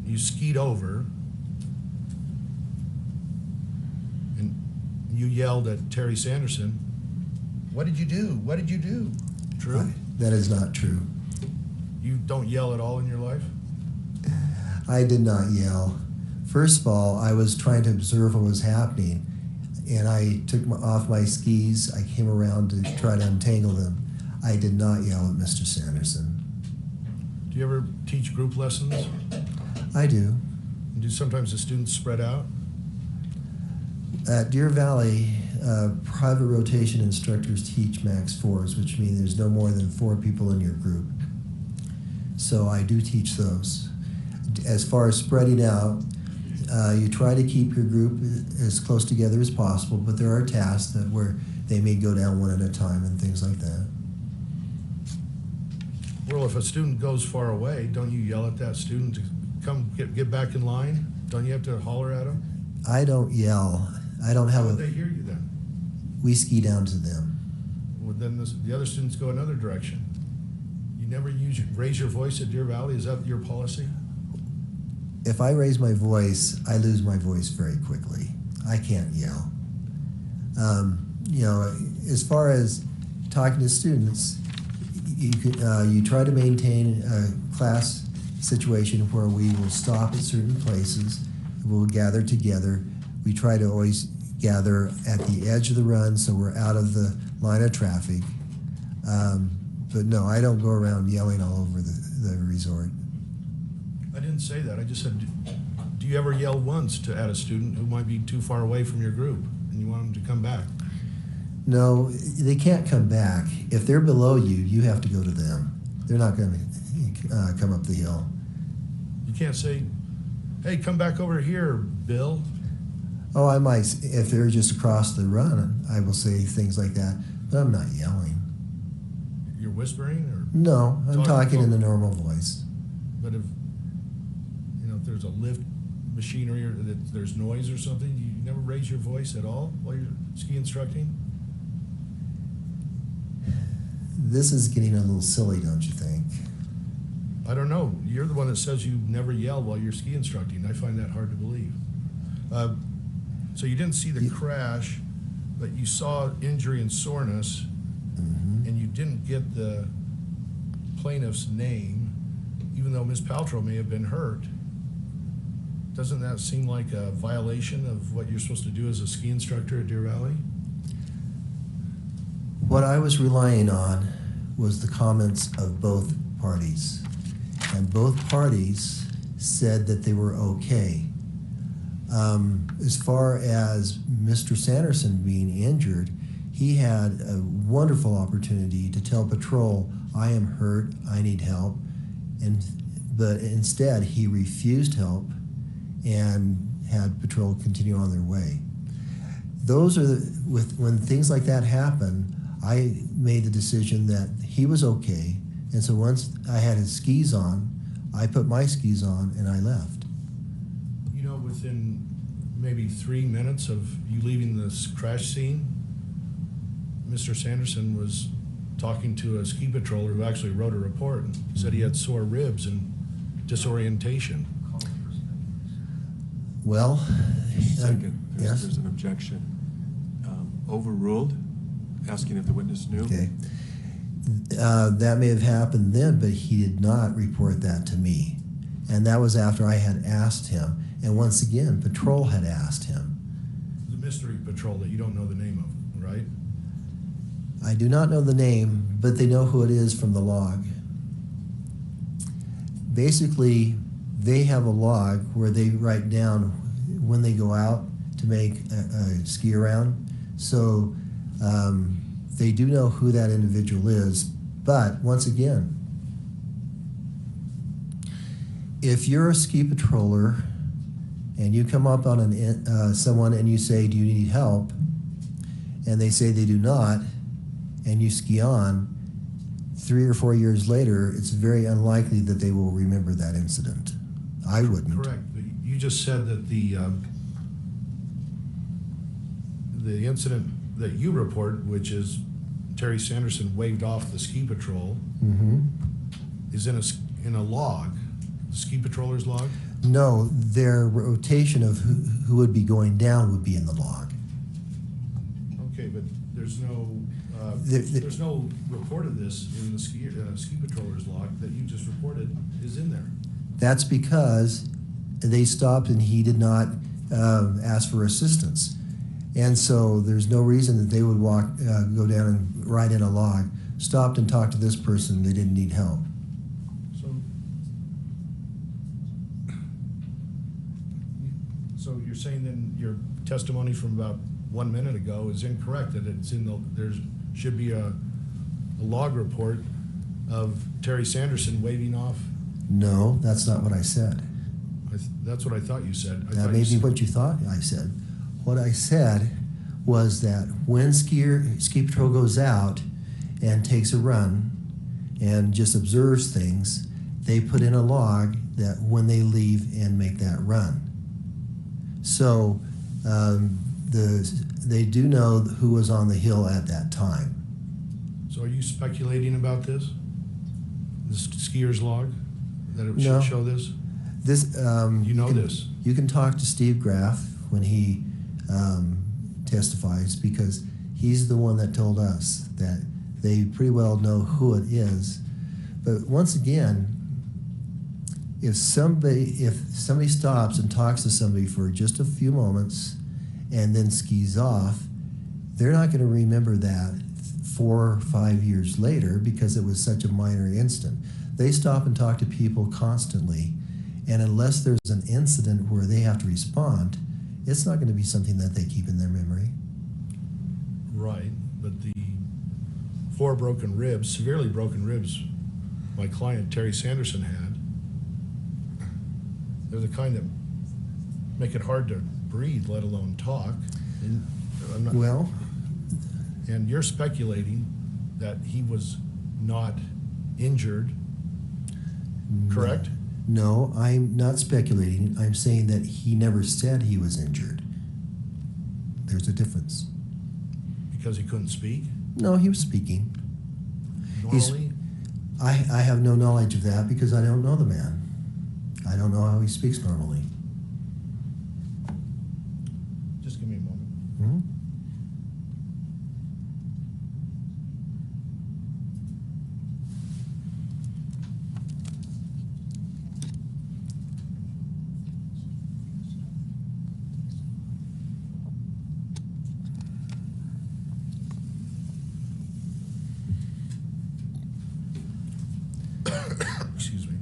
You skied over, and you yelled at Terry Sanderson, "What did you do? What did you do?" True? That is not true. You don't yell at all in your life? I did not yell. First of all, I was trying to observe what was happening, and I took off my skis. I came around to try to untangle them. I did not yell at Mr. Sanderson. Do you ever teach group lessons? I do. And do sometimes the students spread out? At Deer Valley, private rotation instructors teach max 4s, which means there's no more than 4 people in your group. So I do teach those. As far as spreading out, you try to keep your group as close together as possible, but there are tasks where they may go down one at a time and things like that. Well, if a student goes far away, don't you yell at that student to come get back in line? Don't you have to holler at them? I don't yell. I don't have How would they hear you then? We ski down to them. Well, then the other students go another direction. You never raise your voice at Deer Valley? Is that your policy? If I raise my voice, I lose my voice very quickly. I can't yell. You know, as far as talking to students, you try to maintain a class situation where we will stop at certain places. We'll gather together. We try to always gather at the edge of the run so we're out of the line of traffic. But no, I don't go around yelling all over the resort. I didn't say that. I just said, do you ever yell once at a student who might be too far away from your group and you want them to come back? No, they can't come back. If they're below you, you have to go to them. They're not going to come up the hill. You can't say, hey, come back over here, Bill. Oh, I might, if they're just across the run, I will say things like that, but I'm not yelling. You're whispering? Or no, I'm talking in a normal voice. But if there's a lift machinery or there's noise or something, you never raise your voice at all while you're ski instructing? This is getting a little silly, don't you think? I don't know. You're the one that says you never yell while you're ski instructing. I find that hard to believe. So you didn't see the crash, but you saw injury and soreness, and you didn't get the plaintiff's name, even though Ms. Paltrow may have been hurt. Doesn't that seem like a violation of what you're supposed to do as a ski instructor at Deer Valley? What I was relying on was the comments of both parties. And both parties said that they were okay. As far as Mr. Sanderson being injured, he had a wonderful opportunity to tell patrol, I am hurt, I need help. But instead, he refused help and had patrol continue on their way. Those are when things like that happen, I made the decision that he was okay, and so once I had his skis on, I put my skis on and I left. You know, within maybe 3 minutes of you leaving this crash scene, Mr. Sanderson was talking to a ski patroller who actually wrote a report and said he had sore ribs and disorientation. Well, Second, yes? there's an objection. Overruled, asking if the witness knew. Okay. That may have happened then, but he did not report that to me. And that was after I had asked him. And once again, patrol had asked him. The mystery patrol that you don't know the name of, right? I do not know the name, but they know who it is from the log. Basically, they have a log where they write down when they go out to make a ski around. So they do know who that individual is. But once again, if you're a ski patroller and you come up on someone and you say, do you need help? And they say they do not, and you ski on, 3 or 4 years later, it's very unlikely that they will remember that incident. I wouldn't. Correct. But you just said that the incident that you report, which is Terry Sanderson waved off the ski patrol, is in a log, the ski patroller's log? No, their rotation of who would be going down would be in the log. Okay, but there's no report of this in the ski patroller's log that you just reported is in there. That's because they stopped and he did not ask for assistance. And so there's no reason that they would go down and write in a log, stopped and talked to this person, they didn't need help. So you're saying then your testimony from about 1 minute ago is incorrect, that it's there should be a log report of Terry Sanderson waving off? No, that's not what I said. That's what I thought you said. That may be what you thought I said. What I said was that when ski patrol goes out and takes a run and just observes things, they put in a log that when they leave and make that run. So they do know who was on the hill at that time. So are you speculating about this? The skier's log? That it No. should show this? You know this? You can talk to Steve Graf when he testifies, because he's the one that told us that they pretty well know who it is. But once again, if somebody stops and talks to somebody for just a few moments and then skis off, they're not going to remember that 4 or 5 years later because it was such a minor incident. They stop and talk to people constantly, and unless there's an incident where they have to respond, it's not going to be something that they keep in their memory. Right, but the 4 broken ribs, severely broken ribs, my client Terry Sanderson had, they're the kind that make it hard to breathe, let alone talk. And and you're speculating that he was not injured, correct? No, I'm not speculating. I'm saying that he never said he was injured. There's a difference. Because he couldn't speak? No, he was speaking. Normally? I have no knowledge of that because I don't know the man. I don't know how he speaks normally. Just give me a moment. Hmm? Excuse me.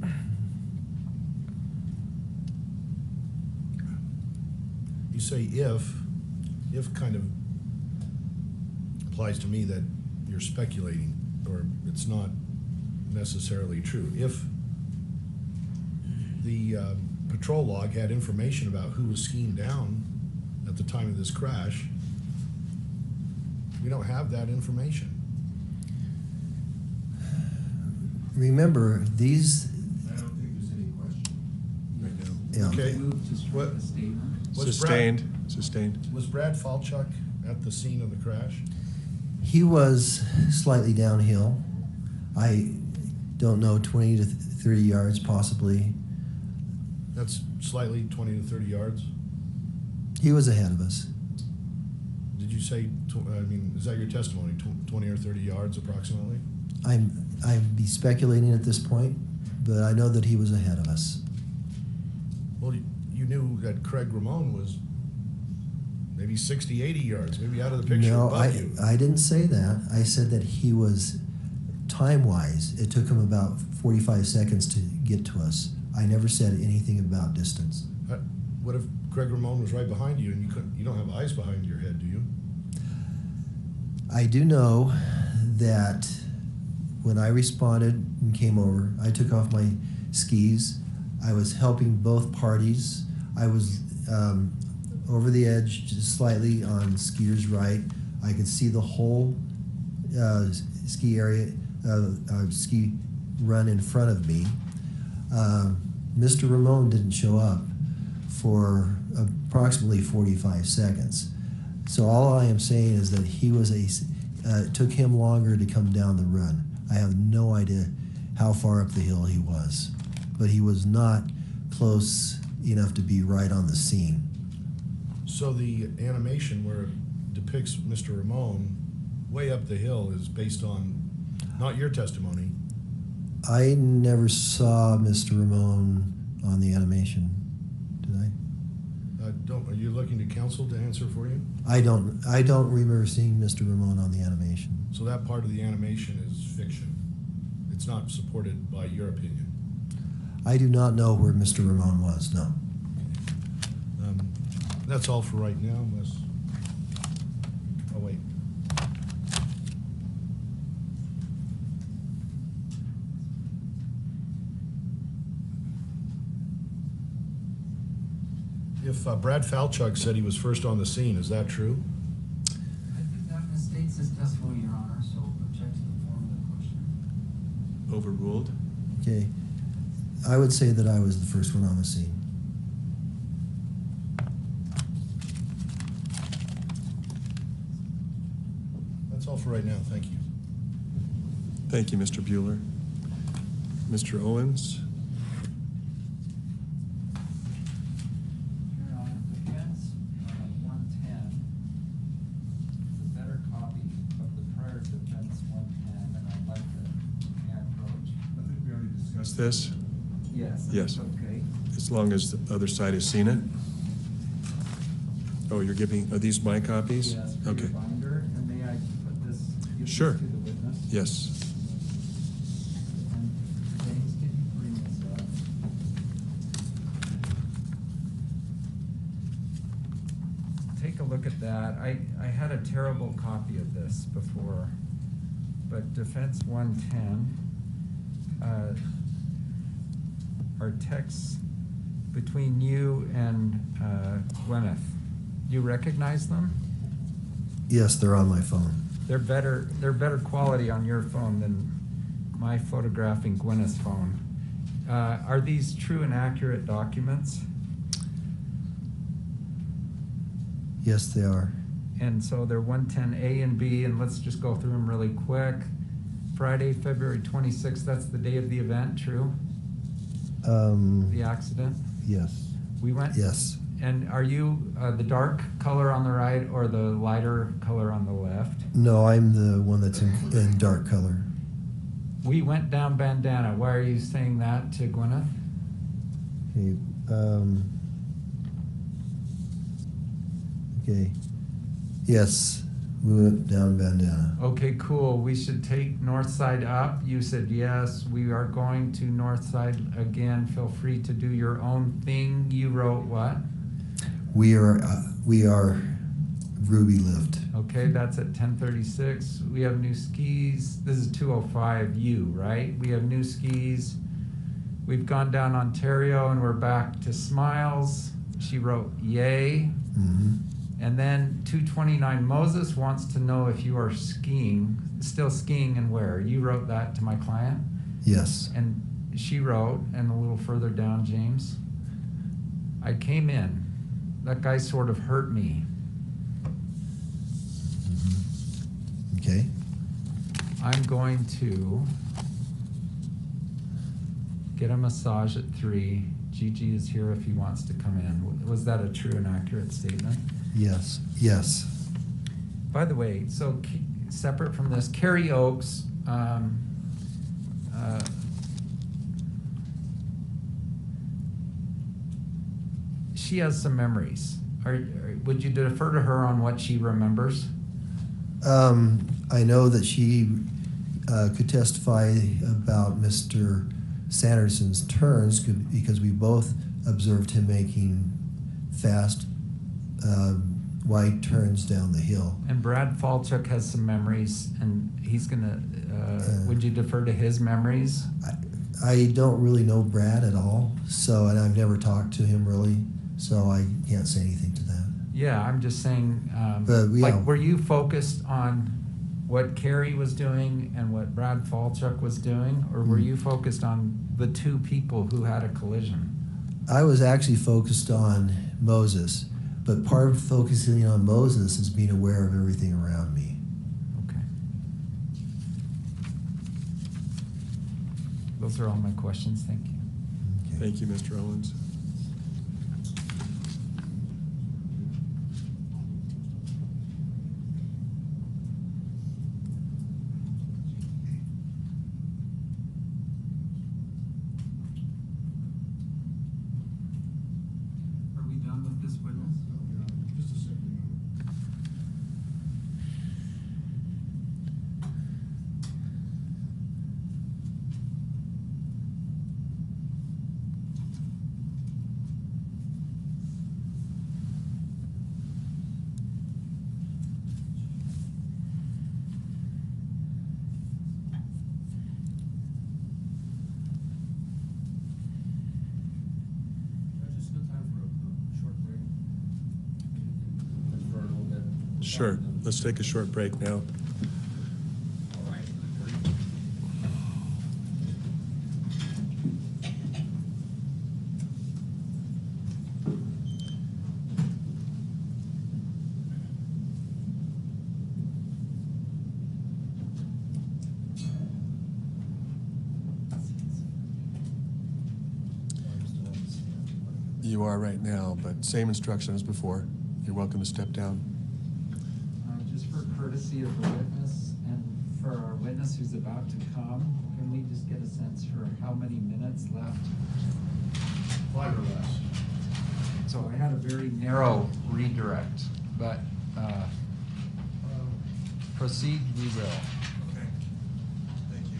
You say if kind of implies to me that you're speculating, or it's not necessarily true. If the patrol log had information about who was skiing down at the time of this crash, we don't have that information. Remember, these. I don't think there's any question right now. Yeah. Okay. Move to strike What- the statement. Sustained. Was Brad Falchuk at the scene of the crash? He was slightly downhill. I don't know, 20 to 30 yards possibly. That's slightly 20 to 30 yards. He was ahead of us. Did you say, is that your testimony, 20 or 30 yards approximately? I'd be speculating at this point, but I know that he was ahead of us. Well, you knew that Craig Ramon was maybe 60, 80 yards, maybe out of the picture No, above you. I didn't say that. I said that he was, time-wise, it took him about 45 seconds to get to us. I never said anything about distance. what if Greg Ramon was right behind you and you don't have eyes behind your head, do you? I do know that when I responded and came over, I took off my skis. I was helping both parties. I was over the edge just slightly on skier's right. I could see the whole ski area, ski run in front of me. Mr. Ramon didn't show up for approximately 45 seconds. So all I am saying is that it took him longer to come down the run. I have no idea how far up the hill he was, but he was not close enough to be right on the scene. So the animation where it depicts Mr. Ramon way up the hill is based on not your testimony. I never saw Mr. Ramon on the animation, did I? Are you looking to counsel to answer for you? I don't remember seeing Mr. Ramon on the animation. So that part of the animation is fiction. It's not supported by your opinion. I do not know where Mr. Ramon was, no. That's all for right now, unless... Oh, wait. If Brad Falchuk said he was first on the scene, is that true? I think that misstates his testimony, Your Honor, so object to the form of the question. Overruled. Okay. I would say that I was the first one on the scene. That's all for right now, thank you. Thank you, Mr. Bueller. Mr. Owens? Your Honor, defense 110 is a better copy of the prior defense 110, and I'd like to approach. I think we already discussed this. Yes. Yes. Okay. As long as the other side has seen it. Oh, are these my copies? Yes, for Okay. your binder, and may I put this, give Sure. this to the witness? Yes. And James, can you bring this up? Take a look at that. I had a terrible copy of this before, but Defense 110, are texts between you and Gwyneth. Do you recognize them? Yes, they're on my phone. They're better quality on your phone than my photographing Gwyneth's phone. Are these true and accurate documents? Yes, they are. And so they're 110A and B, and let's just go through them really quick. Friday, February 26th, that's the day of the event, true? The accident? Yes. We went? Yes. And are you the dark color on the right or the lighter color on the left? No, I'm the one that's in dark color. We went down Bandana. Why are you saying that to Gwyneth? Okay. Okay. Yes, we went down Bandana. Okay, cool. We should take north side up. You said yes. We are going to north side again. Feel free to do your own thing. You wrote what? We are Ruby Lift. Okay, that's at 10:36. We have new skis. This is 205U, right? We have new skis. We've gone down Ontario and we're back to Smiles. She wrote yay. Mm-hmm. And then 229 Moses wants to know if you are still skiing and where. You wrote that to my client? Yes. And she wrote, and a little further down, James, I came in. That guy sort of hurt me. Mm-hmm. Okay. I'm going to get a massage at 3. Gigi is here if he wants to come in. Was that a true and accurate statement? Yes. Yes. By the way, so separate from this, Carrie Oakes, she has some memories. Would you defer to her on what she remembers? I know that she could testify about Mr. Sanderson's turns because we both observed him making fast wide turns down the hill. And Brad Falchuk has some memories, and he's gonna, would you defer to his memories? I don't really know Brad at all, so, and I've never talked to him really, so I can't say anything to that. Yeah, I'm just saying, But, yeah. like, were you focused on what Carrie was doing and what Brad Falchuk was doing, or were you focused on the two people who had a collision? I was actually focused on Moses, but part of focusing on Moses is being aware of everything around me. Okay. Those are all my questions, thank you. Okay. Thank you, Mr. Owens. Are we done with this witness? Just a second. Just good time for a short break. For a little bit. Sure. Let's take a short break now. You are right now, but same instruction as before. You're welcome to step down. Just for courtesy of the witness and for our witness who's about to come, can we just get a sense for how many minutes left? 5 or less. So I had a very narrow redirect, but proceed we will. Okay. Thank you.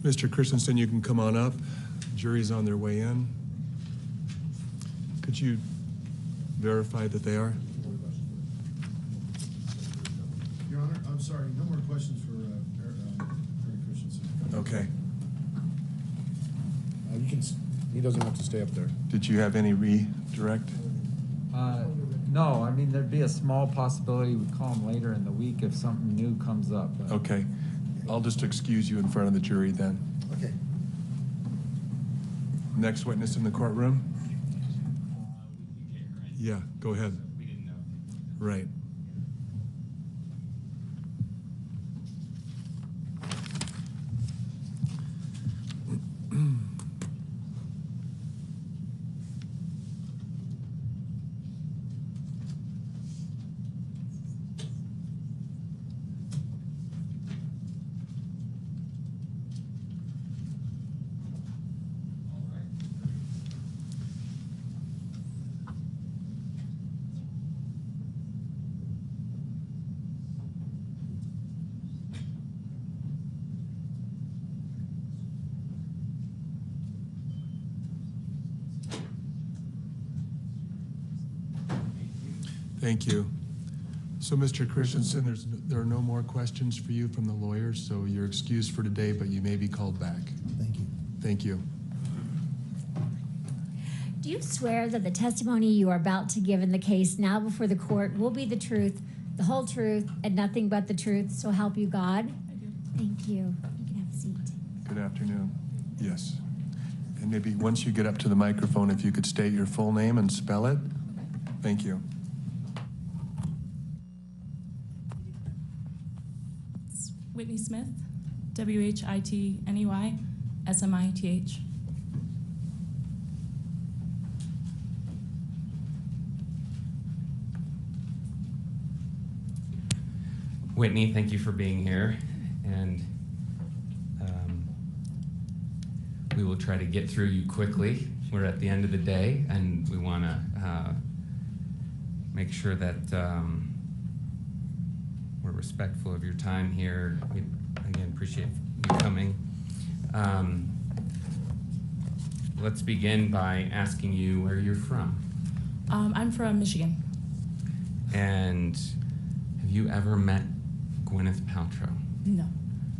Mr. Christensen, you can come on up. Jury's on their way in. Could you verify that they are? Your Honor, I'm sorry, no more questions for Harry Christensen. Okay. He doesn't have to stay up there. Did you have any redirect? No, I mean, there'd be a small possibility we'd call him later in the week if something new comes up. But Okay. I'll just excuse you in front of the jury then. Okay. Next witness in the courtroom? Yeah, go ahead. We didn't know. Right. Thank you. So, Mr. Christensen, there are no more questions for you from the lawyers, so you're excused for today, but you may be called back. Thank you. Thank you. Do you swear that the testimony you are about to give in the case now before the court will be the truth, the whole truth, and nothing but the truth, so help you God? I do. Thank you. You can have a seat. Good afternoon. Yes. And maybe once you get up to the microphone, if you could state your full name and spell it. Thank you. Whitney Smith, Whitney Smith. Whitney, thank you for being here, and we will try to get through you quickly. We're at the end of the day, and we want to make sure that we're respectful of your time here. We, again, appreciate you coming. Let's begin by asking you where you're from. I'm from Michigan. And have you ever met Gwyneth Paltrow? No,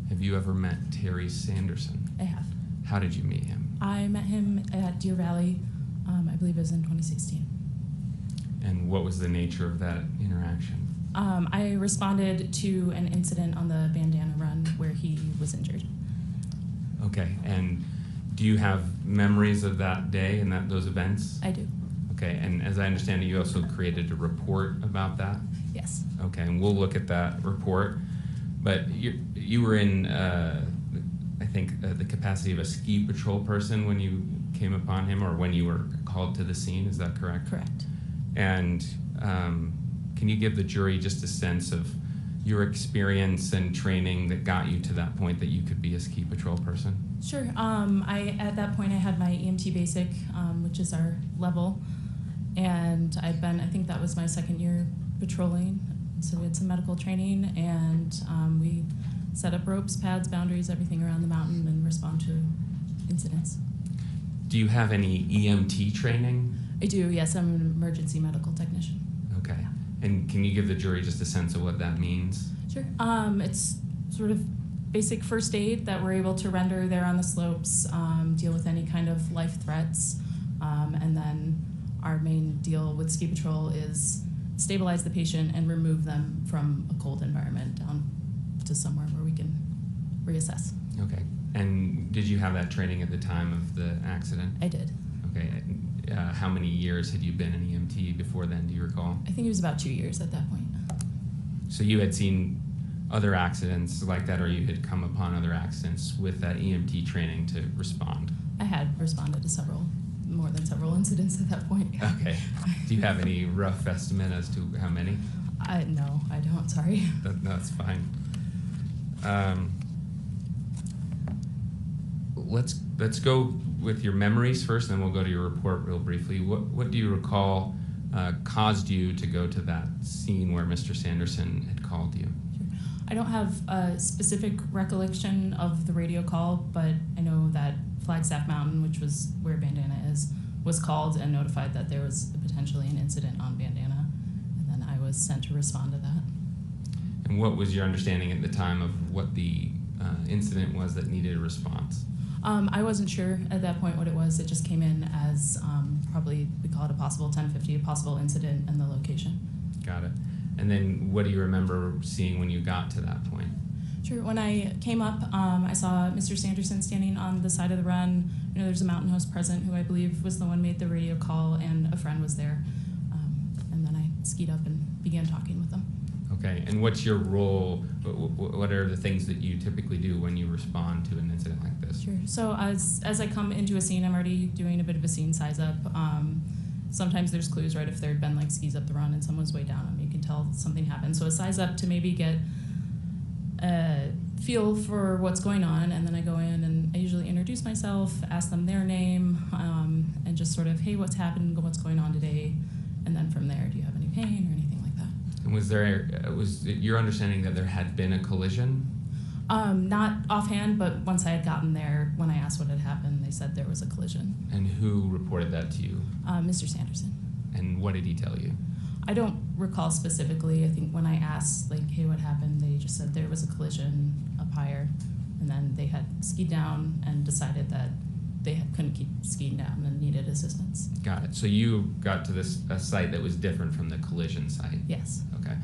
Have you ever met Terry Sanderson? I have. How did you meet him? I met him at Deer Valley, I believe it was in 2016. And what was the nature of that interaction? I responded to an incident on the bandana run where he was injured. Okay, and do you have memories of that day and those events? I do. Okay, and as I understand it, you also created a report about that? Yes. Okay, and we'll look at that report. But you were in, I think, the capacity of a ski patrol person when you came upon him, or when you were called to the scene, is that correct? Correct. And can you give the jury just a sense of your experience and training that got you to that point that you could be a ski patrol person? Sure. At that point, I had my EMT basic, which is our level, and I think that was my second year patrolling. So we had some medical training, and we set up ropes, pads, boundaries, everything around the mountain, and respond to incidents. Do you have any EMT training? I do, yes. I'm an emergency medical technician. Okay. And can you give the jury just a sense of what that means? Sure. It's sort of basic first aid that we're able to render there on the slopes, deal with any kind of life threats, and then our main deal with ski patrol is stabilize the patient and remove them from a cold environment down to somewhere where we can reassess. Okay. And did you have that training at the time of the accident? I did. Okay. How many years had you been an EMT before then, do you recall? I think it was about 2 years at that point. So you had seen other accidents like that, or you had come upon other accidents with that EMT training to respond? I had responded to more than several incidents at that point. Okay. Do you have any rough estimate as to how many? No, I don't, sorry. That's fine. Let's go with your memories first, and then we'll go to your report real briefly. What do you recall caused you to go to that scene where Mr. Sanderson had called you? I don't have a specific recollection of the radio call, but I know that Flagstaff Mountain, which was where Bandana is, was called and notified that there was potentially an incident on Bandana, and then I was sent to respond to that. And what was your understanding at the time of what the incident was that needed a response? I wasn't sure at that point what it was. It just came in as probably, we call it a possible 1050, a possible incident, and the location. Got it. And then what do you remember seeing when you got to that point? Sure. When I came up, I saw Mr. Sanderson standing on the side of the run. You know, there's a mountain host present who I believe was the one made the radio call, and a friend was there. And then I skied up and began talking with them. Okay. And what's your role? What are the things that you typically do when you respond to an incident like this? Sure. So as I come into a scene, I'm already doing a bit of a scene size up. Sometimes there's clues, right? If there had been like skis up the run and someone's way down them, you can tell something happened. So a size up to maybe get a feel for what's going on, and then I go in and I usually introduce myself, ask them their name, and just sort of, hey, what's happened, what's going on today, and then from there, do you have any pain or anything like that? And was it your understanding that there had been a collision? Not offhand, but once I had gotten there, when I asked what had happened, they said there was a collision. And who reported that to you? Mr. Sanderson. And what did he tell you? I don't recall specifically. I think when I asked, like, hey, what happened, they just said there was a collision up higher, and then they had skied down and decided that they couldn't keep skiing down and needed assistance. Got it. So you got to a site that was different from the collision site? Yes. Okay.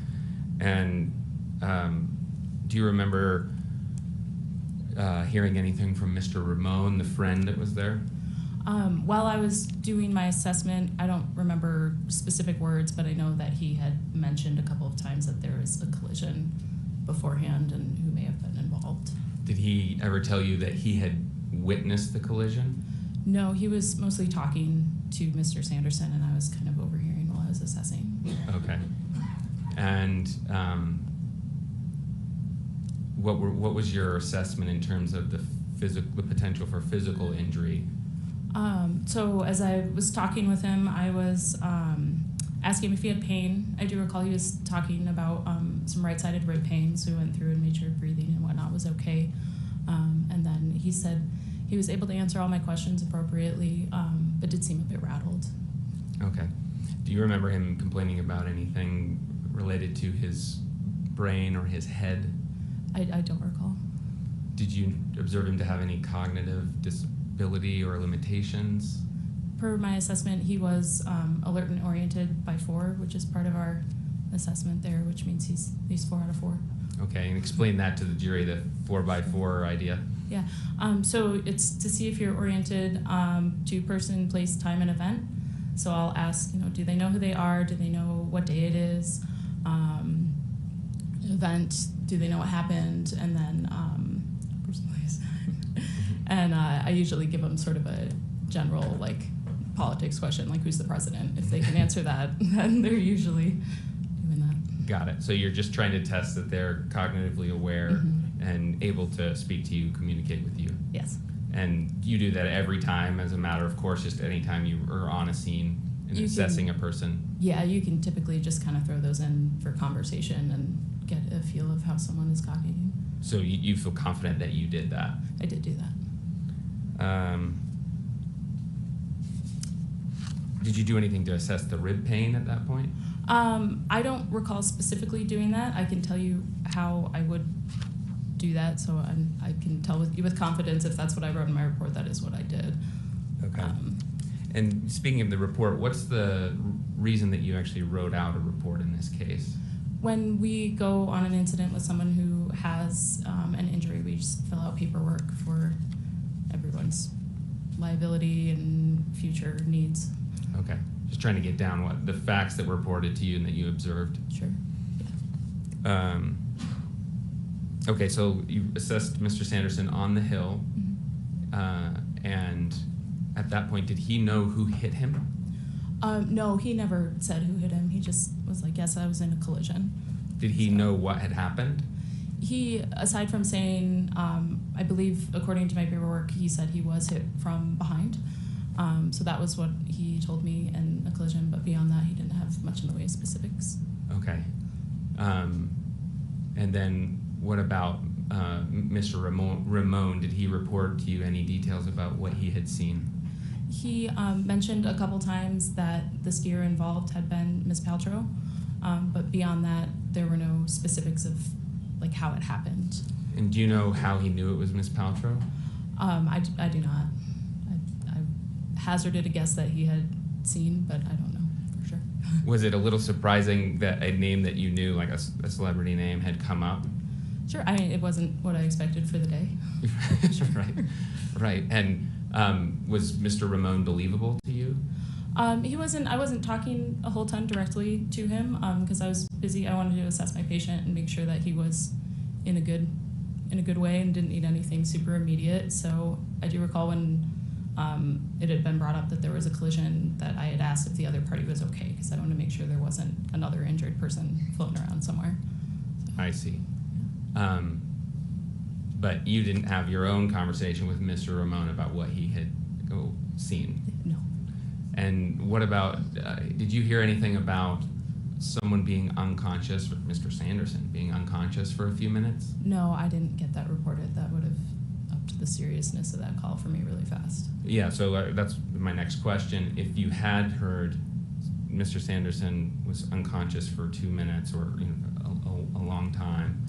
And do you remember hearing anything from Mr. Ramon, the friend that was there? While I was doing my assessment, I don't remember specific words, but I know that he had mentioned a couple of times that there was a collision beforehand and who may have been involved. Did he ever tell you that he had witnessed the collision? No, he was mostly talking to Mr. Sanderson, and I was kind of overhearing while I was assessing. Okay. And what was your assessment in terms of the potential for physical injury? So as I was talking with him, I was asking him if he had pain. I do recall he was talking about some right-sided rib pain, so we went through and made sure breathing and whatnot was okay. And then he said he was able to answer all my questions appropriately, but did seem a bit rattled. Okay. Do you remember him complaining about anything related to his brain or his head? I don't recall. Did you observe him to have any cognitive disability or limitations? Per my assessment, he was alert and oriented by 4, which is part of our assessment there, which means he's 4 out of 4. Okay, and explain that to the jury, the 4x4 idea. Yeah, so it's to see if you're oriented to person, place, time, and event. So I'll ask, do they know who they are? Do they know what day it is? Event, do they know what happened? And then person, place, time. And I usually give them sort of a general, politics question, like who's the president? If they can answer that, then they're usually doing that. Got it. So you're just trying to test that they're cognitively aware and able to speak to you, communicate with you. Yes. And you do that every time as a matter of course, just any time you are on a scene and assessing a person? Yeah, you can typically just kind of throw those in for conversation and get a feel of how someone is cognitive. So you feel confident that you did that? I did do that. Did you do anything to assess the rib pain at that point? I don't recall specifically doing that. I can tell you how I would do that, so I can tell with confidence if that's what I wrote in my report, that is what I did. Okay. And speaking of the report, what's the reason that you actually wrote out a report in this case? When we go on an incident with someone who has an injury, we just fill out paperwork for everyone's liability and future needs. Okay. Just trying to get down what the facts that were reported to you and that you observed. Sure. Yeah. Okay, so you assessed Mr. Sanderson on the hill, and at that point, did he know who hit him? No, he never said who hit him. He just was like, yes, I was in a collision. Did he know what had happened? He, aside from saying, I believe, according to my paperwork, he said he was hit from behind. So that was what he told me in a collision, but beyond that, he didn't have much in the way of specifics. Okay. And then what about Mr. Ramon? Did he report to you any details about what he had seen? He mentioned a couple times that the skier involved had been Ms. Paltrow, but beyond that, there were no specifics of like how it happened. And do you know how he knew it was Ms. Paltrow? I do not. I hazarded a guess that he had seen, but I don't know for sure. Was it a little surprising that a name that you knew, like a celebrity name, had come up? Sure. I mean, it wasn't what I expected for the day. Right. And was Mr. Ramon believable to you? He wasn't. I wasn't talking a whole ton directly to him because I was busy. I wanted to assess my patient and make sure that he was in a good way and didn't need anything super immediate. So I do recall when it had been brought up that there was a collision that I had asked if the other party was okay because I wanted to make sure there wasn't another injured person floating around somewhere. I see. But you didn't have your own conversation with Mr. Ramon about what he had seen? No. And what about, did you hear anything about someone being unconscious, Mr. Sanderson being unconscious for a few minutes? No, I didn't get that reported. That would have upped the seriousness of that call for me really fast. Yeah, so that's my next question. If you had heard Mr. Sanderson was unconscious for 2 minutes or a long time,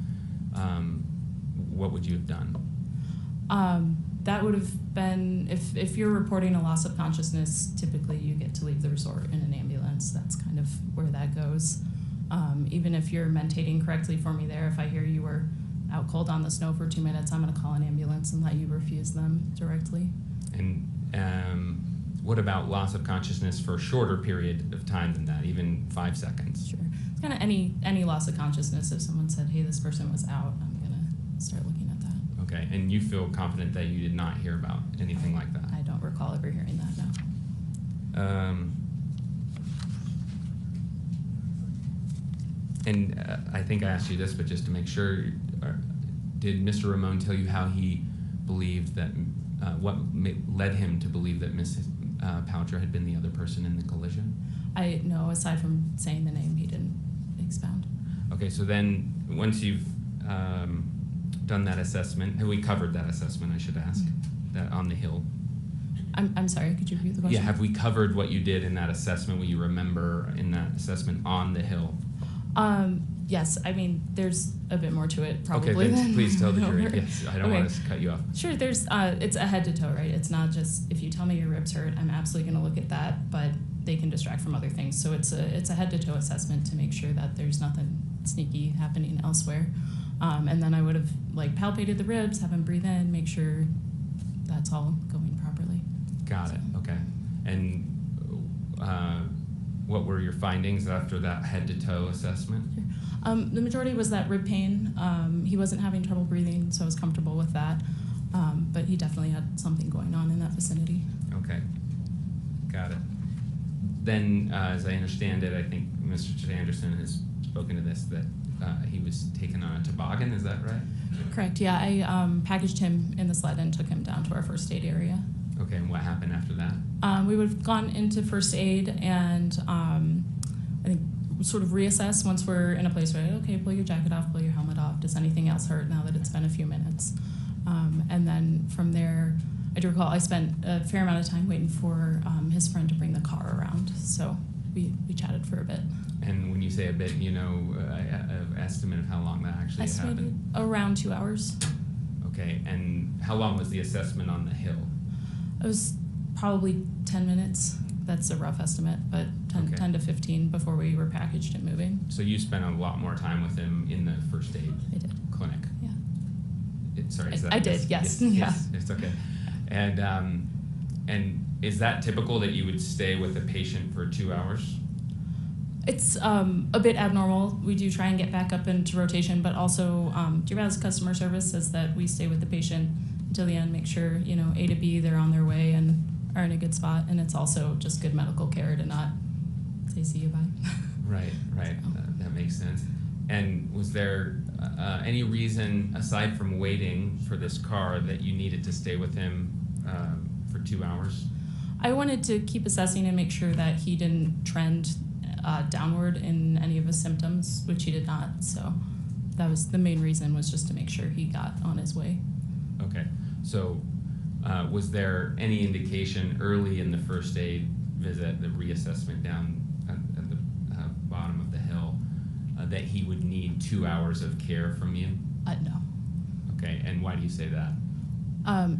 what would you have done? That would have been, if you're reporting a loss of consciousness, typically you get to leave the resort in an ambulance. That's kind of where that goes. Even if you're mentating correctly for me there, if I hear you were out cold on the snow for 2 minutes, I'm gonna call an ambulance and let you refuse them directly. And what about loss of consciousness for a shorter period of time than that, even 5 seconds? Sure. It's kind of any loss of consciousness. If someone said, hey, this person was out, I'm gonna start looking at that. Okay, and you feel confident that you did not hear about anything like that? I don't recall ever hearing that, no. And I think I asked you this, but just to make sure, did Mr. Ramon tell you how he believed that, what led him to believe that Ms. Paltrow had been the other person in the collision? No, aside from saying the name, he didn't expound. Okay, so then once you've done that assessment, have we covered that assessment, I should ask, that on the Hill? I'm sorry, could you repeat the question? Yeah, have we covered what you did in that assessment, what you remember in that assessment on the Hill? Yes, I mean, there's a bit more to it probably. Okay, then than please tell the jury. over. Yes, I don't want to cut you off. Sure, there's, it's a head to toe, right? It's not just, if you tell me your ribs hurt, I'm absolutely gonna look at that, but they can distract from other things. So it's a head to toe assessment to make sure that there's nothing sneaky happening elsewhere. And then I would have palpated the ribs, have them breathe in, make sure that's all going properly. Got it, okay. And what were your findings after that head-to-toe assessment? Sure. The majority was that rib pain. He wasn't having trouble breathing, so I was comfortable with that. But he definitely had something going on in that vicinity. Okay, got it. Then, as I understand it, I think Mr. Sanderson has spoken to this, that he was taken on a toboggan, is that right? Correct, yeah. I packaged him in the sled and took him down to our first aid area. Okay, and what happened after that? We would have gone into first aid and I think sort of reassess once we're in a place where, okay, pull your jacket off, pull your helmet off. Does anything else hurt now that it's been a few minutes? And then from there, I do recall I spent a fair amount of time waiting for his friend to bring the car around. So we chatted for a bit. And when you say a bit, an estimate of how long that actually happened? Around 2 hours. Okay, and how long was the assessment on the Hill? It was probably 10 minutes. That's a rough estimate, but 10 to 15 before we were packaged and moving. So you spent a lot more time with him in the first aid clinic? Yeah. I did, yes. Yes, it's okay. And is that typical that you would stay with a patient for 2 hours? It's a bit abnormal. We do try and get back up into rotation, but also DRAS customer service says that we stay with the patient until the end, make sure, A to B, they're on their way and are in a good spot. And it's also just good medical care to not say, see you, bye. Right. That makes sense. And was there any reason, aside from waiting for this car, that you needed to stay with him for 2 hours? I wanted to keep assessing and make sure that he didn't trend downward in any of his symptoms, which he did not. So that was the main reason, was just to make sure he got on his way. Okay, so was there any indication early in the first aid visit, the reassessment down at the bottom of the hill, that he would need 2 hours of care from you? No. Okay, and why do you say that?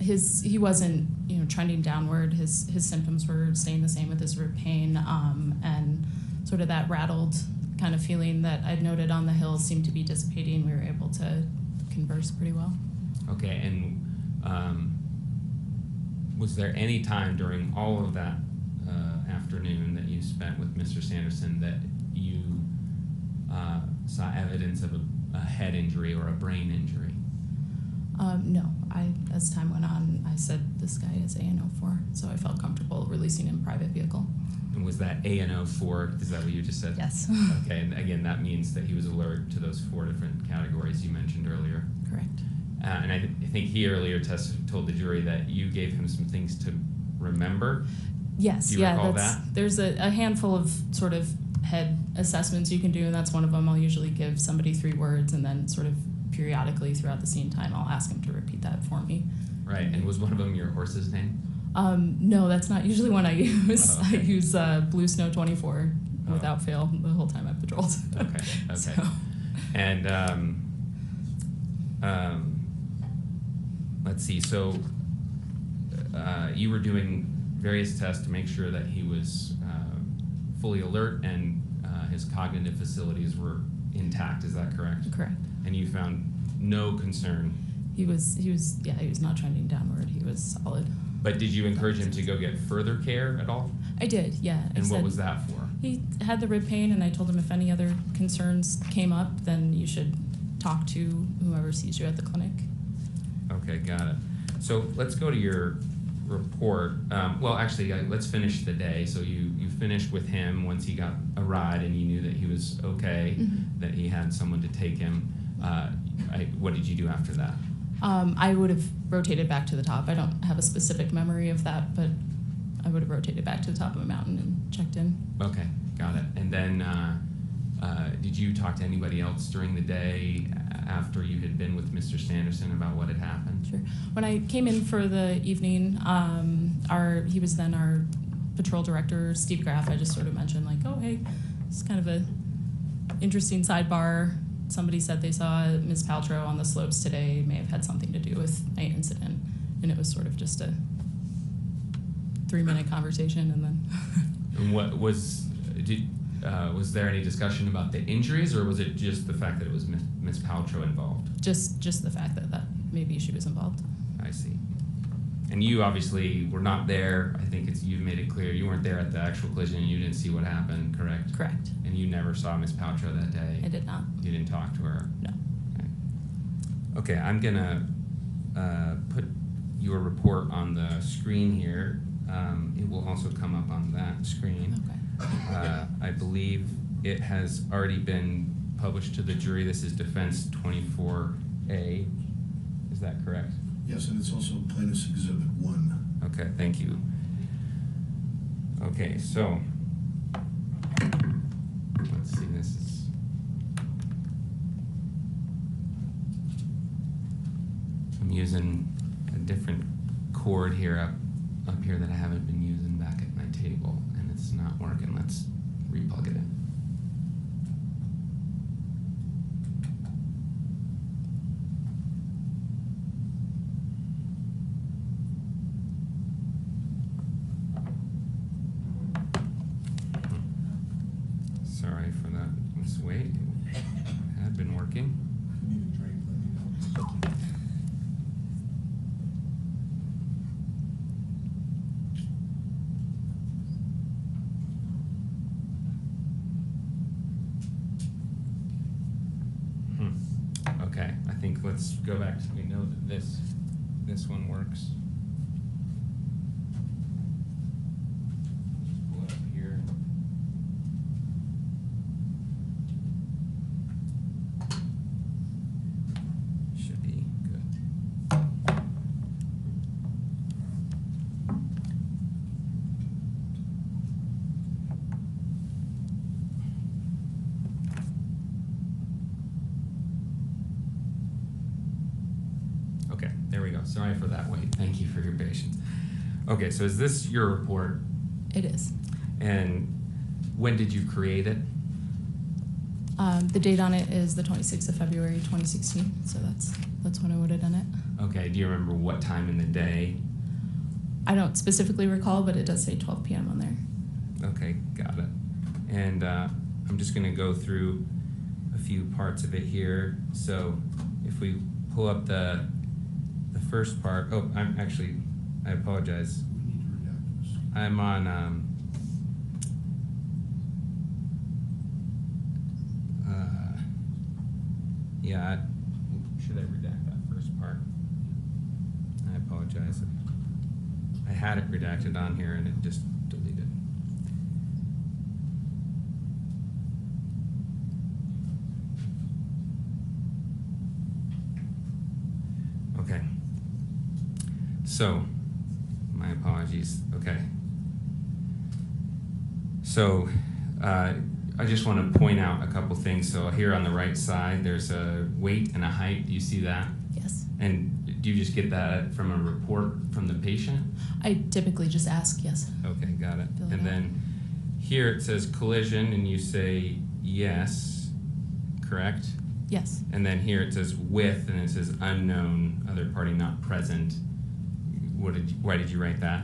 He wasn't, trending downward. His symptoms were staying the same with his rib pain, and sort of that rattled kind of feeling that I'd noted on the hill seemed to be dissipating. We were able to converse pretty well. Okay, and was there any time during all of that afternoon that you spent with Mr. Sanderson that you saw evidence of a head injury or a brain injury? No. As time went on, I said this guy is ANO4, so I felt comfortable releasing him private vehicle. And was that ANO4? Is that what you just said? Yes. Okay, and again, that means that he was alert to those 4 different categories you mentioned earlier. Correct. And I think he earlier told the jury that you gave him some things to remember. Yes, do you recall that? There's a handful of sort of head assessments you can do, and that's one of them. I'll usually give somebody 3 words, and then sort of periodically throughout the scene time, I'll ask him to repeat that for me. Right, and was one of them your horse's name? No, that's not usually one I use. Oh, okay. I use Blue Snow 24 without fail the whole time I've patrolled. Okay. So. And let's see, so you were doing various tests to make sure that he was fully alert and his cognitive facilities were intact, is that correct? Correct. And you found no concern? He was not trending downward. He was solid. But did you encourage him to go get further care at all? I did, yeah. And what was that for? He had the rib pain, and I told him if any other concerns came up, then you should talk to whoever sees you at the clinic. Okay, got it. So let's go to your report. Well, actually, let's finish the day. So you finished with him once he got a ride and you knew that he was okay, that he had someone to take him. What did you do after that? I would have rotated back to the top. I don't have a specific memory of that, but I would have rotated back to the top of a mountain and checked in. Okay, got it. And then did you talk to anybody else during the day after you had been with Mr. Sanderson about what had happened? Sure. When I came in for the evening, he was then our patrol director, Steve Graf. I just sort of mentioned, like, oh, hey, it's kind of a interesting sidebar. Somebody said they saw Ms. Paltrow on the slopes today, may have had something to do with my incident. And it was sort of just a 3-minute conversation, and then... And what was there any discussion about the injuries, or was it just the fact that it was Ms. Paltrow involved? Just the fact that maybe she was involved. I see. And you obviously were not there. I think you've made it clear you weren't there at the actual collision and you didn't see what happened, correct? Correct. And you never saw Ms. Paltrow that day? I did not. You didn't talk to her? No. Okay, I'm gonna put your report on the screen here. It will also come up on that screen. Okay. I believe it has already been published to the jury. This is Defense 24A. Is that correct? Yes, and it's also Plaintiff's Exhibit 1. Okay, thank you. Okay, so let's see, this is I'm using a different cord here up here that I haven't been using back at my table, and it's not working. Let's replug it in. Sorry for that. Let's wait. It had been working. If you need a drink, let me know. Okay, I think let's go back to, we know that this one works. Just pull it up here. Should be good. sorry for that wait. Thank you for your patience. Okay, so is this your report? It is. And when did you create it? The date on it is the 26th of February 2016, so that's when I would have done it. Okay, do you remember what time in the day? I don't specifically recall, but it does say 12 p.m. on there. Okay, got it. And I'm just going to go through a few parts of it here. So if we pull up the first part, oh, I apologize. We need to redact this. I'm on, yeah, should I redact that first part? I apologize. I had it redacted on here and it just deleted. Okay. So, my apologies. Okay. So, I just want to point out a couple things. So here on the right side, there's a weight and a height. Do you see that? Yes. And do you just get that from a report from the patient? I typically just ask, yes. Okay, got it. Fill it And out. then here it says collision, and you say yes, correct? Yes. And then here it says with, and it says unknown, other party not present. Why did you write that?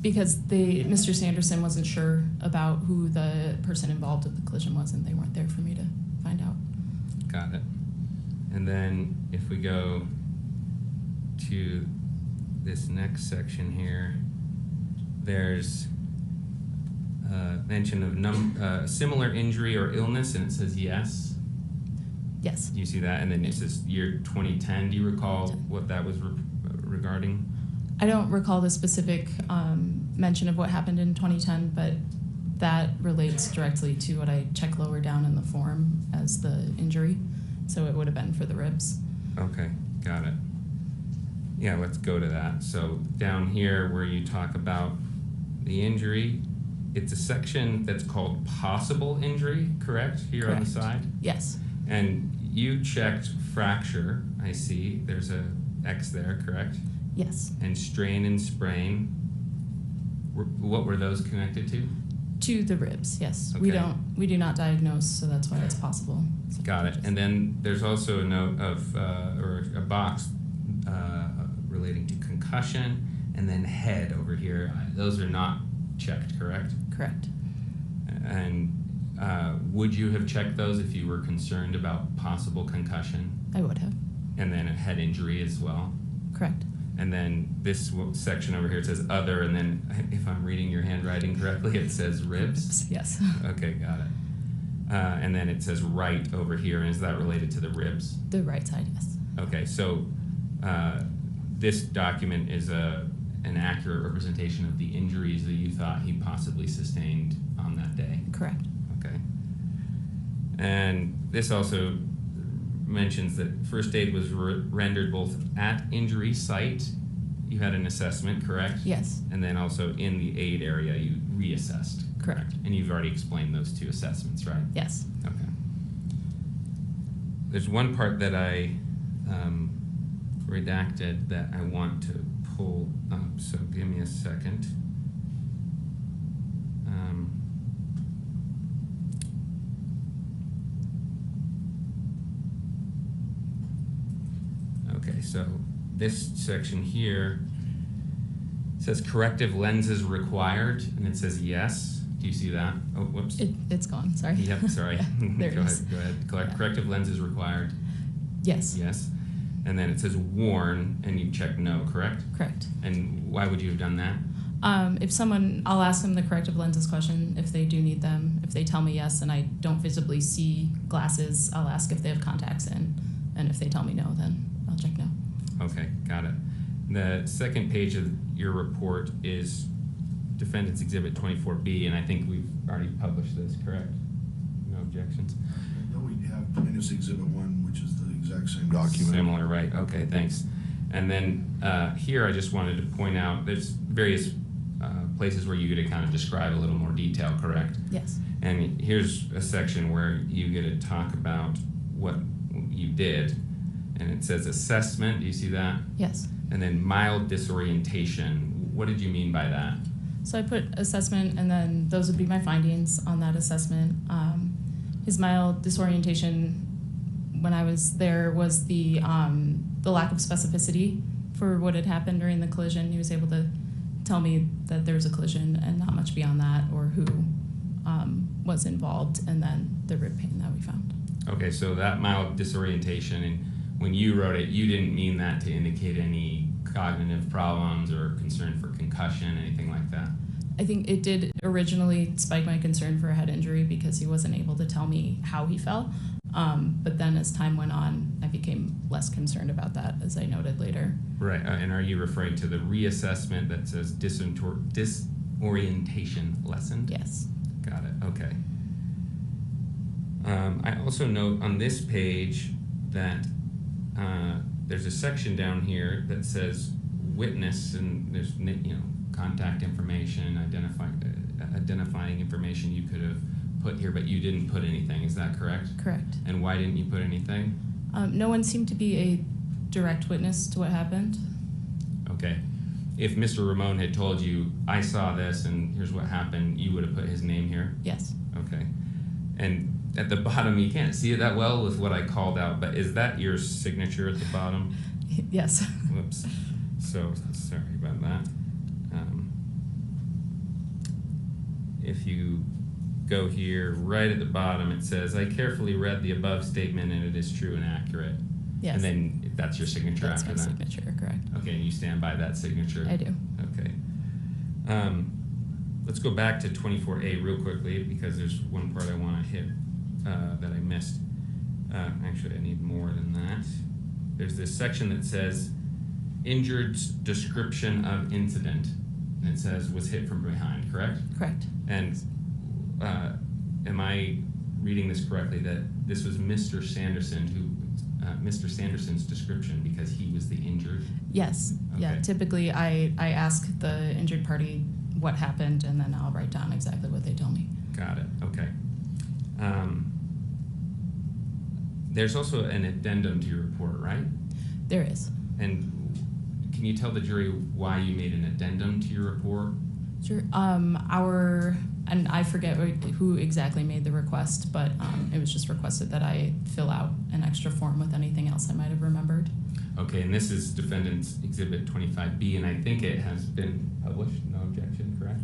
Because Mr. Sanderson wasn't sure about who the person involved with the collision was, and they weren't there for me to find out. Got it. And then if we go to this next section here, there's mention of similar injury or illness, and it says yes. Yes. Do you see that? And then it says year 2010. Do you recall what that was regarding? I don't recall the specific mention of what happened in 2010, but that relates directly to what I check lower down in the form as the injury. So it would have been for the ribs. Okay, got it. Yeah, let's go to that. So down here where you talk about the injury, it's a section that's called possible injury, correct? Here on the Correct. side? Yes. And you checked fracture, I see. There's a X there, correct? Yes. And strain and sprain, what were those connected to? To the ribs, yes. Okay. We do not diagnose, so that's why it's possible. So Got it. And then there's also a note of, or a box relating to concussion, and then head over here. Those are not checked, correct? Correct. And would you have checked those if you were concerned about possible concussion? I would have. And then a head injury as well? Correct. And then this section over here, it says other, and then if I'm reading your handwriting correctly, it says ribs? Yes. Okay, got it. And then it says right over here, and is that related to the ribs? The right side, yes. Okay, so this document is an accurate representation of the injuries that you thought he possibly sustained on that day? Correct. Okay. And this also mentions that first aid was rendered both at injury site, you had an assessment, correct? Yes. And then also in the aid area, you reassessed. Correct. And you've already explained those two assessments, right? Yes. Okay. There's one part that I redacted that I want to pull up, so give me a second. Okay, so this section here says corrective lenses required, and it says yes. Do you see that? Oh, whoops. It's gone, sorry. Yep, sorry. There it Go is. ahead. Yeah. Corrective lenses required. Yes. Yes. And then it says worn, and you check no, correct? Correct. And why would you have done that? I'll ask them the corrective lenses question if they do need them. If they tell me yes and I don't visibly see glasses, I'll ask if they have contacts in. And if they tell me no, then I'll check no. Okay, got it. The second page of your report is Defendant's Exhibit 24B, and I think we've already published this, correct? No objections? No, we have Plaintiff's Exhibit 1, which is the exact same document. Similar, right? Okay, thanks. And then here I just wanted to point out there's various places where you get to kind of describe a little more detail, correct? Yes. And here's a section where you get to talk about what you did. And it says assessment, do you see that? Yes. And then mild disorientation. What did you mean by that? So I put assessment, and then those would be my findings on that assessment. His mild disorientation when I was there was the lack of specificity for what had happened during the collision. He was able to tell me that there was a collision and not much beyond that, or who was involved, and then the rib pain that we found. Okay, so that mild disorientation, and when you wrote it, you didn't mean that to indicate any cognitive problems or concern for concussion, anything like that? I think it did originally spike my concern for a head injury because he wasn't able to tell me how he fell. But then as time went on, I became less concerned about that, as I noted later. Right, and are you referring to the reassessment that says disorientation lessened? Yes. Got it, okay. I also note on this page that there's a section down here that says witness, and there's contact information, identifying information you could have put here, but you didn't put anything. Is that correct? Correct. And why didn't you put anything? No one seemed to be a direct witness to what happened. Okay. If Mr. Ramon had told you, I saw this and here's what happened, you would have put his name here? Yes. Okay. And at the bottom, you can't see it that well with what I called out, but is that your signature at the bottom? Yes. Whoops. So sorry about that. If you go here, right at the bottom, it says, I carefully read the above statement and it is true and accurate. Yes. And then that's your signature That's after my that? signature, correct. Okay, and you stand by that signature? I do. Okay. Let's go back to 24A real quickly because there's one part I want to hit that I missed. Actually, I need more than that. There's this section that says injured's description of incident. And it says was hit from behind, correct? Correct. And am I reading this correctly that this was Mr. Sanderson Mr. Sanderson's description because he was the injured? Yes. Okay. Yeah. Typically, I ask the injured party what happened, and then I'll write down exactly what they tell me. Got it. Okay. There's also an addendum to your report, right? There is. And can you tell the jury why you made an addendum to your report? Sure. And I forget who exactly made the request, but it was just requested that I fill out an extra form with anything else I might have remembered. Okay, and this is Defendant's Exhibit 25B, and I think it has been published. No objection, correct?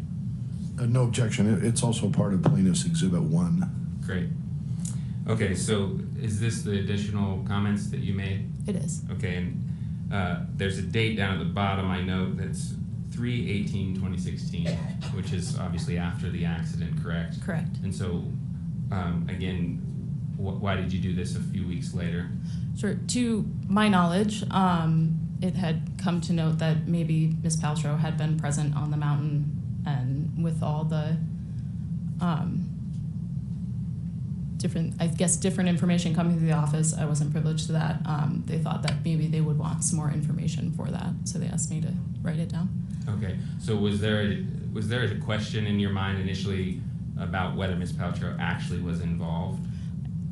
No objection. It's also part of Plaintiff's Exhibit 1. Great. Okay, so is this the additional comments that you made? It is. Okay, and there's a date down at the bottom I note that's 3/18/2016, which is obviously after the accident, correct? Correct. And so, again, why did you do this a few weeks later? Sure. To my knowledge, it had come to note that maybe Ms. Paltrow had been present on the mountain, and with all the different information coming to the office, I wasn't privileged to that. They thought that maybe they would want some more information for that, so they asked me to write it down. Okay, so was there a question in your mind initially about whether Ms. Paltrow actually was involved?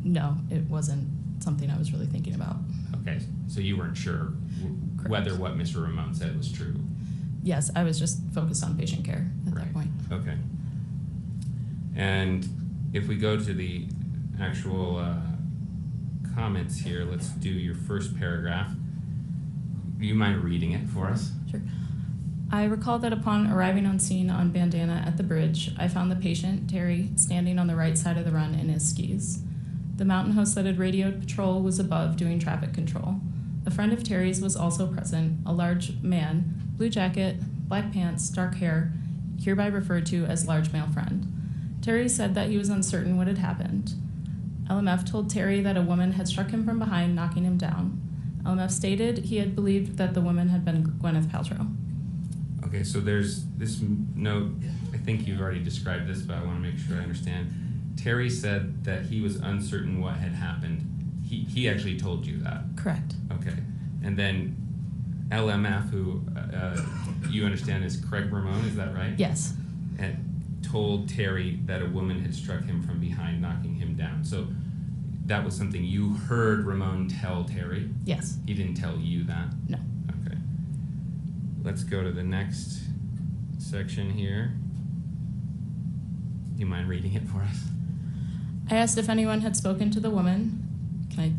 No, it wasn't something I was really thinking about. Okay, so you weren't sure whether what Mr. Ramon said was true? Yes, I was just focused on patient care at that point. Okay. And if we go to the actual comments here, let's do your first paragraph. Do you mind reading it for us? Sure. I recall that upon arriving on scene on Bandana at the bridge, I found the patient, Terry, standing on the right side of the run in his skis. The mountain host that had radioed patrol was above doing traffic control. A friend of Terry's was also present, a large man, blue jacket, black pants, dark hair, hereby referred to as large male friend. Terry said that he was uncertain what had happened. LMF told Terry that a woman had struck him from behind, knocking him down. LMF stated he had believed that the woman had been Gwyneth Paltrow. Okay, so there's this note, I think you've already described this, but I want to make sure I understand. Terry said that he was uncertain what had happened. He actually told you that? Correct. Okay, and then LMF, who you understand is Craig Ramon, is that right? Yes. And told Terry that a woman had struck him from behind, knocking him down. So that was something you heard Ramon tell Terry? Yes. He didn't tell you that? No. Okay. Let's go to the next section here. Do you mind reading it for us? I asked if anyone had spoken to the woman. Can I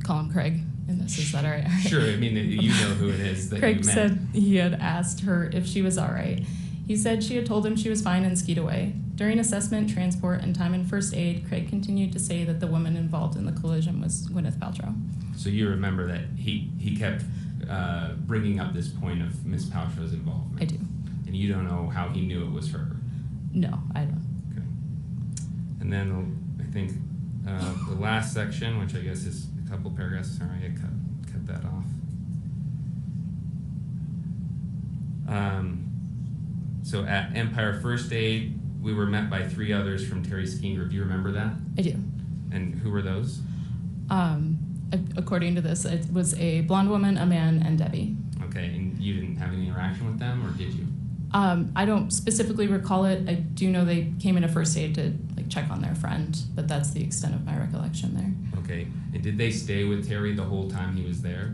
call him Craig in this? Is that all right? Sure, I mean, you know who it is that Craig you met. said he had asked her if she was all right. He said she had told him she was fine and skied away. During assessment, transport, and time in first aid, Craig continued to say that the woman involved in the collision was Gwyneth Paltrow. So you remember that he kept bringing up this point of Miss Paltrow's involvement? I do. And you don't know how he knew it was her? No, I don't. Okay. And then I think the last section, which I guess is a couple paragraphs, sorry, I cut that off. So at Empire First Aid, we were met by 3 others from Terry's skiing group. Do you remember that? I do. And who were those? According to this, it was a blonde woman, a man, and Debbie. Okay, and you didn't have any interaction with them, or did you? I don't specifically recall it. I do know they came into first aid to check on their friend, but that's the extent of my recollection there. Okay, and did they stay with Terry the whole time he was there?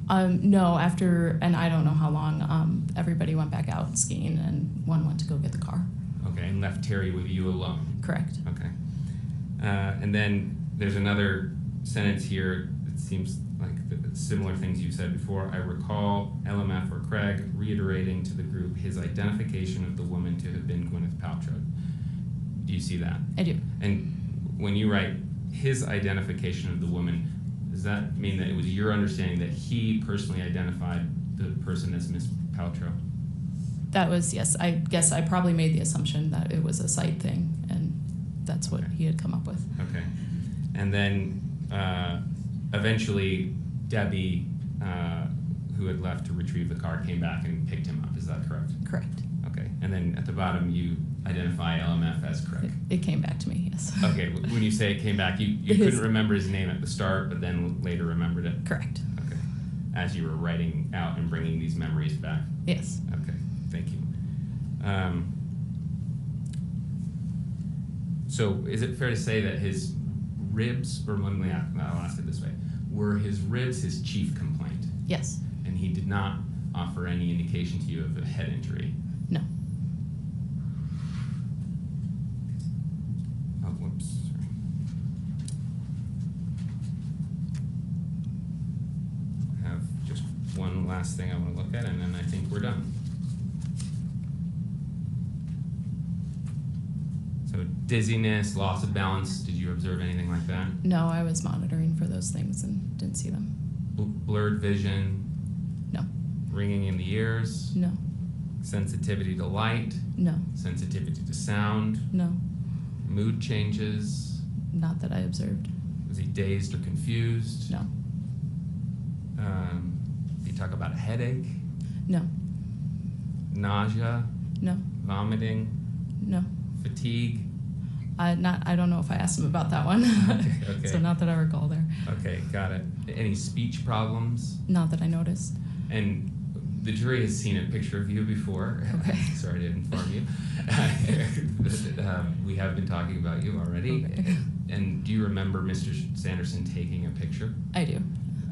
No, after, and I don't know how long, everybody went back out skiing and one went to go get the car. Okay, and left Terry with you alone? Correct. Okay. And then there's another sentence here that seems like similar things you said before. I recall LMF or Craig reiterating to the group his identification of the woman to have been Gwyneth Paltrow. Do you see that? I do. And when you write his identification of the woman, does that mean that it was your understanding that he personally identified the person as Miss Paltrow? That was, yes. I guess I probably made the assumption that it was a sight thing, and that's what he had come up with. Okay. And then eventually Debbie, who had left to retrieve the car, came back and picked him up. Is that correct? Correct. Okay. And then at the bottom, you identify LMF as Craig. It came back to me, yes. Okay. When you say it came back, you couldn't remember his name at the start, but then later remembered it? Correct. Okay. As you were writing out and bringing these memories back? Yes. Okay. Thank you. So is it fair to say that his ribs, or let me I'll ask it this way, were his ribs his chief complaint? Yes. And he did not offer any indication to you of a head injury? No. Oh, whoops. Sorry. I have just one last thing I want to look at, and then I think we're done. So dizziness, loss of balance, did you observe anything like that? No, I was monitoring for those things and didn't see them. Blurred vision? No. Ringing in the ears? No. Sensitivity to light? No. Sensitivity to sound? No. Mood changes? Not that I observed. Was he dazed or confused? No. Did you talk about a headache? No. Nausea? No. Vomiting? No. Fatigue? I don't know if I asked him about that one. Okay. So not that I recall there. Okay, got it. Any speech problems? Not that I noticed. And the jury has seen a picture of you before. Okay. Sorry to inform you. We have been talking about you already. Okay. And do you remember Mr. Sanderson taking a picture I do.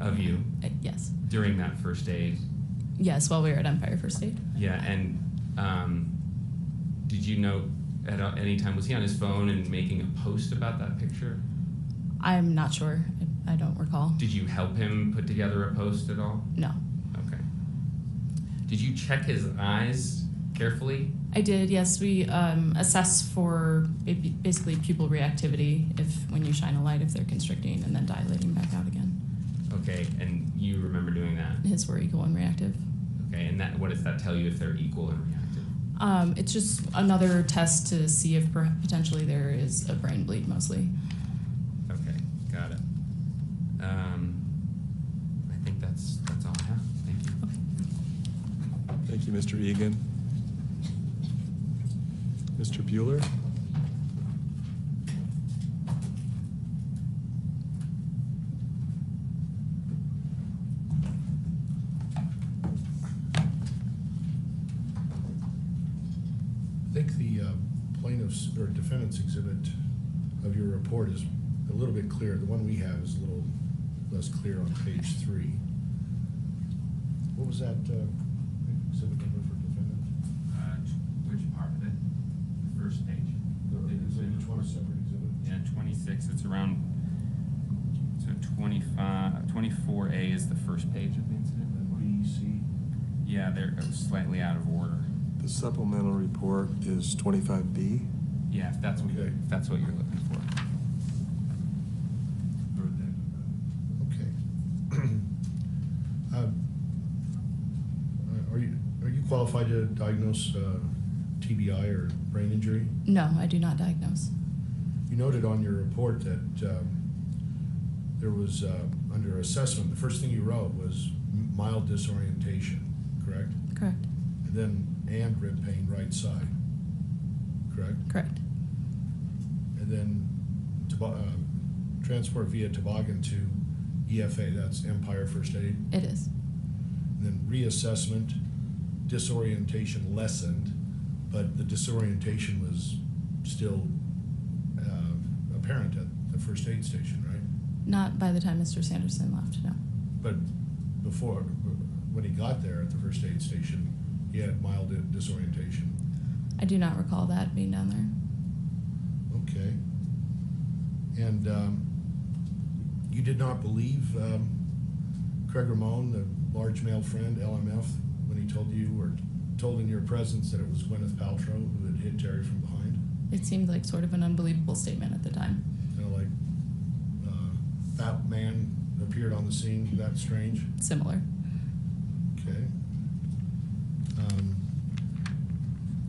of you Yes. during that first aid? Yes, while we were at Empire First Aid. Yeah, and did you note at any time, was he on his phone and making a post about that picture? I'm not sure. I don't recall. Did you help him put together a post at all? No. Okay. Did you check his eyes carefully? I did, yes. We assess for basically pupil reactivity when you shine a light, if they're constricting and then dilating back out again. Okay, and you remember doing that? His were equal and reactive. Okay, and what does that tell you if they're equal and reactive? It's just another test to see if potentially there is a brain bleed, mostly. Okay, got it. I think that's all I have. Thank you. Okay. Thank you, Mr. Egan. Mr. Bueller? I think the plaintiff's or defendant's exhibit of your report is a little bit clearer. The one we have is a little less clear on page 3. What was that exhibit number for defendant? Which part of it? The first page. Is it each one a separate exhibit? Yeah, 26. It's around. So 24A is the first page of the incident. B, C. Yeah, it was slightly out of order. The supplemental report is 25B. Yeah, if that's what Okay. if that's what you're looking for. Okay. Are you qualified to diagnose TBI or brain injury? No, I do not diagnose. You noted on your report that there was, under assessment, the first thing you wrote was mild disorientation, correct? Correct. And then, and rib pain right side, correct? Correct. And then transport via toboggan to EFA, that's Empire First Aid. It is. And then reassessment, disorientation lessened, but the disorientation was still apparent at the first aid station, right? Not by the time Mr. Sanderson left, no. But before, when he got there at the first aid station, he had mild disorientation. I do not recall that being down there. Okay. And you did not believe Craig Ramon, the large male friend, LMF, when he told you or told in your presence that it was Gwyneth Paltrow who had hit Terry from behind? It seemed like sort of an unbelievable statement at the time. Kind of like that man appeared on the scene, that strange? Similar. Okay.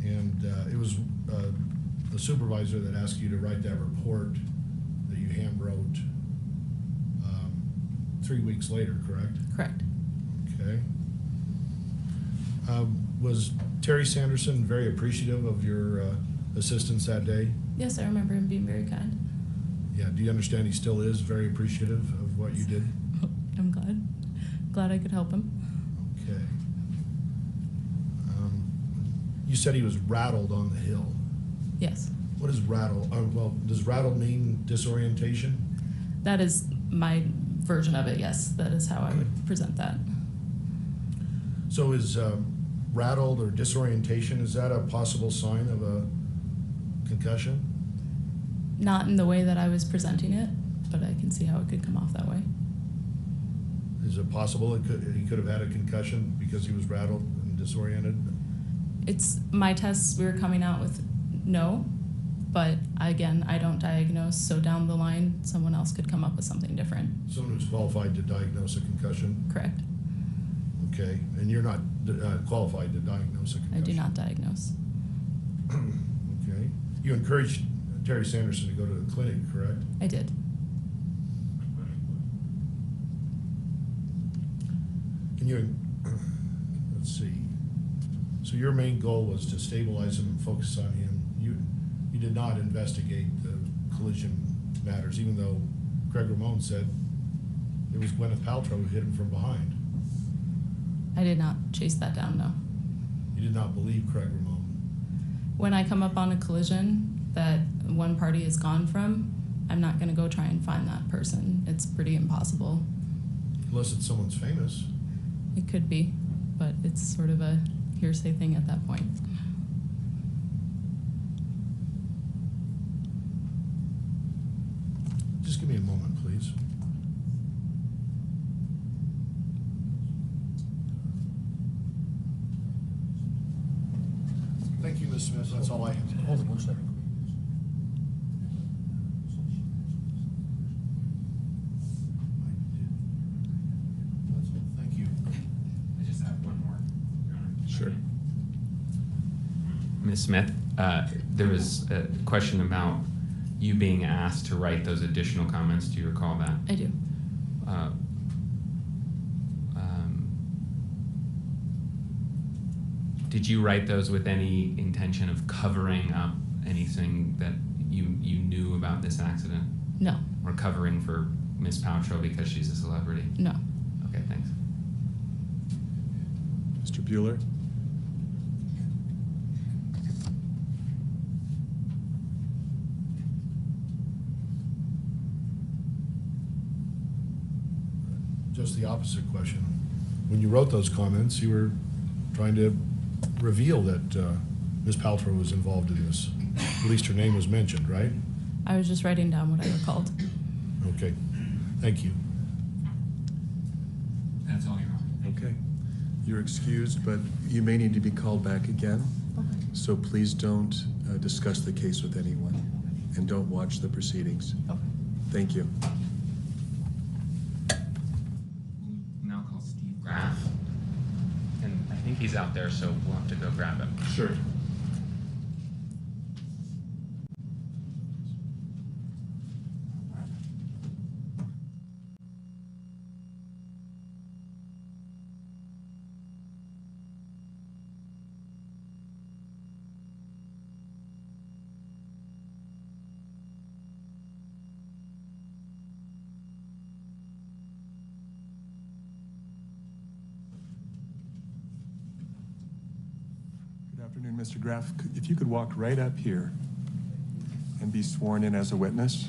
And it was the supervisor that asked you to write that report that you hand wrote 3 weeks later, correct? Correct. Okay. Was Terry Sanderson very appreciative of your assistance that day? Yes, I remember him being very kind. Yeah, do you understand he still is very appreciative of what you did? I'm glad. Glad I could help him. Okay. You said he was rattled on the hill. Yes. What is rattle? Well, does rattle mean disorientation? That is my version of it, yes. That is how I would present that. So is rattled or disorientation, is that a possible sign of a concussion? Not in the way that I was presenting it, but I can see how it could come off that way. Is it possible he could have had a concussion because he was rattled and disoriented? It's my tests, we were coming out with no, but again, I don't diagnose, so down the line, someone else could come up with something different. Someone who's qualified to diagnose a concussion? Correct. Okay, and you're not qualified to diagnose a concussion? I do not diagnose. Okay. You encouraged Terry Sanderson to go to the clinic, correct? I did. Can you, let's see. So your main goal was to stabilize him and focus on him. You did not investigate the collision matters, even though Craig Ramon said it was Gwyneth Paltrow who hit him from behind. I did not chase that down, no. You did not believe Craig Ramon. When I come up on a collision that one party is gone from, I'm not gonna go try and find that person. It's pretty impossible. Unless it's someone's famous. It could be, but it's sort of a hearsay thing at that point. Just give me a moment, please. Thank you, Ms. Smith. That's all I have. Hold on one second. That's all. Thank you. I just have one more, Your Honor. Sure. Ms. Smith, there was a question about you being asked to write those additional comments. Do you recall that? I do. Did you write those with any intention of covering up anything that you knew about this accident? No. Or covering for Ms. Paltrow because she's a celebrity? No. Okay, thanks. Mr. Bueller? just the opposite question. When you wrote those comments, you were trying to reveal that Ms. Paltrow was involved in this. At least her name was mentioned, right? I was just writing down what I recalled. Okay, thank you. That's all, Your Honor. Okay. You're excused, but you may need to be called back again. Okay. So please don't discuss the case with anyone, and don't watch the proceedings. Okay. Thank you. We'll now call Steve Graf. And I think he's out there, so we'll have to go grab him. Sure. Good afternoon, Mr. Graf. If you could walk right up here and be sworn in as a witness.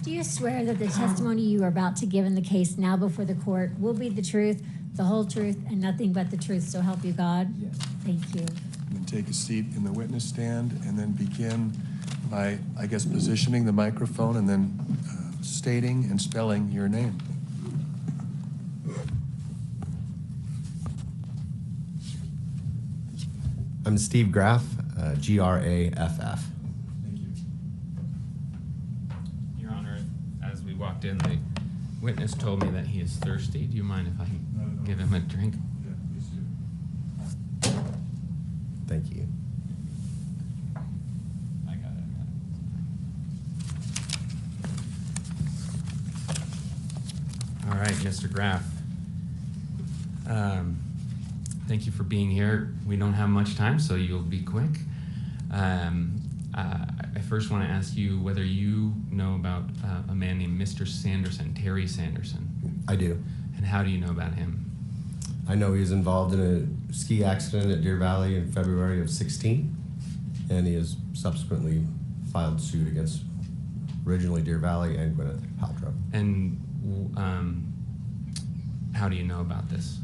Do you swear that the testimony you are about to give in the case now before the court will be the truth, the whole truth, and nothing but the truth, so help you God? Yes. Thank you. And then take a seat in the witness stand, and then begin by, I guess, positioning the microphone and then stating and spelling your name. I'm Steve Graf, Graff. Thank you. Your Honor, as we walked in, the witness told me that he is thirsty. Do you mind if I give him a drink? Yeah, please do. Thank you. I got it. All right, Mr. Graf. Thank you for being here. We don't have much time, so you'll be quick. I first want to ask you whether you know about a man named Mr. Sanderson, Terry Sanderson. I do. And how do you know about him? I know he was involved in a ski accident at Deer Valley in February of 16, and he has subsequently filed suit against originally Deer Valley and Gwyneth Paltrow. And how do you know about this?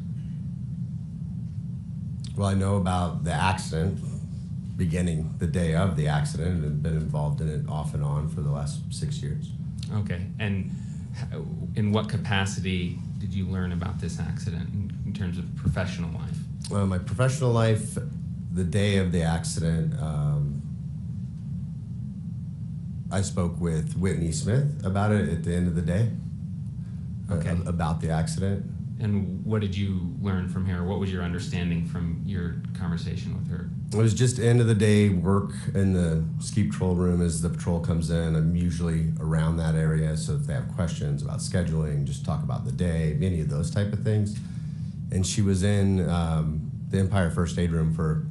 Well, I know about the accident beginning the day of the accident and have been involved in it off and on for the last 6 years. Okay, and in what capacity did you learn about this accident in terms of professional life? Well, my professional life, the day of the accident, I spoke with Whitney Smith about it at the end of the day, Okay. About the accident. And what did you learn from her? What was your understanding from your conversation with her? It was just end of the day work in the ski patrol room as the patrol comes in. I'm usually around that area, so if they have questions about scheduling, just talk about the day, any of those type of things. And she was in the Empire First Aid Room for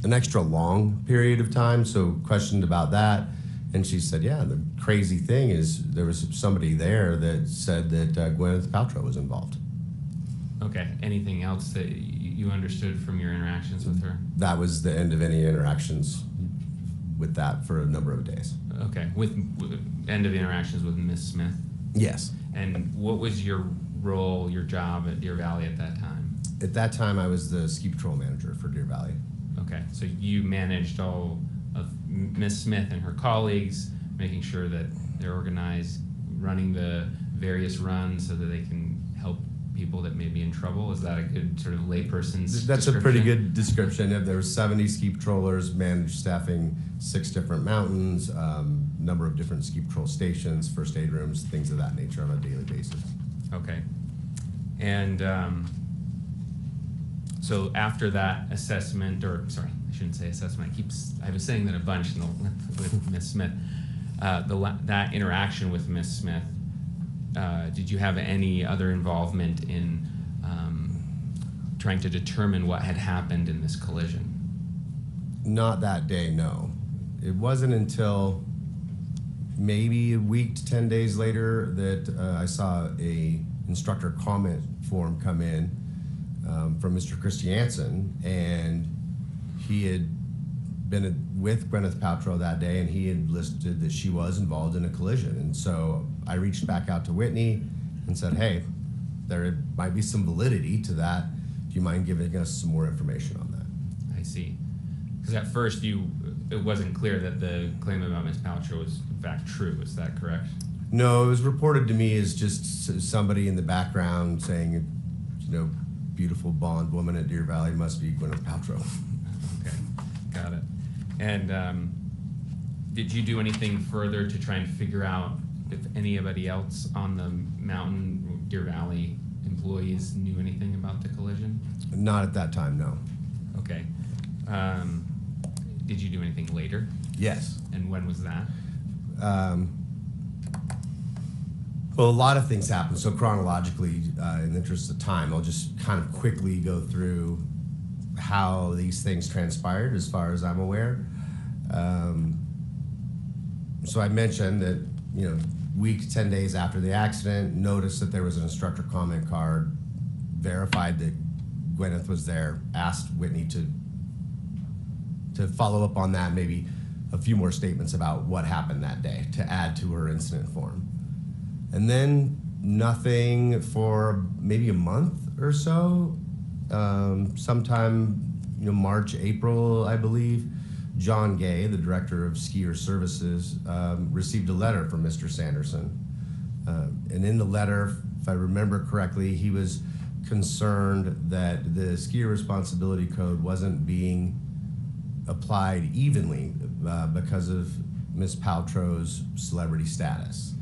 an extra long period of time, so questioned about that. And she said, yeah, the crazy thing is there was somebody there that said that Gwyneth Paltrow was involved. Okay, anything else that you understood from your interactions with her? That was the end of any interactions with that for a number of days. Okay, with end of interactions with Miss Smith? Yes. And what was your role, your job at Deer Valley at that time? At that time, I was the ski patrol manager for Deer Valley. Okay, so you managed all of Miss Smith and her colleagues, making sure that they're organized, running the various runs so that they can help people that may be in trouble. Is that a good sort of layperson's That's description? a pretty good description. There were 70 ski patrollers, managed staffing 6 different mountains, number of different ski patrol stations, first aid rooms, things of that nature on a daily basis. Okay. And so after that assessment, or sorry, I shouldn't say assessment. I was saying that a bunch with Miss Smith. That interaction with Miss Smith, did you have any other involvement in trying to determine what had happened in this collision? Not that day, no. It wasn't until maybe a week to 10 days later that I saw a instructor comment form come in from Mr. Christensen, and he had been with Gwyneth Paltrow that day, and he had listed that she was involved in a collision. And so I reached back out to Whitney and said, hey, there might be some validity to that. Do you mind giving us some more information on that? I see. Because at first it wasn't clear that the claim about Ms. Paltrow was in fact true. Is that correct? No, it was reported to me as just somebody in the background saying, you know, beautiful blonde woman at Deer Valley must be Gwyneth Paltrow. Okay, got it. And did you do anything further to try and figure out if anybody else on the mountain, Deer Valley employees knew anything about the collision? Not at that time, no. Okay. Did you do anything later? Yes. And when was that? Well, a lot of things happened. So chronologically, in the interest of time, I'll just kind of quickly go through how these things transpired as far as I'm aware. So I mentioned that, you know, week, 10 days after the accident, noticed that there was an instructor comment card, verified that Gwyneth was there, asked Whitney to follow up on that, maybe a few more statements about what happened that day to add to her incident form. And then nothing for maybe a month or so. Sometime, you know, March, April, I believe, John Gay, the director of skier services, received a letter from Mr. Sanderson. And in the letter, if I remember correctly, he was concerned that the skier responsibility code wasn't being applied evenly because of Ms. Paltrow's celebrity status.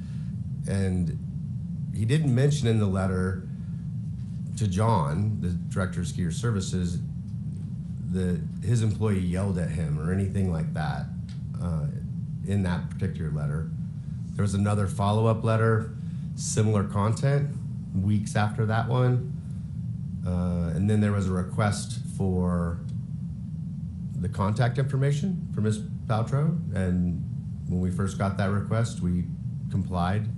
And he didn't mention in the letter to John, the director of skier services, that his employee yelled at him or anything like that in that particular letter. There was another follow-up letter, similar content, weeks after that one. And then there was a request for the contact information for Ms. Paltrow. And when we first got that request, we complied.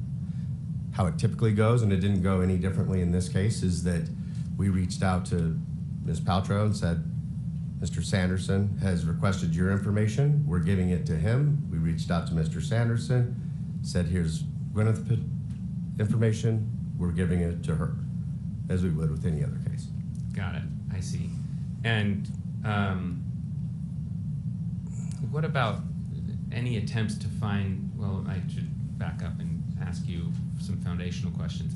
How it typically goes, and it didn't go any differently in this case, is that we reached out to Ms. Paltrow and said, Mr. Sanderson has requested your information. We're giving it to him. We reached out to Mr. Sanderson, said, here's Gwyneth information. We're giving it to her, as we would with any other case. Got it. I see. And what about any attempts to find, well, I should back up and ask you some foundational questions.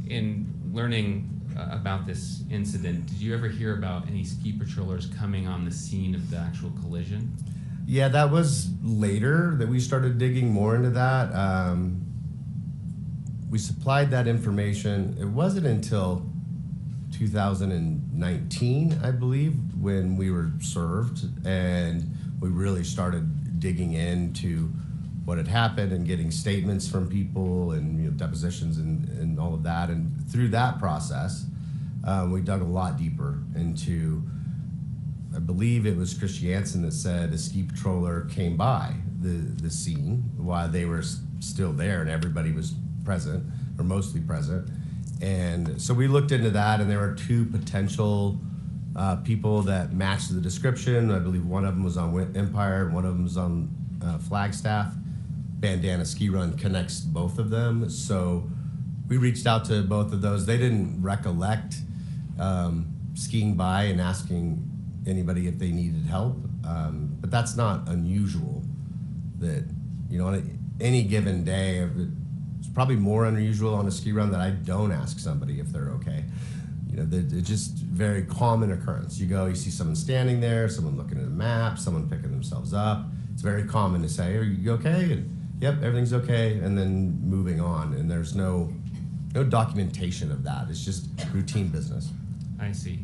In learning about this incident, did you ever hear about any ski patrollers coming on the scene of the actual collision? Yeah, that was later that we started digging more into that. We supplied that information. It wasn't until 2019, I believe, when we were served, and we really started digging into what had happened and getting statements from people and, you know, depositions and all of that. And through that process, we dug a lot deeper into, I believe it was Christensen that said a ski patroller came by the scene while they were still there and everybody was present, or mostly present. And so we looked into that, and there were two potential people that matched the description. I believe one of them was on Empire, and one of them was on Flagstaff. Bandana Ski Run connects both of them. So we reached out to both of those. They didn't recollect skiing by and asking anybody if they needed help. But that's not unusual that, you know, on any given day, it's probably more unusual on a ski run that I don't ask somebody if they're okay. You know, it's just very common occurrence. You go, you see someone standing there, someone looking at a map, someone picking themselves up. It's very common to say, are you okay? And yep, everything's okay, and then moving on. And there's no documentation of that. It's just routine business. I see.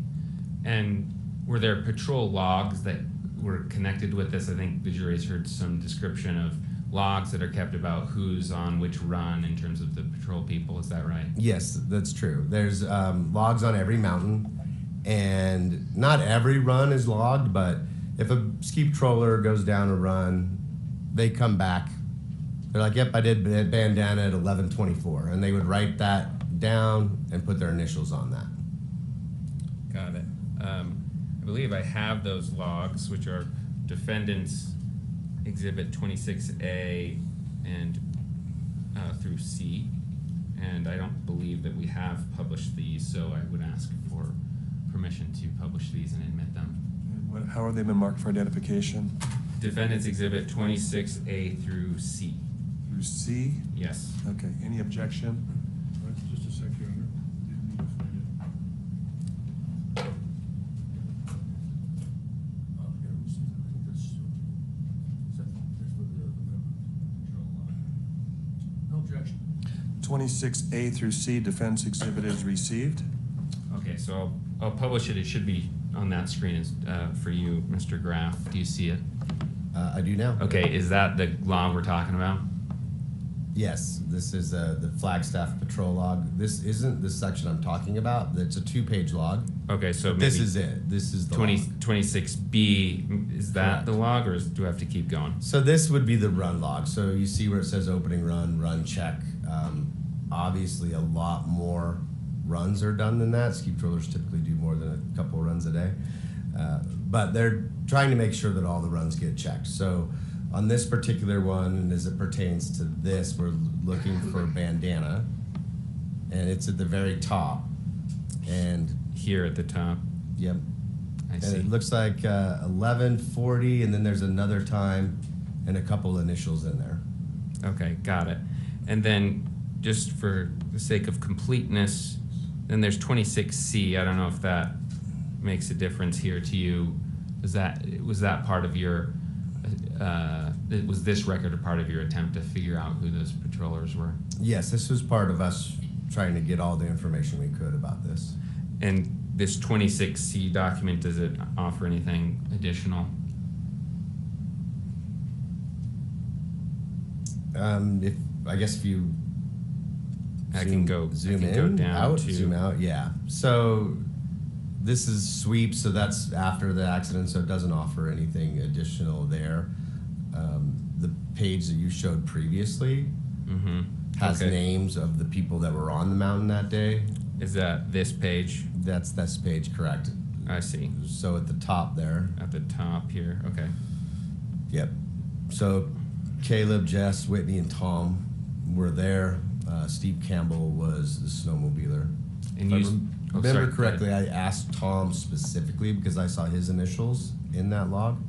And were there patrol logs that were connected with this? I think the jury's heard some description of logs that are kept about who's on which run in terms of the patrol people. Is that right? Yes, that's true. There's logs on every mountain, and not every run is logged, but if a ski patroller goes down a run, they come back. They're like, yep, I did bandana at 11:24, and they would write that down and put their initials on that. Got it. I believe I have those logs, which are defendants exhibit 26A and through C, and I don't believe that we have published these, so I would ask for permission to publish these and admit them. And how have they been marked for identification? Defendants exhibit 26A through C. Through C? Yes. Okay, any objection? Just a sec, Your Honor. Didn't need to find it. No objection. 26A through C, defense exhibit is received. Okay, so I'll publish it. It should be on that screen for you, Mr. Graf. Do you see it? I do now. Okay, is that the log we're talking about? Yes, this is the Flagstaff patrol log. This isn't the section I'm talking about. It's a 2-page log. Okay, so this maybe is it. This is the 26B. Is that Correct. the log, or do I have to keep going? So this would be the run log. So you see where it says opening run, run check. Obviously, a lot more runs are done than that. Ski patrollers typically do more than a couple runs a day. But they're trying to make sure that all the runs get checked. So on this particular one, and as it pertains to this, we're looking for bandana, and it's at the very top. And here at the top. Yep. I and see. it looks like 11:40, and then there's another time and a couple initials in there. Okay, got it. And then, just for the sake of completeness, then there's 26C. I don't know if that makes a difference here to you. Was that part of your? Was this record a part of your attempt to figure out who those patrollers were? Yes, this was part of us trying to get all the information we could about this. And this 26C document, does it offer anything additional? If you I can go zoom I can in, go down out, to zoom out, yeah. So this is sweep, so that's after the accident, so it doesn't offer anything additional there. The page that you showed previously has names of the people that were on the mountain that day. Is that this page? That's this page, correct. I see. So at the top there. At the top here, okay. Yep. So Caleb, Jess, Whitney, and Tom were there. Steve Campbell was the snowmobiler. And if you I remember correctly, I asked Tom specifically because I saw his initials in that log.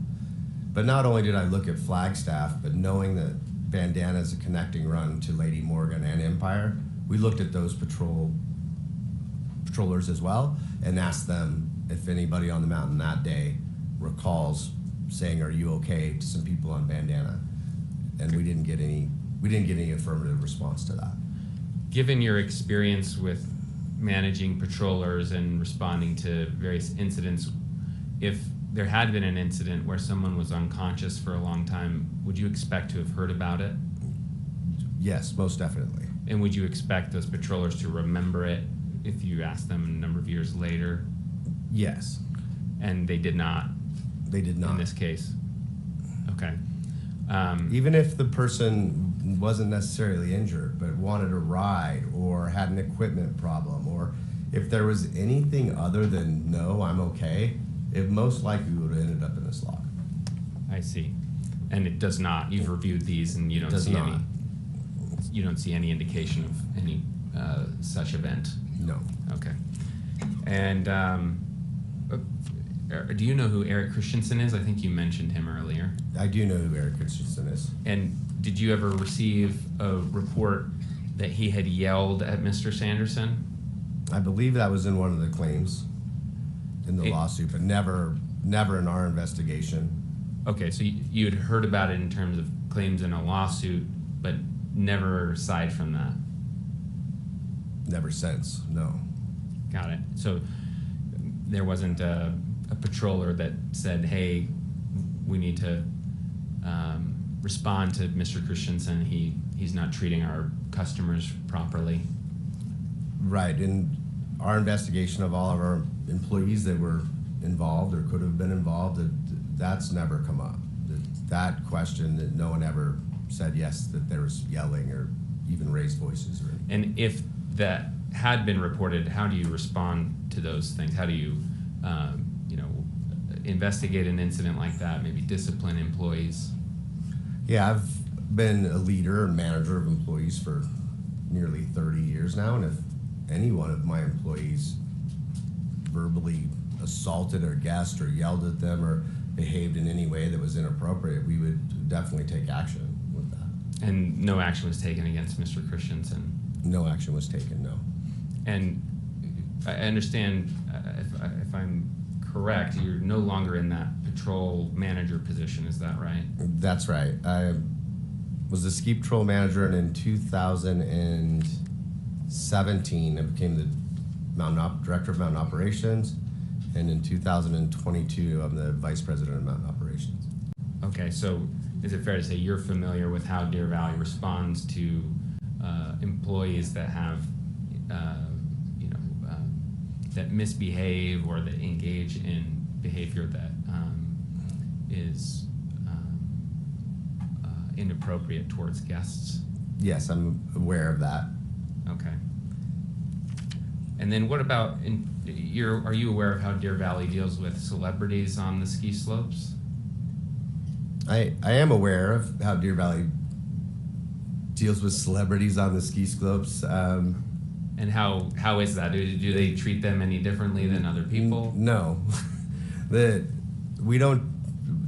But not only did I look at Flagstaff, but knowing that Bandana is a connecting run to Lady Morgan and Empire, we looked at those patrollers as well and asked them if anybody on the mountain that day recalls saying, "Are you okay?" to some people on Bandana, and we didn't get any affirmative response to that. Given your experience with managing patrollers and responding to various incidents, if there had been an incident where someone was unconscious for a long time, would you expect to have heard about it? Yes, most definitely. And would you expect those patrollers to remember it if you asked them a number of years later? Yes. And they did not? They did not. In this case? Okay. Even if the person wasn't necessarily injured, but wanted a ride or had an equipment problem, or if there was anything other than, "No, I'm okay," it most likely would have ended up in this log. I see. And it does not. You've reviewed these and you don't see any. You don't see any indication of any such event. No. Okay. And do you know who Eric Christensen is? I think you mentioned him earlier. I do know who Eric Christensen is. And did you ever receive a report that he had yelled at Mr. Sanderson? I believe that was in one of the claims in the lawsuit, but never in our investigation. Okay, so you had heard about it in terms of claims in a lawsuit, but never aside from that? Never since, no. Got it. So there wasn't a patroller that said, "Hey, we need to respond to Mr. Christensen. He's not treating our customers properly." Right. In our investigation of all of our employees that were involved or could have been involved, that's never come up. That question, that no one ever said yes, that there was yelling or even raised voices. Or and if that had been reported, how do you respond to those things? How do you, investigate an incident like that, maybe discipline employees? Yeah, I've been a leader and manager of employees for nearly 30 years now, and if any one of my employees verbally assaulted or guessed or yelled at them or behaved in any way that was inappropriate, we would definitely take action with that. And no action was taken against Mr. Christensen? No action was taken, no. And I understand, if I'm correct, you're no longer in that patrol manager position, is that right? That's right. I was the ski patrol manager, and in 2017, I became the director of mountain operations, and in 2022, I'm the vice president of mountain operations. Okay, so is it fair to say you're familiar with how Deer Valley responds to employees that have, that misbehave or that engage in behavior that is inappropriate towards guests? Yes, I'm aware of that. Okay. And then what about, are you aware of how Deer Valley deals with celebrities on the ski slopes? I am aware of how Deer Valley deals with celebrities on the ski slopes. And how is that? Do they treat them any differently than other people? No.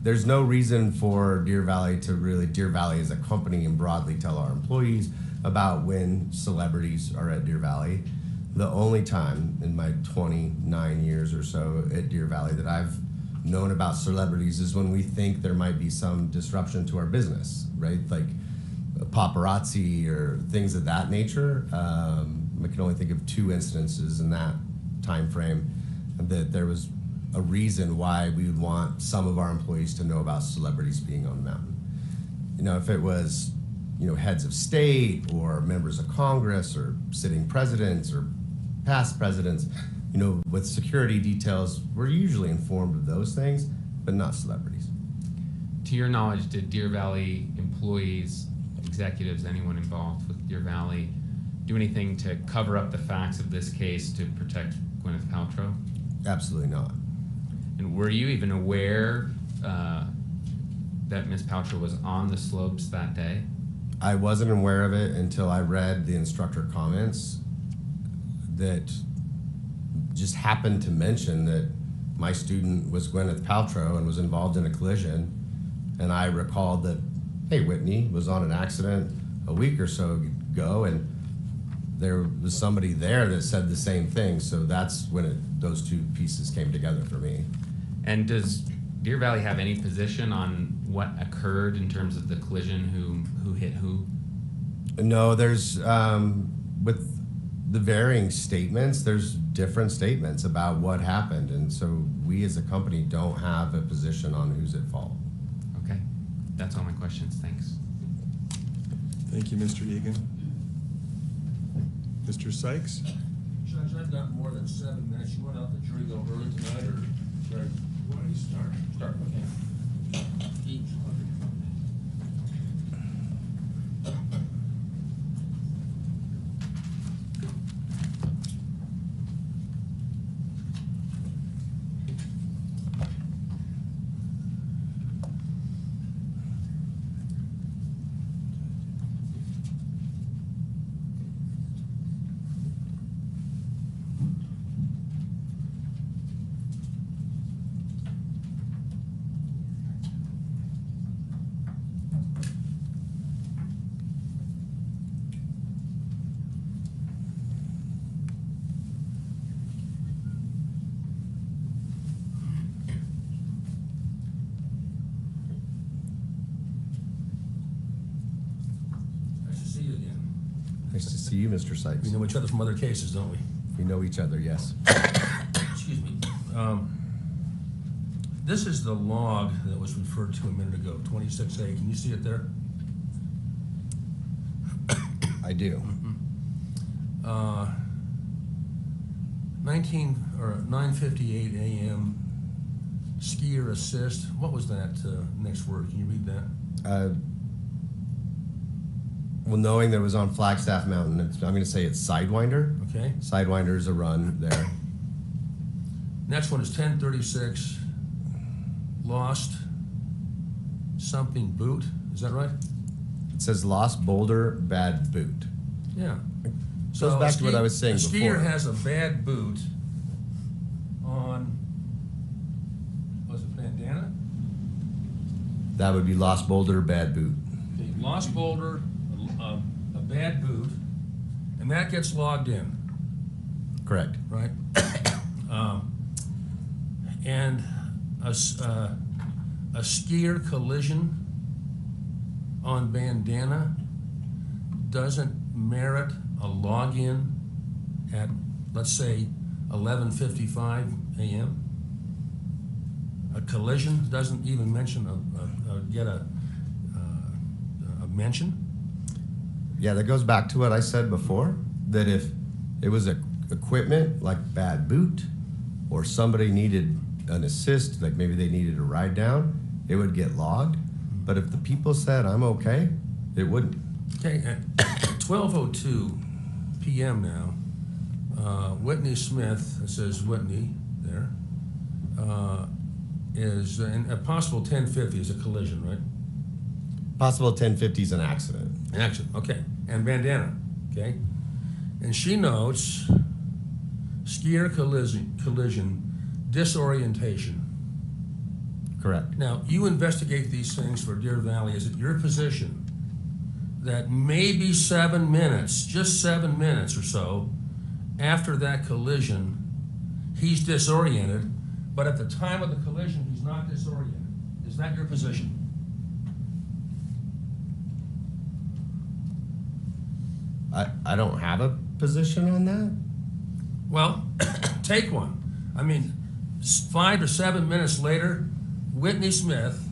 There's no reason for Deer Valley as a company and broadly tell our employees about when celebrities are at Deer Valley. The only time in my 29 years or so at Deer Valley that I've known about celebrities is when we think there might be some disruption to our business, right? Like paparazzi or things of that nature. I can only think of 2 instances in that time frame that there was a reason why we would want some of our employees to know about celebrities being on the mountain. If it was, heads of state or members of Congress or sitting presidents or past presidents, with security details, we're usually informed of those things, but not celebrities. To your knowledge, did Deer Valley employees, executives, anyone involved with Deer Valley do anything to cover up the facts of this case to protect Gwyneth Paltrow? Absolutely not. And were you even aware that Ms. Paltrow was on the slopes that day? I wasn't aware of it until I read the instructor comments that just happened to mention that my student was Gwyneth Paltrow and was involved in a collision. And I recalled that, hey, Whitney was on an accident a week or so ago, and there was somebody there that said the same thing. So that's when those 2 pieces came together for me. And does Deer Valley have any position on what occurred in terms of the collision, who hit who? No, there's, with the varying statements, there's different statements about what happened. And so we as a company don't have a position on who's at fault. Okay, that's all my questions, thanks. Thank you, Mr. Egan. Mr. Sykes? Judge, I've got more than 7 minutes. You want out the jury go early tonight, or should I? Why don't you start? Start, okay. Each. Nice to see you, Mr. Sykes. We know each other from other cases, don't we? We know each other, yes. Excuse me. This is the log that was referred to a minute ago, 26A. Can you see it there? I do. 9:58 a.m. skier assist. What was that next word? Can you read that? Well, knowing that it was on Flagstaff Mountain, I'm going to say it's Sidewinder. Okay. Sidewinder is a run there. Next one is 10:36 lost something boot, is that right? It says lost boulder, bad boot. Yeah. Goes back to what I was saying a before. skier has a bad boot on, was it bandana? That would be lost boulder, bad boot. Okay, lost boulder, a bad boot, and that gets logged in, Correct. right? And a skier collision on bandana doesn't merit a login at, let's say, 11:55 a.m. A collision doesn't even mention get a mention. Yeah, that goes back to what I said before, that if it was equipment like bad boot or somebody needed an assist, like maybe they needed a ride down, it would get logged. But if the people said, I'm okay, it wouldn't. Okay, at 12:02 p.m. now, Whitney Smith, it says Whitney there, is, and a possible 1050 is a collision, right? Possible 1050 is an accident. An accident, okay. And bandana, okay? And she notes skier collision, disorientation. Correct. Now, you investigate these things for Deer Valley. Is it your position that maybe 7 minutes, just 7 minutes or so, after that collision, he's disoriented, but at the time of the collision, he's not disoriented? Is that your position? I don't have a position on that. Well, take one. I mean, 5 to 7 minutes later, Whitney Smith,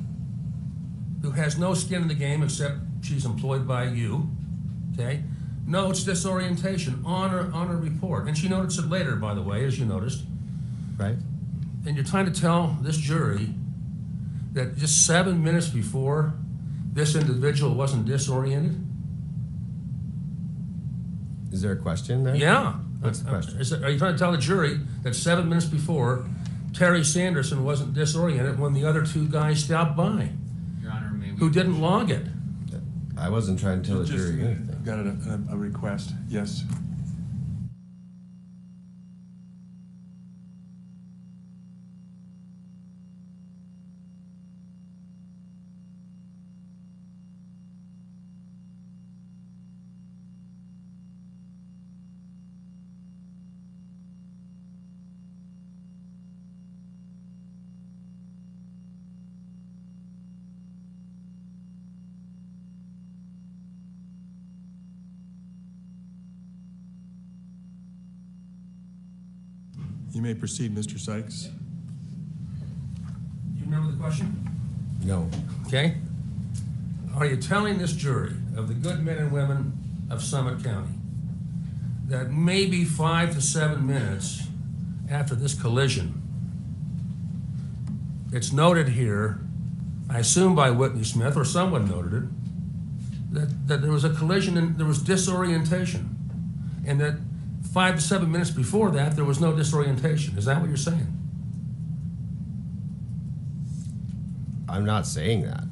who has no skin in the game except she's employed by you, okay, notes disorientation on her report. And she noticed it later, by the way, as you noticed. Right. And you're trying to tell this jury that just 7 minutes before, this individual wasn't disoriented? Is there a question there? Yeah. What's the question? Are you trying to tell the jury that 7 minutes before, Terry Sanderson wasn't disoriented when the other two guys stopped by? Your Honor, may we... Who didn't log it? I wasn't trying to tell the jury anything. I've got a request. Yes. You may proceed, Mr. Sykes. You remember the question? No. Okay. Are you telling this jury of the good men and women of Summit County that maybe 5 to 7 minutes after this collision, it's noted here, I assume by Whitney Smith, or someone noted it, that there was a collision and there was disorientation, and that 5 to 7 minutes before that, there was no disorientation. Is that what you're saying? I'm not saying that.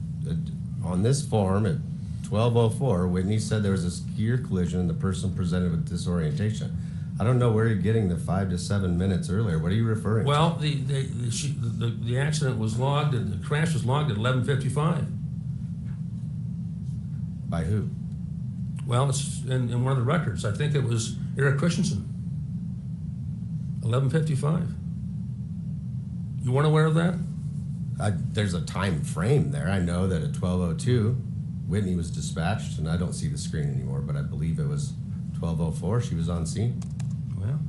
On this form at 12:04, Whitney said there was a skier collision and the person presented with disorientation. I don't know where you're getting the 5 to 7 minutes earlier. What are you referring to? Well, the accident was logged, and the crash was logged at 11:55. By who? Well, it's in one of the records. I think it was Eric Christensen. 11:55. You weren't aware of that? There's a time frame there. I know that at 12:02, Whitney was dispatched, and I don't see the screen anymore, but I believe it was 12:04. She was on scene. Well,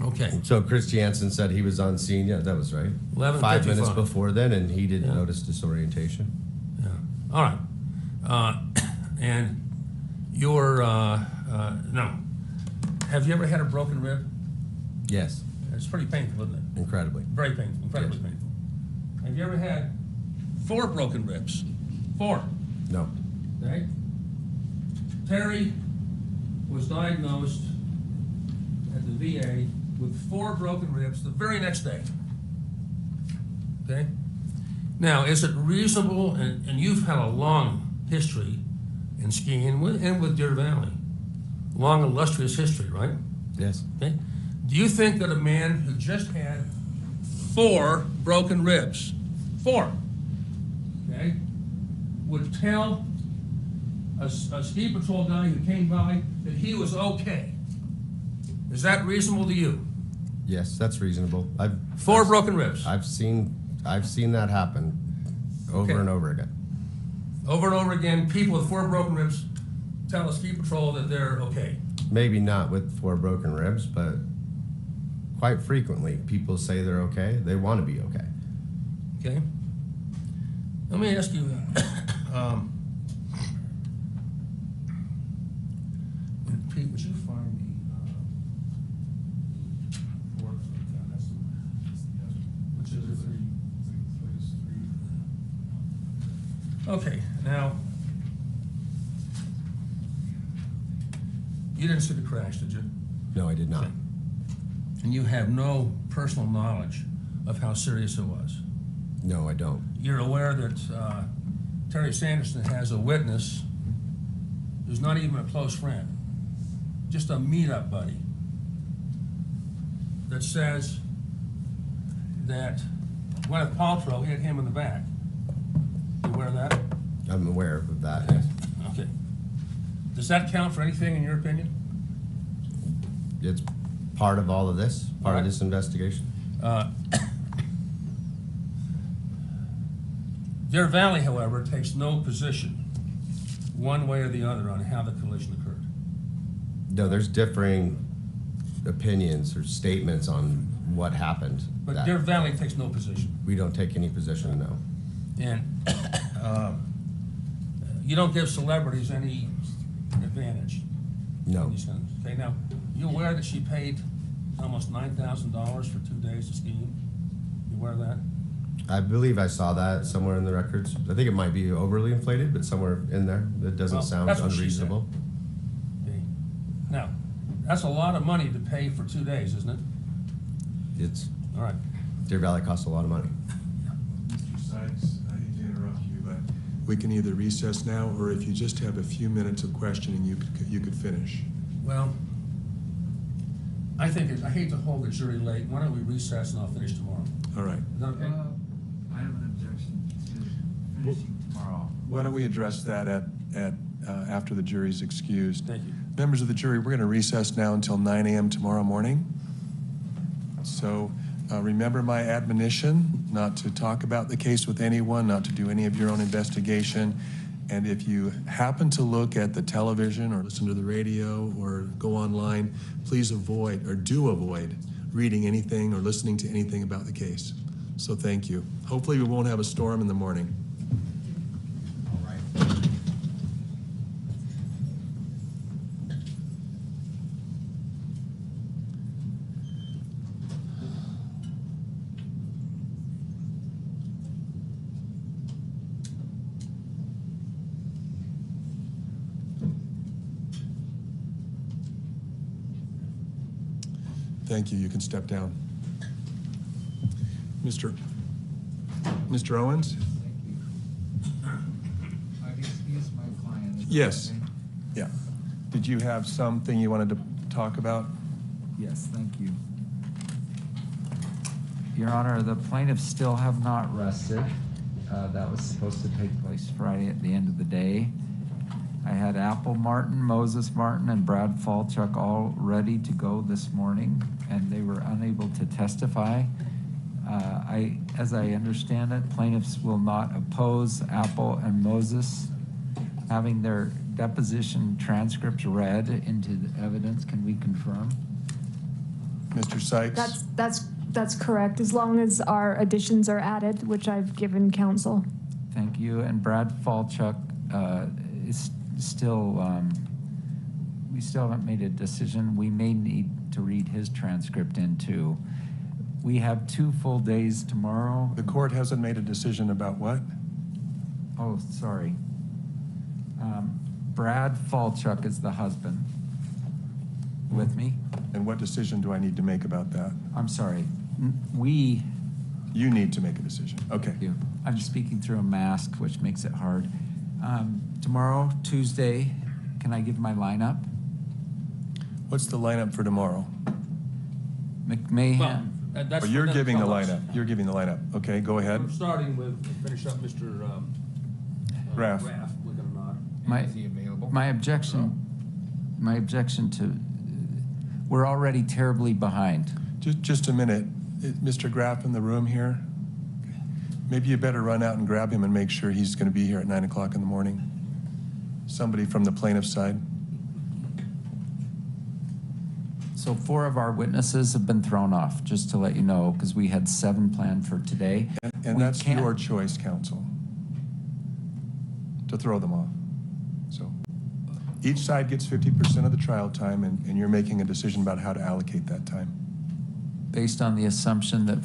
okay. So Christensen said he was on scene. Yeah, that was right. 5 minutes before then, and he didn't notice disorientation. Yeah. All right. And you're no. Have you ever had a broken rib? Yes. It's pretty painful, isn't it? Incredibly. Very painful. Incredibly painful. Have you ever had 4 broken ribs? 4. No. Okay. Terry was diagnosed at the VA with 4 broken ribs the very next day. Okay? Now, is it reasonable, and you've had a long history in skiing and with Deer Valley, long illustrious history, right? Yes. Okay? Do you think that a man who just had 4 broken ribs, 4, okay, would tell a ski patrol guy who came by that he was okay? Is that reasonable to you? Yes, that's reasonable. 4 broken ribs. I've seen that happen over Okay. and over again. Over and over again, people with 4 broken ribs tell a ski patrol that they're okay. Maybe not with 4 broken ribs, but quite frequently people say they're okay. They want to be okay. Okay? Let me ask you, Pete, would you find the fourth? Which is the 3? Okay, now, you didn't see the crash, did you? No, I did not. Okay. And you have no personal knowledge of how serious it was? No, I don't. You're aware that Terry Sanderson has a witness who's not even a close friend, just a meetup buddy, that says that Gwyneth Paltrow hit him in the back. You aware of that? I'm aware of that, yes. Okay. Does that count for anything in your opinion? It's part of all of this, part Right. of this investigation. Deer Valley, however, takes no position one way or the other on how the collision occurred. No, there's differing opinions or statements on what happened. But that Deer Valley takes no position. we don't take any position, no. And you don't give celebrities any advantage. No. in these kinds of- Okay, now, you aware that she paid almost $9,000 for 2 days of skiing? You aware of that? I believe I saw that somewhere in the records. I think it might be overly inflated, but somewhere in there. That doesn't Well, sound that's what she unreasonable. Okay. Now, that's a lot of money to pay for 2 days, isn't it? It's, All right. Deer Valley costs a lot of money. Mr. Sykes, I hate to interrupt you, but we can either recess now, or if you just have a few minutes of questioning, you could finish. Well, I think, I hate to hold the jury late. Why don't we recess and I'll finish tomorrow? All right. Is that okay? I have an objection to finishing tomorrow. Why don't we address that after the jury's excused? Thank you. Members of the jury, we're going to recess now until 9 a.m. tomorrow morning. So remember my admonition not to talk about the case with anyone, not to do any of your own investigation. And if you happen to look at the television or listen to the radio or go online, please avoid or do avoid reading anything or listening to anything about the case. So thank you. Hopefully we won't have a storm in the morning. All right. Thank you. You can step down. Mr. Owens? I've excused my client. Yes. Yeah. Did you have something you wanted to talk about? Yes, thank you. Your Honor, the plaintiffs still have not rested. That was supposed to take place Friday at the end of the day. I had Apple Martin, Moses Martin, and Brad Falchuk all ready to go this morning, and they were unable to testify. As I understand it, plaintiffs will not oppose Apple and Moses having their deposition transcripts read into the evidence. Can we confirm? Mr. Sykes? That's correct, as long as our additions are added, which I've given counsel. Thank you. And Brad Falchuk is still, we still haven't made a decision. We may need to read his transcript in too. We have 2 full days tomorrow. The court hasn't made a decision about what? Oh, sorry. Brad Falchuk is the husband. With me? And what decision do I need to make about that? I'm sorry. We, You need to make a decision. Okay. you, I'm speaking through a mask, which makes it hard. Tomorrow, Tuesday, can I give my lineup? What's the lineup for tomorrow? McMahon. Well, that's Oh, for you're them to giving the tell us. lineup. You're giving the lineup. Okay, go ahead. We're starting with, finish up Mr. Graf. Graf, we're gonna nod. My, Is he available? my objection to, we're already terribly behind. Just a minute. Is Mr. Graf in the room here? Maybe you better run out and grab him and make sure he's going to be here at 9 o'clock in the morning. Somebody from the plaintiff's side. So 4 of our witnesses have been thrown off, just to let you know, because we had 7 planned for today. And We that's can't- your choice, counsel, to throw them off. So each side gets 50% of the trial time, and you're making a decision about how to allocate that time. Based on the assumption that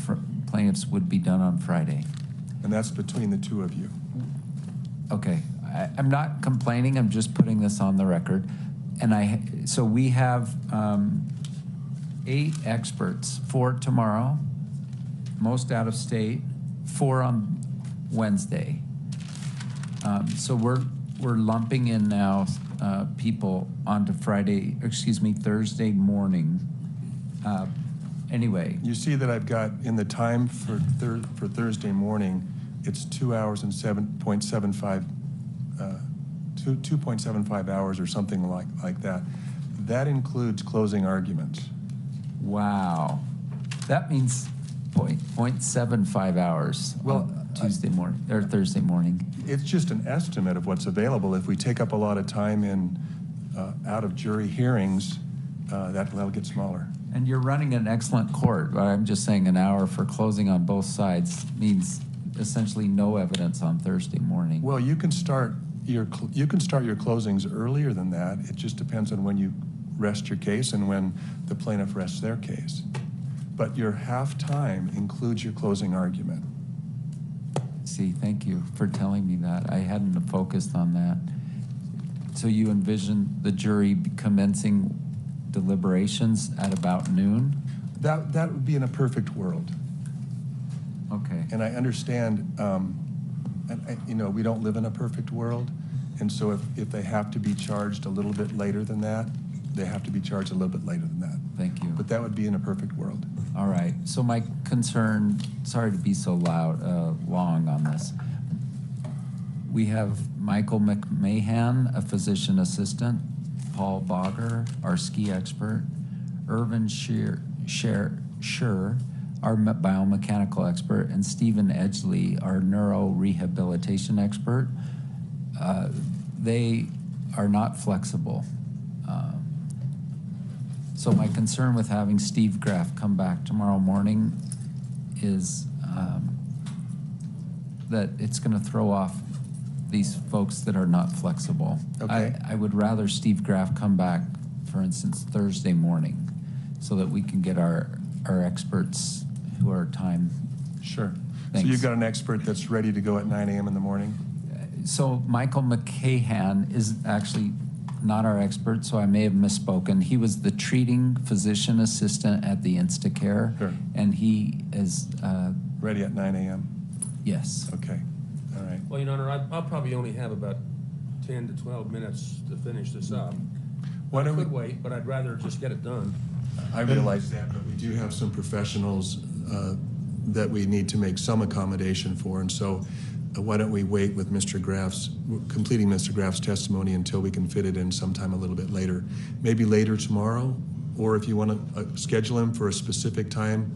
plaintiffs would be done on Friday. And that's between the two of you. Okay, I'm not complaining, I'm just putting this on the record. And so we have 8 experts, 4 tomorrow, most out of state, 4 on Wednesday. So we're lumping in now people onto Thursday morning. Anyway. You see that I've got in the time for Thursday morning, it's 2 hours and 2.75 hours or something like that. That includes closing arguments. Wow. That means 0.75 hours on Tuesday morning, or Thursday morning. It's just an estimate of what's available. If we take up a lot of time in out of jury hearings, that'll get smaller. And you're running an excellent court, but I'm just saying an hour for closing on both sides means essentially no evidence on Thursday morning. Well, you can start your closings earlier than that. It just depends on when you rest your case and when the plaintiff rests their case. But your half time includes your closing argument. See, thank you for telling me that. I hadn't focused on that. So you envision the jury commencing deliberations at about noon? That would be in a perfect world. Okay. And I understand, we don't live in a perfect world. And so if they have to be charged a little bit later than that, they have to be charged a little bit later than that. Thank you. But that would be in a perfect world. All right. So my concern, sorry to be so long on this. We have Michael McMahon, a physician assistant, Paul Bogger, our ski expert, Irvin Scher, our biomechanical expert, and Stephen Edgley, our neurorehabilitation expert. They are not flexible. So my concern with having Steve Graf come back tomorrow morning is that it's going to throw off these folks that are not flexible. Okay. I would rather Steve Graf come back, for instance, Thursday morning, so that we can get our experts who are time. Sure. Thanks. So you've got an expert that's ready to go at 9 a.m. in the morning? So Michael McCahan is actually not our expert, so I may have misspoken. He was the treating physician assistant at the Instacare. Sure. And he is... ready at 9 a.m.? Yes. Okay. All right. Well, Your Honor, I'll probably only have about 10 to 12 minutes to finish this up. Why don't I could we- wait, but I'd rather just get it done. I realize that, but we do have some professionals that we need to make some accommodation for, and so why don't we wait with completing Mr. Graf's testimony until we can fit it in sometime a little bit later. Maybe later tomorrow, or if you want to schedule him for a specific time,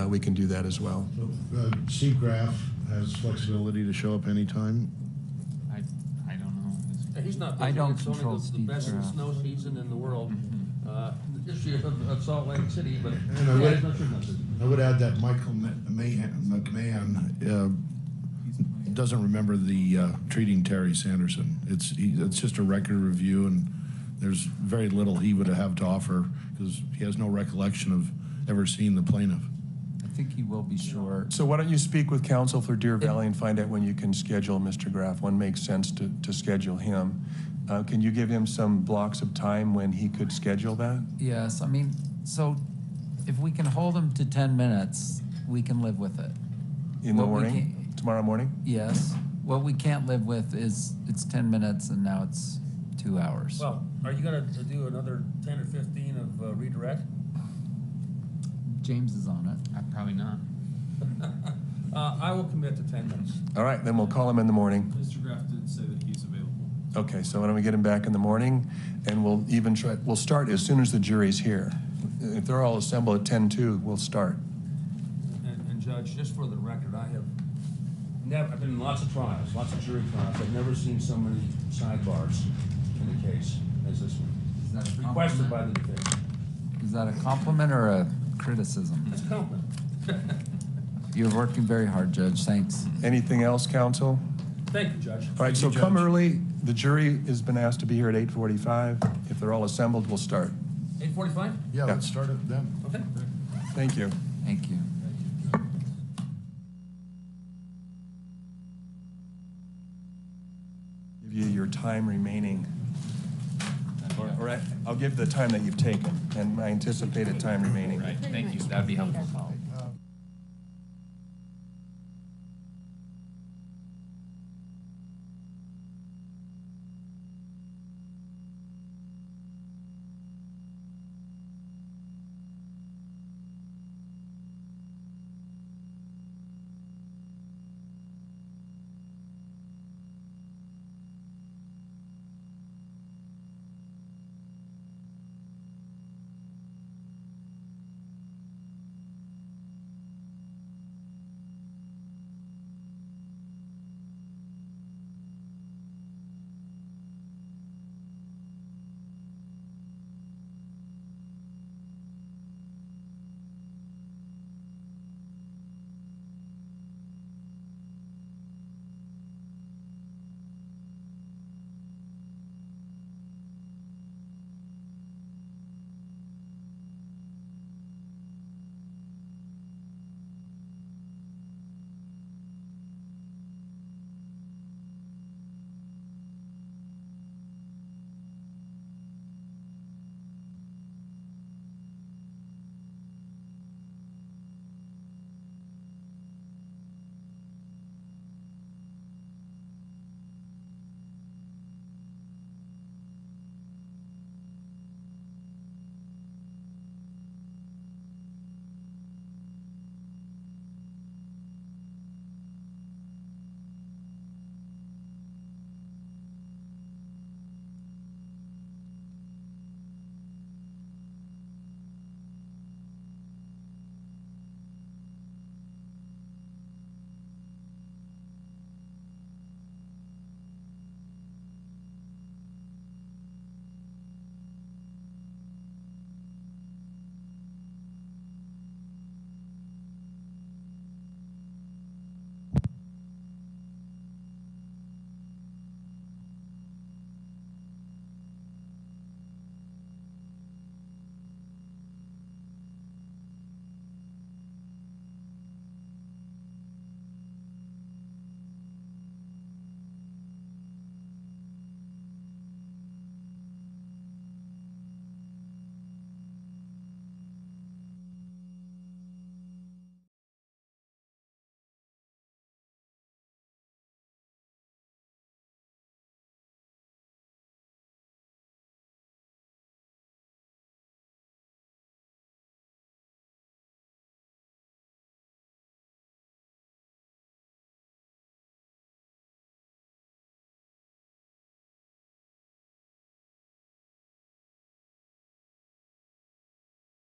we can do that as well. So, Steve Graf has flexibility to show up anytime. I don't know. He's not. I don't it's only control the Steve best Graf. snow season in the world. This year of Salt Lake City, but And I would add that Michael McMahon doesn't remember the treating Terry Sanderson. It's just a record review, and there's very little he would have to offer because he has no recollection of ever seeing the plaintiff. I think he will be short. So why don't you speak with counsel for Deer Valley and find out when you can schedule Mr. Graf? When makes sense to schedule him? Can you give him some blocks of time when he could schedule that? Yes, I mean, So if we can hold them to 10 minutes, we can live with it. In the What we morning, can't- tomorrow morning? Yes. What we can't live with is it's 10 minutes and now it's 2 hours. Well, are you gonna do another 10 or 15 of redirect? James is on it. Probably not. I will commit to 10 minutes. All right, then we'll call him in the morning. Mr. Graf did say that he's available. Okay, so why don't we get him back in the morning, and we'll start as soon as the jury's here. If they're all assembled at 10:02, we'll start. And Judge, just for the record, I've been in lots of trials, lots of jury trials. I've never seen so many sidebars in a case as this one. Is that a Requested by compliment? the defense. Is that a compliment or a criticism? It's a compliment. You're working very hard, Judge. Thanks. Anything else, counsel? Thank you, Judge. All right, so come early. The jury has been asked to be here at 8:45. If they're all assembled, we'll start. 8:45? Yeah, Yeah. let's start it then. Okay. Thank you. Thank you. Give you your time remaining. Or I'll give the time that you've taken and my anticipated time remaining. Right, thank you. That'd be helpful.